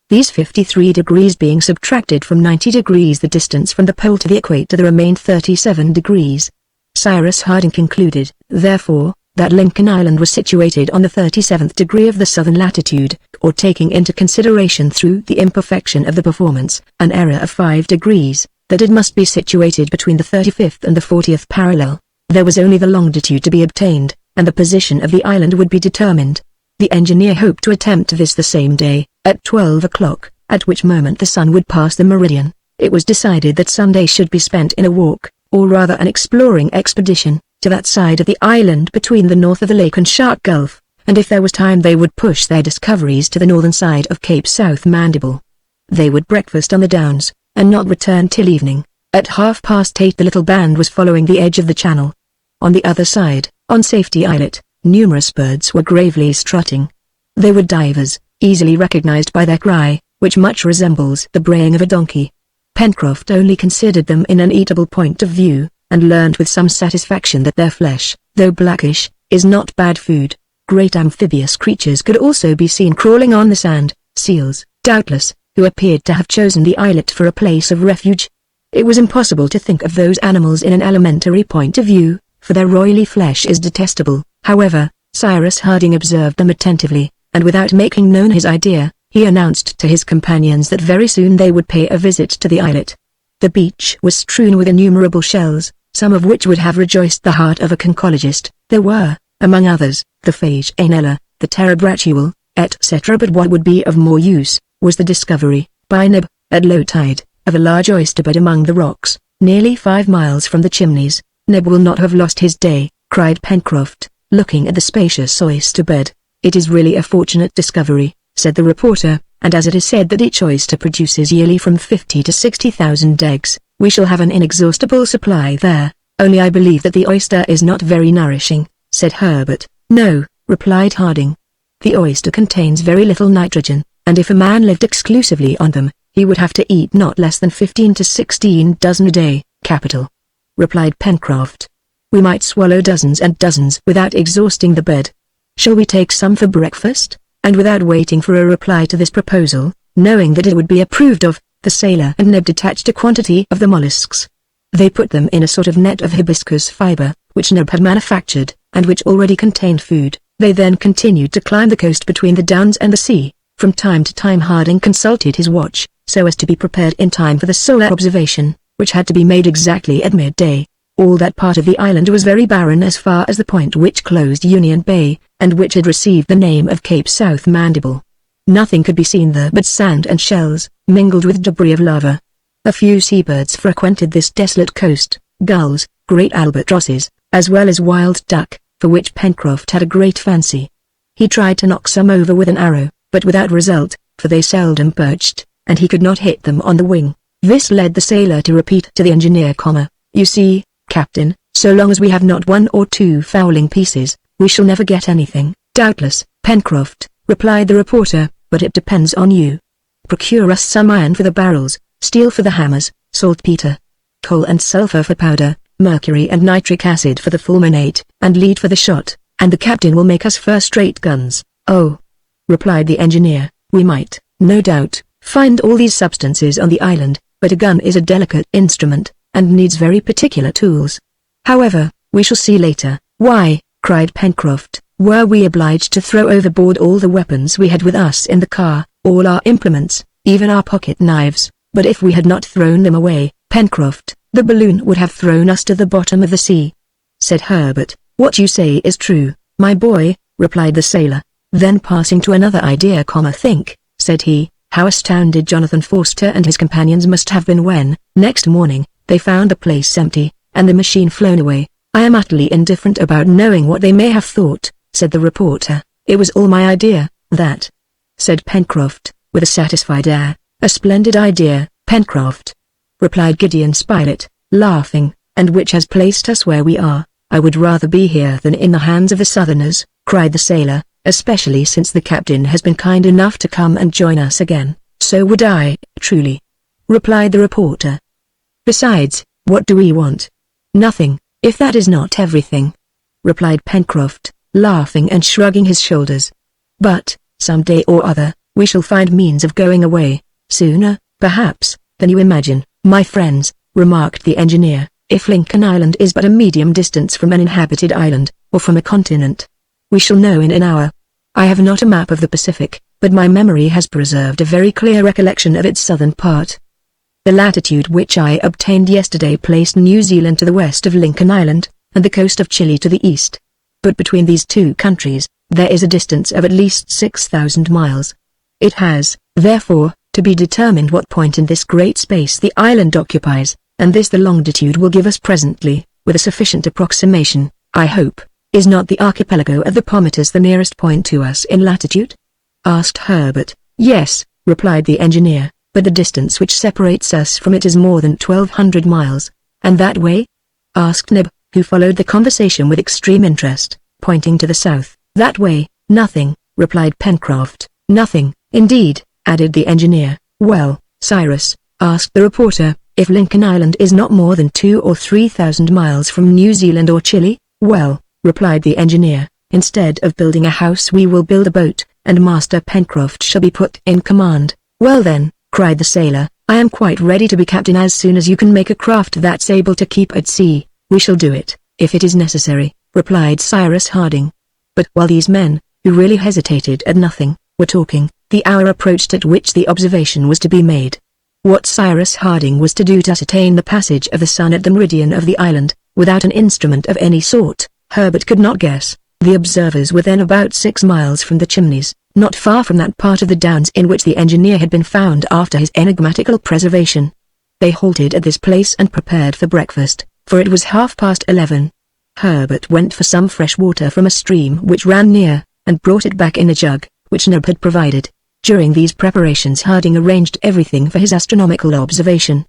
These 53 degrees being subtracted from 90 degrees, the distance from the pole to the equator, there remained 37 degrees. Cyrus Harding concluded, therefore, that Lincoln Island was situated on the 37th degree of the southern latitude, or taking into consideration through the imperfection of the performance, an error of 5 degrees, that it must be situated between the 35th and the 40th parallel. There was only the longitude to be obtained, and the position of the island would be determined. The engineer hoped to attempt this the same day, at 12 o'clock, at which moment the sun would pass the meridian. It was decided that Sunday should be spent in a walk, or rather an exploring expedition, to that side of the island between the north of the lake and Shark Gulf, and if there was time they would push their discoveries to the northern side of Cape South Mandible. They would breakfast on the downs, and not return till evening. At 8:30 the little band was following the edge of the channel. On the other side, on Safety Islet, numerous birds were gravely strutting. They were divers, easily recognized by their cry, which much resembles the braying of a donkey. Pencroft only considered them in an eatable point of view, and learned with some satisfaction that their flesh, though blackish, is not bad food. Great amphibious creatures could also be seen crawling on the sand, seals, doubtless, who appeared to have chosen the islet for a place of refuge. It was impossible to think of those animals in an elementary point of view, for their roily flesh is detestable. However, Cyrus Harding observed them attentively, and without making known his idea, he announced to his companions that very soon they would pay a visit to the islet. The beach was strewn with innumerable shells, some of which would have rejoiced the heart of a conchologist. There were, among others, the phage anella, the terebratule, etc. But what would be of more use, was the discovery, by Neb, at low tide, of a large oyster bed among the rocks, nearly 5 miles from the Chimneys. Neb will not have lost his day, cried Pencroft, looking at the spacious oyster bed. It is really a fortunate discovery, said the reporter, and as it is said that each oyster produces yearly from 50 to 60,000 eggs, we shall have an inexhaustible supply there. Only I believe that the oyster is not very nourishing, said Herbert. No, replied Harding. The oyster contains very little nitrogen, and if a man lived exclusively on them, he would have to eat not less than 15 to 16 dozen a day. Capital, replied Pencroft. We might swallow dozens and dozens without exhausting the bed. Shall we take some for breakfast? And without waiting for a reply to this proposal, knowing that it would be approved of, the sailor and Neb detached a quantity of the mollusks. They put them in a sort of net of hibiscus fiber, which Neb had manufactured, and which already contained food. They then continued to climb the coast between the downs and the sea. From time to time Harding consulted his watch, so as to be prepared in time for the solar observation, which had to be made exactly at midday. All that part of the island was very barren as far as the point which closed Union Bay, and which had received the name of Cape South Mandible. Nothing could be seen there but sand and shells, mingled with debris of lava. A few seabirds frequented this desolate coast, gulls, great albatrosses, as well as wild duck, for which Pencroft had a great fancy. He tried to knock some over with an arrow, but without result, for they seldom perched, and he could not hit them on the wing. This led the sailor to repeat to the engineer, "You see, Captain, so long as we have not 1 or 2 fowling pieces, we shall never get anything." "Doubtless, Pencroft," replied the reporter, "but it depends on you. Procure us some iron for the barrels, steel for the hammers, saltpeter, coal and sulfur for powder, mercury and nitric acid for the fulminate, and lead for the shot, and the captain will make us first-rate guns." "Oh," replied the engineer, "we might, no doubt, find all these substances on the island, but a gun is a delicate instrument, and needs very particular tools. However, we shall see later." "Why," cried Pencroft, "were we obliged to throw overboard all the weapons we had with us in the car, all our implements, even our pocket knives, but if we had not thrown them away, Pencroft, the balloon would have thrown us to the bottom of the sea," said Herbert. "What you say is true, my boy," replied the sailor. Then passing to another idea, "Think," said he, "how astounded Jonathan Forster and his companions must have been when, next morning, they found the place empty, and the machine flown away." "I am utterly indifferent about knowing what they may have thought," said the reporter. "It was all my idea, that," said Pencroft, with a satisfied air. "A splendid idea, Pencroft," replied Gideon Spilett, laughing, "and which has placed us where we are." "I would rather be here than in the hands of the Southerners," cried the sailor, "especially since the captain has been kind enough to come and join us again." "So would I, truly," replied the reporter. "Besides, what do we want?" "Nothing, if that is not everything," replied Pencroft, laughing and shrugging his shoulders. "But, some day or other, we shall find means of going away, sooner, perhaps, than you imagine." "My friends," remarked the engineer, "if Lincoln Island is but a medium distance from an inhabited island, or from a continent, we shall know in an hour. I have not a map of the Pacific, but my memory has preserved a very clear recollection of its southern part. The latitude which I obtained yesterday placed New Zealand to the west of Lincoln Island, and the coast of Chile to the east. But between these two countries, there is a distance of at least 6,000 miles. It has, therefore, to be determined what point in this great space the island occupies, and this the longitude will give us presently, with a sufficient approximation, I hope. "Is not the archipelago of the Paumotus the nearest point to us in latitude?" asked Herbert. "Yes," replied the engineer, but the distance which separates us from it is more than 1,200 miles. And that way? Asked Neb, who followed the conversation with extreme interest, pointing to the south. That way, nothing, replied Pencroft. Nothing, indeed, added the engineer. Well, Cyrus, asked the reporter, if Lincoln Island is not more than 2,000 or 3,000 miles from New Zealand or Chile? Well, replied the engineer, instead of building a house we will build a boat, and Master Pencroft shall be put in command. Well then, cried the sailor, I am quite ready to be captain as soon as you can make a craft that's able to keep at sea. We shall do it, if it is necessary, replied Cyrus Harding. But while these men, who really hesitated at nothing, were talking, the hour approached at which the observation was to be made. What Cyrus Harding was to do to ascertain the passage of the sun at the meridian of the island, without an instrument of any sort, Herbert could not guess. The observers were then about 6 miles from the Chimneys, not far from that part of the downs in which the engineer had been found after his enigmatical preservation. They halted at this place and prepared for breakfast, for it was 11:30. Herbert went for some fresh water from a stream which ran near, and brought it back in a jug, which Neb had provided. During these preparations Harding arranged everything for his astronomical observation.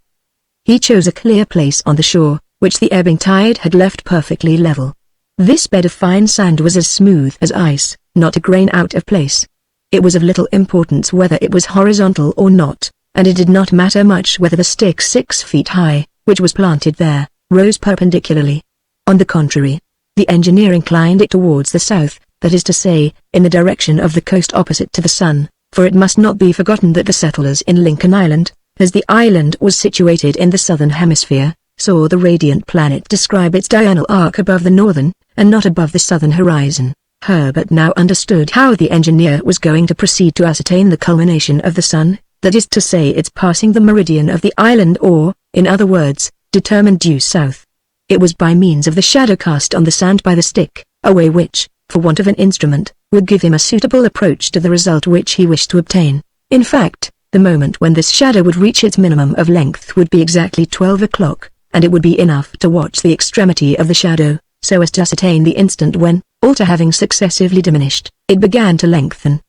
He chose a clear place on the shore, which the ebbing tide had left perfectly level. This bed of fine sand was as smooth as ice, not a grain out of place. It was of little importance whether it was horizontal or not, and it did not matter much whether the stick 6 feet high, which was planted there, rose perpendicularly. On the contrary, the engineer inclined it towards the south, that is to say, in the direction of the coast opposite to the sun, for it must not be forgotten that the settlers in Lincoln Island, as the island was situated in the southern hemisphere, saw the radiant planet describe its diurnal arc above the northern, and not above the southern horizon. Herbert now understood how the engineer was going to proceed to ascertain the culmination of the sun, that is to say its passing the meridian of the island or, in other words, determine due south. It was by means of the shadow cast on the sand by the stick, a way which, for want of an instrument, would give him a suitable approach to the result which he wished to obtain. In fact, the moment when this shadow would reach its minimum of length would be exactly 12 o'clock, and it would be enough to watch the extremity of the shadow, so as to ascertain the instant when, after having successively diminished, it began to lengthen.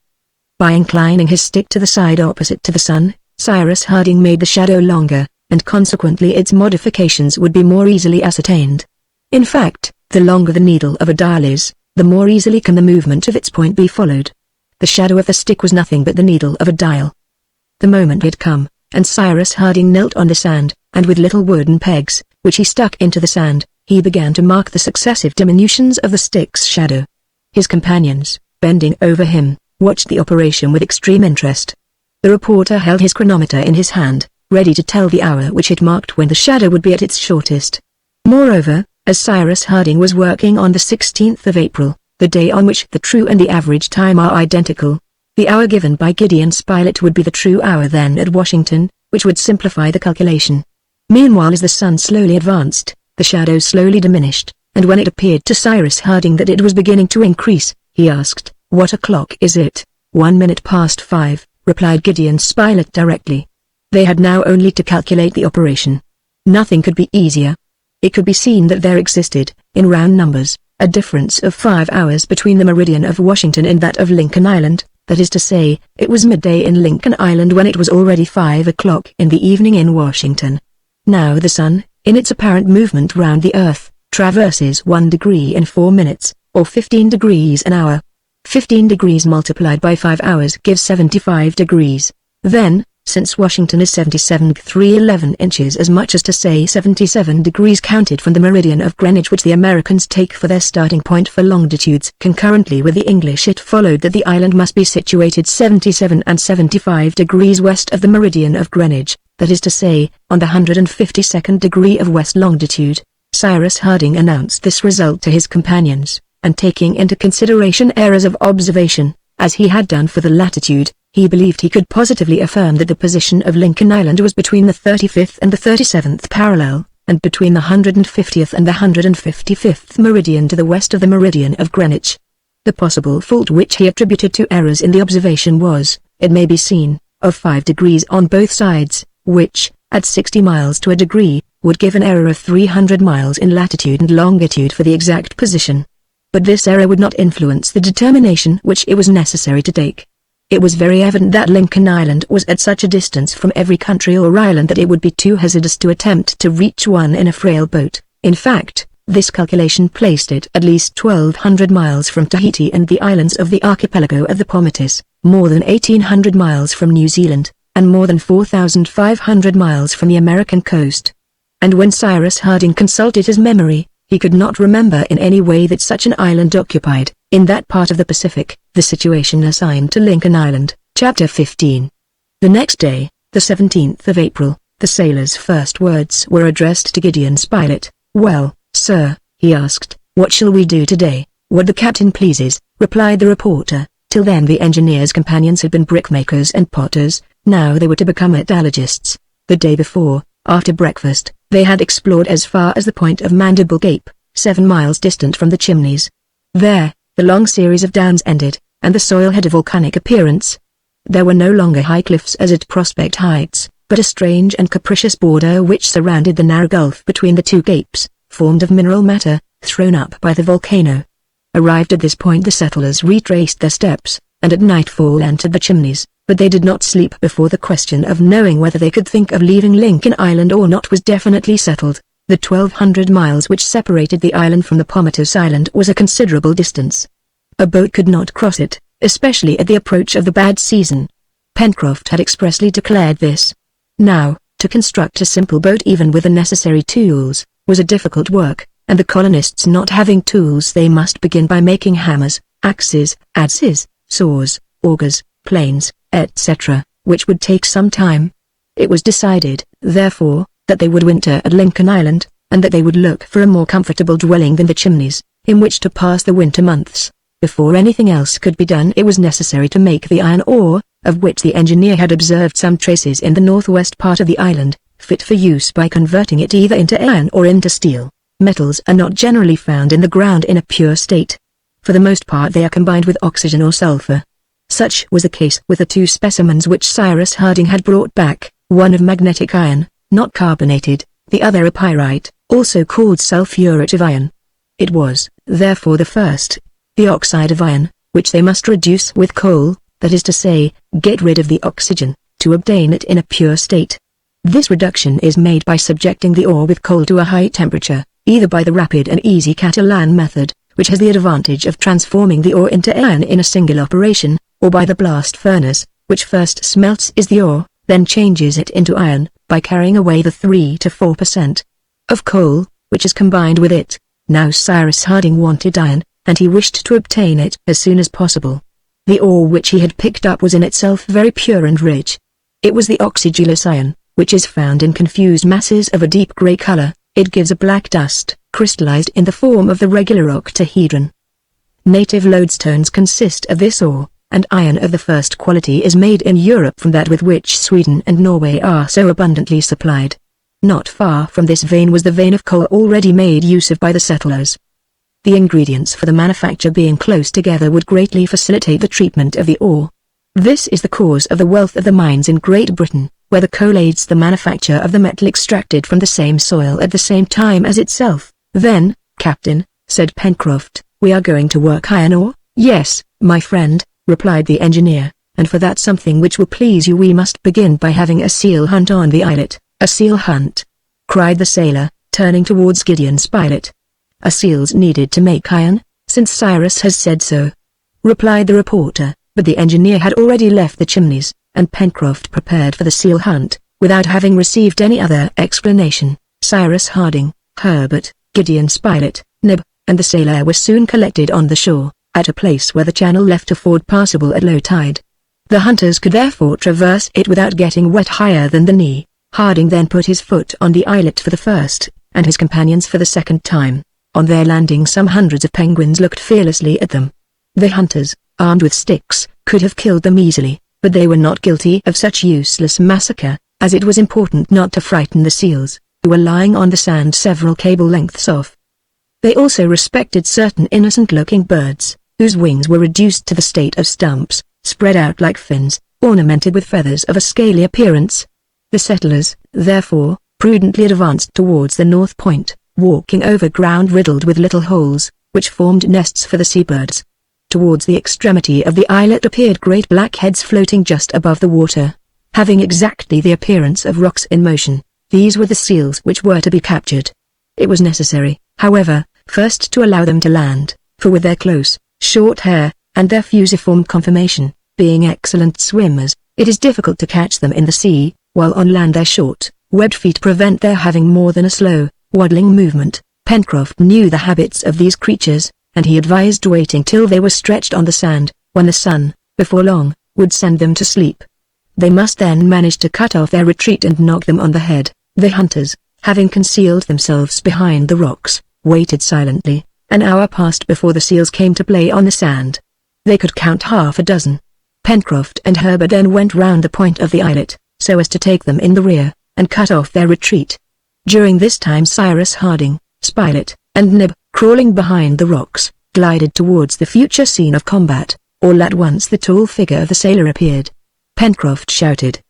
By inclining his stick to the side opposite to the sun, Cyrus Harding made the shadow longer, and consequently its modifications would be more easily ascertained. In fact, the longer the needle of a dial is, the more easily can the movement of its point be followed. The shadow of the stick was nothing but the needle of a dial. The moment had come, and Cyrus Harding knelt on the sand, and with little wooden pegs, which he stuck into the sand, he began to mark the successive diminutions of the stick's shadow. His companions, bending over him, watched the operation with extreme interest. The reporter held his chronometer in his hand, ready to tell the hour which it marked when the shadow would be at its shortest. Moreover, as Cyrus Harding was working on the 16th of April, the day on which the true and the average time are identical, the hour given by Gideon Spilett would be the true hour then at Washington, which would simplify the calculation. Meanwhile, as the sun slowly advanced, the shadow slowly diminished, and when it appeared to Cyrus Harding that it was beginning to increase, he asked, "What o'clock is it?" 1 minute past 5, replied Gideon Spilett directly. They had now only to calculate the operation. Nothing could be easier. It could be seen that there existed, in round numbers, a difference of 5 hours between the meridian of Washington and that of Lincoln Island, that is to say, it was midday in Lincoln Island when it was already 5 o'clock in the evening in Washington. Now the sun, in its apparent movement round the earth, traverses 1 degree in 4 minutes, or 15 degrees an hour. 15 degrees multiplied by 5 hours gives 75 degrees. Then, since Washington is 77.311 inches, as much as to say 77 degrees counted from the meridian of Greenwich, which the Americans take for their starting point for longitudes concurrently with the English, it followed that the island must be situated 77 and 75 degrees west of the meridian of Greenwich, that is to say, on the 152nd degree of west longitude. Cyrus Harding announced this result to his companions, and taking into consideration errors of observation, as he had done for the latitude, he believed he could positively affirm that the position of Lincoln Island was between the 35th and the 37th parallel, and between the 150th and the 155th meridian to the west of the meridian of Greenwich. The possible fault which he attributed to errors in the observation was, it may be seen, of 5 degrees on both sides, which, at 60 miles to a degree, would give an error of 300 miles in latitude and longitude for the exact position. But this error would not influence the determination which it was necessary to take. It was very evident that Lincoln Island was at such a distance from every country or island that it would be too hazardous to attempt to reach one in a frail boat. In fact, this calculation placed it at least 1,200 miles from Tahiti and the islands of the archipelago of the Paumotus, more than 1,800 miles from New Zealand, and more than 4,500 miles from the American coast. And when Cyrus Harding consulted his memory, he could not remember in any way that such an island occupied, in that part of the Pacific, the situation assigned to Lincoln Island. Chapter 15. The next day, the 17th of April, the sailor's first words were addressed to Gideon Spilett. "Well, sir," he asked, "what shall we do today?" "What the captain pleases," replied the reporter. Till then the engineer's companions had been brickmakers and potters, now they were to become metallurgists. The day before, after breakfast, they had explored as far as the point of Mandible Cape, 7 miles distant from the Chimneys. There, the long series of downs ended, and the soil had a volcanic appearance. There were no longer high cliffs as at Prospect Heights, but a strange and capricious border which surrounded the narrow gulf between the two capes, formed of mineral matter, thrown up by the volcano. Arrived at this point the settlers retraced their steps, and at nightfall entered the Chimneys, but they did not sleep before the question of knowing whether they could think of leaving Lincoln Island or not was definitely settled. The 1,200 miles which separated the island from the Paumotus Island was a considerable distance. A boat could not cross it, especially at the approach of the bad season. Pencroft had expressly declared this. Now, to construct a simple boat even with the necessary tools, was a difficult work, and the colonists not having tools they must begin by making hammers, axes, adzes, saws, augers, planes, etc., which would take some time. It was decided, therefore, that they would winter at Lincoln Island, and that they would look for a more comfortable dwelling than the Chimneys, in which to pass the winter months. Before anything else could be done it was necessary to make the iron ore, of which the engineer had observed some traces in the northwest part of the island, fit for use by converting it either into iron or into steel. Metals are not generally found in the ground in a pure state. For the most part they are combined with oxygen or sulfur. Such was the case with the 2 specimens which Cyrus Harding had brought back, one of magnetic iron, not carbonated, the other a pyrite, also called sulphuret of iron. It was, therefore, the first, the oxide of iron, which they must reduce with coal, that is to say, get rid of the oxygen, to obtain it in a pure state. This reduction is made by subjecting the ore with coal to a high temperature, either by the rapid and easy Catalan method, which has the advantage of transforming the ore into iron in a single operation, or by the blast furnace, which first smelts the ore, then changes it into iron, by carrying away the 3 to 4% of coal, which is combined with it. Now Cyrus Harding wanted iron, and he wished to obtain it as soon as possible. The ore which he had picked up was in itself very pure and rich. It was the oxygellous iron, which is found in confused masses of a deep grey color. It gives a black dust, crystallized in the form of the regular octahedron. Native lodestones consist of this ore, and iron of the first quality is made in Europe from that with which Sweden and Norway are so abundantly supplied. Not far from this vein was the vein of coal already made use of by the settlers. The ingredients for the manufacture being close together would greatly facilitate the treatment of the ore. This is the cause of the wealth of the mines in Great Britain, where the coal aids the manufacture of the metal extracted from the same soil at the same time as itself. "Then, Captain," said Pencroft, "we are going to work iron ore?" "Yes, my friend," replied the engineer, "and for that something which will please you we must begin by having a seal hunt on the islet." "A seal hunt?" cried the sailor, turning towards Gideon Spilett. "A seal's needed to make iron, since Cyrus has said so," replied the reporter, but the engineer had already left the Chimneys, and Pencroft prepared for the seal hunt, without having received any other explanation. Cyrus Harding, Herbert, Gideon Spilett, Neb, and the sailor were soon collected on the shore, at a place where the channel left a ford passable at low tide. The hunters could therefore traverse it without getting wet higher than the knee. Harding then put his foot on the islet for the first, and his companions for the second time. On their landing some hundreds of penguins looked fearlessly at them. The hunters, armed with sticks, could have killed them easily, but they were not guilty of such useless massacre, as it was important not to frighten the seals, who were lying on the sand several cable lengths off. They also respected certain innocent-looking birds, whose wings were reduced to the state of stumps, spread out like fins, ornamented with feathers of a scaly appearance. The settlers, therefore, prudently advanced towards the north point, walking over ground riddled with little holes, which formed nests for the seabirds. Towards the extremity of the islet appeared great black heads floating just above the water, having exactly the appearance of rocks in motion. These were the seals which were to be captured. It was necessary, however, first to allow them to land, for with their close, short hair, and their fusiform conformation, being excellent swimmers, it is difficult to catch them in the sea, while on land their short, webbed feet prevent their having more than a slow, waddling movement. Pencroft knew the habits of these creatures, and he advised waiting till they were stretched on the sand, when the sun, before long, would send them to sleep. They must then manage to cut off their retreat and knock them on the head. The hunters, having concealed themselves behind the rocks, waited silently. An hour passed before the seals came to play on the sand. They could count half a dozen. Pencroft and Herbert then went round the point of the islet, so as to take them in the rear, and cut off their retreat. During this time Cyrus Harding, Spilett, and Neb, crawling behind the rocks, glided towards the future scene of combat. All at once the tall figure of the sailor appeared. Pencroft shouted.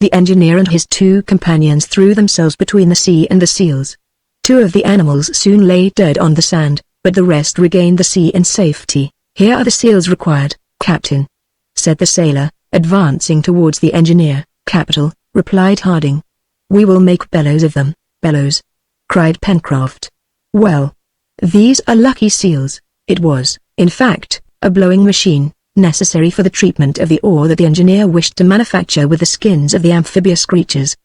The engineer and his two companions threw themselves between the sea and the seals. Two of the animals soon lay dead on the sand, but the rest regained the sea in safety. "Here are the seals required, Captain," said the sailor, advancing towards the engineer. "Capital," replied Harding. "We will make bellows of them." "Bellows!" cried Pencroft. "Well, these are lucky seals." It was, in fact, a blowing machine, necessary for the treatment of the ore that the engineer wished to manufacture with the skins of the amphibious creatures.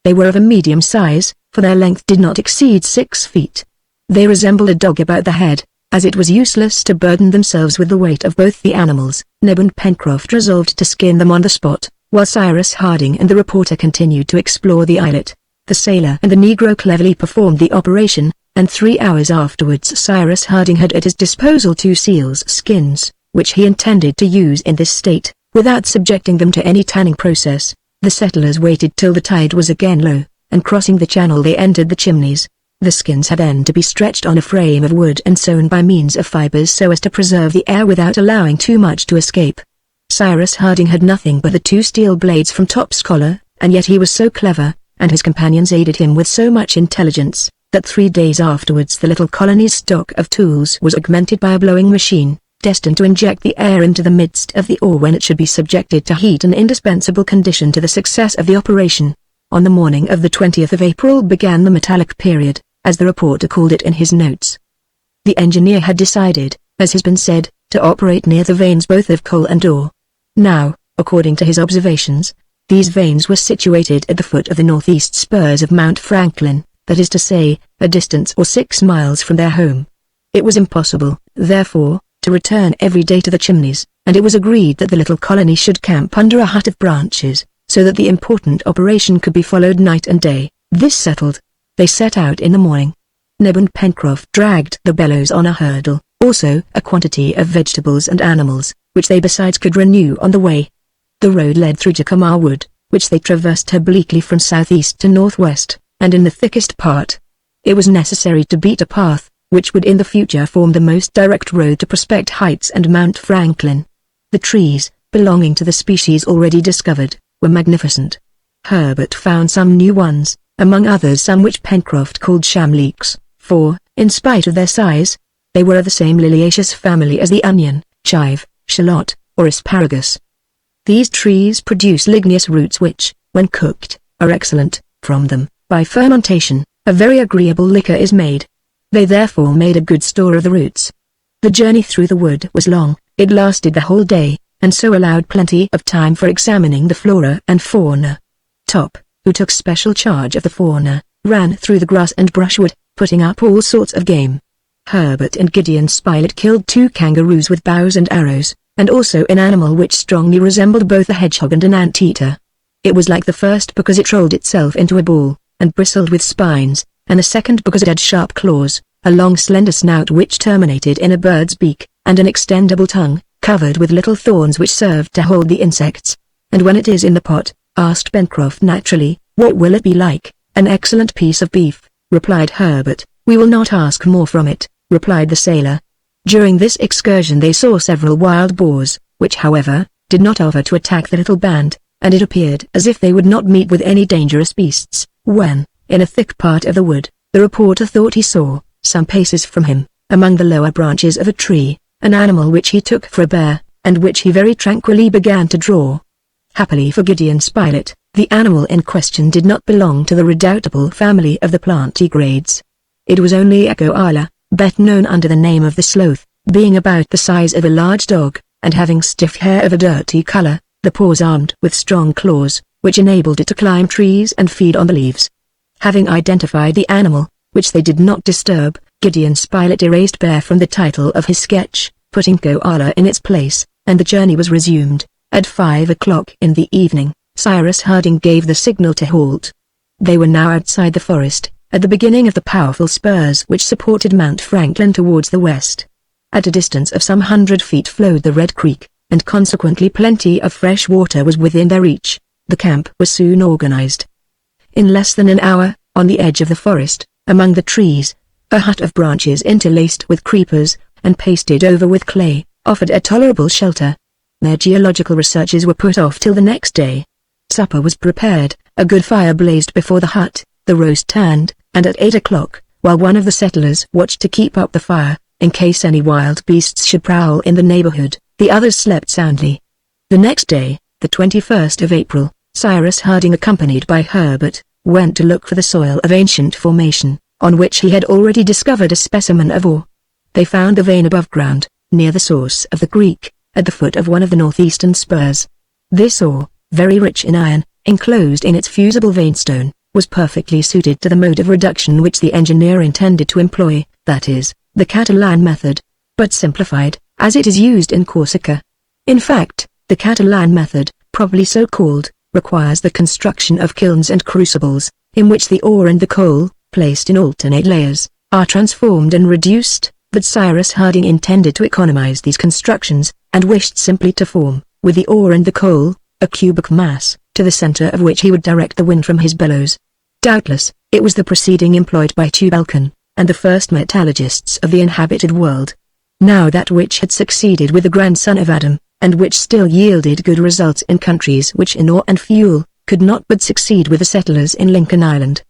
They were of a medium size, for their length did not exceed 6 feet. They resembled a dog about the head, as it was useless to burden themselves with the weight of both the animals. Neb and Pencroft resolved to skin them on the spot, while Cyrus Harding and the reporter continued to explore the islet. The sailor and the negro cleverly performed the operation, and 3 hours afterwards Cyrus Harding had at his disposal 2 seals' skins, which he intended to use in this state, without subjecting them to any tanning process. The settlers waited till the tide was again low, and crossing the channel they entered the Chimneys. The skins had then to be stretched on a frame of wood and sewn by means of fibers so as to preserve the air without allowing too much to escape. Cyrus Harding had nothing but the 2 steel blades from Top's collar, and yet he was so clever, and his companions aided him with so much intelligence, that 3 days afterwards the little colony's stock of tools was augmented by a blowing machine, destined to inject the air into the midst of the ore when it should be subjected to heat, an indispensable condition to the success of the operation. On the morning of the 20th of April began the metallic period, as the reporter called it in his notes. The engineer had decided, as has been said, to operate near the veins both of coal and ore. Now, according to his observations, these veins were situated at the foot of the northeast spurs of Mount Franklin, that is to say, a distance of 6 miles from their home. It was impossible, therefore, to return every day to the Chimneys, and it was agreed that the little colony should camp under a hut of branches, so that the important operation could be followed night and day. This settled, they set out in the morning. Neb and Pencroft dragged the bellows on a hurdle, also a quantity of vegetables and animals, which they besides could renew on the way. The road led through Jacamar Wood, which they traversed obliquely from southeast to northwest, and in the thickest part. It was necessary to beat a path, which would in the future form the most direct road to Prospect Heights and Mount Franklin. The trees, belonging to the species already discovered, were magnificent. Herbert found some new ones, among others some which Pencroft called shamleeks, for, in spite of their size, they were of the same liliaceous family as the onion, chive, shallot, or asparagus. These trees produce ligneous roots which, when cooked, are excellent. From them, by fermentation, a very agreeable liquor is made. They therefore made a good store of the roots. The journey through the wood was long, it lasted the whole day, and so allowed plenty of time for examining the flora and fauna. Top, who took special charge of the fauna, ran through the grass and brushwood, putting up all sorts of game. Herbert and Gideon Spilett killed 2 kangaroos with bows and arrows, and also an animal which strongly resembled both a hedgehog and an anteater. It was like the first because it rolled itself into a ball, and bristled with spines, and the second because it had sharp claws, a long slender snout which terminated in a bird's beak, and an extendable tongue, covered with little thorns which served to hold the insects. "And when it is in the pot," asked Pencroft naturally, "what will it be like?" "An excellent piece of beef," replied Herbert. "We will not ask more from it," replied the sailor. During this excursion they saw several wild boars, which however, did not offer to attack the little band, and it appeared as if they would not meet with any dangerous beasts, when, in a thick part of the wood, the reporter thought he saw, some paces from him, among the lower branches of a tree, an animal which he took for a bear, and which he very tranquilly began to draw. Happily for Gideon Spilett, the animal in question did not belong to the redoubtable family of the plantigrades. It was only a koala, better known under the name of the sloth, being about the size of a large dog, and having stiff hair of a dirty color, the paws armed with strong claws, which enabled it to climb trees and feed on the leaves. Having identified the animal, which they did not disturb, Gideon Spilett erased bear from the title of his sketch, putting koala in its place, and the journey was resumed. At 5 o'clock in the evening, Cyrus Harding gave the signal to halt. They were now outside the forest, at the beginning of the powerful spurs which supported Mount Franklin towards the west. At a distance of some 100 feet flowed the Red Creek, and consequently plenty of fresh water was within their reach. The camp was soon organized. In less than an hour, on the edge of the forest, among the trees, a hut of branches interlaced with creepers, and pasted over with clay, offered a tolerable shelter. Their geological researches were put off till the next day. Supper was prepared, a good fire blazed before the hut, the roast turned, and at 8 o'clock, while one of the settlers watched to keep up the fire, in case any wild beasts should prowl in the neighborhood, the others slept soundly. The next day, the 21st of April, Cyrus Harding, accompanied by Herbert, went to look for the soil of ancient formation, on which he had already discovered a specimen of ore. They found the vein above ground, near the source of the creek, at the foot of one of the northeastern spurs. This ore, very rich in iron, enclosed in its fusible veinstone, was perfectly suited to the mode of reduction which the engineer intended to employ, that is, the Catalan method, but simplified, as it is used in Corsica. In fact, the Catalan method, properly so called, requires the construction of kilns and crucibles, in which the ore and the coal, placed in alternate layers, are transformed and reduced, but Cyrus Harding intended to economize these constructions, and wished simply to form, with the ore and the coal, a cubic mass, to the center of which he would direct the wind from his bellows. Doubtless, it was the proceeding employed by Tubalcain, and the first metallurgists of the inhabited world. Now that which had succeeded with the grandson of Adam, and which still yielded good results in countries which in ore and fuel, could not but succeed with the settlers in Lincoln Island.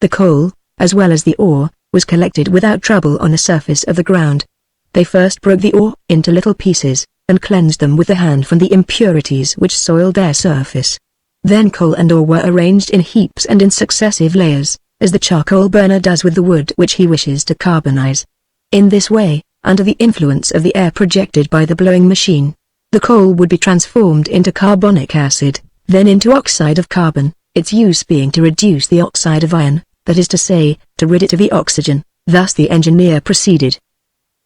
The coal, as well as the ore, was collected without trouble on the surface of the ground. They first broke the ore into little pieces, and cleansed them with the hand from the impurities which soiled their surface. Then coal and ore were arranged in heaps and in successive layers, as the charcoal burner does with the wood which he wishes to carbonize. In this way, under the influence of the air projected by the blowing machine, the coal would be transformed into carbonic acid, then into oxide of carbon, its use being to reduce the oxide of iron, that is to say, to rid it of the oxygen. Thus the engineer proceeded.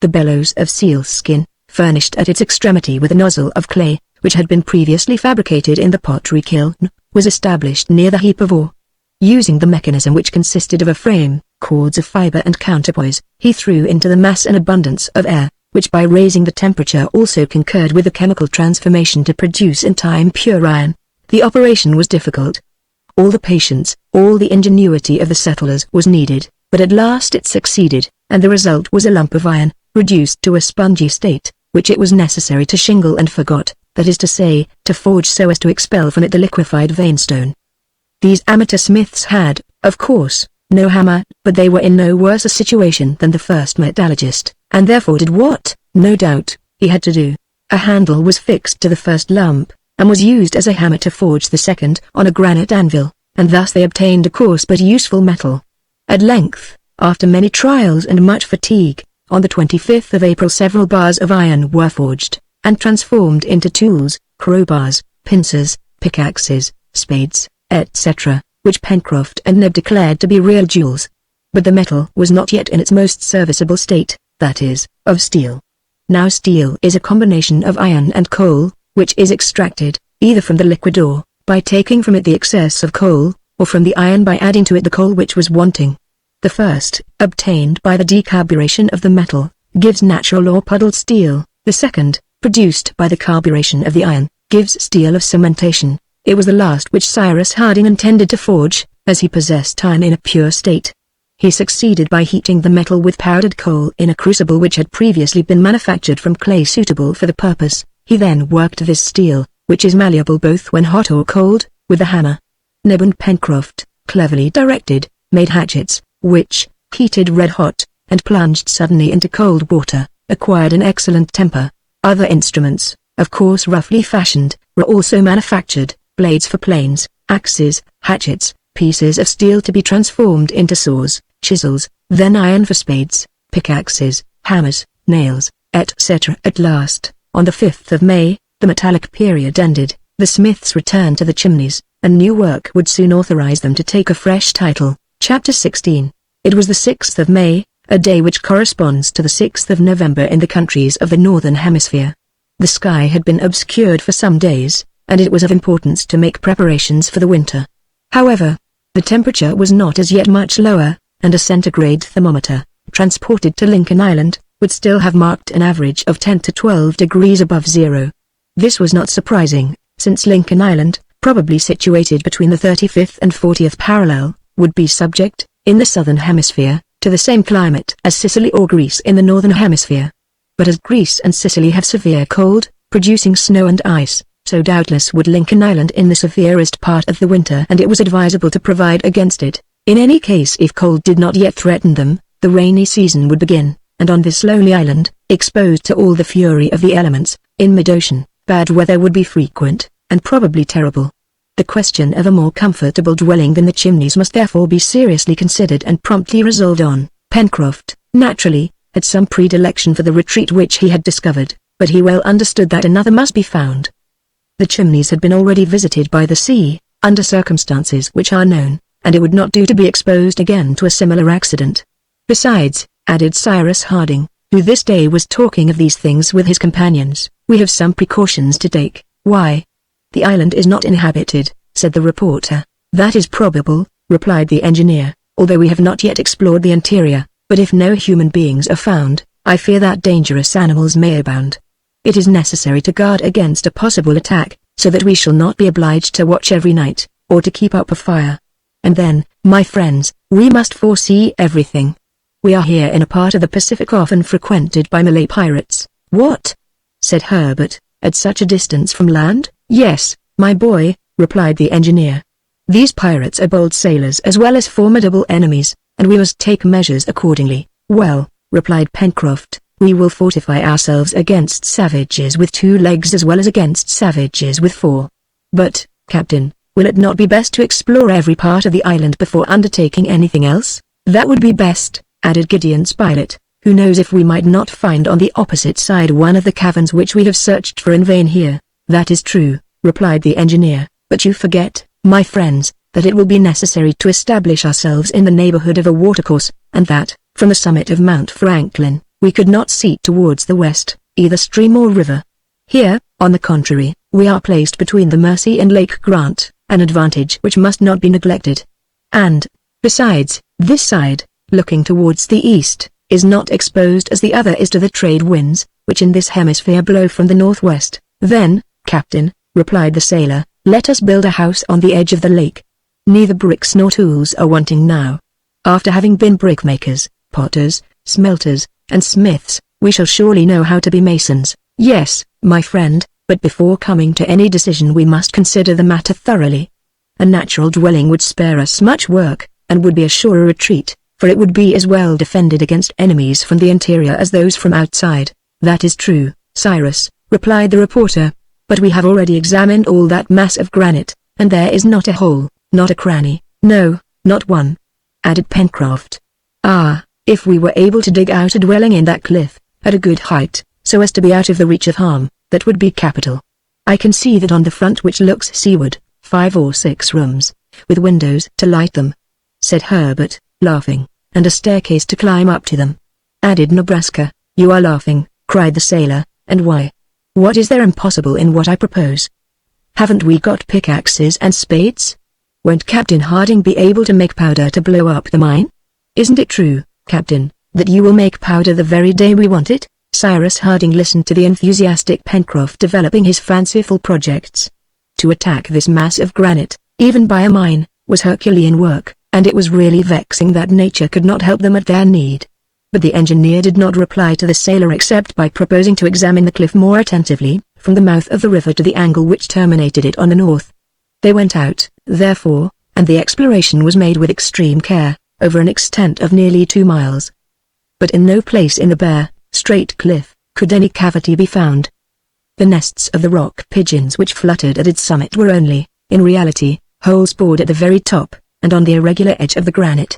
The bellows of sealskin, furnished at its extremity with a nozzle of clay, which had been previously fabricated in the pottery kiln, was established near the heap of ore. Using the mechanism which consisted of a frame, cords of fiber and counterpoise, he threw into the mass an abundance of air, which by raising the temperature also concurred with the chemical transformation to produce in time pure iron. The operation was difficult. All the patience, all the ingenuity of the settlers was needed, but at last it succeeded, and the result was a lump of iron, reduced to a spongy state, which it was necessary to shingle and forgot, that is to say, to forge so as to expel from it the liquefied veinstone. These amateur smiths had, of course, no hammer, but they were in no worse a situation than the first metallurgist, and therefore did what, no doubt, he had to do. A handle was fixed to the first lump, and was used as a hammer to forge the second on a granite anvil, and thus they obtained a coarse but useful metal. At length, after many trials and much fatigue, on the 25th of April several bars of iron were forged, and transformed into tools, crowbars, pincers, pickaxes, spades, etc., which Pencroft and Neb declared to be real jewels. But the metal was not yet in its most serviceable state, that is, of steel. Now steel is a combination of iron and coal, which is extracted, either from the liquid ore, by taking from it the excess of coal, or from the iron by adding to it the coal which was wanting. The first, obtained by the decarburation of the metal, gives natural or puddled steel. The second, produced by the carburation of the iron, gives steel of cementation. It was the last which Cyrus Harding intended to forge, as he possessed iron in a pure state. He succeeded by heating the metal with powdered coal in a crucible which had previously been manufactured from clay suitable for the purpose. He then worked this steel, which is malleable both when hot or cold, with a hammer. Neb and Pencroft, cleverly directed, made hatchets, which, heated red hot, and plunged suddenly into cold water, acquired an excellent temper. Other instruments, of course roughly fashioned, were also manufactured: blades for planes, axes, hatchets, pieces of steel to be transformed into saws, chisels, then iron for spades, pickaxes, hammers, nails, etc. At last, on the 5th of May, the metallic period ended, the smiths returned to the chimneys, and new work would soon authorize them to take a fresh title. Chapter 16. It was the 6th of May, a day which corresponds to the 6th of November in the countries of the Northern Hemisphere. The sky had been obscured for some days, and it was of importance to make preparations for the winter. However, the temperature was not as yet much lower, and a centigrade thermometer, transported to Lincoln Island, would still have marked an average of 10 to 12 degrees above zero. This was not surprising, since Lincoln Island, probably situated between the 35th and 40th parallel, would be subject, in the southern hemisphere, to the same climate as Sicily or Greece in the northern hemisphere. But as Greece and Sicily have severe cold, producing snow and ice, so doubtless would Lincoln Island in the severest part of the winter, and it was advisable to provide against it. In any case, if cold did not yet threaten them, the rainy season would begin, and on this lonely island, exposed to all the fury of the elements, in mid-ocean, bad weather would be frequent, and probably terrible. The question of a more comfortable dwelling than the chimneys must therefore be seriously considered and promptly resolved on. Pencroft, naturally, had some predilection for the retreat which he had discovered, but he well understood that another must be found. The chimneys had been already visited by the sea, under circumstances which are known, and it would not do to be exposed again to a similar accident. Besides, added Cyrus Harding, who this day was talking of these things with his companions, we have some precautions to take. Why? The island is not inhabited, said the reporter. That is probable, replied the engineer, although we have not yet explored the interior, but if no human beings are found, I fear that dangerous animals may abound. It is necessary to guard against a possible attack, so that we shall not be obliged to watch every night, or to keep up a fire. And then, my friends, we must foresee everything. We are here in a part of the Pacific often frequented by Malay pirates. What? Said Herbert, at such a distance from land? Yes, my boy, replied the engineer. These pirates are bold sailors as well as formidable enemies, and we must take measures accordingly. Well, replied Pencroft, we will fortify ourselves against savages with 2 legs as well as against savages with 4. But, Captain, will it not be best to explore every part of the island before undertaking anything else? That would be best, added Gideon Spilett. Who knows if we might not find on the opposite side one of the caverns which we have searched for in vain here. That is true, replied the engineer, but you forget, my friends, that it will be necessary to establish ourselves in the neighborhood of a watercourse, and that, from the summit of Mount Franklin, we could not see towards the west, either stream or river. Here, on the contrary, we are placed between the Mercy and Lake Grant, an advantage which must not be neglected. And, besides, this side, looking towards the east, is not exposed as the other is to the trade winds, which in this hemisphere blow from the northwest. Then, Captain, replied the sailor, let us build a house on the edge of the lake. Neither bricks nor tools are wanting now. After having been brickmakers, potters, smelters, and smiths, we shall surely know how to be masons. Yes, my friend, but before coming to any decision we must consider the matter thoroughly. A natural dwelling would spare us much work, and would be a surer retreat, for it would be as well defended against enemies from the interior as those from outside. That is true, Cyrus, replied the reporter, but we have already examined all that mass of granite, and there is not a hole, not a cranny, no, not one, added Pencroft. Ah, if we were able to dig out a dwelling in that cliff, at a good height, so as to be out of the reach of harm, that would be capital. I can see that on the front which looks seaward, 5 or 6 rooms, with windows to light them, said Herbert, laughing, and a staircase to climb up to them. Added Nebraska. You are laughing, cried the sailor, and why? What is there impossible in what I propose? Haven't we got pickaxes and spades? Won't Captain Harding be able to make powder to blow up the mine? Isn't it true, Captain, that you will make powder the very day we want it? Cyrus Harding listened to the enthusiastic Pencroft developing his fanciful projects. To attack this mass of granite, even by a mine, was Herculean work, and it was really vexing that nature could not help them at their need. But the engineer did not reply to the sailor except by proposing to examine the cliff more attentively, from the mouth of the river to the angle which terminated it on the north. They went out, therefore, and the exploration was made with extreme care, over an extent of nearly 2 miles. But in no place in the bare, straight cliff, could any cavity be found. The nests of the rock pigeons which fluttered at its summit were only, in reality, holes bored at the very top, and on the irregular edge of the granite.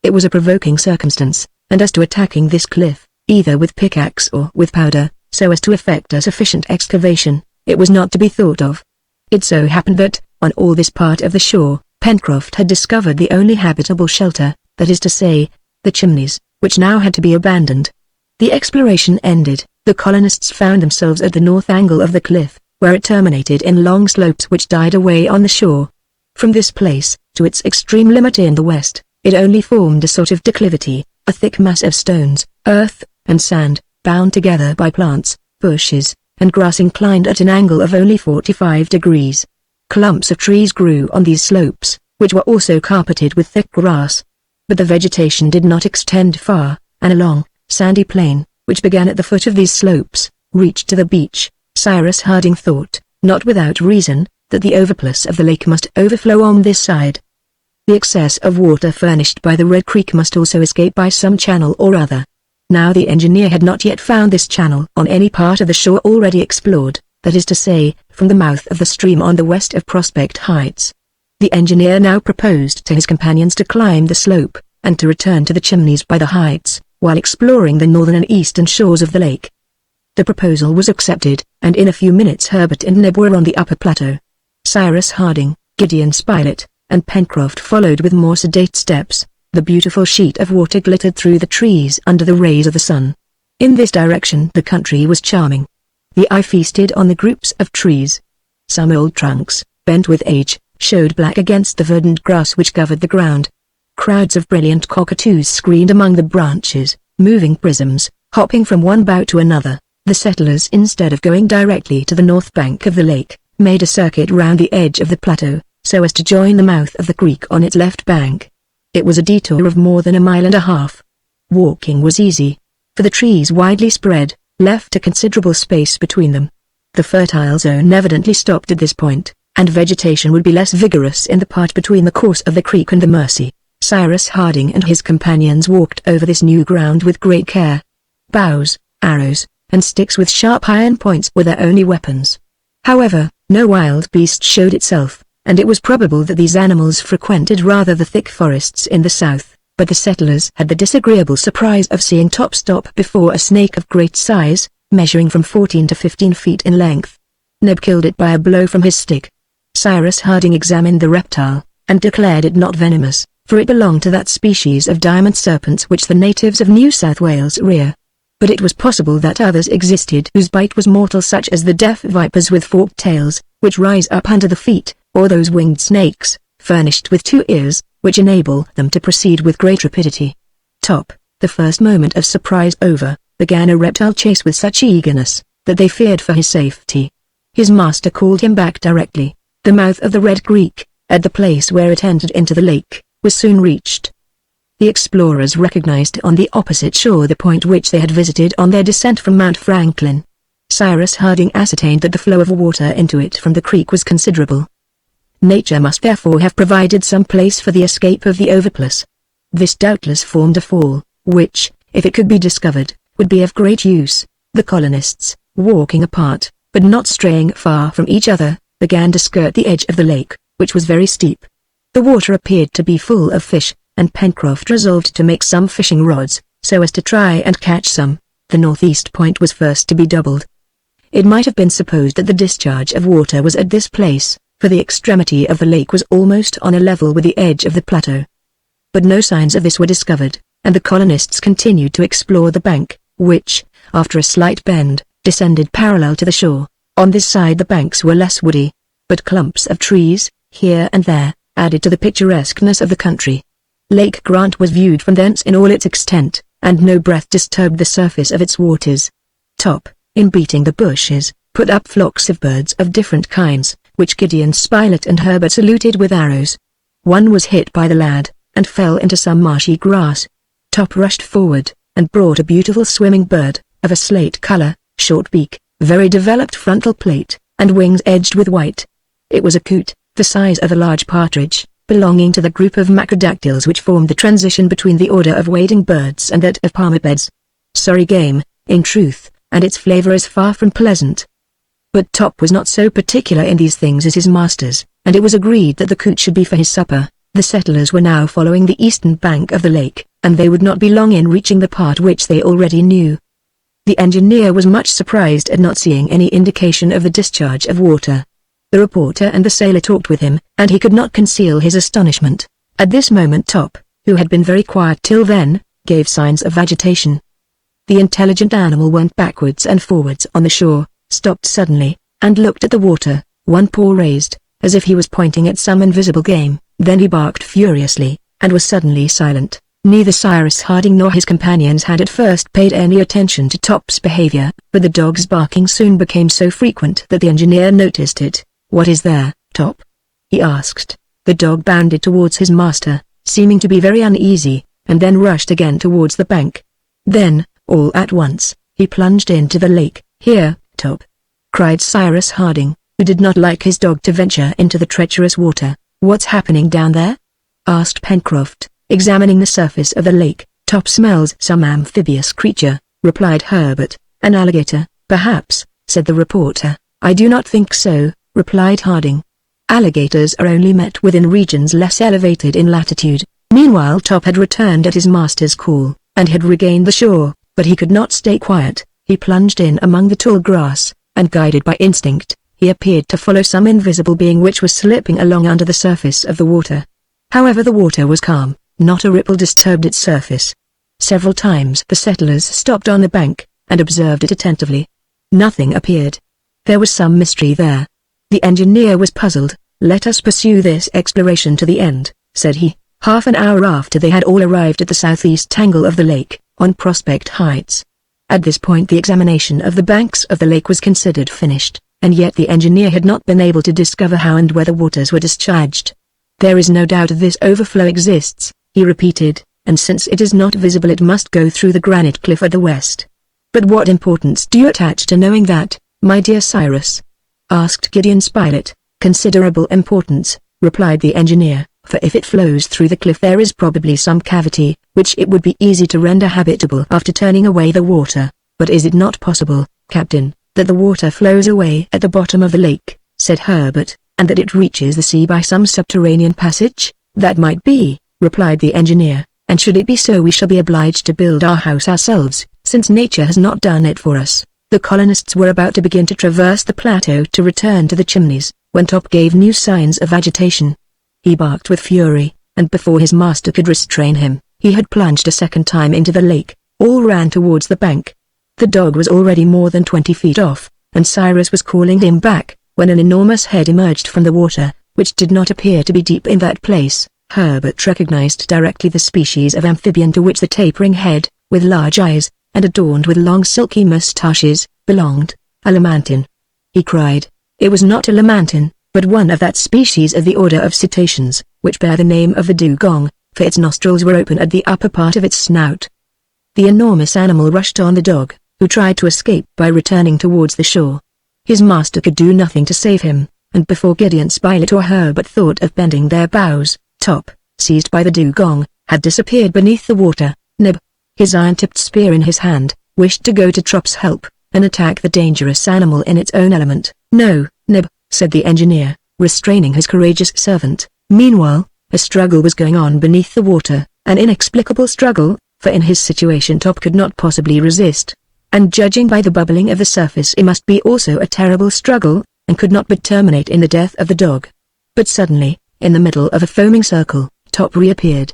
It was a provoking circumstance, and as to attacking this cliff, either with pickaxe or with powder, so as to effect a sufficient excavation, it was not to be thought of. It so happened that, on all this part of the shore, Pencroft had discovered the only habitable shelter, that is to say, the chimneys, which now had to be abandoned. The exploration ended, the colonists found themselves at the north angle of the cliff, where it terminated in long slopes which died away on the shore. From this place, to its extreme limit in the west, it only formed a sort of declivity, a thick mass of stones, earth, and sand, bound together by plants, bushes, and grass inclined at an angle of only 45 degrees. Clumps of trees grew on these slopes, which were also carpeted with thick grass. But the vegetation did not extend far, and a long, sandy plain, which began at the foot of these slopes, reached to the beach. Cyrus Harding thought, not without reason, that the overplus of the lake must overflow on this side. The excess of water furnished by the Red Creek must also escape by some channel or other. Now the engineer had not yet found this channel on any part of the shore already explored, that is to say, from the mouth of the stream on the west of Prospect Heights. The engineer now proposed to his companions to climb the slope, and to return to the chimneys by the heights, while exploring the northern and eastern shores of the lake. The proposal was accepted, and in a few minutes Herbert and Neb were on the upper plateau. Cyrus Harding, Gideon Spilett, and Pencroft followed with more sedate steps. The beautiful sheet of water glittered through the trees under the rays of the sun. In this direction the country was charming. The eye feasted on the groups of trees. Some old trunks, bent with age, showed black against the verdant grass which covered the ground. Crowds of brilliant cockatoos screamed among the branches, moving prisms, hopping from one bough to another. The settlers, instead of going directly to the north bank of the lake, made a circuit round the edge of the plateau, so as to join the mouth of the creek on its left bank. It was a detour of more than a mile and a half. Walking was easy, for the trees widely spread, left a considerable space between them. The fertile zone evidently stopped at this point, and vegetation would be less vigorous in the part between the course of the creek and the Mercy. Cyrus Harding and his companions walked over this new ground with great care. Bows, arrows, and sticks with sharp iron points were their only weapons. However, no wild beast showed itself, and it was probable that these animals frequented rather the thick forests in the south, but the settlers had the disagreeable surprise of seeing Top stop before a snake of great size, measuring from 14 to 15 feet in length. Neb killed it by a blow from his stick. Cyrus Harding examined the reptile, and declared it not venomous, for it belonged to that species of diamond serpents which the natives of New South Wales rear. But it was possible that others existed whose bite was mortal, such as the deaf vipers with forked tails, which rise up under the feet, or those winged snakes, furnished with 2 ears, which enable them to proceed with great rapidity. Top, the first moment of surprise over, began a reptile chase with such eagerness, that they feared for his safety. His master called him back directly. The mouth of the Red Creek, at the place where it entered into the lake, was soon reached. The explorers recognized on the opposite shore the point which they had visited on their descent from Mount Franklin. Cyrus Harding ascertained that the flow of water into it from the creek was considerable. Nature must therefore have provided some place for the escape of the overplus. This doubtless formed a fall, which, if it could be discovered, would be of great use. The colonists, walking apart, but not straying far from each other, began to skirt the edge of the lake, which was very steep. The water appeared to be full of fish, and Pencroft resolved to make some fishing rods, so as to try and catch some. The northeast point was first to be doubled. It might have been supposed that the discharge of water was at this place, for the extremity of the lake was almost on a level with the edge of the plateau. But no signs of this were discovered, and the colonists continued to explore the bank, which, after a slight bend, descended parallel to the shore. On this side the banks were less woody, but clumps of trees, here and there, added to the picturesqueness of the country. Lake Grant was viewed from thence in all its extent, and no breath disturbed the surface of its waters. Top, in beating the bushes, put up flocks of birds of different kinds, which Gideon Spilett and Herbert saluted with arrows. One was hit by the lad, and fell into some marshy grass. Top rushed forward, and brought a beautiful swimming bird, of a slate color, short beak, very developed frontal plate, and wings edged with white. It was a coot, the size of a large partridge, belonging to the group of macrodactyls which formed the transition between the order of wading birds and that of palmipeds. Sorry game, in truth, and its flavor is far from pleasant. But Top was not so particular in these things as his masters, and it was agreed that the coot should be for his supper. The settlers were now following the eastern bank of the lake, and they would not be long in reaching the part which they already knew. The engineer was much surprised at not seeing any indication of the discharge of water. The reporter and the sailor talked with him, and he could not conceal his astonishment. At this moment Top, who had been very quiet till then, gave signs of agitation. The intelligent animal went backwards and forwards on the shore, stopped suddenly, and looked at the water, one paw raised, as if he was pointing at some invisible game. Then he barked furiously, and was suddenly silent. Neither Cyrus Harding nor his companions had at first paid any attention to Top's behavior, but the dog's barking soon became so frequent that the engineer noticed it. "What is there, Top?" he asked. The dog bounded towards his master, seeming to be very uneasy, and then rushed again towards the bank. Then, all at once, he plunged into the lake. "Here, Top!" cried Cyrus Harding, who did not like his dog to venture into the treacherous water. "What's happening down there?" asked Pencroft, examining the surface of the lake. "Top smells some amphibious creature," replied Herbert. "An alligator, perhaps," said the reporter. "I do not think so," replied Harding. "Alligators are only met with in regions less elevated in latitude." Meanwhile Top had returned at his master's call, and had regained the shore, but he could not stay quiet. He plunged in among the tall grass, and guided by instinct, he appeared to follow some invisible being which was slipping along under the surface of the water. However, the water was calm, not a ripple disturbed its surface. Several times the settlers stopped on the bank, and observed it attentively. Nothing appeared. There was some mystery there. The engineer was puzzled. "Let us pursue this exploration to the end," said he. Half an hour after they had all arrived at the southeast angle of the lake, on Prospect Heights. At this point the examination of the banks of the lake was considered finished, and yet the engineer had not been able to discover how and where the waters were discharged. "There is no doubt this overflow exists," he repeated, "and since it is not visible it must go through the granite cliff at the west." "But what importance do you attach to knowing that, my dear Cyrus?" asked Gideon Spilett. "Considerable importance," replied the engineer, "for if it flows through the cliff there is probably some cavity, which it would be easy to render habitable after turning away the water." "But is it not possible, Captain, that the water flows away at the bottom of the lake," said Herbert, "and that it reaches the sea by some subterranean passage?" "That might be," replied the engineer, "and should it be so we shall be obliged to build our house ourselves, since nature has not done it for us." The colonists were about to begin to traverse the plateau to return to the Chimneys, when Top gave new signs of agitation. He barked with fury, and before his master could restrain him, he had plunged a second time into the lake. All ran towards the bank. The dog was already more than 20 feet off, and Cyrus was calling him back, when an enormous head emerged from the water, which did not appear to be deep in that place. Herbert recognized directly the species of amphibian to which the tapering head, with large eyes, and adorned with long silky moustaches, belonged. "A lamantine!" he cried. It was not a lamantine, but one of that species of the order of cetaceans, which bear the name of the dugong, for its nostrils were open at the upper part of its snout. The enormous animal rushed on the dog, who tried to escape by returning towards the shore. His master could do nothing to save him, and before Gideon Spilett or Herbert thought of bending their bows, Top, seized by the dugong, had disappeared beneath the water. Neb, his iron-tipped spear in his hand, wished to go to Trop's help, and attack the dangerous animal in its own element. "No, Neb," said the engineer, restraining his courageous servant. Meanwhile, a struggle was going on beneath the water, an inexplicable struggle, for in his situation Top could not possibly resist. And judging by the bubbling of the surface it must be also a terrible struggle, and could not but terminate in the death of the dog. But suddenly, in the middle of a foaming circle, Top reappeared.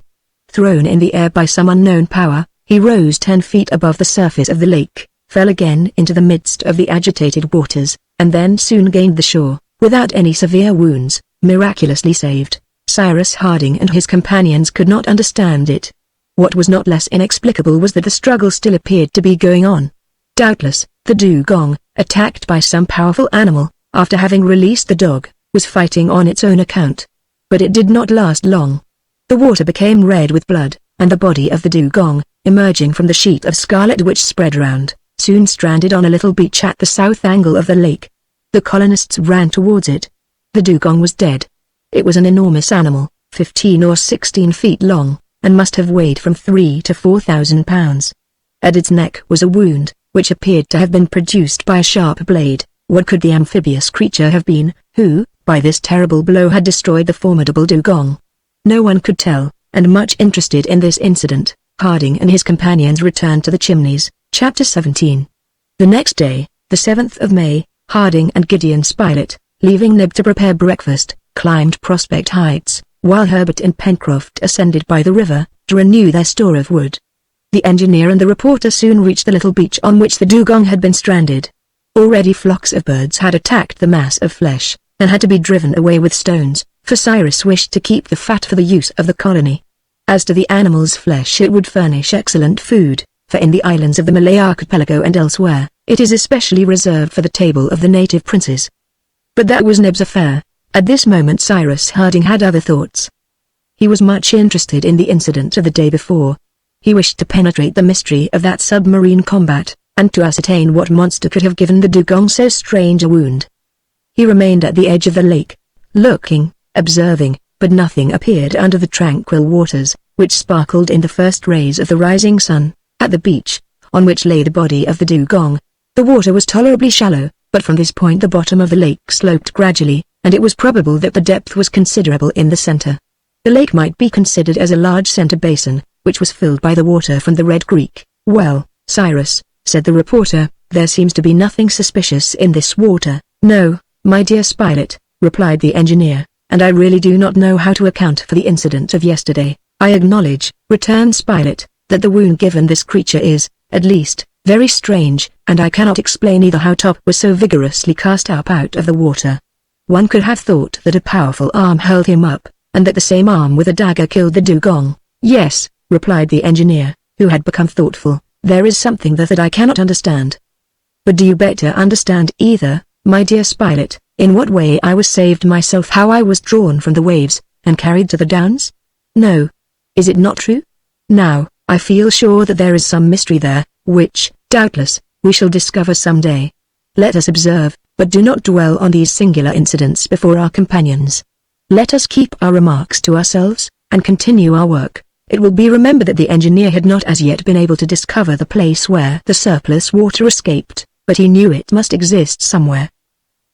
Thrown in the air by some unknown power, he rose 10 feet above the surface of the lake, fell again into the midst of the agitated waters, and then soon gained the shore, without any severe wounds, miraculously saved. Cyrus Harding and his companions could not understand it. What was not less inexplicable was that the struggle still appeared to be going on. Doubtless, the dugong, attacked by some powerful animal, after having released the dog, was fighting on its own account. But it did not last long. The water became red with blood, and the body of the dugong, emerging from the sheet of scarlet which spread round, soon stranded on a little beach at the south angle of the lake. The colonists ran towards it. The dugong was dead. It was an enormous animal, 15 or 16 feet long, and must have weighed from 3 to 4,000 pounds. At its neck was a wound, which appeared to have been produced by a sharp blade. What could the amphibious creature have been, who, by this terrible blow had destroyed the formidable dugong? No one could tell, and much interested in this incident, Harding and his companions returned to the Chimneys. Chapter 17. The next day, the 7th of May, Harding and Gideon Spilett, leaving Neb to prepare breakfast, climbed Prospect Heights, while Herbert and Pencroft ascended by the river, to renew their store of wood. The engineer and the reporter soon reached the little beach on which the dugong had been stranded. Already flocks of birds had attacked the mass of flesh, and had to be driven away with stones, for Cyrus wished to keep the fat for the use of the colony. As to the animal's flesh, it would furnish excellent food, for in the islands of the Malay archipelago and elsewhere, it is especially reserved for the table of the native princes. But that was Neb's affair. At this moment Cyrus Harding had other thoughts. He was much interested in the incident of the day before. He wished to penetrate the mystery of that submarine combat, and to ascertain what monster could have given the dugong so strange a wound. He remained at the edge of the lake, looking, observing, but nothing appeared under the tranquil waters, which sparkled in the first rays of the rising sun. At the beach, on which lay the body of the dugong, the water was tolerably shallow, but from this point the bottom of the lake sloped gradually, and it was probable that the depth was considerable in the center. The lake might be considered as a large center basin, which was filled by the water from the Red Creek. "Well, Cyrus," said the reporter, "there seems to be nothing suspicious in this water." "No, my dear Spilett," replied the engineer, "and I really do not know how to account for the incident of yesterday." "I acknowledge," returned Spilett, "that the wound given this creature is, at least, very strange, and I cannot explain either how Top was so vigorously cast up out of the water. One could have thought that a powerful arm held him up, and that the same arm with a dagger killed the dugong." "Yes," replied the engineer, who had become thoughtful, "there is something that I cannot understand." "But do you better understand either, my dear Spilett, in what way I was saved myself, how I was drawn from the waves, and carried to the downs?" "No. Is it not true? Now, I feel sure that there is some mystery there, which, doubtless, we shall discover some day. Let us observe, but do not dwell on these singular incidents before our companions. Let us keep our remarks to ourselves, and continue our work." It will be remembered that the engineer had not as yet been able to discover the place where the surplus water escaped, but he knew it must exist somewhere.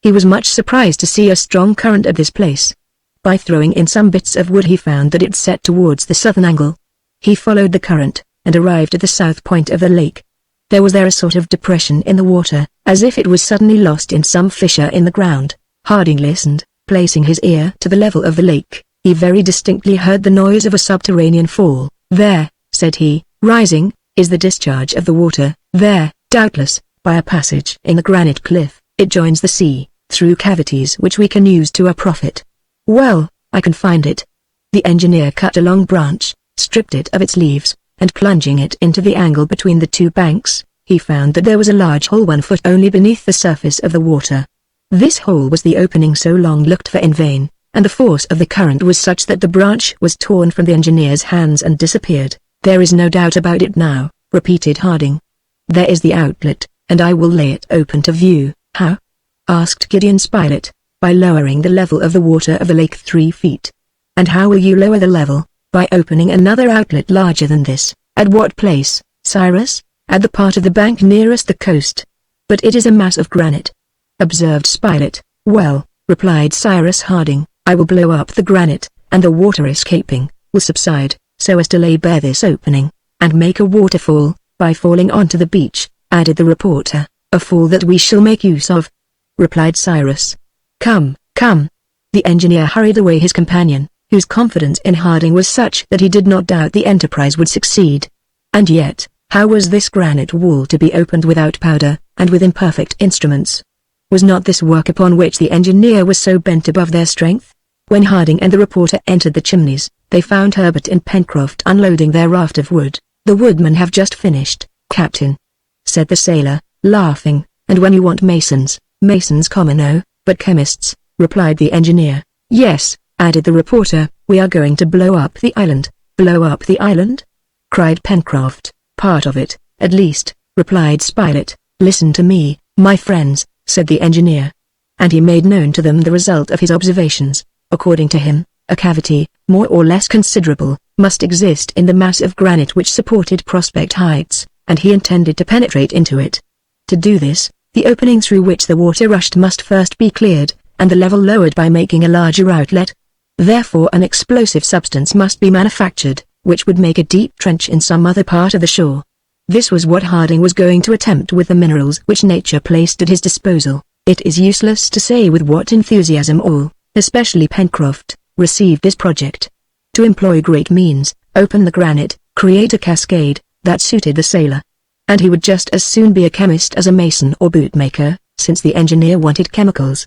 He was much surprised to see a strong current at this place. By throwing in some bits of wood he found that it set towards the southern angle. He followed the current, and arrived at the south point of the lake. There was a sort of depression in the water, as if it was suddenly lost in some fissure in the ground. Harding listened, placing his ear to the level of the lake. He very distinctly heard the noise of a subterranean fall. "There," said he, rising, "is the discharge of the water. There, doubtless, by a passage in the granite cliff, it joins the sea, through cavities which we can use to our profit. Well, I can find it." The engineer cut a long branch, stripped it of its leaves, and plunging it into the angle between the two banks, he found that there was a large hole 1 foot only beneath the surface of the water. This hole was the opening so long looked for in vain, and the force of the current was such that the branch was torn from the engineer's hands and disappeared. "There is no doubt about it now," repeated Harding. "There is the outlet, and I will lay it open to view." "How?" asked Gideon Spilett. "By lowering the level of the water of the lake 3 feet. "And how will you lower the level?" "By opening another outlet larger than this." "At what place, Cyrus?" "At the part of the bank nearest the coast." "But it is a mass of granite," observed Spilett. "Well," replied Cyrus Harding, "I will blow up the granite, and the water escaping will subside, so as to lay bare this opening, and make a waterfall, by falling onto the beach," added the reporter. "A fall that we shall make use of," replied Cyrus. "Come, come." The engineer hurried away his companion, whose confidence in Harding was such that he did not doubt the enterprise would succeed. And yet, how was this granite wall to be opened without powder, and with imperfect instruments? Was not this work upon which the engineer was so bent above their strength? When Harding and the reporter entered the Chimneys, they found Herbert and Pencroft unloading their raft of wood. "The woodmen have just finished, Captain," said the sailor, laughing. "And when you want masons, masons come no, but chemists," replied the engineer. "Yes," added the reporter, "we are going to blow up the island." "Blow up the island?" cried Pencroft. "Part of it, at least," replied Spilett. "Listen to me, my friends," said the engineer. And he made known to them the result of his observations. According to him, a cavity, more or less considerable, must exist in the mass of granite which supported Prospect Heights, and he intended to penetrate into it, To do this, the opening through which the water rushed must first be cleared, and the level lowered by making a larger outlet. Therefore an explosive substance must be manufactured, which would make a deep trench in some other part of the shore. This was what Harding was going to attempt with the minerals which nature placed at his disposal. It is useless to say with what enthusiasm all, especially Pencroft, received this project. To employ great means, open the granite, create a cascade, that suited the sailor. And he would just as soon be a chemist as a mason or bootmaker, since the engineer wanted chemicals.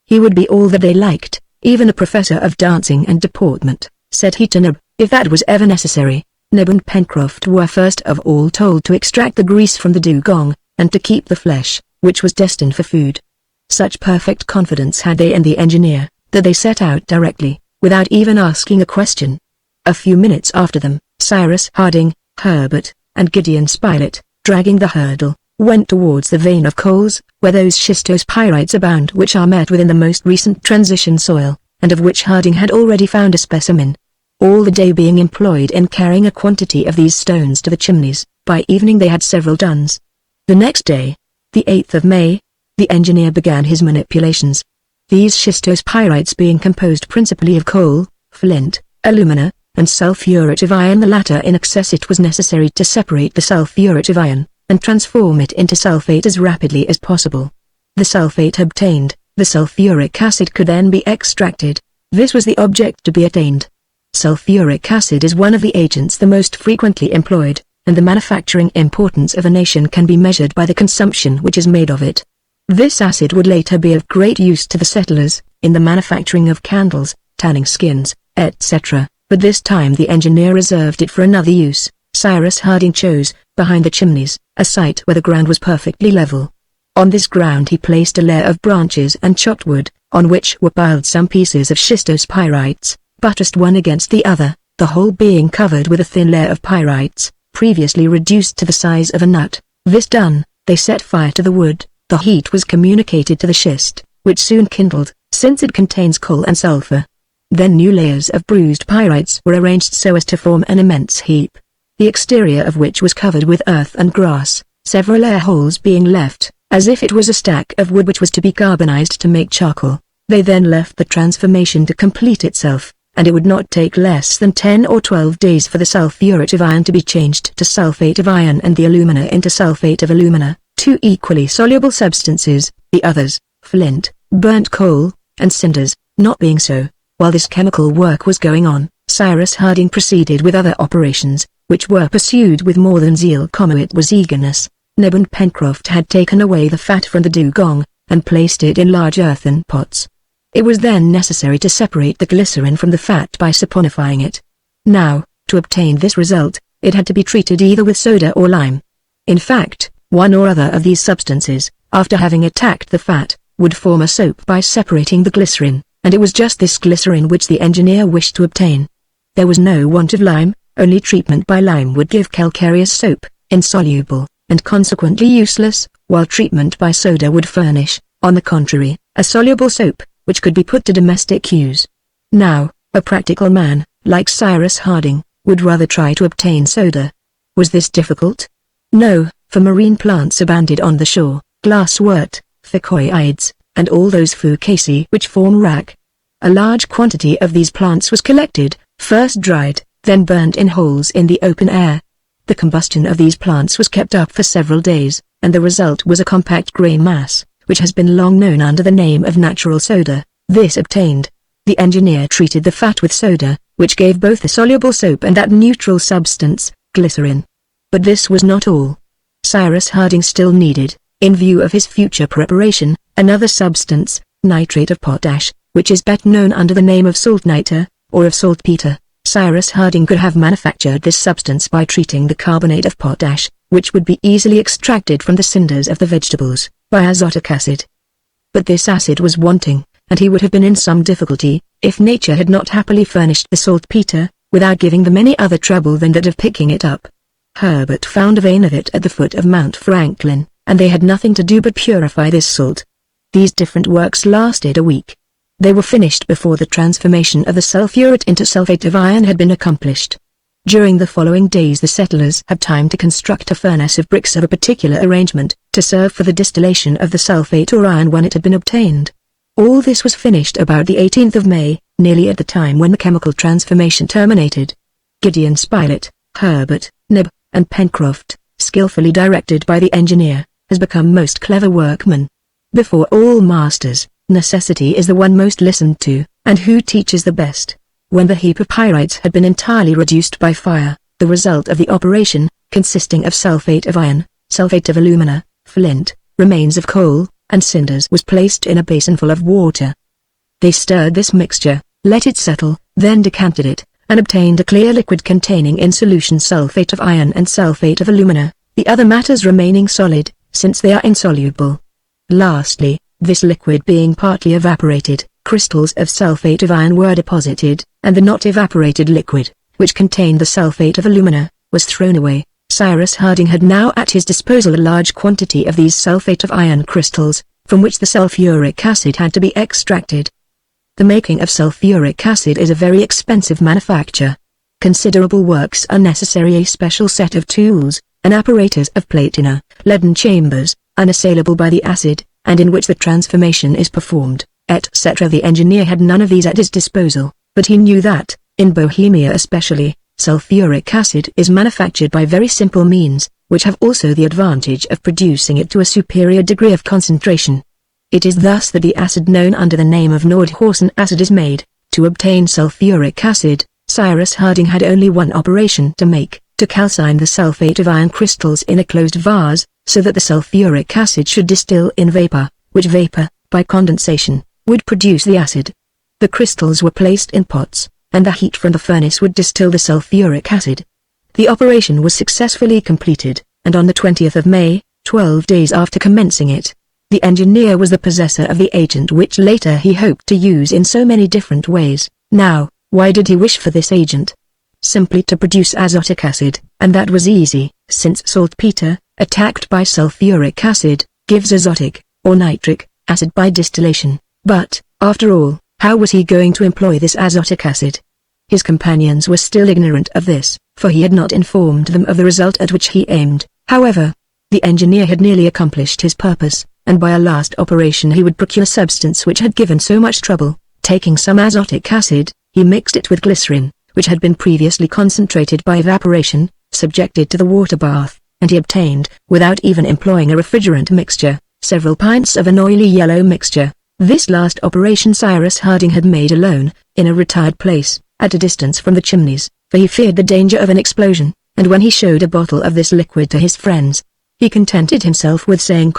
He would be all that they liked, even a professor of dancing and deportment, said he to Neb, if that was ever necessary. Neb and Pencroft were first of all told to extract the grease from the dugong, and to keep the flesh, which was destined for food. Such perfect confidence had they in the engineer, that they set out directly, without even asking a question. A few minutes after them, Cyrus Harding, Herbert, and Gideon Spilett, dragging the hurdle, went towards the vein of coals, where those schistose pyrites abound which are met with in the most recent transition soil, and of which Harding had already found a specimen. All the day being employed in carrying a quantity of these stones to the chimneys, by evening they had several tons. The next day, the 8th of May, the engineer began his manipulations. These schistose pyrites being composed principally of coal, flint, alumina, and sulphuret of iron, the latter in excess, it was necessary to separate the sulphuret of iron, and transform it into sulfate as rapidly as possible. The sulfate obtained, the sulfuric acid could then be extracted. This was the object to be attained. Sulfuric acid is one of the agents the most frequently employed, and the manufacturing importance of a nation can be measured by the consumption which is made of it. This acid would later be of great use to the settlers, in the manufacturing of candles, tanning skins, etc., but this time the engineer reserved it for another use. Cyrus Harding chose, behind the chimneys, a site where the ground was perfectly level. On this ground he placed a layer of branches and chopped wood, on which were piled some pieces of schistose pyrites, buttressed one against the other, the whole being covered with a thin layer of pyrites, previously reduced to the size of a nut. This done, they set fire to the wood. The heat was communicated to the schist, which soon kindled, since it contains coal and sulfur. Then new layers of bruised pyrites were arranged so as to form an immense heap, the exterior of which was covered with earth and grass, several air holes being left, as if it was a stack of wood which was to be carbonized to make charcoal. They then left the transformation to complete itself, and it would not take less than 10 or 12 days for the sulphuret of iron to be changed to sulfate of iron and the alumina into sulfate of alumina, two equally soluble substances, the others, flint, burnt coal, and cinders, not being so. While this chemical work was going on, Cyrus Harding proceeded with other operations, which were pursued with more than zeal, it was eagerness. Neb and Pencroft had taken away the fat from the dugong, and placed it in large earthen pots. It was then necessary to separate the glycerin from the fat by saponifying it. Now, to obtain this result, it had to be treated either with soda or lime. In fact, one or other of these substances, after having attacked the fat, would form a soap by separating the glycerin, and it was just this glycerin which the engineer wished to obtain. There was no want of lime, only treatment by lime would give calcareous soap, insoluble, and consequently useless, while treatment by soda would furnish, on the contrary, a soluble soap, which could be put to domestic use. Now, a practical man, like Cyrus Harding, would rather try to obtain soda. Was this difficult? No, for marine plants abounded on the shore, glasswort, ficoides, and all those fucaceae which form wrack. A large quantity of these plants was collected, first dried, then burned in holes in the open air. The combustion of these plants was kept up for several days, and the result was a compact grain mass, which has been long known under the name of natural soda. This obtained, the engineer treated the fat with soda, which gave both the soluble soap and that neutral substance, glycerin. But this was not all. Cyrus Harding still needed, in view of his future preparation, another substance, nitrate of potash, which is better known under the name of saltnitre, or of saltpeter. Cyrus Harding could have manufactured this substance by treating the carbonate of potash, which would be easily extracted from the cinders of the vegetables, by azotic acid. But this acid was wanting, and he would have been in some difficulty, if nature had not happily furnished the saltpeter, without giving them any other trouble than that of picking it up. Herbert found a vein of it at the foot of Mount Franklin, and they had nothing to do but purify this salt. These different works lasted a week. They were finished before the transformation of the sulphuret into sulfate of iron had been accomplished. During the following days the settlers had time to construct a furnace of bricks of a particular arrangement, to serve for the distillation of the sulfate or iron when it had been obtained. All this was finished about the 18th of May, nearly at the time when the chemical transformation terminated. Gideon Spilett, Herbert, Neb, and Pencroft, skillfully directed by the engineer, has become most clever workmen. Before all masters, necessity is the one most listened to, and who teaches the best. When the heap of pyrites had been entirely reduced by fire, the result of the operation, consisting of sulfate of iron, sulfate of alumina, flint, remains of coal, and cinders, was placed in a basin full of water. They stirred this mixture, let it settle, then decanted it, and obtained a clear liquid containing in solution sulfate of iron and sulfate of alumina, the other matters remaining solid, since they are insoluble. Lastly, this liquid being partly evaporated, crystals of sulfate of iron were deposited, and the not evaporated liquid, which contained the sulfate of alumina, was thrown away. Cyrus Harding had now at his disposal a large quantity of these sulfate of iron crystals, from which the sulfuric acid had to be extracted. The making of sulfuric acid is a very expensive manufacture. Considerable works are necessary, a special set of tools, an apparatus of platina, leaden chambers, unassailable by the acid, and in which the transformation is performed, etc. The engineer had none of these at his disposal, but he knew that, in Bohemia especially, sulfuric acid is manufactured by very simple means, which have also the advantage of producing it to a superior degree of concentration. It is thus that the acid known under the name of Nordhausen acid is made. To obtain sulfuric acid, Cyrus Harding had only one operation to make, to calcine the sulfate of iron crystals in a closed vase, so that the sulfuric acid should distill in vapor, which vapor, by condensation, would produce the acid. The crystals were placed in pots, and the heat from the furnace would distill the sulfuric acid. The operation was successfully completed, and on the 20th of May, 12 days after commencing it, the engineer was the possessor of the agent which later he hoped to use in so many different ways. Now, why did he wish for this agent? Simply to produce azotic acid, and that was easy, since saltpeter, attacked by sulfuric acid, gives azotic, or nitric, acid by distillation. But, after all, how was he going to employ this azotic acid? His companions were still ignorant of this, for he had not informed them of the result at which he aimed. However, the engineer had nearly accomplished his purpose, and by a last operation he would procure a substance which had given so much trouble. Taking some azotic acid, he mixed it with glycerin, which had been previously concentrated by evaporation, subjected to the water bath, and he obtained, without even employing a refrigerant mixture, several pints of an oily yellow mixture. This last operation Cyrus Harding had made alone, in a retired place, at a distance from the chimneys, for he feared the danger of an explosion, and when he showed a bottle of this liquid to his friends, he contented himself with saying,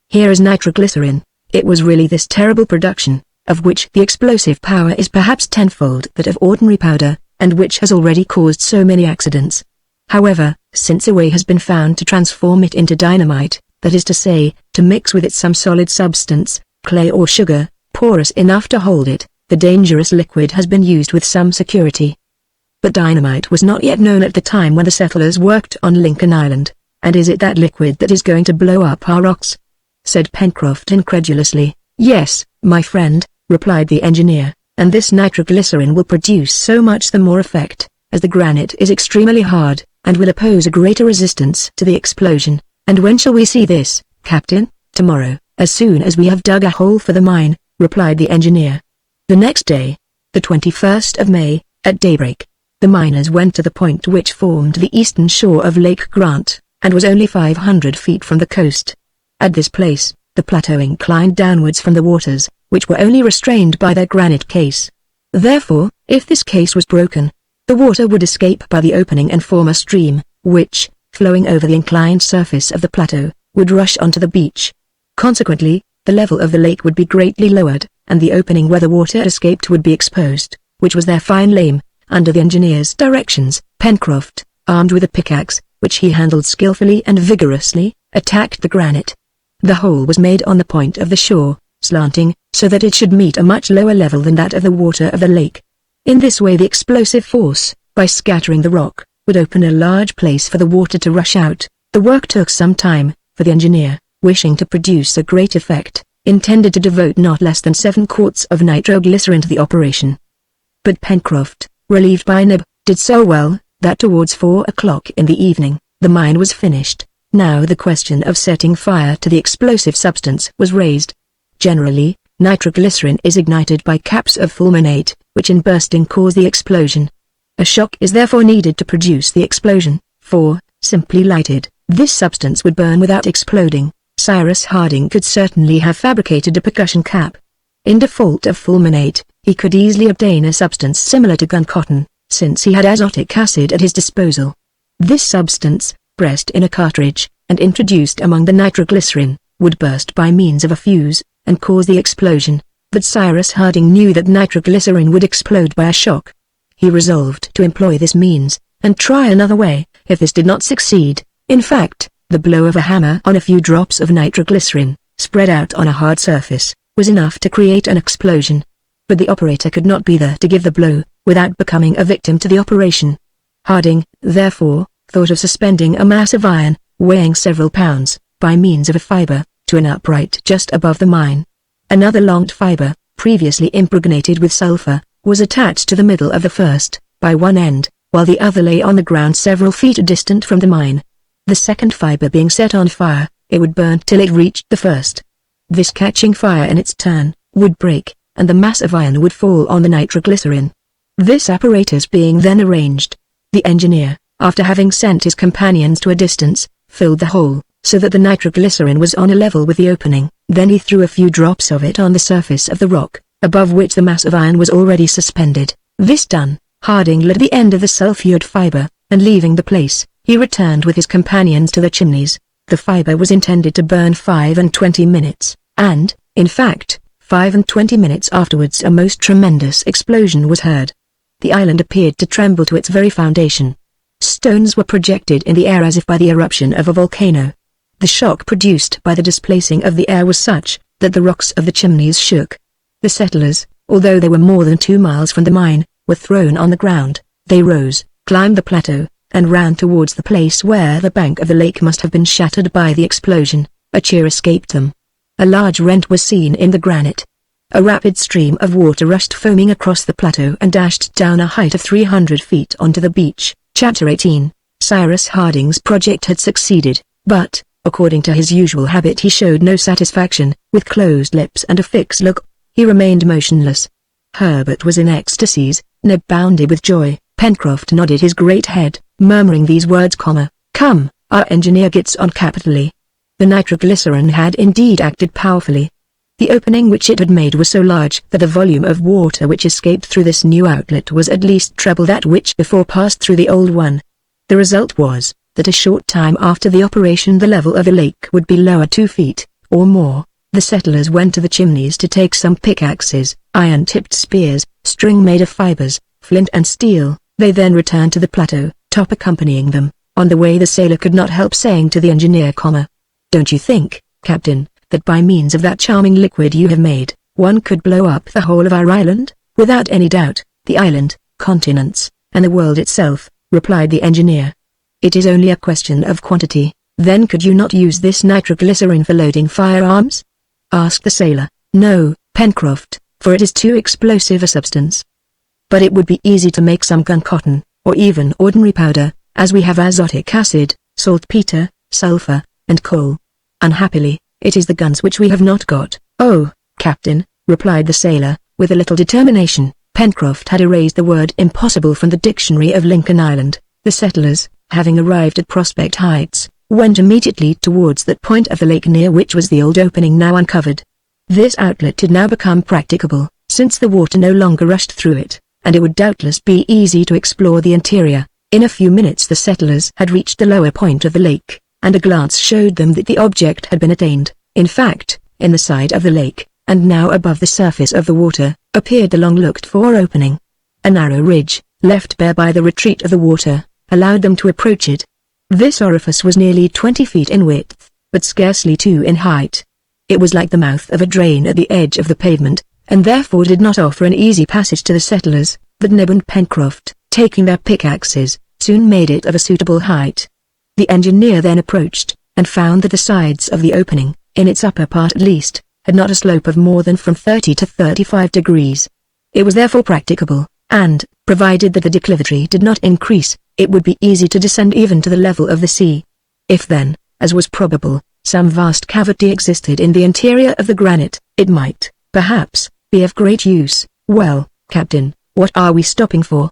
"Here is nitroglycerin." It was really this terrible production, of which the explosive power is perhaps tenfold that of ordinary powder, and which has already caused so many accidents. However, since a way has been found to transform it into dynamite, that is to say, to mix with it some solid substance, clay or sugar, porous enough to hold it, the dangerous liquid has been used with some security. But dynamite was not yet known at the time when the settlers worked on Lincoln Island. "And is it that liquid that is going to blow up our rocks?" said Pencroft incredulously. "Yes, my friend," replied the engineer, "and this nitroglycerin will produce so much the more effect, as the granite is extremely hard, and will oppose a greater resistance to the explosion." "And when shall we see this, Captain?" "Tomorrow, as soon as we have dug a hole for the mine," replied the engineer. The next day, the 21st of May, at daybreak, the miners went to the point which formed the eastern shore of Lake Grant, and was only 500 feet from the coast. At this place, the plateau inclined downwards from the waters, which were only restrained by their granite case. Therefore, if this case was broken, the water would escape by the opening and form a stream, which, flowing over the inclined surface of the plateau, would rush onto the beach. Consequently, the level of the lake would be greatly lowered, and the opening where the water escaped would be exposed, which was their fine aim. Under the engineer's directions, Pencroft, armed with a pickaxe, which he handled skillfully and vigorously, attacked the granite. The hole was made on the point of the shore, slanting, so that it should meet a much lower level than that of the water of the lake. In this way the explosive force, by scattering the rock, would open a large place for the water to rush out. The work took some time, for the engineer, wishing to produce a great effect, intended to devote not less than 7 quarts of nitroglycerin to the operation. But Pencroft, relieved by Neb, did so well, that towards 4 o'clock in the evening, the mine was finished. Now the question of setting fire to the explosive substance was raised. Generally, nitroglycerin is ignited by caps of fulminate, which in bursting cause the explosion. A shock is therefore needed to produce the explosion, for, simply lighted, this substance would burn without exploding. Cyrus Harding could certainly have fabricated a percussion cap. In default of fulminate, he could easily obtain a substance similar to gun cotton, since he had azotic acid at his disposal. This substance, pressed in a cartridge, and introduced among the nitroglycerin, would burst by means of a fuse, and cause the explosion. But Cyrus Harding knew that nitroglycerin would explode by a shock. He resolved to employ this means, and try another way. If this did not succeed, in fact, the blow of a hammer on a few drops of nitroglycerin, spread out on a hard surface, was enough to create an explosion. But the operator could not be there to give the blow, without becoming a victim to the operation. Harding, therefore, thought of suspending a mass of iron, weighing several pounds, by means of a fiber, to an upright just above the mine. Another long fiber, previously impregnated with sulfur, was attached to the middle of the first, by one end, while the other lay on the ground several feet distant from the mine. The second fiber being set on fire, it would burn till it reached the first. This catching fire in its turn, would break, and the mass of iron would fall on the nitroglycerin. This apparatus being then arranged, the engineer, after having sent his companions to a distance, filled the hole, so that the nitroglycerin was on a level with the opening. Then he threw a few drops of it on the surface of the rock, above which the mass of iron was already suspended. This done, Harding lit the end of the sulfured fiber, and leaving the place, he returned with his companions to the chimneys. The fiber was intended to burn 25 minutes, and, in fact, 25 minutes afterwards a most tremendous explosion was heard. The island appeared to tremble to its very foundation. Stones were projected in the air as if by the eruption of a volcano. The shock produced by the displacing of the air was such, that the rocks of the chimneys shook. The settlers, although they were more than 2 miles from the mine, were thrown on the ground. They rose, climbed the plateau, and ran towards the place where the bank of the lake must have been shattered by the explosion. A cheer escaped them. A large rent was seen in the granite. A rapid stream of water rushed foaming across the plateau and dashed down a height of 300 feet onto the beach. Chapter 18. Cyrus Harding's project had succeeded, but, according to his usual habit, he showed no satisfaction. With closed lips and a fixed look, he remained motionless. Herbert was in ecstasies, Neb bounded with joy, Pencroft nodded his great head, murmuring these words, "Come, our engineer gets on capitally." The nitroglycerin had indeed acted powerfully. The opening which it had made was so large that the volume of water which escaped through this new outlet was at least treble that which before passed through the old one. The result was, that a short time after the operation the level of the lake would be lower 2 feet, or more. The settlers went to the chimneys to take some pickaxes, iron-tipped spears, string made of fibers, flint and steel. They then returned to the plateau, Top accompanying them. On the way the sailor could not help saying to the engineer, "Don't you think, Captain, that by means of that charming liquid you have made, one could blow up the whole of our island?" "Without any doubt, the island, continents, and the world itself," replied the engineer. "It is only a question of quantity." "Then could you not use this nitroglycerin for loading firearms?" asked the sailor. "No, Pencroft, for it is too explosive a substance. But it would be easy to make some gun cotton, or even ordinary powder, as we have azotic acid, saltpeter, sulfur, and coal. Unhappily, it is the guns which we have not got." "Oh, Captain," replied the sailor, with a little determination. Pencroft had erased the word impossible from the dictionary of Lincoln Island. The settlers, having arrived at Prospect Heights, went immediately towards that point of the lake near which was the old opening now uncovered. This outlet had now become practicable, since the water no longer rushed through it, and it would doubtless be easy to explore the interior. In a few minutes the settlers had reached the lower point of the lake, and a glance showed them that the object had been attained. In fact, in the side of the lake, and now above the surface of the water, appeared the long-looked-for opening. A narrow ridge, left bare by the retreat of the water, allowed them to approach it. This orifice was nearly 20 feet in width, but scarcely 2 in height. It was like the mouth of a drain at the edge of the pavement, and therefore did not offer an easy passage to the settlers, but Neb and Pencroft, taking their pickaxes, soon made it of a suitable height. The engineer then approached, and found that the sides of the opening, in its upper part at least, had not a slope of more than from 30 to 35 degrees. It was therefore practicable, and, provided that the declivity did not increase, it would be easy to descend even to the level of the sea. If then, as was probable, some vast cavity existed in the interior of the granite. It might, perhaps, be of great use. "Well, Captain, what are we stopping for?"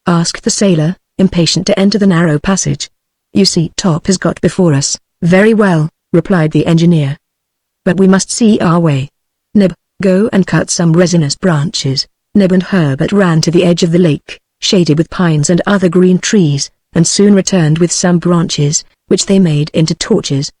asked the sailor, impatient to enter the narrow passage. "You see, Top has got before us." "Very well," replied the engineer. "But we must see our way. Neb, go and cut some resinous branches." Neb and Herbert ran to the edge of the lake, shaded with pines and other green trees, and soon returned with some branches, which they made into torches.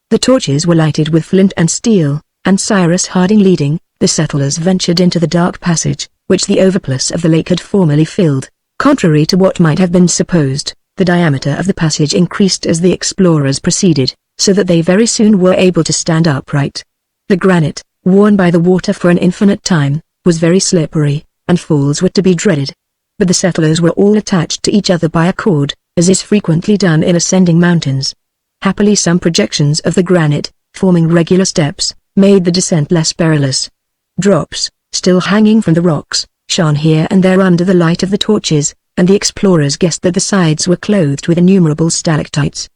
The torches were lighted with flint and steel, and Cyrus Harding leading, the settlers ventured into the dark passage, which the overplus of the lake had formerly filled. Contrary to what might have been supposed, the diameter of the passage increased as the explorers proceeded, so that they very soon were able to stand upright. The granite, worn by the water for an infinite time, was very slippery, and falls were to be dreaded. But the settlers were all attached to each other by a cord, as is frequently done in ascending mountains. Happily some projections of the granite, forming regular steps, made the descent less perilous. Drops, still hanging from the rocks, shone here and there under the light of the torches, and the explorers guessed that the sides were clothed with innumerable stalactites.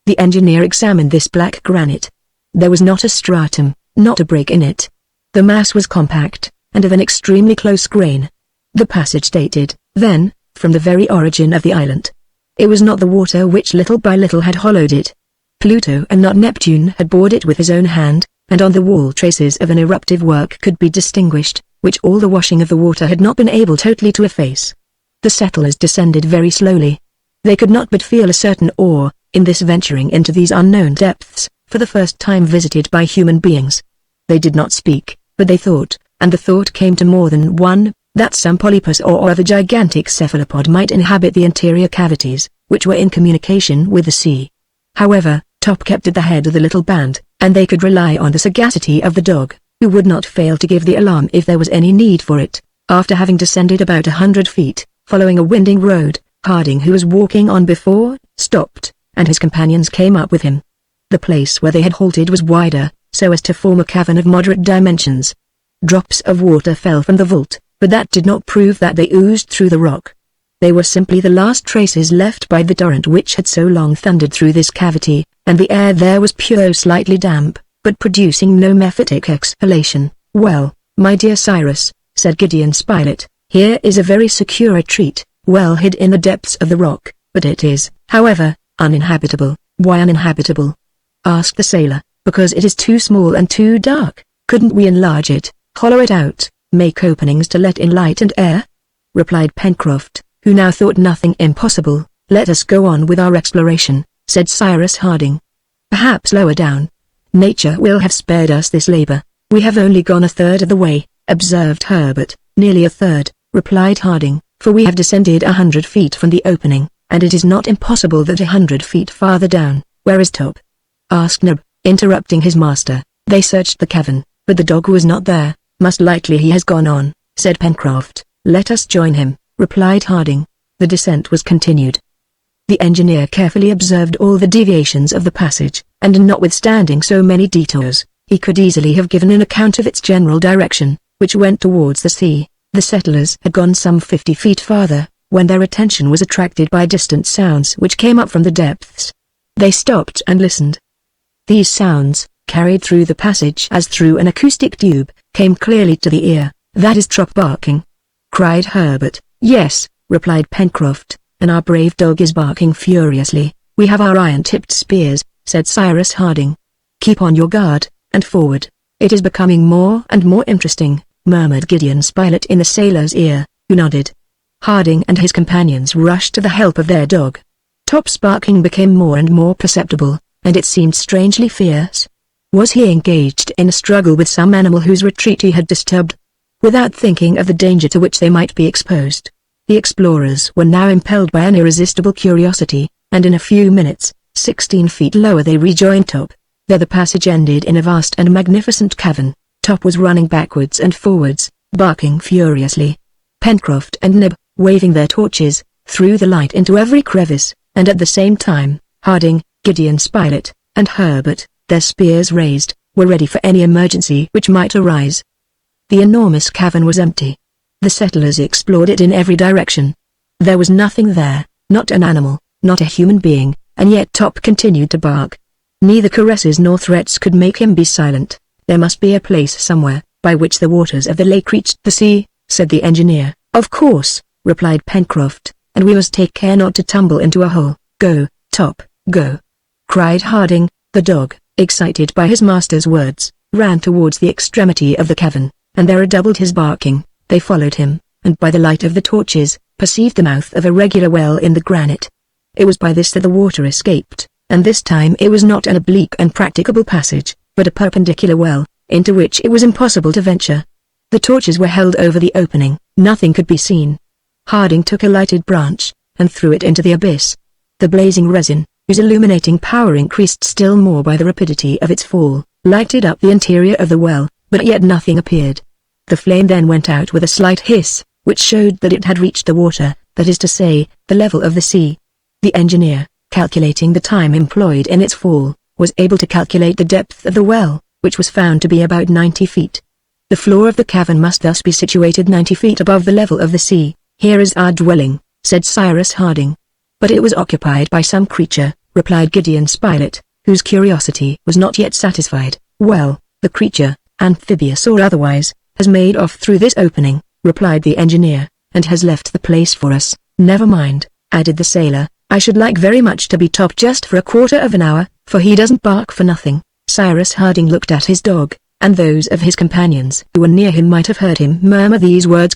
The engineer examined this black granite. There was not a stratum, not a break in it. The mass was compact, and of an extremely close grain. The passage dated, then, from the very origin of the island. It was not the water which little by little had hollowed it. Pluto and not Neptune had bored it with his own hand, and on the wall traces of an eruptive work could be distinguished, which all the washing of the water had not been able totally to efface. The settlers descended very slowly. They could not but feel a certain awe, in this venturing into these unknown depths, for the first time visited by human beings. They did not speak, but they thought, and the thought came to more than one, that some polypus or other gigantic cephalopod might inhabit the interior cavities, which were in communication with the sea. However, Top kept at the head of the little band, and they could rely on the sagacity of the dog, who would not fail to give the alarm if there was any need for it. After having descended about 100 feet, following a winding road, Harding, who was walking on before, stopped, and his companions came up with him. The place where they had halted was wider, so as to form a cavern of moderate dimensions. Drops of water fell from the vault, but that did not prove that they oozed through the rock. They were simply the last traces left by the torrent which had so long thundered through this cavity, and the air there was pure, slightly damp, but producing no mephitic exhalation. "Well, my dear Cyrus," said Gideon Spilett, "here is a very secure retreat, well hid in the depths of the rock, but it is, however, uninhabitable." "Why uninhabitable?" asked the sailor. "Because it is too small and too dark." "Couldn't we enlarge it, hollow it out, make openings to let in light and air?" replied Pencroft, who now thought nothing impossible. "Let us go on with our exploration," said Cyrus Harding. "Perhaps lower down. Nature will have spared us this labor." "We have only gone a third of the way," observed Herbert. "Nearly a third," replied Harding, "for we have descended 100 feet from the opening, and it is not impossible that 100 feet farther down." "Where is Top?" asked Neb, interrupting his master. They searched the cavern, but the dog was not there. "Most likely he has gone on," said Pencroft. "Let us join him," replied Harding. The descent was continued. The engineer carefully observed all the deviations of the passage, and notwithstanding so many detours, he could easily have given an account of its general direction, which went towards the sea. The settlers had gone some 50 feet farther, when their attention was attracted by distant sounds which came up from the depths. They stopped and listened. These sounds, carried through the passage as through an acoustic tube, came clearly to the ear. "That is Top barking," cried Herbert. "Yes," replied Pencroft, "and our brave dog is barking furiously." "We have our iron-tipped spears," said Cyrus Harding. "Keep on your guard, and forward. It is becoming more and more interesting," murmured Gideon Spilett in the sailor's ear, who nodded. Harding and his companions rushed to the help of their dog. Top's barking became more and more perceptible, and it seemed strangely fierce. Was he engaged in a struggle with some animal whose retreat he had disturbed? Without thinking of the danger to which they might be exposed, the explorers were now impelled by an irresistible curiosity, and in a few minutes, 16 feet lower they rejoined Top. There the passage ended in a vast and magnificent cavern. Top was running backwards and forwards, barking furiously. Pencroft and Neb, waving their torches, threw the light into every crevice, and at the same time, Harding, Gideon Spilett, and Herbert, their spears raised, were ready for any emergency which might arise. The enormous cavern was empty. The settlers explored it in every direction. There was nothing there, not an animal, not a human being, and yet Top continued to bark. Neither caresses nor threats could make him be silent. There must be a place somewhere, by which the waters of the lake reached the sea, said the engineer. Of course, replied Pencroft, and we must take care not to tumble into a hole. Go, Top, go, cried Harding. The dog, excited by his master's words, ran towards the extremity of the cavern, and there redoubled his barking. They followed him, and by the light of the torches, perceived the mouth of a regular well in the granite. It was by this that the water escaped, and this time it was not an oblique and practicable passage, but a perpendicular well, into which it was impossible to venture. The torches were held over the opening. Nothing could be seen. Harding took a lighted branch, and threw it into the abyss. The blazing resin, whose illuminating power increased still more by the rapidity of its fall, lighted up the interior of the well, but yet nothing appeared. The flame then went out with a slight hiss, which showed that it had reached the water, that is to say, the level of the sea. The engineer, calculating the time employed in its fall, was able to calculate the depth of the well, which was found to be about 90 feet. The floor of the cavern must thus be situated 90 feet above the level of the sea. Here is our dwelling, said Cyrus Harding. But it was occupied by some creature, replied Gideon Spilett, whose curiosity was not yet satisfied. Well, the creature, amphibious or otherwise, has made off through this opening, replied the engineer, and has left the place for us. Never mind, added the sailor, I should like very much to be Top just for a quarter of an hour, for he doesn't bark for nothing. Cyrus Harding looked at his dog, and those of his companions who were near him might have heard him murmur these words,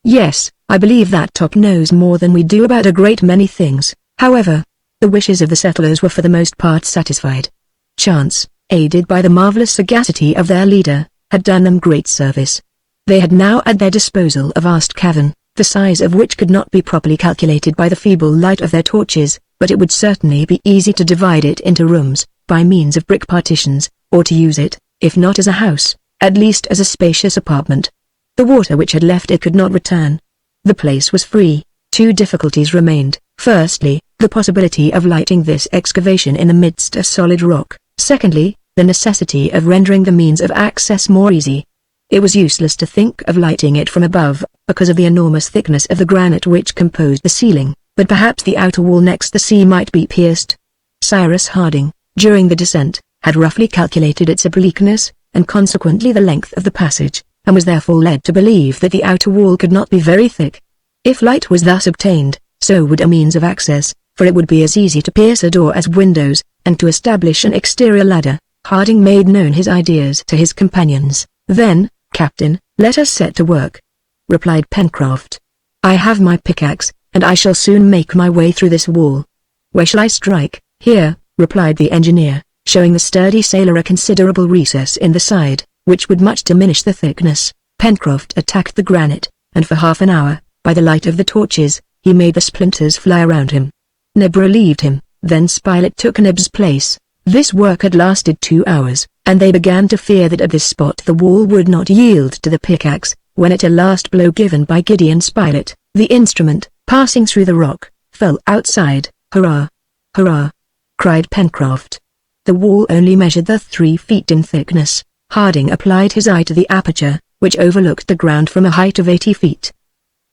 Yes, I believe that Top knows more than we do about a great many things. However, the wishes of the settlers were for the most part satisfied. Chance, aided by the marvelous sagacity of their leader, had done them great service. They had now at their disposal a vast cavern, the size of which could not be properly calculated by the feeble light of their torches, but it would certainly be easy to divide it into rooms, by means of brick partitions, or to use it, if not as a house, at least as a spacious apartment. The water which had left it could not return. The place was free. Two difficulties remained. Firstly, the possibility of lighting this excavation in the midst of solid rock. Secondly, the necessity of rendering the means of access more easy. It was useless to think of lighting it from above, because of the enormous thickness of the granite which composed the ceiling, but perhaps the outer wall next the sea might be pierced. Cyrus Harding, during the descent, had roughly calculated its obliqueness, and consequently the length of the passage, and was therefore led to believe that the outer wall could not be very thick. If light was thus obtained, so would a means of access, for it would be as easy to pierce a door as windows, and to establish an exterior ladder. Harding made known his ideas to his companions. Then, Captain, let us set to work, replied Pencroft. I have my pickaxe, and I shall soon make my way through this wall. Where shall I strike? Here, replied the engineer, showing the sturdy sailor a considerable recess in the side, which would much diminish the thickness. Pencroft attacked the granite, and for half an hour, by the light of the torches, he made the splinters fly around him. Neb relieved him, then Spilett took Neb's place. This work had lasted 2 hours, and they began to fear that at this spot the wall would not yield to the pickaxe, when at a last blow given by Gideon Spilett, the instrument, passing through the rock, fell outside. Hurrah! Hurrah! Cried Pencroft. The wall only measured 3 feet in thickness. Harding applied his eye to the aperture, which overlooked the ground from a height of 80 feet.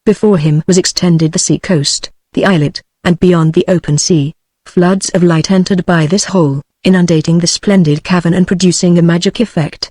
Before him was extended the sea coast, the islet, and beyond the open sea. Floods of light entered by this hole, inundating the splendid cavern and producing a magic effect.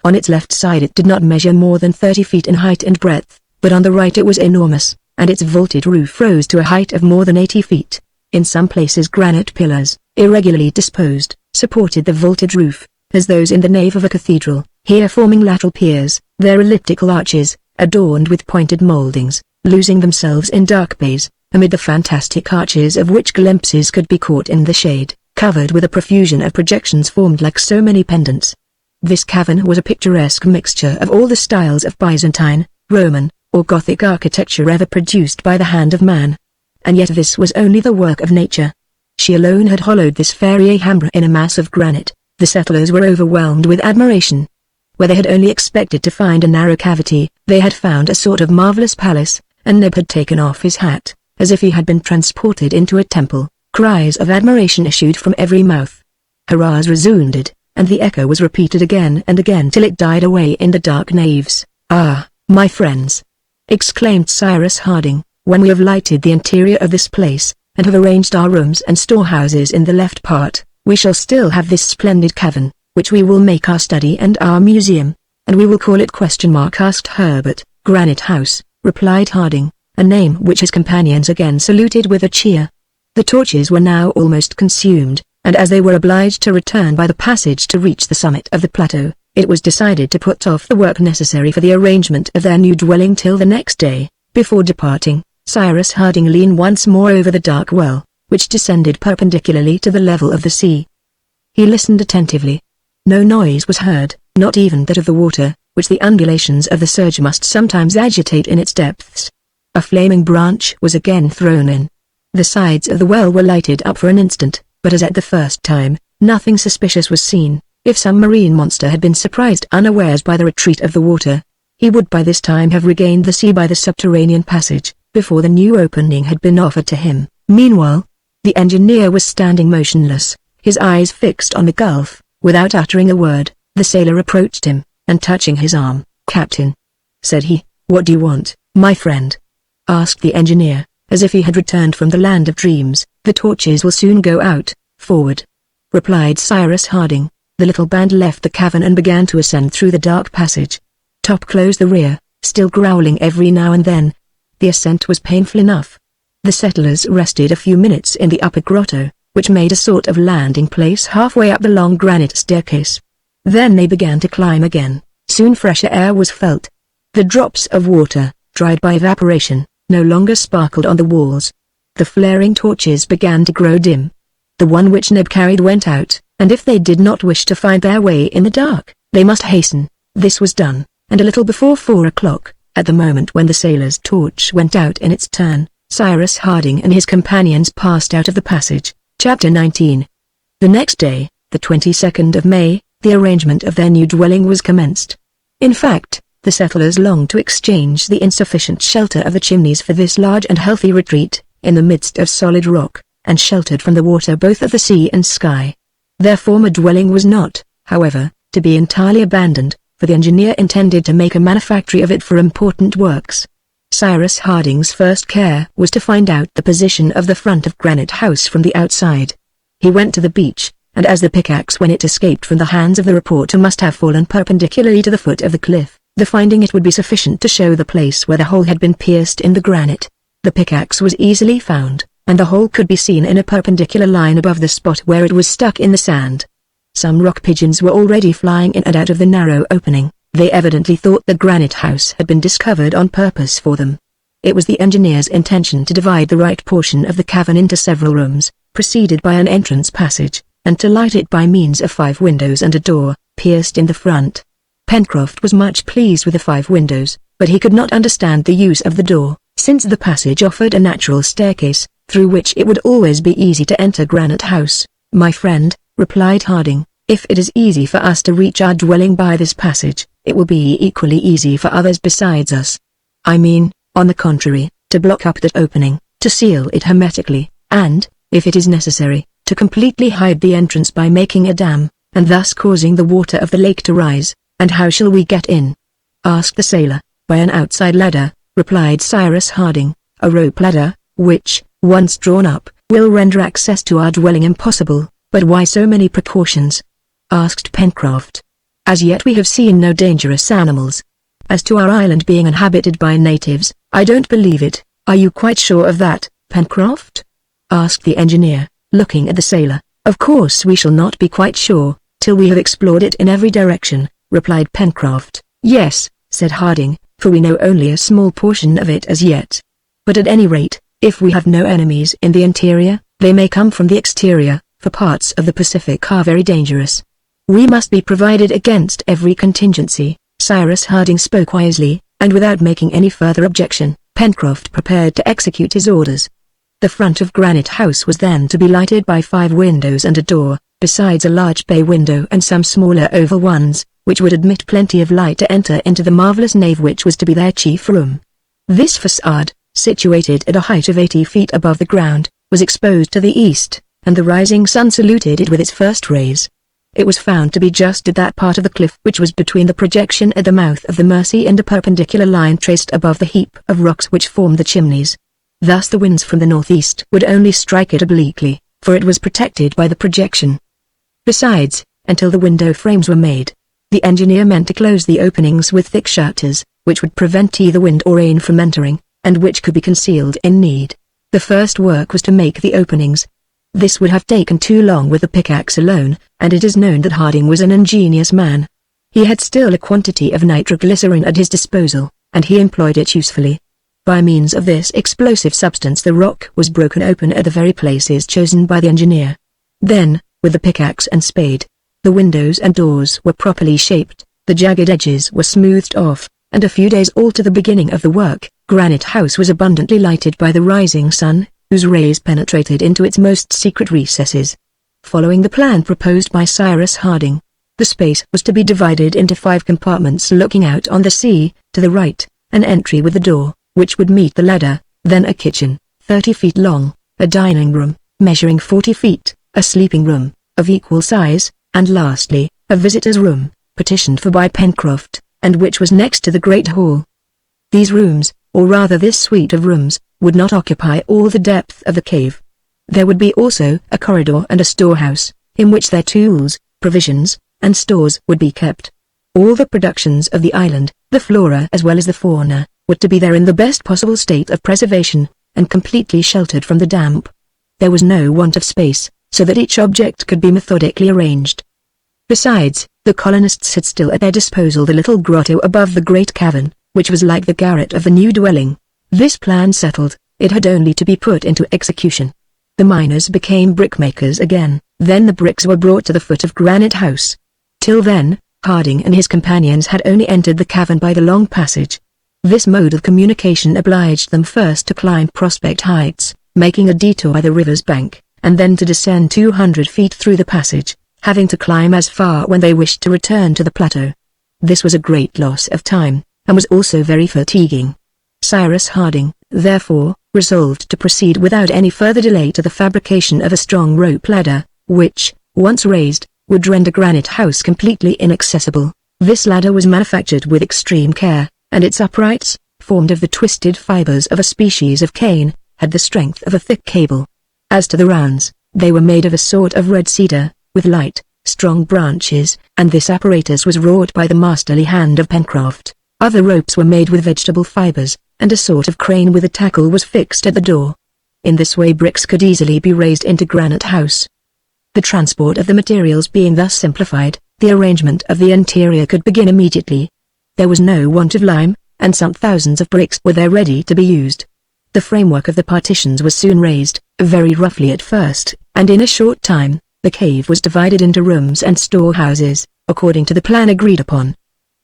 On its left side it did not measure more than 30 feet in height and breadth, but on the right it was enormous, and its vaulted roof rose to a height of more than 80 feet. In some places granite pillars, irregularly disposed, supported the vaulted roof, as those in the nave of a cathedral, here forming lateral piers, their elliptical arches, adorned with pointed mouldings, losing themselves in dark bays, amid the fantastic arches of which glimpses could be caught in the shade, covered with a profusion of projections formed like so many pendants. This cavern was a picturesque mixture of all the styles of Byzantine, Roman, or Gothic architecture ever produced by the hand of man. And yet this was only the work of nature. She alone had hollowed this fairy Alhambra in a mass of granite. The settlers were overwhelmed with admiration. Where they had only expected to find a narrow cavity, they had found a sort of marvelous palace, and Neb had taken off his hat, as if he had been transported into a temple. Cries of admiration issued from every mouth. Hurrahs resounded, and the echo was repeated again and again till it died away in the dark naves. Ah, my friends! Exclaimed Cyrus Harding, when we have lighted the interior of this place, and have arranged our rooms and storehouses in the left part, we shall still have this splendid cavern, which we will make our study and our museum, and we will call it asked Herbert. Granite House, replied Harding, a name which his companions again saluted with a cheer. The torches were now almost consumed, and as they were obliged to return by the passage to reach the summit of the plateau, it was decided to put off the work necessary for the arrangement of their new dwelling till the next day. Before departing, Cyrus Harding leaned once more over the dark well, which descended perpendicularly to the level of the sea. He listened attentively. No noise was heard, not even that of the water, which the undulations of the surge must sometimes agitate in its depths. A flaming branch was again thrown in. The sides of the well were lighted up for an instant, but as at the first time, nothing suspicious was seen. If some marine monster had been surprised unawares by the retreat of the water, he would by this time have regained the sea by the subterranean passage, before the new opening had been offered to him. Meanwhile, the engineer was standing motionless, his eyes fixed on the gulf. Without uttering a word, the sailor approached him, and touching his arm, "Captain," said he, "what do you want, my friend?" asked the engineer, as if he had returned from the land of dreams. "The torches will soon go out, forward," replied Cyrus Harding. The little band left the cavern and began to ascend through the dark passage. Top closed the rear, still growling every now and then. The ascent was painful enough. The settlers rested a few minutes in the upper grotto, which made a sort of landing place halfway up the long granite staircase. Then they began to climb again. Soon fresher air was felt. The drops of water, dried by evaporation, no longer sparkled on the walls. The flaring torches began to grow dim. The one which Neb carried went out, and if they did not wish to find their way in the dark, they must hasten. This was done, and a little before 4 o'clock, at the moment when the sailor's torch went out in its turn, Cyrus Harding and his companions passed out of the passage. Chapter 19. The next day, the 22nd of May, the arrangement of their new dwelling was commenced. In fact, the settlers longed to exchange the insufficient shelter of the chimneys for this large and healthy retreat, in the midst of solid rock, and sheltered from the water both of the sea and sky. Their former dwelling was not, however, to be entirely abandoned, for the engineer intended to make a manufactory of it for important works. Cyrus Harding's first care was to find out the position of the front of Granite House from the outside. He went to the beach, and as the pickaxe when it escaped from the hands of the reporter must have fallen perpendicularly to the foot of the cliff, the finding it would be sufficient to show the place where the hole had been pierced in the granite. The pickaxe was easily found, and the hole could be seen in a perpendicular line above the spot where it was stuck in the sand. Some rock pigeons were already flying in and out of the narrow opening. They evidently thought the Granite House had been discovered on purpose for them. It was the engineer's intention to divide the right portion of the cavern into several rooms, preceded by an entrance passage, and to light it by means of 5 windows and a door, pierced in the front. Pencroft was much pleased with the 5 windows, but he could not understand the use of the door, since the passage offered a natural staircase, through which it would always be easy to enter Granite House. "My friend," replied Harding, "if it is easy for us to reach our dwelling by this passage, it will be equally easy for others besides us. I mean, on the contrary, to block up that opening, to seal it hermetically, and, if it is necessary, to completely hide the entrance by making a dam, and thus causing the water of the lake to rise." "And how shall we get in?" asked the sailor. "By an outside ladder," replied Cyrus Harding, "a rope ladder, which, once drawn up, will render access to our dwelling impossible." "But why so many precautions?" asked Pencroft. "As yet we have seen no dangerous animals. As to our island being inhabited by natives, I don't believe it." "Are you quite sure of that, Pencroft?" asked the engineer, looking at the sailor. "Of course we shall not be quite sure, till we have explored it in every direction," replied Pencroft. "Yes," said Harding, "for we know only a small portion of it as yet. But at any rate, if we have no enemies in the interior, they may come from the exterior, for parts of the Pacific are very dangerous. We must be provided against every contingency." Cyrus Harding spoke wisely, and without making any further objection, Pencroft prepared to execute his orders. The front of Granite House was then to be lighted by 5 windows and a door, besides a large bay window and some smaller oval ones, which would admit plenty of light to enter into the marvelous nave which was to be their chief room. This facade, situated at a height of 80 feet above the ground, was exposed to the east, and the rising sun saluted it with its first rays. It was found to be just at that part of the cliff which was between the projection at the mouth of the Mersey and a perpendicular line traced above the heap of rocks which formed the chimneys. Thus the winds from the northeast would only strike it obliquely, for it was protected by the projection. Besides, until the window frames were made, the engineer meant to close the openings with thick shutters, which would prevent either wind or rain from entering, and which could be concealed in need. The first work was to make the openings. This would have taken too long with the pickaxe alone, and it is known that Harding was an ingenious man. He had still a quantity of nitroglycerin at his disposal, and he employed it usefully. By means of this explosive substance the rock was broken open at the very places chosen by the engineer. Then, with the pickaxe and spade, the windows and doors were properly shaped, the jagged edges were smoothed off, and a few days all to the beginning of the work, Granite House was abundantly lighted by the rising sun, whose rays penetrated into its most secret recesses. Following the plan proposed by Cyrus Harding, the space was to be divided into 5 compartments looking out on the sea. To the right, an entry with a door, which would meet the ladder, then a kitchen, 30 feet long, a dining room, measuring 40 feet, a sleeping room, of equal size, and lastly, a visitor's room, petitioned for by Pencroft, and which was next to the great hall. These rooms, or rather this suite of rooms, would not occupy all the depth of the cave. There would be also a corridor and a storehouse, in which their tools, provisions, and stores would be kept. All the productions of the island, the flora as well as the fauna, were to be there in the best possible state of preservation, and completely sheltered from the damp. There was no want of space, so that each object could be methodically arranged. Besides, the colonists had still at their disposal the little grotto above the great cavern, which was like the garret of the new dwelling. This plan settled, it had only to be put into execution. The miners became brickmakers again, then the bricks were brought to the foot of Granite House. Till then, Harding and his companions had only entered the cavern by the long passage. This mode of communication obliged them first to climb Prospect Heights, making a detour by the river's bank, and then to descend 200 feet through the passage, having to climb as far when they wished to return to the plateau. This was a great loss of time, and was also very fatiguing. Cyrus Harding, therefore, resolved to proceed without any further delay to the fabrication of a strong rope ladder, which, once raised, would render Granite House completely inaccessible. This ladder was manufactured with extreme care, and its uprights, formed of the twisted fibers of a species of cane, had the strength of a thick cable. As to the rounds, they were made of a sort of red cedar, with light, strong branches, and this apparatus was wrought by the masterly hand of Pencroft. Other ropes were made with vegetable fibers, and a sort of crane with a tackle was fixed at the door. In this way bricks could easily be raised into Granite House. The transport of the materials being thus simplified, the arrangement of the interior could begin immediately. There was no want of lime, and some thousands of bricks were there ready to be used. The framework of the partitions was soon raised, very roughly at first, and in a short time, the cave was divided into rooms and storehouses, according to the plan agreed upon.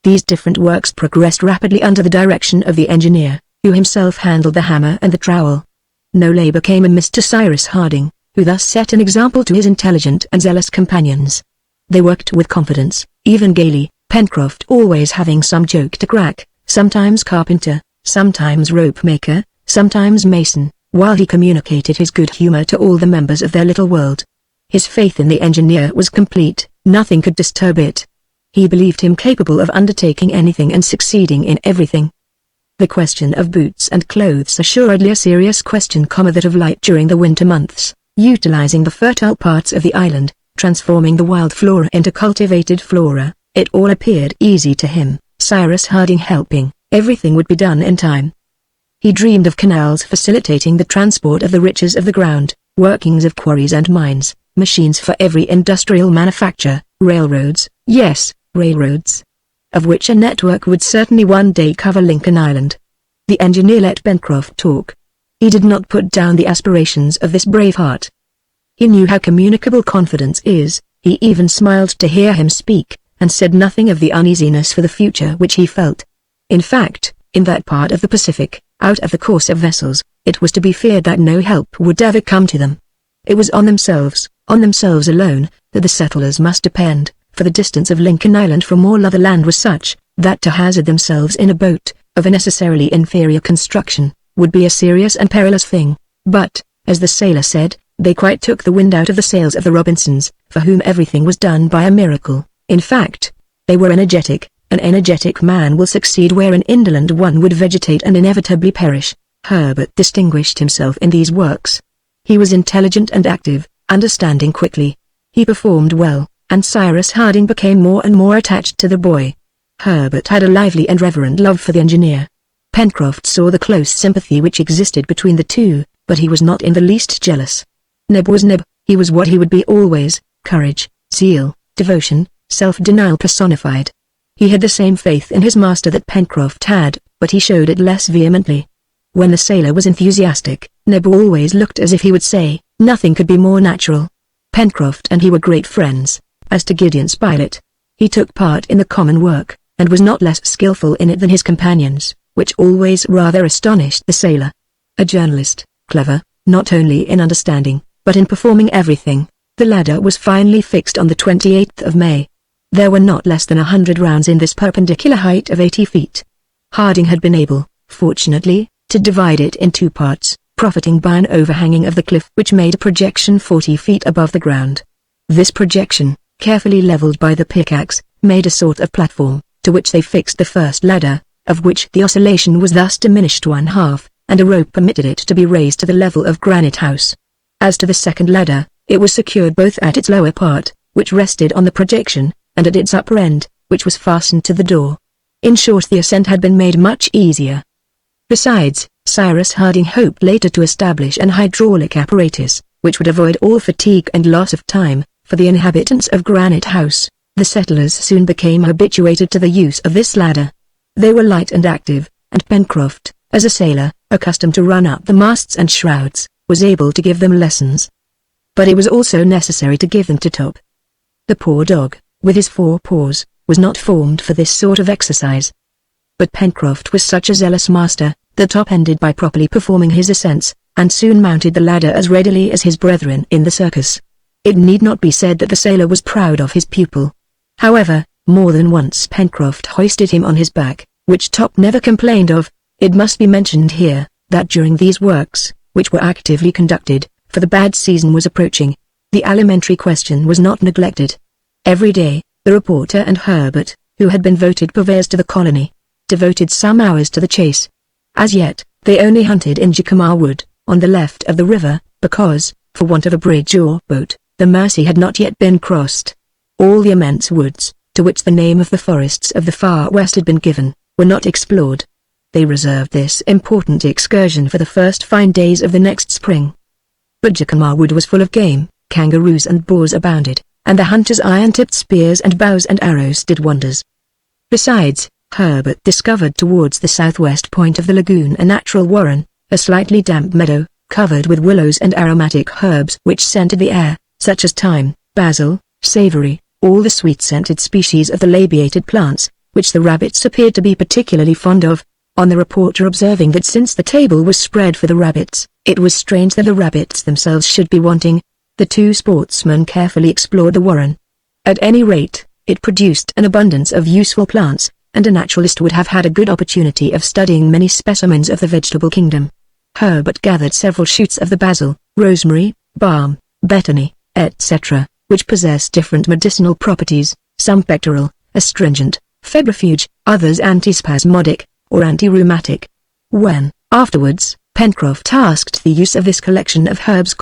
These different works progressed rapidly under the direction of the engineer, who himself handled the hammer and the trowel. No labor came amiss to Cyrus Harding, who thus set an example to his intelligent and zealous companions. They worked with confidence, even gaily, Pencroft always having some joke to crack, sometimes carpenter, sometimes rope maker, sometimes mason, while he communicated his good humor to all the members of their little world. His faith in the engineer was complete, nothing could disturb it. He believed him capable of undertaking anything and succeeding in everything. The question of boots and clothes assuredly a serious question, that of light during the winter months, utilizing the fertile parts of the island, transforming the wild flora into cultivated flora, it all appeared easy to him, Cyrus Harding helping, everything would be done in time. He dreamed of canals facilitating the transport of the riches of the ground, workings of quarries and mines, machines for every industrial manufacture, railroads, yes, railroads, of which a network would certainly one day cover Lincoln Island. The engineer let Pencroft talk. He did not put down the aspirations of this brave heart. He knew how communicable confidence is, he even smiled to hear him speak, and said nothing of the uneasiness for the future which he felt. In fact, in that part of the Pacific, out of the course of vessels, it was to be feared that no help would ever come to them. It was on themselves alone, that the settlers must depend, for the distance of Lincoln Island from all other land was such, that to hazard themselves in a boat, of a necessarily inferior construction, would be a serious and perilous thing. But, as the sailor said, they quite took the wind out of the sails of the Robinsons, for whom everything was done by a miracle. In fact, they were energetic. An energetic man will succeed where an indolent one would vegetate and inevitably perish. Herbert distinguished himself in these works. He was intelligent and active, understanding quickly. He performed well, and Cyrus Harding became more and more attached to the boy. Herbert had a lively and reverent love for the engineer. Pencroft saw the close sympathy which existed between the two, but he was not in the least jealous. Neb was Neb, he was what he would be always: courage, zeal, devotion, self-denial personified. He had the same faith in his master that Pencroft had, but he showed it less vehemently. When the sailor was enthusiastic, Neb always looked as if he would say, "Nothing could be more natural." Pencroft and he were great friends. As to Gideon Spilett, he took part in the common work, and was not less skillful in it than his companions, which always rather astonished the sailor. A journalist, clever, not only in understanding, but in performing everything, the ladder was finally fixed on the 28th of May. There were not less than 100 rounds in this perpendicular height of 80 feet. Harding had been able, fortunately, to divide it in two parts, profiting by an overhanging of the cliff which made a projection 40 feet above the ground. This projection, carefully leveled by the pickaxe, made a sort of platform, to which they fixed the first ladder, of which the oscillation was thus diminished one half, and a rope permitted it to be raised to the level of Granite House. As to the second ladder, it was secured both at its lower part, which rested on the projection, and at its upper end, which was fastened to the door. In short, the ascent had been made much easier. Besides, Cyrus Harding hoped later to establish an hydraulic apparatus, which would avoid all fatigue and loss of time, for the inhabitants of Granite House. The settlers soon became habituated to the use of this ladder. They were light and active, and Pencroft, as a sailor, accustomed to run up the masts and shrouds, was able to give them lessons. But it was also necessary to give them to Top. The poor dog, with his 4 paws, was not formed for this sort of exercise. But Pencroft was such a zealous master, that Top ended by properly performing his ascents, and soon mounted the ladder as readily as his brethren in the circus. It need not be said that the sailor was proud of his pupil. However, more than once Pencroft hoisted him on his back, which Top never complained of. It must be mentioned here, that during these works, which were actively conducted, for the bad season was approaching, the alimentary question was not neglected. Every day, the reporter and Herbert, who had been voted purveyors to the colony, devoted some hours to the chase. As yet, they only hunted in Jacamar Wood, on the left of the river, because, for want of a bridge or boat, the Mersey had not yet been crossed. All the immense woods, to which the name of the forests of the far west had been given, were not explored. They reserved this important excursion for the first fine days of the next spring. But Jacamar Wood was full of game, kangaroos and boars abounded, and the hunters' iron-tipped spears and bows and arrows did wonders. Besides, Herbert discovered towards the southwest point of the lagoon a natural warren, a slightly damp meadow, covered with willows and aromatic herbs which scented the air, such as thyme, basil, savory, all the sweet-scented species of the labiated plants, which the rabbits appeared to be particularly fond of. On the reporter observing that since the table was spread for the rabbits, it was strange that the rabbits themselves should be wanting, the two sportsmen carefully explored the warren. At any rate, it produced an abundance of useful plants, and a naturalist would have had a good opportunity of studying many specimens of the vegetable kingdom. Herbert gathered several shoots of the basil, rosemary, balm, betony, etc., which possess different medicinal properties, some pectoral, astringent, febrifuge, others antispasmodic, or anti-rheumatic. When, afterwards, Pencroft asked the use of this collection of herbs,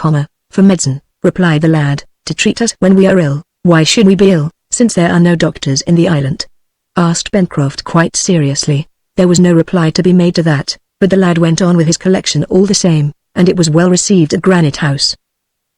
"For medicine," replied the lad, "to treat us when we are ill." "Why should we be ill, since there are no doctors in the island?" asked Pencroft quite seriously. There was no reply to be made to that, but the lad went on with his collection all the same, and it was well received at Granite House.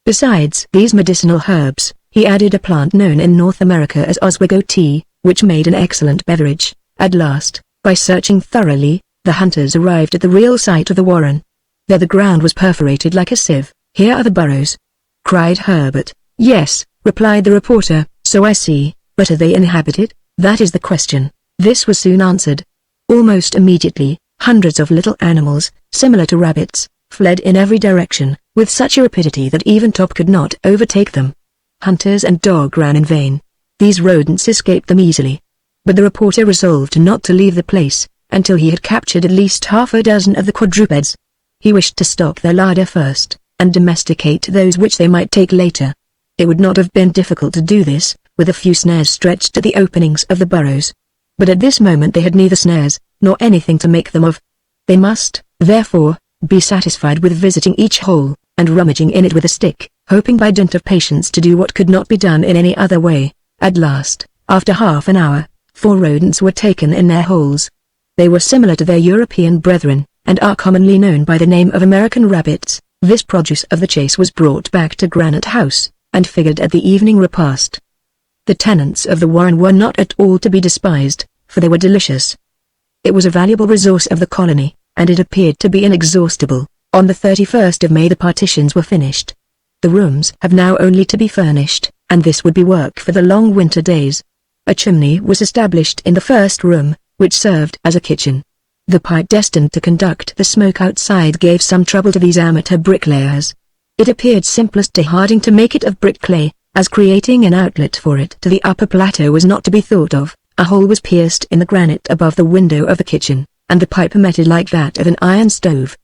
Besides these medicinal herbs, he added a plant known in North America as Oswego tea, which made an excellent beverage. At last, by searching thoroughly, the hunters arrived at the real site of the warren. There the ground was perforated like a sieve. "Here are the burrows," cried Herbert. "Yes," replied the reporter, "so I see, but are they inhabited? That is the question." This was soon answered. Almost immediately, hundreds of little animals, similar to rabbits, fled in every direction, with such a rapidity that even Top could not overtake them. Hunters and dog ran in vain. These rodents escaped them easily. But the reporter resolved not to leave the place, until he had captured at least half a dozen of the quadrupeds. He wished to stock their larder first, and domesticate those which they might take later. It would not have been difficult to do this, with a few snares stretched at the openings of the burrows. But at this moment they had neither snares, nor anything to make them of. They must, therefore, be satisfied with visiting each hole, and rummaging in it with a stick, hoping by dint of patience to do what could not be done in any other way. At last, after half an hour, 4 rodents were taken in their holes. They were similar to their European brethren, and are commonly known by the name of American rabbits. This produce of the chase was brought back to Granite House, and figured at the evening repast. The tenants of the warren were not at all to be despised, for they were delicious. It was a valuable resource of the colony, and it appeared to be inexhaustible. On the 31st of May the partitions were finished. The rooms have now only to be furnished, and this would be work for the long winter days. A chimney was established in the first room, which served as a kitchen. The pipe destined to conduct the smoke outside gave some trouble to these amateur bricklayers. It appeared simplest to Harding to make it of brick clay, as creating an outlet for it to the upper plateau was not to be thought of. A hole was pierced in the granite above the window of the kitchen, and the pipe emitted like that of an iron stove.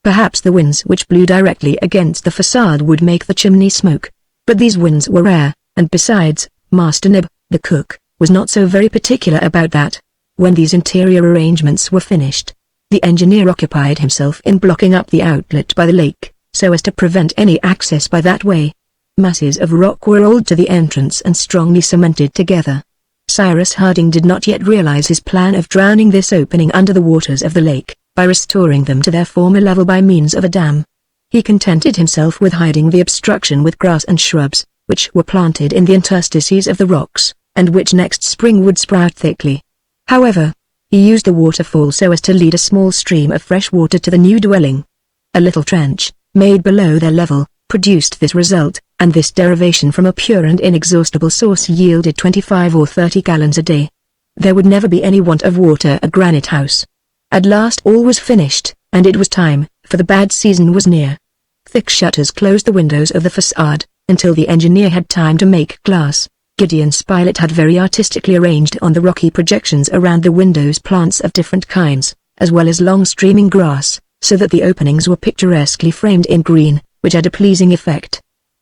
Perhaps the winds which blew directly against the facade would make the chimney smoke, but these winds were rare, and besides, Master Nib, the cook, was not so very particular about that. When these interior arrangements were finished, the engineer occupied himself in blocking up the outlet by the lake, so as to prevent any access by that way. Masses of rock were rolled to the entrance and strongly cemented together. Cyrus Harding did not yet realize his plan of drowning this opening under the waters of the lake, by restoring them to their former level by means of a dam. He contented himself with hiding the obstruction with grass and shrubs, which were planted in the interstices of the rocks, and which next spring would sprout thickly. However, he used the waterfall so as to lead a small stream of fresh water to the new dwelling. A little trench, made below their level, produced this result, and this derivation from a pure and inexhaustible source yielded 25 or 30 gallons a day. There would never be any want of water at Granite House. At last all was finished, and it was time, for the bad season was near. Thick shutters closed the windows of the facade, until the engineer had time to make glass. Gideon Spilett had very artistically arranged on the rocky projections around the windows plants of different kinds, as well as long streaming grass, so that the openings were picturesquely framed in green, which had a pleasing effect.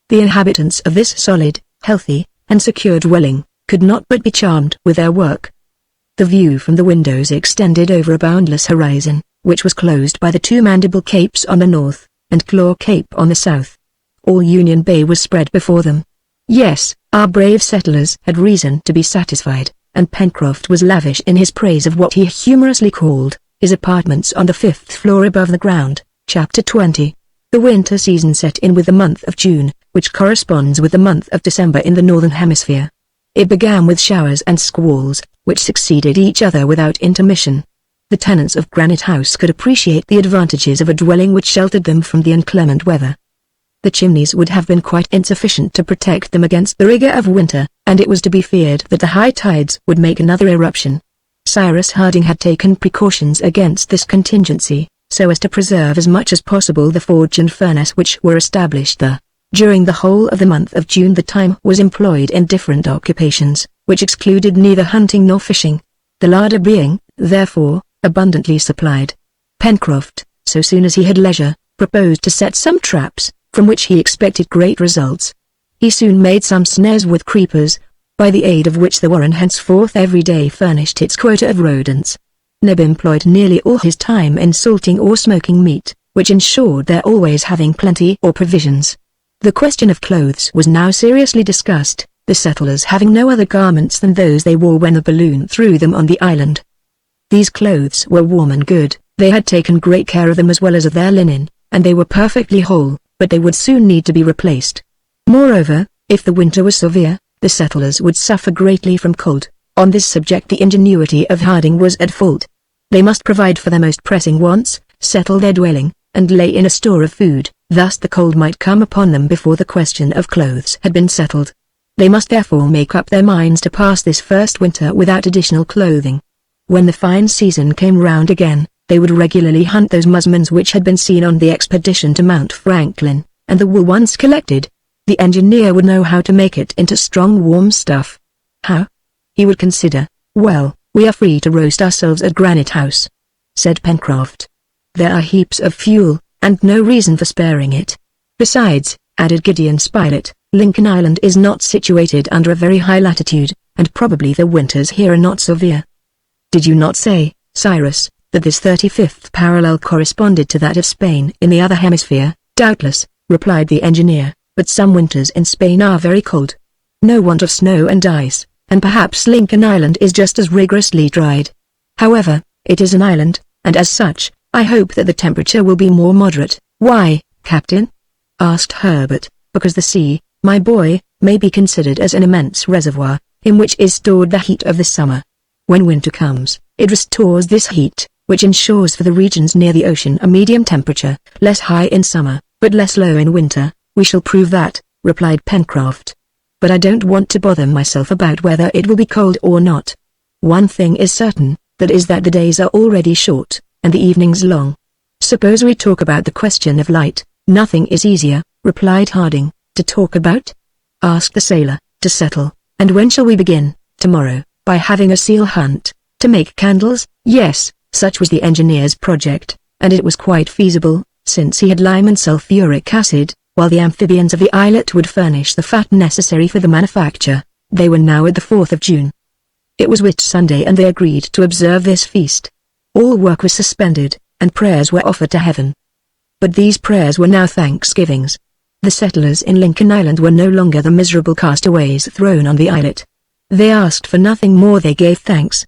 The inhabitants of this solid, healthy, and secure dwelling, could not but be charmed with their work. The view from the windows extended over a boundless horizon, which was closed by the 2 Mandible Capes on the north, and Claw Cape on the south. All Union Bay was spread before them. Yes, our brave settlers had reason to be satisfied, and Pencroft was lavish in his praise of what he humorously called his apartments on the 5th floor above the ground. Chapter 20. The winter season set in with the month of June, which corresponds with the month of December in the northern hemisphere. It began with showers and squalls, which succeeded each other without intermission. The tenants of Granite House could appreciate the advantages of a dwelling which sheltered them from the inclement weather. The chimneys would have been quite insufficient to protect them against the rigor of winter, and it was to be feared that the high tides would make another eruption. Cyrus Harding had taken precautions against this contingency, so as to preserve as much as possible the forge and furnace which were established there. During the whole of the month of June the time was employed in different occupations, which excluded neither hunting nor fishing, the larder being, therefore, abundantly supplied. Pencroft, so soon as he had leisure, proposed to set some traps, from which he expected great results. He soon made some snares with creepers, by the aid of which the warren henceforth every day furnished its quota of rodents. Neb employed nearly all his time in salting or smoking meat, which ensured their always having plenty or provisions. The question of clothes was now seriously discussed, the settlers having no other garments than those they wore when the balloon threw them on the island. These clothes were warm and good, they had taken great care of them as well as of their linen, and they were perfectly whole, but they would soon need to be replaced. Moreover, if the winter was severe, the settlers would suffer greatly from cold. On this subject the ingenuity of Harding was at fault. They must provide for their most pressing wants, settle their dwelling, and lay in a store of food, thus the cold might come upon them before the question of clothes had been settled. They must therefore make up their minds to pass this first winter without additional clothing. When the fine season came round again, they would regularly hunt those musmons which had been seen on the expedition to Mount Franklin, and the wool once collected, the engineer would know how to make it into strong warm stuff. How? He would consider. Well, we are free to roast ourselves at Granite House, said Pencroft. There are heaps of fuel, and no reason for sparing it. Besides, added Gideon Spilett, Lincoln Island is not situated under a very high latitude, and probably the winters here are not severe. Did you not say, Cyrus, that this 35th parallel corresponded to that of Spain in the other hemisphere? Doubtless, replied the engineer, but some winters in Spain are very cold. no want of snow and ice, and perhaps Lincoln Island is just as rigorously dried. However, it is an island, and as such, I hope that the temperature will be more moderate. Why, Captain? Asked Herbert. Because the sea, my boy, may be considered as an immense reservoir, in which is stored the heat of the summer. When winter comes, it restores this heat, which ensures for the regions near the ocean a medium temperature, less high in summer, but less low in winter. We shall prove that, replied Pencroft. But I don't want to bother myself about whether it will be cold or not. One thing is certain, that is that the days are already short, and the evenings long. Suppose we talk about the question of light. Nothing is easier, replied Harding. To talk about? Asked the sailor. To settle. And when shall we begin? Tomorrow, by having a seal hunt. To make candles? Yes, such was the engineer's project, and it was quite feasible, since he had lime and sulfuric acid, while the amphibians of the islet would furnish the fat necessary for the manufacture. They were now at the 4th of June. It was Whit Sunday and they agreed to observe this feast. All work was suspended, and prayers were offered to heaven. But these prayers were now thanksgivings. The settlers in Lincoln Island were no longer the miserable castaways thrown on the islet. They asked for nothing more, they gave thanks.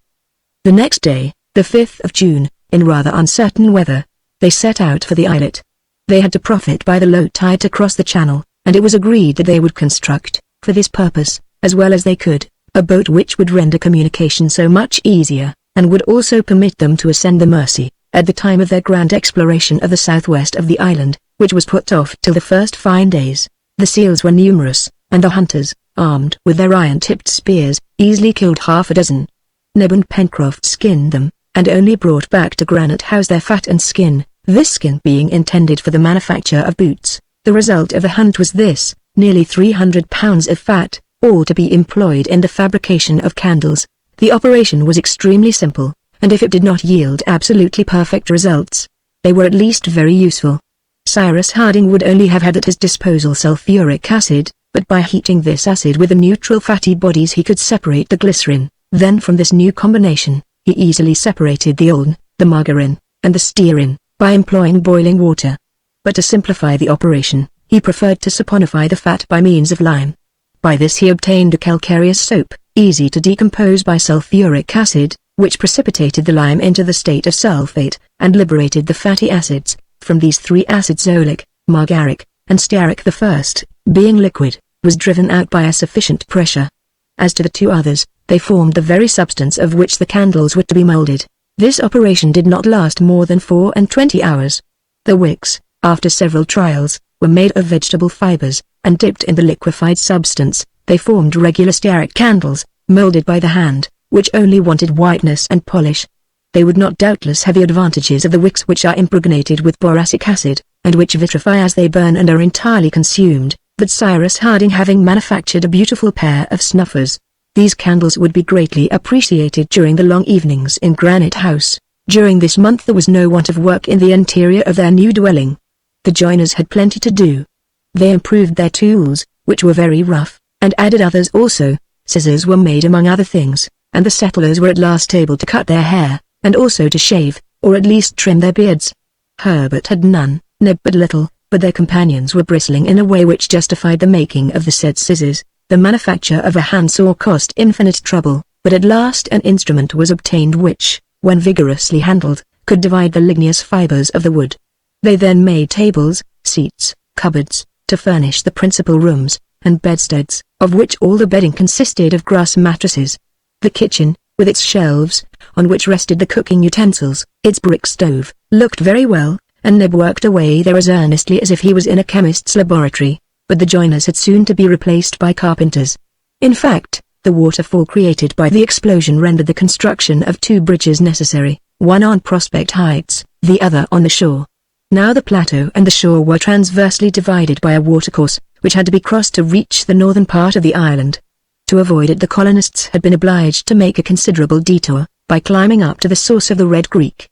The next day, the 5th of June, in rather uncertain weather, they set out for the islet. They had to profit by the low tide to cross the channel, and it was agreed that they would construct, for this purpose, as well as they could, a boat which would render communication so much easier, and would also permit them to ascend the Mersey, at the time of their grand exploration of the southwest of the island, which was put off till the first fine days. The seals were numerous, and the hunters, armed with their iron-tipped spears, easily killed half a dozen. Neb and Pencroft skinned them, and only brought back to Granite House their fat and skin, this skin being intended for the manufacture of boots. The result of the hunt was this, nearly 300 pounds of fat, all to be employed in the fabrication of candles. The operation was extremely simple, and if it did not yield absolutely perfect results, they were at least very useful. Cyrus Harding would only have had at his disposal sulfuric acid, but by heating this acid with the neutral fatty bodies he could separate the glycerin. Then from this new combination, he easily separated the oil, the margarine, and the stearin, by employing boiling water. But to simplify the operation, he preferred to saponify the fat by means of lime. By this he obtained a calcareous soap, easy to decompose by sulfuric acid, which precipitated the lime into the state of sulfate, and liberated the fatty acids. From these three acids oleic, margaric, and stearic, the first, being liquid, was driven out by a sufficient pressure. As to the two others, they formed the very substance of which the candles were to be molded. This operation did not last more than 24 hours. The wicks, after several trials, were made of vegetable fibers, and dipped in the liquefied substance. They formed regular stearic candles, molded by the hand, which only wanted whiteness and polish. They would not doubtless have the advantages of the wicks which are impregnated with boracic acid, and which vitrify as they burn and are entirely consumed, but Cyrus Harding having manufactured a beautiful pair of snuffers, these candles would be greatly appreciated during the long evenings in Granite House. During this month there was no want of work in the interior of their new dwelling. The joiners had plenty to do. They improved their tools, which were very rough, and added others also. Scissors were made among other things, and the settlers were at last able to cut their hair, and also to shave, or at least trim their beards. Herbert had none, Neb but little, but their companions were bristling in a way which justified the making of the said scissors. The manufacture of a handsaw cost infinite trouble, but at last an instrument was obtained which, when vigorously handled, could divide the ligneous fibers of the wood. They then made tables, seats, cupboards, to furnish the principal rooms, and bedsteads, of which all the bedding consisted of grass mattresses. The kitchen, with its shelves, on which rested the cooking utensils, its brick stove, looked very well, and Neb worked away there as earnestly as if he was in a chemist's laboratory, but the joiners had soon to be replaced by carpenters. In fact, the waterfall created by the explosion rendered the construction of two bridges necessary, one on Prospect Heights, the other on the shore. Now the plateau and the shore were transversely divided by a watercourse, which had to be crossed to reach the northern part of the island. To avoid it the colonists had been obliged to make a considerable detour, by climbing up to the source of the Red Creek.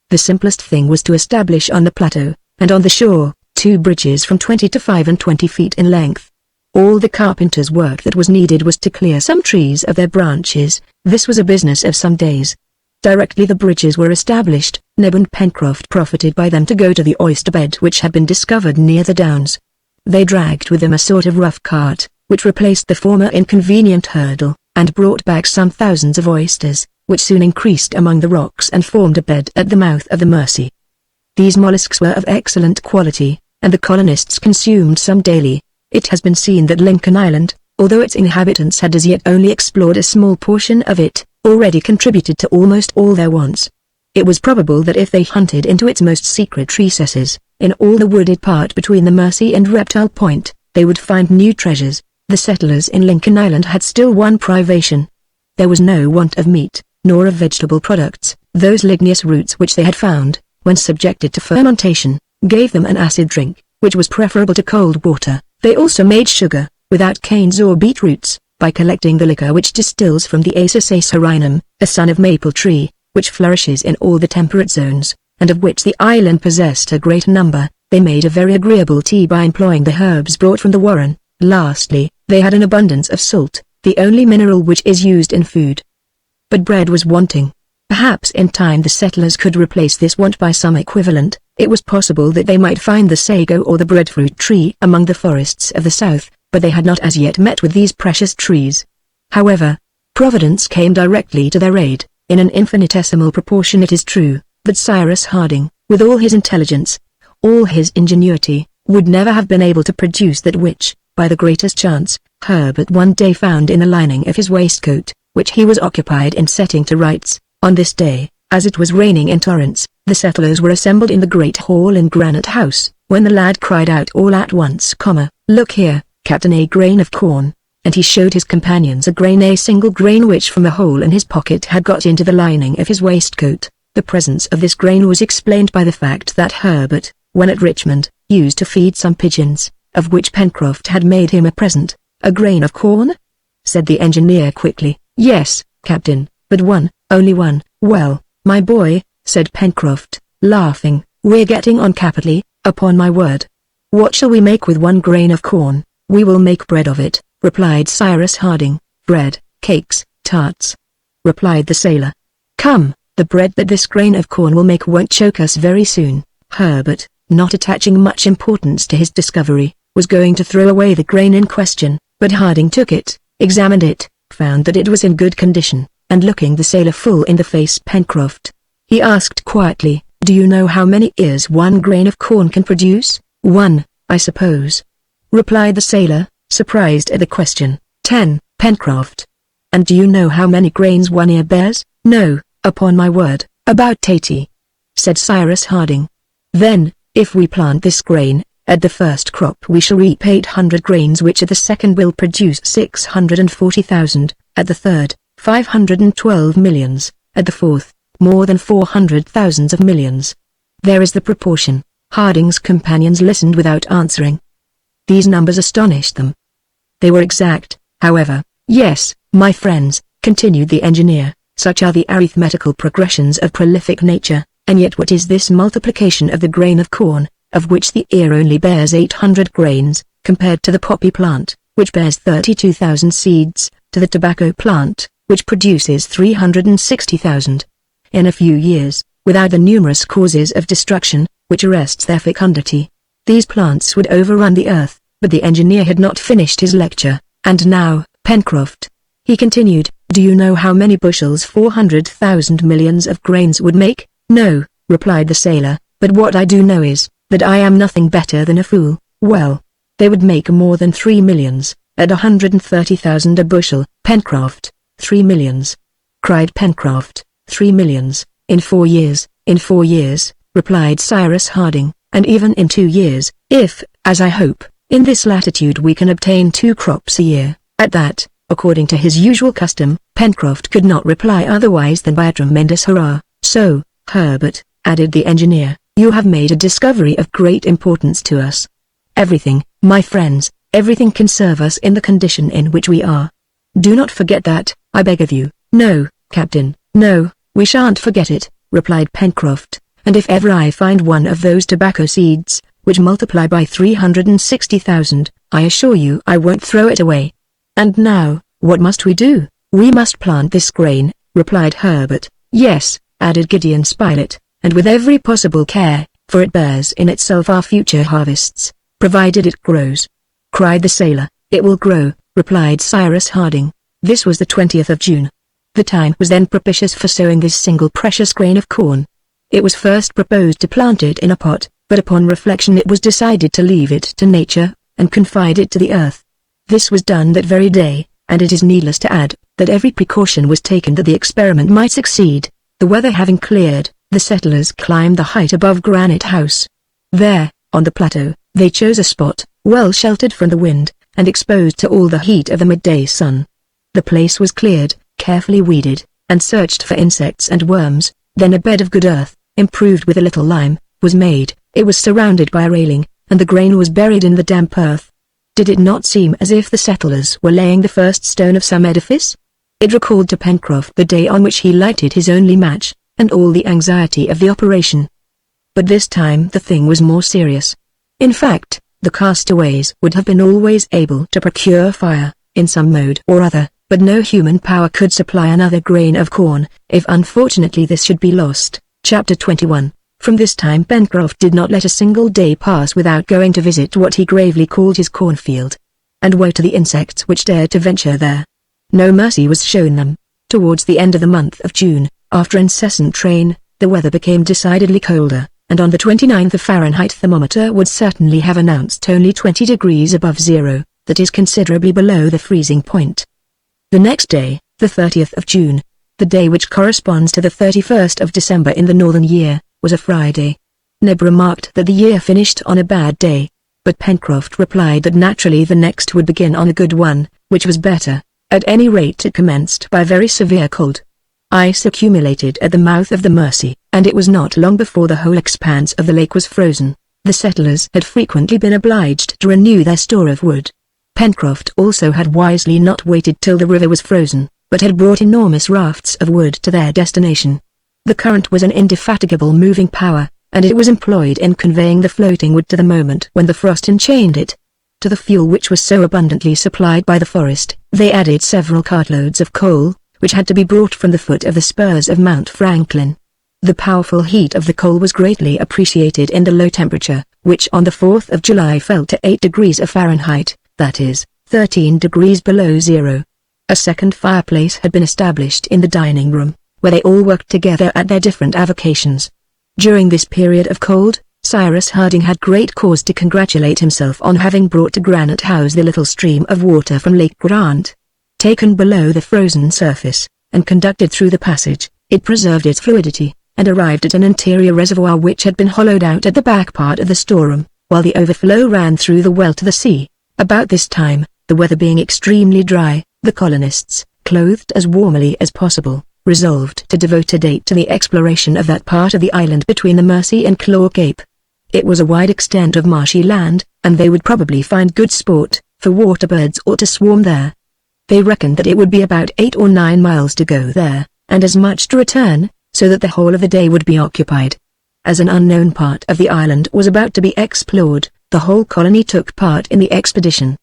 The simplest thing was to establish on the plateau, and on the shore, two bridges from 20 to 25 feet in length. All the carpenter's work that was needed was to clear some trees of their branches. This was a business of some days. Directly the bridges were established, Neb and Pencroft profited by them to go to the oyster bed which had been discovered near the downs. They dragged with them a sort of rough cart, which replaced the former inconvenient hurdle, and brought back some thousands of oysters, which soon increased among the rocks and formed a bed at the mouth of the Mersey. These mollusks were of excellent quality, and the colonists consumed some daily. It has been seen that Lincoln Island, although its inhabitants had as yet only explored a small portion of it, already contributed to almost all their wants. It was probable that if they hunted into its most secret recesses, in all the wooded part between the Mersey and Reptile Point, they would find new treasures. The settlers in Lincoln Island had still one privation. There was no want of meat, nor of vegetable products. Those ligneous roots which they had found, when subjected to fermentation, gave them an acid drink, which was preferable to cold water. They also made sugar, without canes or beetroots, by collecting the liquor which distills from the Acis acerinum, a son of maple tree, which flourishes in all the temperate zones, and of which the island possessed a great number. They made a very agreeable tea by employing the herbs brought from the warren. Lastly, they had an abundance of salt, the only mineral which is used in food. But bread was wanting. Perhaps in time the settlers could replace this want by some equivalent. It was possible that they might find the sago or the breadfruit tree among the forests of the south, but they had not as yet met with these precious trees. However, Providence came directly to their aid, in an infinitesimal proportion it is true, but Cyrus Harding, with all his intelligence, all his ingenuity, would never have been able to produce that which, by the greatest chance, Herbert one day found in the lining of his waistcoat, which he was occupied in setting to rights. On this day, as it was raining in torrents, the settlers were assembled in the great hall in Granite House, when the lad cried out all at once, "Look here, Captain, a grain of corn," and he showed his companions a single grain which from a hole in his pocket had got into the lining of his waistcoat. The presence of this grain was explained by the fact that Herbert, when at Richmond, used to feed some pigeons, of which Pencroft had made him a present. "A grain of corn?" said the engineer quickly. "Yes, Captain, but one, only one." "Well, my boy," said Pencroft, laughing, "we're getting on capitally, upon my word. What shall we make with one grain of corn?" "We will make bread of it," replied Cyrus Harding. "Bread, cakes, tarts," replied the sailor. "Come, the bread that this grain of corn will make won't choke us very soon." Herbert, not attaching much importance to his discovery, was going to throw away the grain in question, but Harding took it, examined it, found that it was in good condition, and looking the sailor full in the face, Pencroft, he asked quietly, "Do you know how many ears one grain of corn can produce?" "One, I suppose," replied the sailor, surprised at the question. "10, Pencroft." "And do you know how many grains one ear bears?" "No, upon my word." "About 80," said Cyrus Harding. "Then, if we plant this grain, at the first crop we shall reap 800 grains, which at the second will produce 640,000, at the third, 512 millions, at the fourth, more than 400,000 of millions. There is the proportion." Harding's companions listened without answering. These numbers astonished them. They were exact, however. "Yes, my friends," continued the engineer, "such are the arithmetical progressions of prolific nature, and yet what is this multiplication of the grain of corn, of which the ear only bears 800 grains, compared to the poppy plant, which bears 32,000 seeds, to the tobacco plant, which produces 360,000. In a few years, without the numerous causes of destruction, which arrests their fecundity, these plants would overrun the earth." But the engineer had not finished his lecture. "And now, Pencroft," he continued, "do you know how many bushels 400,000 millions of grains would make?" "No," replied the sailor, "but what I do know is, that I am nothing better than a fool." "Well, they would make more than 3 millions, at 130,000 a bushel." "Pencroft, 3 millions!" cried Pencroft. 3 millions, in 4 years. "In 4 years," replied Cyrus Harding, "and even in 2 years, if, as I hope, in this latitude we can obtain 2 crops a year." At that, according to his usual custom, Pencroft could not reply otherwise than by a tremendous hurrah. "So, Herbert," added the engineer, "you have made a discovery of great importance to us." "Everything, my friends, everything can serve us in the condition in which we are. Do not forget that, I beg of you." "No, Captain, no, we shan't forget it," replied Pencroft, "and if ever I find one of those tobacco seeds, which multiply by 360,000, I assure you I won't throw it away." "And now, what must we do?" "We must plant this grain," replied Herbert. "Yes," added Gideon Spilett, "and with every possible care, for it bears in itself our future harvests." "Provided it grows," cried the sailor. "It will grow, replied Cyrus Harding. This was the 20th of June. The time was then propitious for sowing this single precious grain of corn. It was first proposed to plant it in a pot, but upon reflection it was decided to leave it to nature, and confide it to the earth. This was done that very day, and it is needless to add, that every precaution was taken that the experiment might succeed. The weather having cleared, the settlers climbed the height above Granite House. There, on the plateau, they chose a spot, well sheltered from the wind, and exposed to all the heat of the midday sun. The place was cleared, carefully weeded, and searched for insects and worms. Then a bed of good earth, improved with a little lime, was made. It was surrounded by a railing, and the grain was buried in the damp earth. Did it not seem as if the settlers were laying the first stone of some edifice? It recalled to Pencroft the day on which he lighted his only match, and all the anxiety of the operation. But this time the thing was more serious. In fact, the castaways would have been always able to procure fire, in some mode or other, but no human power could supply another grain of corn, if unfortunately this should be lost. Chapter 21. From this time Pencroft did not let a single day pass without going to visit what he gravely called his cornfield. And woe to the insects which dared to venture there. No mercy was shown them. Towards the end of the month of June, after incessant rain, the weather became decidedly colder, and on the 29th of Fahrenheit thermometer would certainly have announced only 20 degrees above zero, that is considerably below the freezing point. The next day, the 30th of June, the day which corresponds to the 31st of December in the northern year, was a Friday. Neb remarked that the year finished on a bad day, but Pencroft replied that naturally the next would begin on a good one, which was better. At any rate it commenced by very severe cold. Ice accumulated at the mouth of the Mersey, and it was not long before the whole expanse of the lake was frozen. The settlers had frequently been obliged to renew their store of wood. Pencroft also had wisely not waited till the river was frozen, but had brought enormous rafts of wood to their destination. The current was an indefatigable moving power, and it was employed in conveying the floating wood to the moment when the frost enchained it. To the fuel which was so abundantly supplied by the forest, they added several cartloads of coal, which had to be brought from the foot of the spurs of Mount Franklin. The powerful heat of the coal was greatly appreciated in the low temperature, which on the 4th of July fell to 8 degrees of Fahrenheit, that is, 13 degrees below zero. A second fireplace had been established in the dining room, where they all worked together at their different avocations. During this period of cold, Cyrus Harding had great cause to congratulate himself on having brought to Granite House the little stream of water from Lake Grant. Taken below the frozen surface, and conducted through the passage, it preserved its fluidity, and arrived at an interior reservoir which had been hollowed out at the back part of the storeroom, while the overflow ran through the well to the sea. About this time, the weather being extremely dry, the colonists, clothed as warmly as possible, resolved to devote a day to the exploration of that part of the island between the Mersey and Claw Cape. It was a wide extent of marshy land, and they would probably find good sport, for water birds ought to swarm there. They reckoned that it would be about 8 or 9 miles to go there, and as much to return, so that the whole of the day would be occupied. As an unknown part of the island was about to be explored, the whole colony took part in the expedition.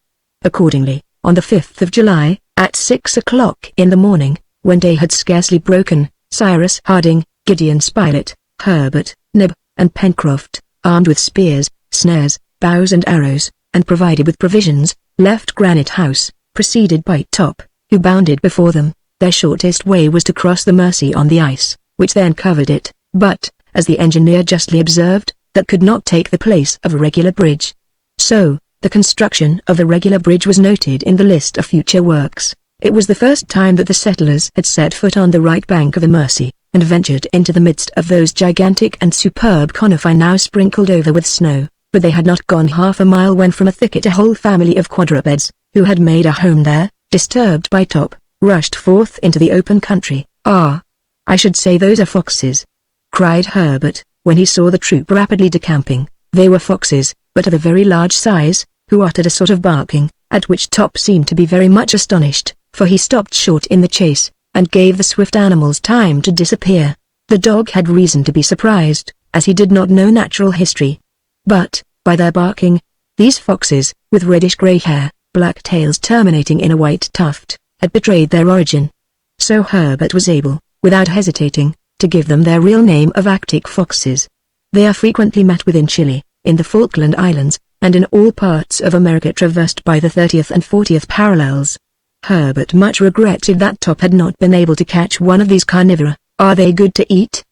Accordingly, on the 5th of July, at 6 o'clock in the morning, when day had scarcely broken, Cyrus Harding, Gideon Spilett, Herbert, Neb, and Pencroft, armed with spears, snares, bows and arrows, and provided with provisions, left Granite House, preceded by Top, who bounded before them. Their shortest way was to cross the Mersey on the ice, which then covered it, but, as the engineer justly observed, that could not take the place of a regular bridge. So, the construction of the regular bridge was noted in the list of future works. It was the first time that the settlers had set foot on the right bank of the Mersey, and ventured into the midst of those gigantic and superb coniferae now sprinkled over with snow, but they had not gone half a mile when from a thicket a whole family of quadrupeds, who had made a home there, disturbed by Top, rushed forth into the open country. "Ah! I should say those are foxes!" cried Herbert, when he saw the troop rapidly decamping. They were foxes, but of a very large size, who uttered a sort of barking, at which Top seemed to be very much astonished, for he stopped short in the chase, and gave the swift animals time to disappear. The dog had reason to be surprised, as he did not know natural history. But, by their barking, these foxes, with reddish-grey hair, black tails terminating in a white tuft, had betrayed their origin. So Herbert was able, without hesitating, to give them their real name of Arctic foxes. They are frequently met with in Chile, in the Falkland Islands, and in all parts of America traversed by the 30th and 40th parallels. Herbert much regretted that Top had not been able to catch one of these carnivora. "Are they good to eat?"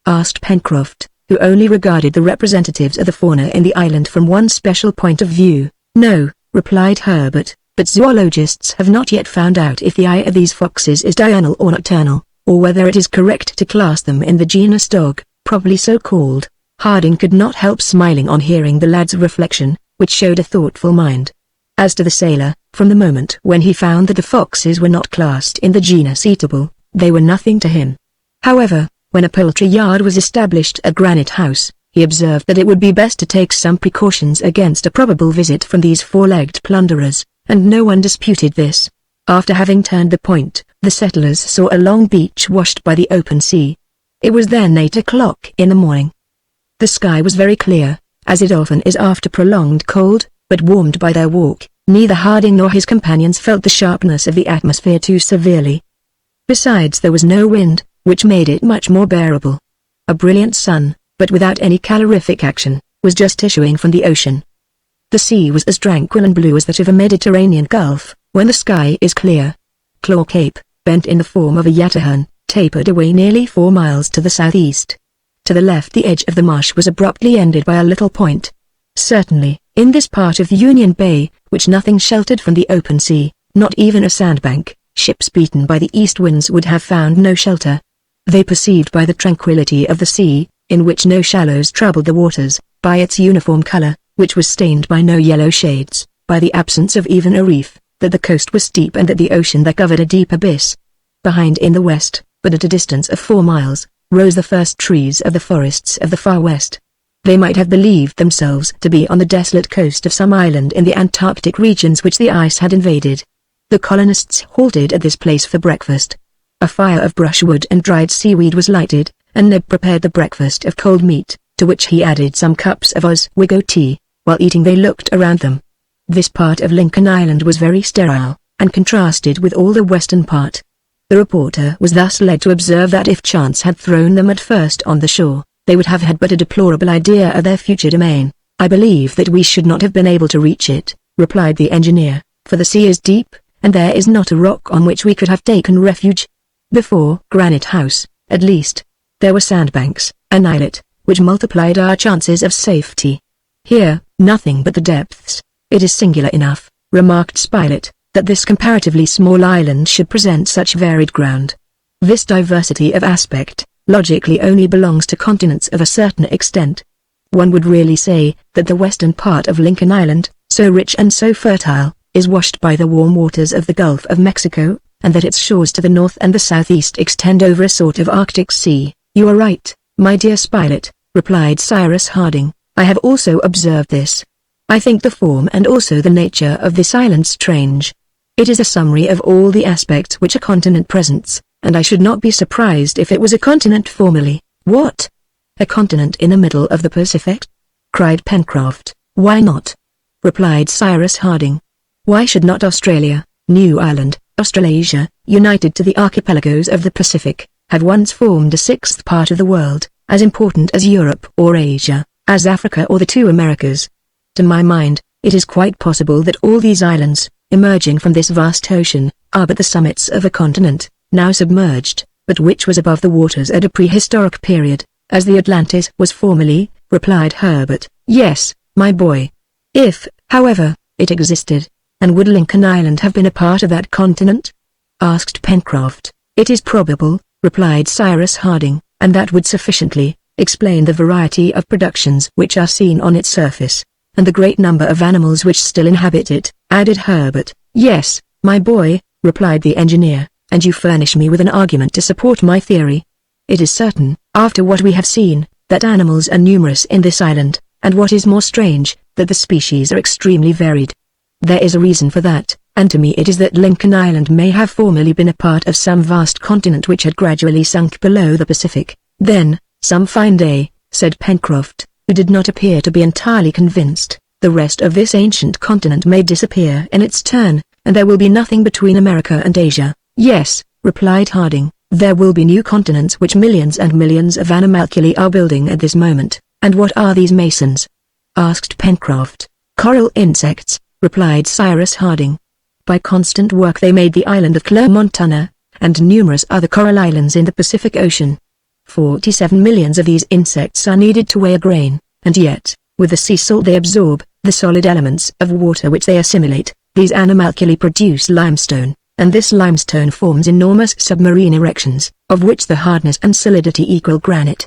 asked Pencroft, who only regarded the representatives of the fauna in the island from one special point of view. "No," replied Herbert, "but zoologists have not yet found out if the eye of these foxes is diurnal or nocturnal, or whether it is correct to class them in the genus dog, properly so called." Harding could not help smiling on hearing the lad's reflection, which showed a thoughtful mind. As to the sailor, from the moment when he found that the foxes were not classed in the genus eatable, they were nothing to him. However, when a poultry yard was established at Granite House, he observed that it would be best to take some precautions against a probable visit from these four-legged plunderers, and no one disputed this. After having turned the point, the settlers saw a long beach washed by the open sea. It was then 8 o'clock in the morning. The sky was very clear, as it often is after prolonged cold, but warmed by their walk, neither Harding nor his companions felt the sharpness of the atmosphere too severely. Besides, there was no wind, which made it much more bearable. A brilliant sun, but without any calorific action, was just issuing from the ocean. The sea was as tranquil and blue as that of a Mediterranean gulf, when the sky is clear. Claw Cape, bent in the form of a yataghan, tapered away nearly 4 miles to the southeast. To the left the edge of the marsh was abruptly ended by a little point. Certainly, in this part of the Union Bay, which nothing sheltered from the open sea, not even a sandbank, ships beaten by the east winds would have found no shelter. They perceived by the tranquility of the sea, in which no shallows troubled the waters, by its uniform color, which was stained by no yellow shades, by the absence of even a reef, that the coast was steep and that the ocean there covered a deep abyss. Behind in the west, but at a distance of 4 miles, rose the first trees of the forests of the far west. They might have believed themselves to be on the desolate coast of some island in the Antarctic regions which the ice had invaded. The colonists halted at this place for breakfast. A fire of brushwood and dried seaweed was lighted, and Neb prepared the breakfast of cold meat, to which he added some cups of Oswego tea. While eating they looked around them. This part of Lincoln Island was very sterile, and contrasted with all the western part. The reporter was thus led to observe that if chance had thrown them at first on the shore, they would have had but a deplorable idea of their future domain. "I believe that we should not have been able to reach it," replied the engineer, "for the sea is deep, and there is not a rock on which we could have taken refuge. Before Granite House, at least, there were sandbanks, an islet, which multiplied our chances of safety. Here, nothing but the depths." "It is singular enough," remarked Spilett, "that this comparatively small island should present such varied ground. This diversity of aspect, logically only belongs to continents of a certain extent. One would really say that the western part of Lincoln Island, so rich and so fertile, is washed by the warm waters of the Gulf of Mexico, and that its shores to the north and the southeast extend over a sort of Arctic Sea." "You are right, my dear Spilett," replied Cyrus Harding. "I have also observed this. I think the form and also the nature of this island strange. It is a summary of all the aspects which a continent presents, and I should not be surprised if it was a continent formerly." "What? A continent in the middle of the Pacific?" cried Pencroft. "Why not?" replied Cyrus Harding. "Why should not Australia, New Ireland, Australasia, united to the archipelagos of the Pacific, have once formed a sixth part of the world, as important as Europe or Asia, as Africa or the two Americas? To my mind, it is quite possible that all these islands, emerging from this vast ocean, are but the summits of a continent, now submerged, but which was above the waters at a prehistoric period, as the Atlantis was formerly," replied Herbert. "Yes, my boy. If, however, it existed, and would Lincoln Island have been a part of that continent?" asked Pencroft. "It is probable," replied Cyrus Harding, "and that would sufficiently explain the variety of productions which are seen on its surface, and the great number of animals which still inhabit it," added Herbert. "Yes, my boy," replied the engineer, "and you furnish me with an argument to support my theory. It is certain, after what we have seen, that animals are numerous in this island, and what is more strange, that the species are extremely varied. There is a reason for that, and to me it is that Lincoln Island may have formerly been a part of some vast continent which had gradually sunk below the Pacific. Then, some fine day," said Pencroft, who did not appear to be entirely convinced, "the rest of this ancient continent may disappear in its turn, and there will be nothing between America and Asia." "Yes," replied Harding, "there will be new continents which millions and millions of animalculae are building at this moment." "And what are these masons?" asked Pencroft. Coral insects, replied Cyrus Harding. By constant work they made the island of Clermontana, and numerous other coral islands in the Pacific Ocean. 47 millions of these insects are needed to weigh a grain, and yet, with the sea salt they absorb, the solid elements of water which they assimilate, these animalculae produce limestone, and this limestone forms enormous submarine erections, of which the hardness and solidity equal granite.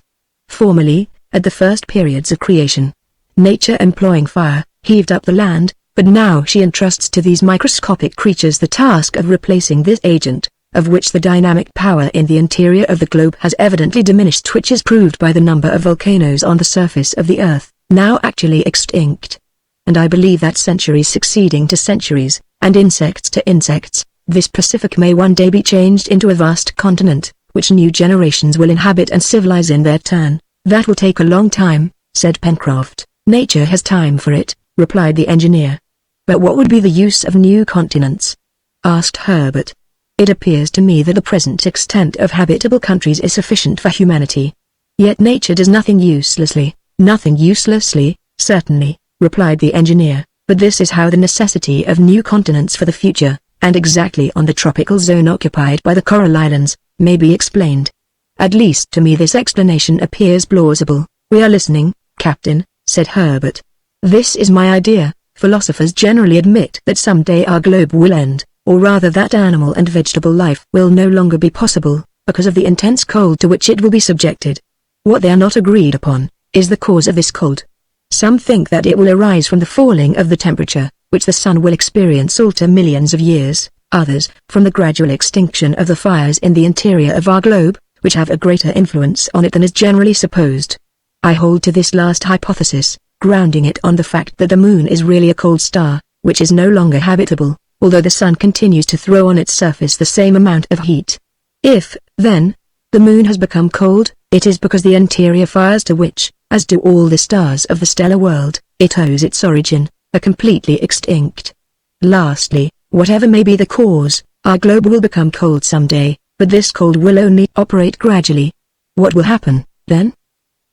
Formerly, at the first periods of creation, nature employing fire, heaved up the land, but now she entrusts to these microscopic creatures the task of replacing this agent, of which the dynamic power in the interior of the globe has evidently diminished, which is proved by the number of volcanoes on the surface of the earth, now actually extinct. And I believe that centuries succeeding to centuries, and insects to insects, this Pacific may one day be changed into a vast continent, which new generations will inhabit and civilize in their turn. That will take a long time, said Pencroft. Nature has time for it, replied the engineer. But what would be the use of new continents? Asked Herbert. It appears to me that the present extent of habitable countries is sufficient for humanity. Yet nature does nothing uselessly, certainly, replied the engineer, but this is how the necessity of new continents for the future, and exactly on the tropical zone occupied by the coral islands, may be explained. At least to me this explanation appears plausible. We are listening, Captain, said Herbert. This is my idea. Philosophers generally admit that someday our globe will end, or rather that animal and vegetable life will no longer be possible, because of the intense cold to which it will be subjected. What they are not agreed upon, is the cause of this cold. Some think that it will arise from the falling of the temperature, which the sun will experience alter millions of years, others, from the gradual extinction of the fires in the interior of our globe, which have a greater influence on it than is generally supposed. I hold to this last hypothesis, grounding it on the fact that the moon is really a cold star, which is no longer habitable, although the sun continues to throw on its surface the same amount of heat. If, then, the moon has become cold, it is because the interior fires to which, as do all the stars of the stellar world, it owes its origin, are completely extinct. Lastly, whatever may be the cause, our globe will become cold someday, but this cold will only operate gradually. What will happen, then?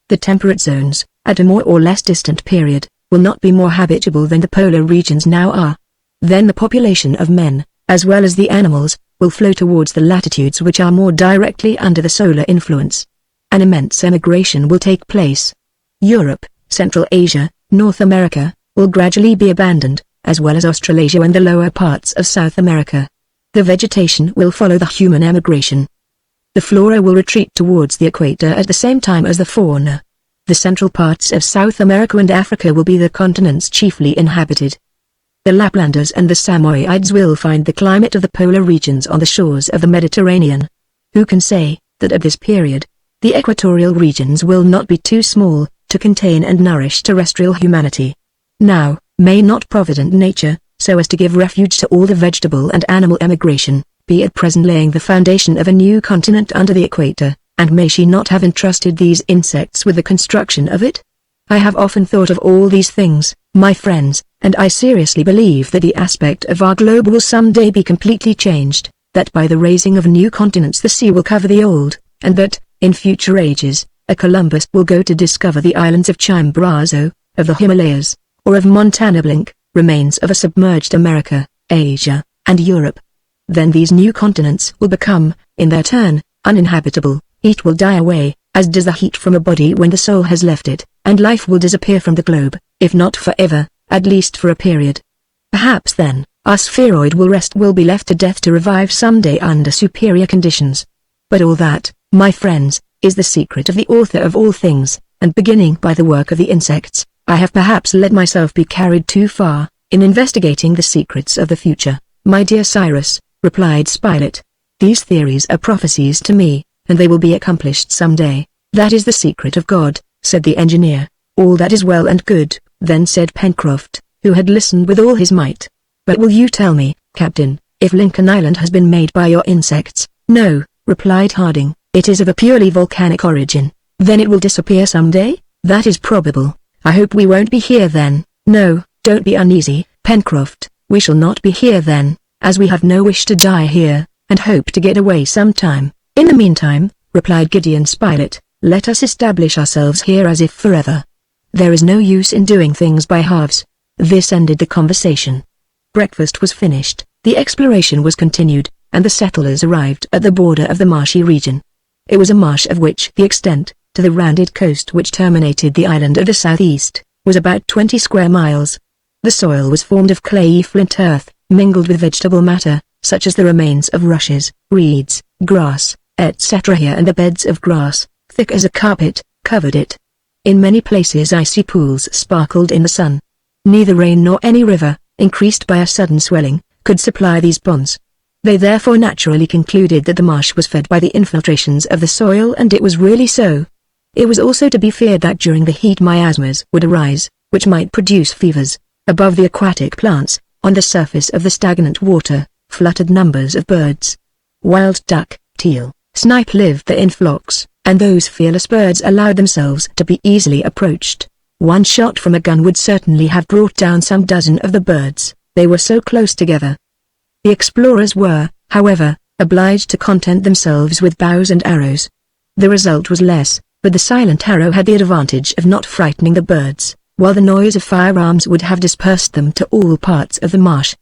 The temperate zones, at a more or less distant period, will not be more habitable than the polar regions now are. Then the population of men, as well as the animals, will flow towards the latitudes which are more directly under the solar influence. An immense emigration will take place. Europe, Central Asia, North America, will gradually be abandoned, as well as Australasia and the lower parts of South America. The vegetation will follow the human emigration. The flora will retreat towards the equator at the same time as the fauna. The central parts of South America and Africa will be the continents chiefly inhabited. The Laplanders and the Samoyeds will find the climate of the polar regions on the shores of the Mediterranean. Who can say, that at this period, the equatorial regions will not be too small, to contain and nourish terrestrial humanity? Now, may not provident nature, so as to give refuge to all the vegetable and animal emigration, be at present laying the foundation of a new continent under the equator, and may she not have entrusted these insects with the construction of it? I have often thought of all these things, my friends, and I seriously believe that the aspect of our globe will someday be completely changed, that by the raising of new continents the sea will cover the old, and that, in future ages, a Columbus will go to discover the islands of Chimborazo, of the Himalayas, or of Montana Blink, remains of a submerged America, Asia, and Europe. Then these new continents will become, in their turn, uninhabitable, heat will die away, as does the heat from a body when the soul has left it, and life will disappear from the globe, if not forever, at least for a period. Perhaps then, our spheroid will be left to death to revive someday under superior conditions. But all that, my friends, is the secret of the author of all things, and beginning by the work of the insects, I have perhaps let myself be carried too far, in investigating the secrets of the future. My dear Cyrus, replied Spilett, these theories are prophecies to me, and they will be accomplished someday. That is the secret of God, said the engineer. All that is well and good, then said Pencroft, who had listened with all his might. But will you tell me, Captain, if Lincoln Island has been made by your insects? No, replied Harding, it is of a purely volcanic origin. Then it will disappear someday? That is probable. I hope we won't be here then. No, don't be uneasy, Pencroft, we shall not be here then, as we have no wish to die here, and hope to get away sometime. In the meantime, replied Gideon Spilett, let us establish ourselves here as if forever. There is no use in doing things by halves. This ended the conversation. Breakfast was finished, the exploration was continued, and the settlers arrived at the border of the marshy region. It was a marsh of which the extent, to the rounded coast which terminated the island of the southeast, was about 20 square miles. The soil was formed of clayey flint earth, mingled with vegetable matter, such as the remains of rushes, reeds, grass, etc. Here and the beds of grass, thick as a carpet, covered it. In many places icy pools sparkled in the sun. Neither rain nor any river, increased by a sudden swelling, could supply these ponds. They therefore naturally concluded that the marsh was fed by the infiltrations of the soil, and it was really so. It was also to be feared that during the heat miasmas would arise, which might produce fevers. Above the aquatic plants, on the surface of the stagnant water, fluttered numbers of birds. Wild duck, teal, snipe lived there in flocks, and those fearless birds allowed themselves to be easily approached. One shot from a gun would certainly have brought down some dozen of the birds, they were so close together. The explorers were, however, obliged to content themselves with bows and arrows. The result was less, but the silent arrow had the advantage of not frightening the birds, while the noise of firearms would have dispersed them to all parts of the marsh.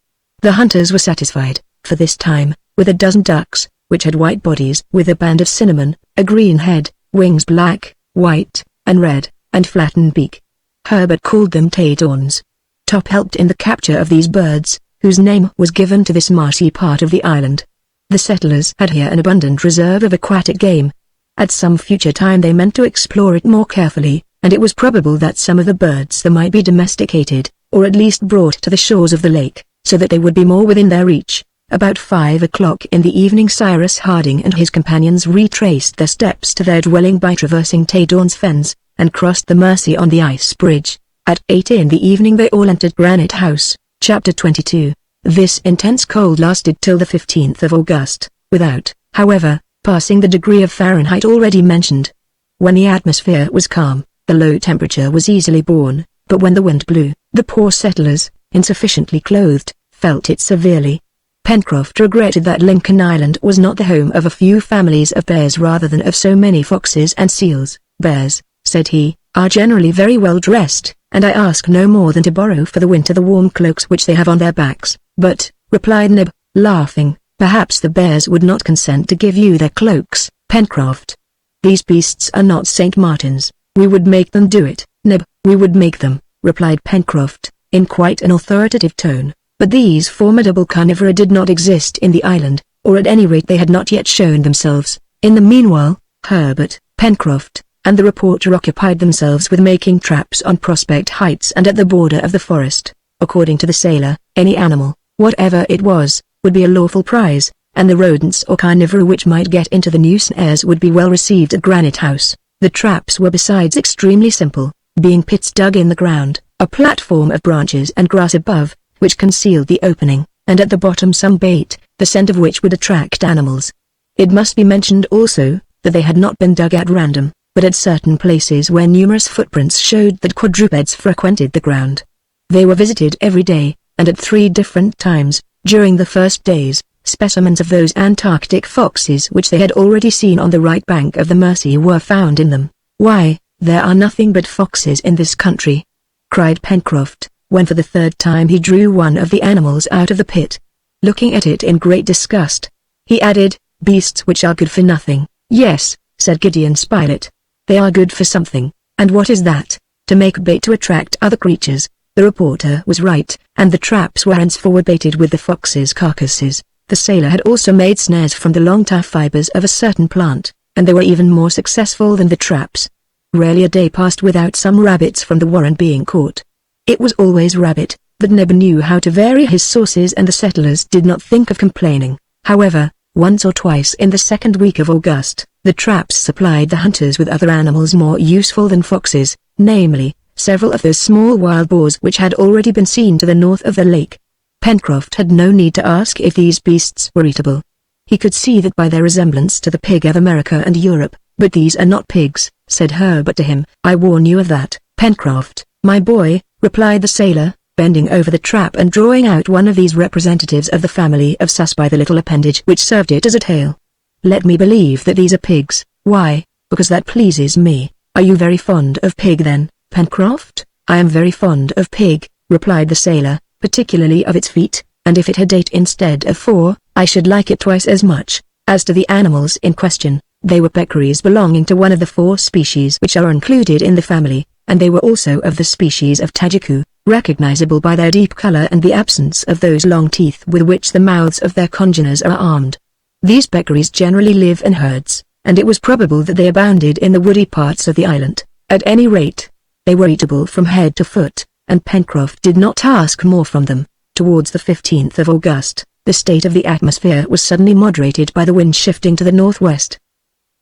The hunters were satisfied, for this time, with a dozen ducks, which had white bodies with a band of cinnamon, a green head, wings black, white, and red, and flattened beak. Herbert called them tadorns. Top helped in the capture of these birds, whose name was given to this marshy part of the island. The settlers had here an abundant reserve of aquatic game. At some future time they meant to explore it more carefully, and it was probable that some of the birds there might be domesticated, or at least brought to the shores of the lake, so that they would be more within their reach. About 5 o'clock in the evening Cyrus Harding and his companions retraced their steps to their dwelling by traversing Tadorn's fens, and crossed the Mersey on the ice bridge. At 8 in the evening they all entered Granite House. Chapter 22. This intense cold lasted till the 15th of August, without, however, passing the degree of Fahrenheit already mentioned. When the atmosphere was calm, the low temperature was easily borne, but when the wind blew, the poor settlers, insufficiently clothed, felt it severely. Pencroft regretted that Lincoln Island was not the home of a few families of bears rather than of so many foxes and seals. Bears, said he, are generally very well dressed, and I ask no more than to borrow for the winter the warm cloaks which they have on their backs. But, replied Neb, laughing, perhaps the bears would not consent to give you their cloaks, Pencroft. These beasts are not St. Martins. We would make them do it, Neb. We would make them, replied Pencroft, in quite an authoritative tone. But these formidable carnivora did not exist in the island, or at any rate they had not yet shown themselves. In the meanwhile, Herbert, Pencroft, and the reporter occupied themselves with making traps on Prospect Heights and at the border of the forest. According to the sailor, any animal, whatever it was, would be a lawful prize, and the rodents or carnivora which might get into the new snares would be well received at Granite House. The traps were besides extremely simple, being pits dug in the ground, a platform of branches and grass above, which concealed the opening, and at the bottom some bait, the scent of which would attract animals. It must be mentioned also, that they had not been dug at random, but at certain places where numerous footprints showed that quadrupeds frequented the ground. They were visited every day, and at 3 different times. During the first days, specimens of those Antarctic foxes which they had already seen on the right bank of the Mersey were found in them. "Why, there are nothing but foxes in this country," cried Pencroft, when for the 3rd time he drew one of the animals out of the pit. Looking at it in great disgust, he added, "Beasts which are good for nothing." "Yes," said Gideon Spilett, "they are good for something, and what is that? To make bait to attract other creatures." The reporter was right, and the traps were henceforward baited with the foxes' carcasses. The sailor had also made snares from the long tough fibers of a certain plant, and they were even more successful than the traps. Rarely a day passed without some rabbits from the warren being caught. It was always rabbit, but Neb knew how to vary his sources and the settlers did not think of complaining. However, once or twice in the 2nd week of August, the traps supplied the hunters with other animals more useful than foxes, namely, several of those small wild boars which had already been seen to the north of the lake. Pencroft had no need to ask if these beasts were eatable. He could see that by their resemblance to the pig of America and Europe. "But these are not pigs," said Herbert to him. "I warn you of that, Pencroft, my boy," replied the sailor, bending over the trap and drawing out one of these representatives of the family of sus by the little appendage which served it as a tail. "Let me believe that these are pigs." "Why, because that pleases me." "Are you very fond of pig then, Pencroft?" "I am very fond of pig," replied the sailor, particularly of its feet, and if it had 8 instead of 4, I should like it twice as much. As to the animals in question, they were peccaries belonging to one of the 4 species which are included in the family, and they were also of the species of tajiku, recognizable by their deep color and the absence of those long teeth with which the mouths of their congeners are armed. These peccaries generally live in herds, and it was probable that they abounded in the woody parts of the island. At any rate, they were eatable from head to foot, and Pencroft did not ask more from them. Towards the 15th of August, the state of the atmosphere was suddenly moderated by the wind shifting to the northwest.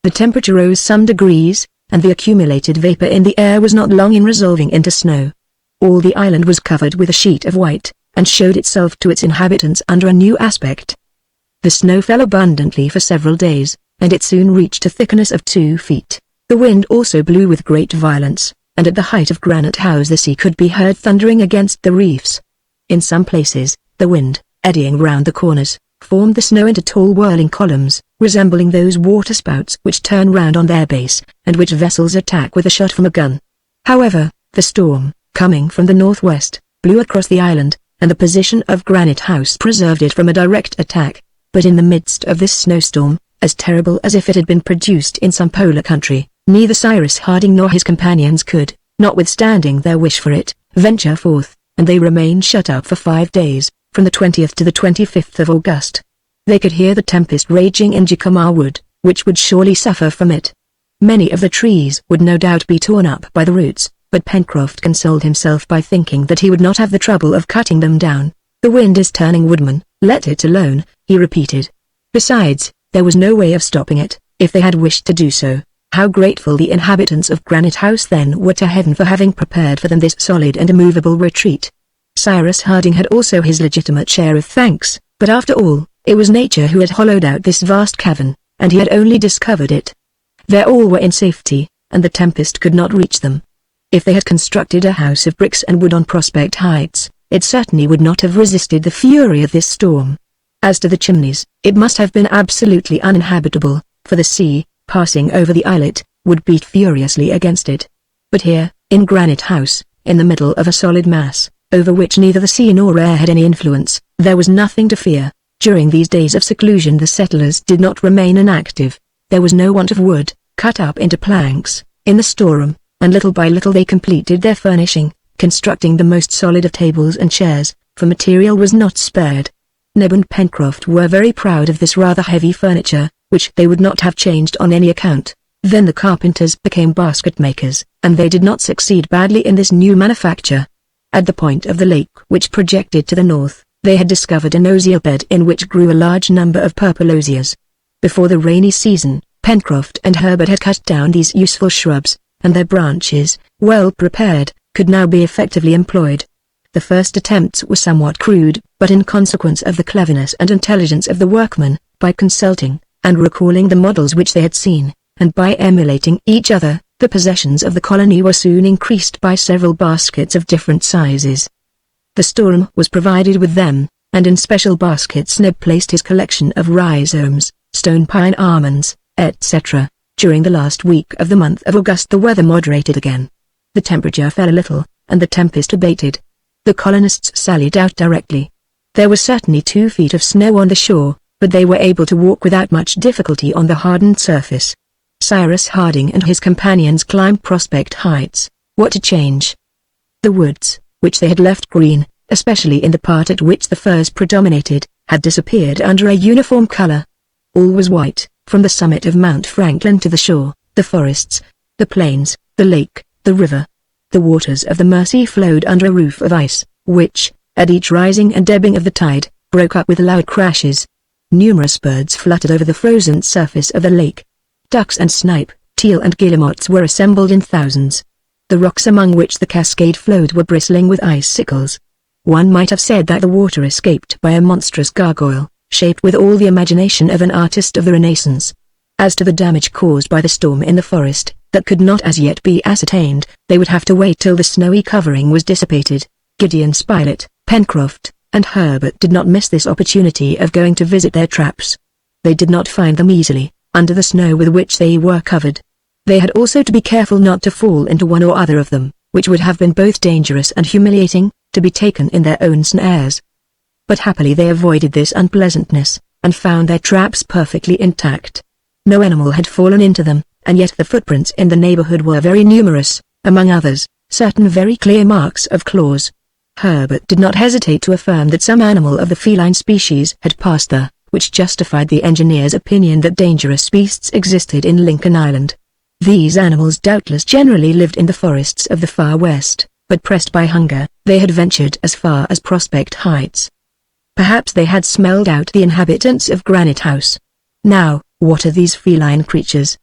The temperature rose some degrees, and the accumulated vapor in the air was not long in resolving into snow. All the island was covered with a sheet of white, and showed itself to its inhabitants under a new aspect. The snow fell abundantly for several days, and it soon reached a thickness of 2 feet. The wind also blew with great violence, and at the height of Granite House the sea could be heard thundering against the reefs. In some places, the wind, eddying round the corners, formed the snow into tall whirling columns, resembling those waterspouts which turn round on their base, and which vessels attack with a shot from a gun. However, the storm, coming from the northwest, blew across the island, and the position of Granite House preserved it from a direct attack. But in the midst of this snowstorm, as terrible as if it had been produced in some polar country, neither Cyrus Harding nor his companions could, notwithstanding their wish for it, venture forth, and they remained shut up for 5 days, from the 20th to the 25th of August. They could hear the tempest raging in Jacamar Wood, which would surely suffer from it. Many of the trees would no doubt be torn up by the roots, but Pencroft consoled himself by thinking that he would not have the trouble of cutting them down. The wind is turning, Woodman, let it alone, he repeated. Besides, there was no way of stopping it, if they had wished to do so. How grateful the inhabitants of Granite House then were to heaven for having prepared for them this solid and immovable retreat. Cyrus Harding had also his legitimate share of thanks, but after all, it was nature who had hollowed out this vast cavern, and he had only discovered it. There all were in safety, and the tempest could not reach them. If they had constructed a house of bricks and wood on Prospect Heights, it certainly would not have resisted the fury of this storm. As to the chimneys, it must have been absolutely uninhabitable, for the sea, passing over the islet, would beat furiously against it. But here, in Granite House, in the middle of a solid mass, over which neither the sea nor air had any influence, there was nothing to fear. During these days of seclusion the settlers did not remain inactive. There was no want of wood, cut up into planks, in the storeroom, and little by little they completed their furnishing, constructing the most solid of tables and chairs, for material was not spared. Neb and Pencroft were very proud of this rather heavy furniture, which they would not have changed on any account. Then the carpenters became basket makers, and they did not succeed badly in this new manufacture. At the point of the lake which projected to the north, they had discovered an osier bed in which grew a large number of purple osiers. Before the rainy season, Pencroft and Herbert had cut down these useful shrubs, and their branches, well prepared, could now be effectively employed. The first attempts were somewhat crude, but in consequence of the cleverness and intelligence of the workmen, by consulting, and recalling the models which they had seen, and by emulating each other, the possessions of the colony were soon increased by several baskets of different sizes. The storeroom was provided with them, and in special baskets Neb placed his collection of rhizomes, stone pine almonds, etc. During the last week of the month of August the weather moderated again. The temperature fell a little, and the tempest abated. The colonists sallied out directly. There was certainly 2 feet of snow on the shore, but they were able to walk without much difficulty on the hardened surface. Cyrus Harding and his companions climbed Prospect Heights. What a change! The woods, which they had left green, especially in the part at which the firs predominated, had disappeared under a uniform color. All was white, from the summit of Mount Franklin to the shore, the forests, the plains, the lake, the river. The waters of the Mersey flowed under a roof of ice, which, at each rising and ebbing of the tide, broke up with loud crashes. Numerous birds fluttered over the frozen surface of the lake. Ducks and snipe, teal and guillemots were assembled in thousands. The rocks among which the cascade flowed were bristling with icicles. One might have said that the water escaped by a monstrous gargoyle, shaped with all the imagination of an artist of the Renaissance. As to the damage caused by the storm in the forest, that could not as yet be ascertained, they would have to wait till the snowy covering was dissipated. Gideon Spilett, Pencroft, and Herbert did not miss this opportunity of going to visit their traps. They did not find them easily, under the snow with which they were covered. They had also to be careful not to fall into one or other of them, which would have been both dangerous and humiliating, to be taken in their own snares. But happily they avoided this unpleasantness, and found their traps perfectly intact. No animal had fallen into them, and yet the footprints in the neighborhood were very numerous, among others, certain very clear marks of claws. Herbert did not hesitate to affirm that some animal of the feline species had passed there, which justified the engineer's opinion that dangerous beasts existed in Lincoln Island. These animals doubtless generally lived in the forests of the far west, but pressed by hunger, they had ventured as far as Prospect Heights. Perhaps they had smelled out the inhabitants of Granite House. "Now, what are these feline creatures?"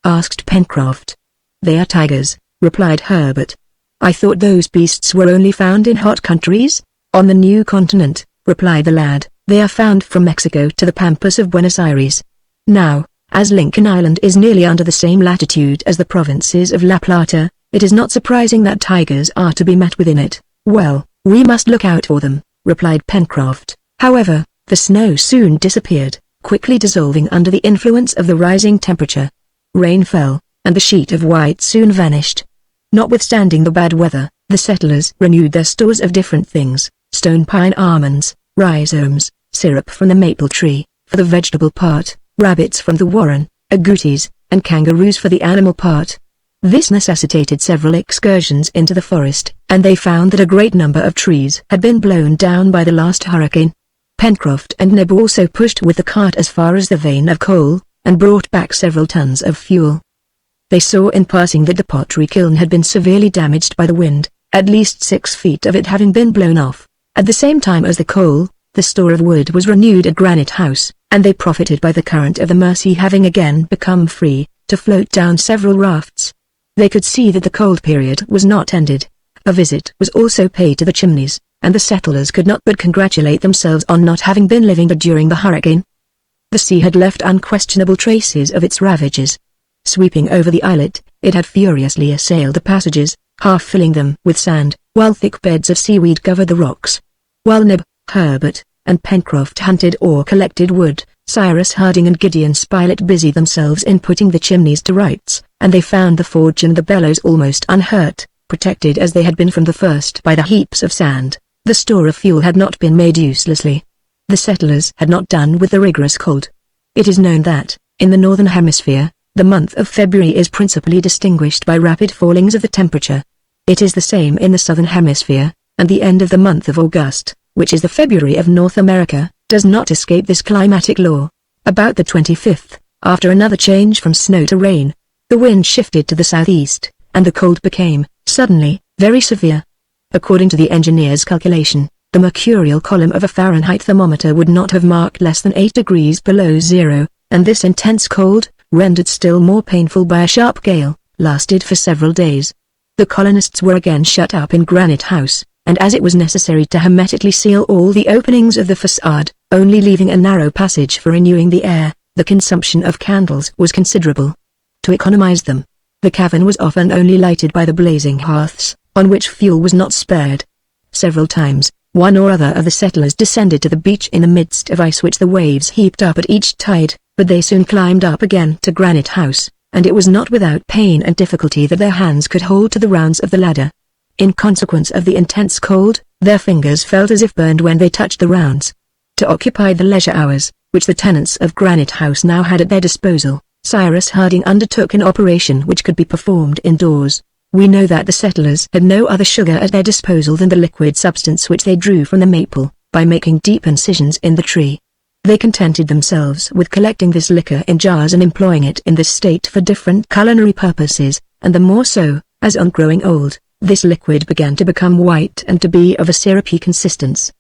asked Pencroft. "They are tigers," replied Herbert. "I thought those beasts were only found in hot countries?" "On the new continent," replied the lad. "They are found from Mexico to the pampas of Buenos Aires. Now, as Lincoln Island is nearly under the same latitude as the provinces of La Plata, it is not surprising that tigers are to be met with in it." "Well, we must look out for them," replied Pencroft. However, the snow soon disappeared, quickly dissolving under the influence of the rising temperature. Rain fell, and the sheet of white soon vanished. Notwithstanding the bad weather, the settlers renewed their stores of different things: stone pine almonds, rhizomes, syrup from the maple tree, for the vegetable part, rabbits from the warren, agoutis, and kangaroos for the animal part. This necessitated several excursions into the forest, and they found that a great number of trees had been blown down by the last hurricane. Pencroft and Neb also pushed with the cart as far as the vein of coal, and brought back several tons of fuel. They saw in passing that the pottery kiln had been severely damaged by the wind, at least 6 feet of it having been blown off. At the same time as the coal, the store of wood was renewed at Granite House, and they profited by the current of the Mercy having again become free, to float down several rafts. They could see that the cold period was not ended. A visit was also paid to the Chimneys, and the settlers could not but congratulate themselves on not having been living there during the hurricane. The sea had left unquestionable traces of its ravages. Sweeping over the islet, it had furiously assailed the passages, half filling them with sand, while thick beds of seaweed covered the rocks. While Neb, Herbert, and Pencroft hunted or collected wood, Cyrus Harding and Gideon Spilett busied themselves in putting the Chimneys to rights, and they found the forge and the bellows almost unhurt, protected as they had been from the first by the heaps of sand. The store of fuel had not been made uselessly. The settlers had not done with the rigorous cold. It is known that, in the northern hemisphere, the month of February is principally distinguished by rapid fallings of the temperature. It is the same in the southern hemisphere, and the end of the month of August, which is the February of North America, does not escape this climatic law. About the 25th, after another change from snow to rain, the wind shifted to the southeast, and the cold became, suddenly, very severe. According to the engineer's calculation, the mercurial column of a Fahrenheit thermometer would not have marked less than 8 degrees below zero, and this intense cold, rendered still more painful by a sharp gale, lasted for several days. The colonists were again shut up in Granite House, and as it was necessary to hermetically seal all the openings of the facade, only leaving a narrow passage for renewing the air, the consumption of candles was considerable. To economize them, the cavern was often only lighted by the blazing hearths, on which fuel was not spared. Several times, one or other of the settlers descended to the beach in the midst of ice which the waves heaped up at each tide, but they soon climbed up again to Granite House, and it was not without pain and difficulty that their hands could hold to the rounds of the ladder. In consequence of the intense cold, their fingers felt as if burned when they touched the rounds. To occupy the leisure hours, which the tenants of Granite House now had at their disposal, Cyrus Harding undertook an operation which could be performed indoors. We know that the settlers had no other sugar at their disposal than the liquid substance which they drew from the maple, by making deep incisions in the tree. They contented themselves with collecting this liquor in jars and employing it in this state for different culinary purposes, and the more so, as on growing old, this liquid began to become white and to be of a syrupy consistence.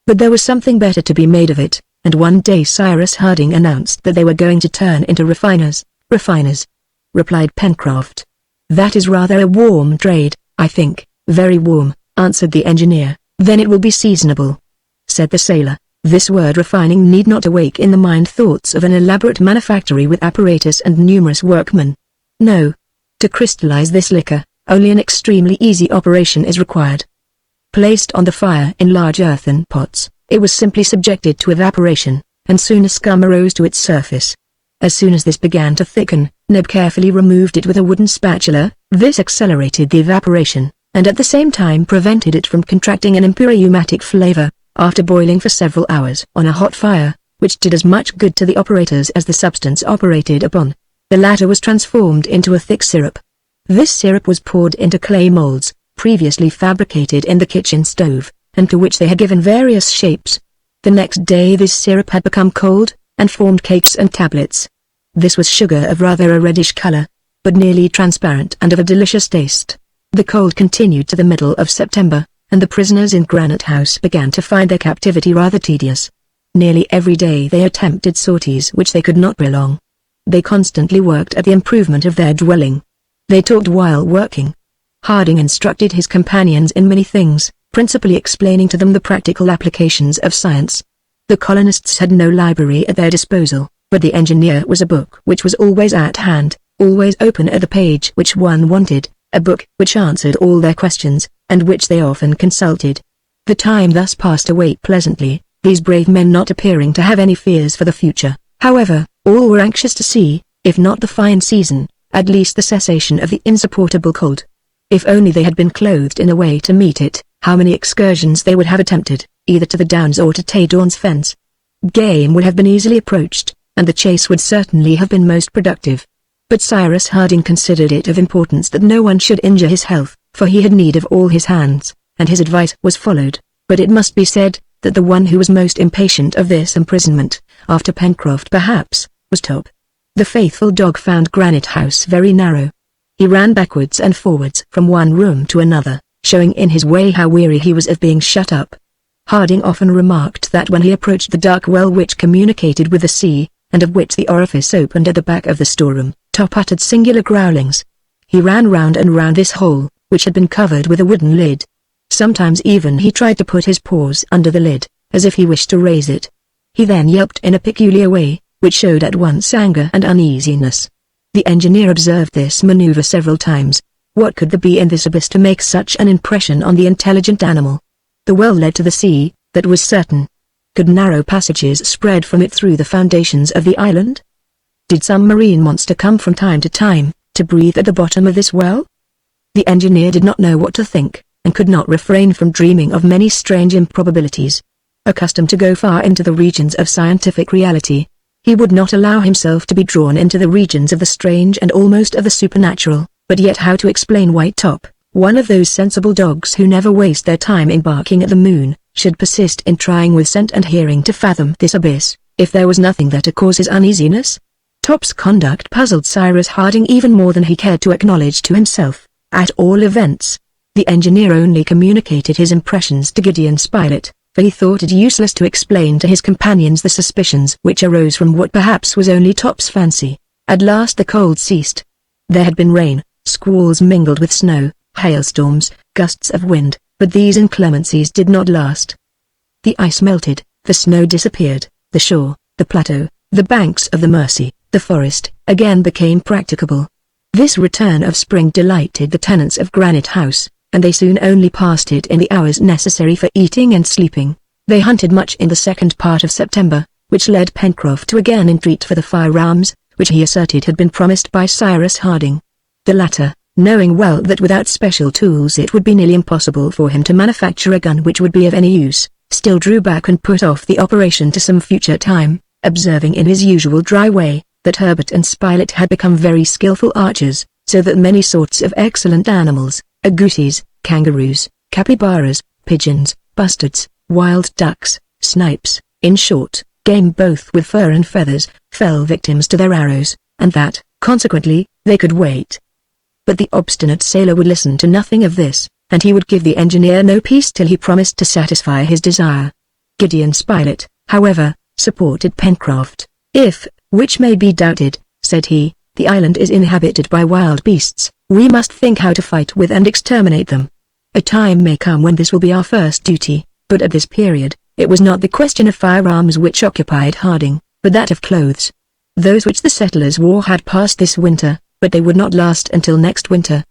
But there was something better to be made of it, and one day Cyrus Harding announced that they were going to turn into refiners. "Refiners?" replied Pencroft. "That is rather a warm trade, I think." "Very warm," answered the engineer. "Then it will be seasonable," said the sailor. This word refining need not awake in the mind thoughts of an elaborate manufactory with apparatus and numerous workmen. No. To crystallize this liquor, only an extremely easy operation is required. Placed on the fire in large earthen pots, it was simply subjected to evaporation, and soon a scum arose to its surface. As soon as this began to thicken, Neb carefully removed it with a wooden spatula. This accelerated the evaporation, and at the same time prevented it from contracting an aromatic flavor, after boiling for several hours on a hot fire, which did as much good to the operators as the substance operated upon. The latter was transformed into a thick syrup. This syrup was poured into clay molds, previously fabricated in the kitchen stove, and to which they had given various shapes. The next day this syrup had become cold, and formed cakes and tablets. This was sugar of rather a reddish color, but nearly transparent and of a delicious taste. The cold continued to the middle of September, and the prisoners in Granite House began to find their captivity rather tedious. Nearly every day they attempted sorties which they could not prolong. They constantly worked at the improvement of their dwelling. They talked while working. Harding instructed his companions in many things, principally explaining to them the practical applications of science. The colonists had no library at their disposal, but the engineer was a book which was always at hand, always open at the page which one wanted, a book which answered all their questions, and which they often consulted. The time thus passed away pleasantly, these brave men not appearing to have any fears for the future. However, all were anxious to see, if not the fine season, at least the cessation of the insupportable cold. If only they had been clothed in a way to meet it, how many excursions they would have attempted, either to the downs or to Taydorn's fence. Game would have been easily approached, and the chase would certainly have been most productive. But Cyrus Harding considered it of importance that no one should injure his health, for he had need of all his hands, and his advice was followed. But it must be said, that the one who was most impatient of this imprisonment, after Pencroft perhaps, was Top. The faithful dog found Granite House very narrow. He ran backwards and forwards from one room to another, showing in his way how weary he was of being shut up. Harding often remarked that when he approached the dark well which communicated with the sea, and of which the orifice opened at the back of the storeroom, Top uttered singular growlings. He ran round and round this hole, which had been covered with a wooden lid. Sometimes even he tried to put his paws under the lid, as if he wished to raise it. He then yelped in a peculiar way, which showed at once anger and uneasiness. The engineer observed this maneuver several times. What could there be in this abyss to make such an impression on the intelligent animal? The well led to the sea, that was certain. Could narrow passages spread from it through the foundations of the island? Did some marine monster come from time to time, to breathe at the bottom of this well? The engineer did not know what to think, and could not refrain from dreaming of many strange improbabilities. Accustomed to go far into the regions of scientific reality, he would not allow himself to be drawn into the regions of the strange and almost of the supernatural. But yet how to explain White Top, one of those sensible dogs who never waste their time in barking at the moon, should persist in trying with scent and hearing to fathom this abyss, if there was nothing there to cause his uneasiness? Top's conduct puzzled Cyrus Harding even more than he cared to acknowledge to himself. At all events, the engineer only communicated his impressions to Gideon Spilett, for he thought it useless to explain to his companions the suspicions which arose from what perhaps was only Top's fancy. At last the cold ceased. There had been rain, squalls mingled with snow, hailstorms, gusts of wind, but these inclemencies did not last. The ice melted, the snow disappeared, the shore, the plateau, the banks of the Mersey, the forest, again became practicable. This return of spring delighted the tenants of Granite House, and they soon only passed it in the hours necessary for eating and sleeping. They hunted much in the second part of September, which led Pencroft to again entreat for the firearms, which he asserted had been promised by Cyrus Harding. The latter, knowing well that without special tools it would be nearly impossible for him to manufacture a gun which would be of any use, still drew back and put off the operation to some future time, observing in his usual dry way, that Herbert and Spilett had become very skillful archers, so that many sorts of excellent animals, agoutis, kangaroos, capybaras, pigeons, bustards, wild ducks, snipes, in short, game both with fur and feathers, fell victims to their arrows, and that, consequently, they could wait. But the obstinate sailor would listen to nothing of this, and he would give the engineer no peace till he promised to satisfy his desire. Gideon Spilett, however, supported Pencroft. If, which may be doubted, said he, the island is inhabited by wild beasts, we must think how to fight with and exterminate them. A time may come when this will be our first duty, but at this period, it was not the question of firearms which occupied Harding, but that of clothes. Those which the settlers wore had passed this winter, but they would not last until next winter.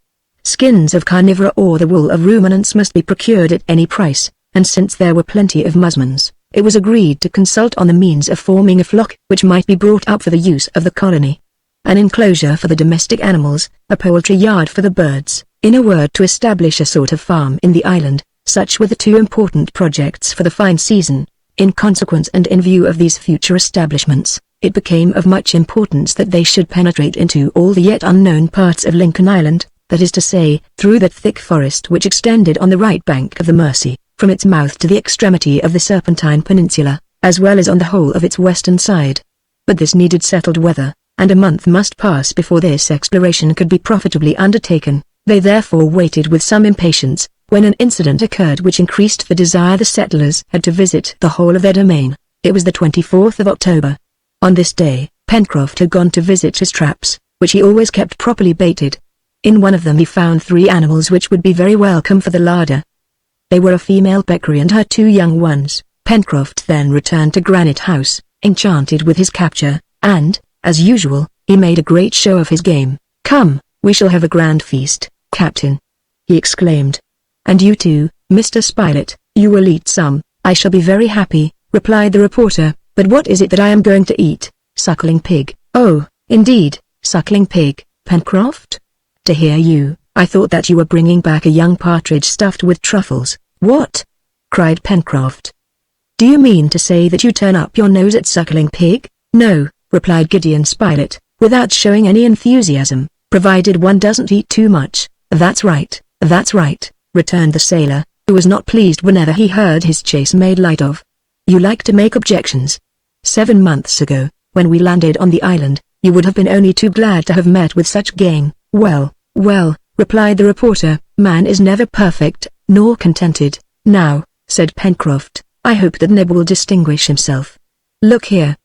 Skins of carnivora or the wool of ruminants must be procured at any price, and since there were plenty of musmons, it was agreed to consult on the means of forming a flock which might be brought up for the use of the colony. An enclosure for the domestic animals, a poultry yard for the birds, In a word, to establish a sort of farm in the island. Such were the two important projects for the fine season. In consequence and in view of these future establishments, it became of much importance that they should penetrate into all the yet unknown parts of Lincoln Island, that is to say, through that thick forest which extended on the right bank of the Mersey, from its mouth to the extremity of the Serpentine Peninsula, as well as on the whole of its western side. But this needed settled weather, and a month must pass before this exploration could be profitably undertaken. They therefore waited with some impatience, when an incident occurred which increased the desire the settlers had to visit the whole of their domain. It was the 24th of October. On this day, Pencroft had gone to visit his traps, which he always kept properly baited. In one of them he found 3 animals which would be very welcome for the larder. They were a female peccary and her 2 young ones. Pencroft then returned to Granite House, enchanted with his capture, and, as usual, he made a great show of his game. "Come, we shall have a grand feast, Captain," he exclaimed. "And you too, Mr. Spilett, you will eat some." "I shall be very happy," replied the reporter, "but what is it that I am going to eat?" "Suckling pig." "Oh, indeed, suckling pig, Pencroft? To hear you, I thought that you were bringing back a young partridge stuffed with truffles." "What?" cried Pencroft. "Do you mean to say that you turn up your nose at suckling pig?" "No," replied Gideon Spilett, without showing any enthusiasm, "provided one doesn't eat too much." That's right," returned the sailor, who was not pleased whenever he heard his chase made light of. "You like to make objections. 7 months ago, when we landed on the island, you would have been only too glad to have met with such game." Well, replied the reporter, "man is never perfect, nor contented." "Now," said Pencroft, "I hope that Neb will distinguish himself. Look here.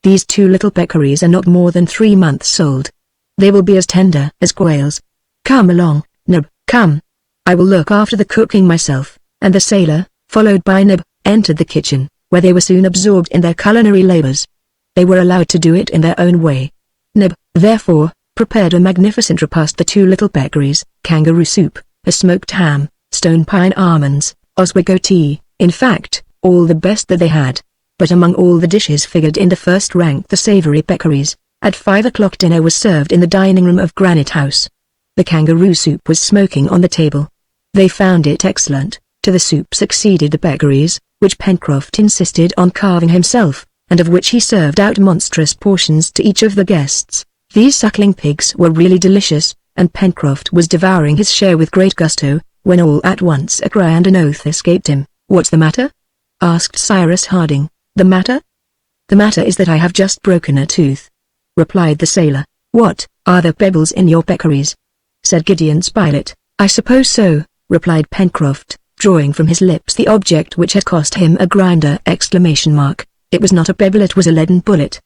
These 2 little peccaries are not more than 3 months old. They will be as tender as quails. Come along, Neb, come. I will look after the cooking myself." And the sailor, followed by Neb, entered the kitchen, where they were soon absorbed in their culinary labors. They were allowed to do it in their own way. Neb, therefore, prepared a magnificent repast: the 2 little peccaries, kangaroo soup, a smoked ham, stone pine almonds, Oswego tea, in fact, all the best that they had. But among all the dishes figured in the first rank the savory peccaries. At 5 o'clock dinner was served in the dining room of Granite House. The kangaroo soup was smoking on the table. They found it excellent. To the soup succeeded the peccaries, which Pencroft insisted on carving himself, and of which he served out monstrous portions to each of the guests. These suckling pigs were really delicious, and Pencroft was devouring his share with great gusto, when all at once a cry and an oath escaped him. "What's the matter?" asked Cyrus Harding. "The matter? The matter is that I have just broken a tooth," replied the sailor. "What, are there pebbles in your peccaries?" said Gideon Spilett. "I suppose so," replied Pencroft, drawing from his lips the object which had cost him a grinder! It was not a pebble, it was a leaden bullet.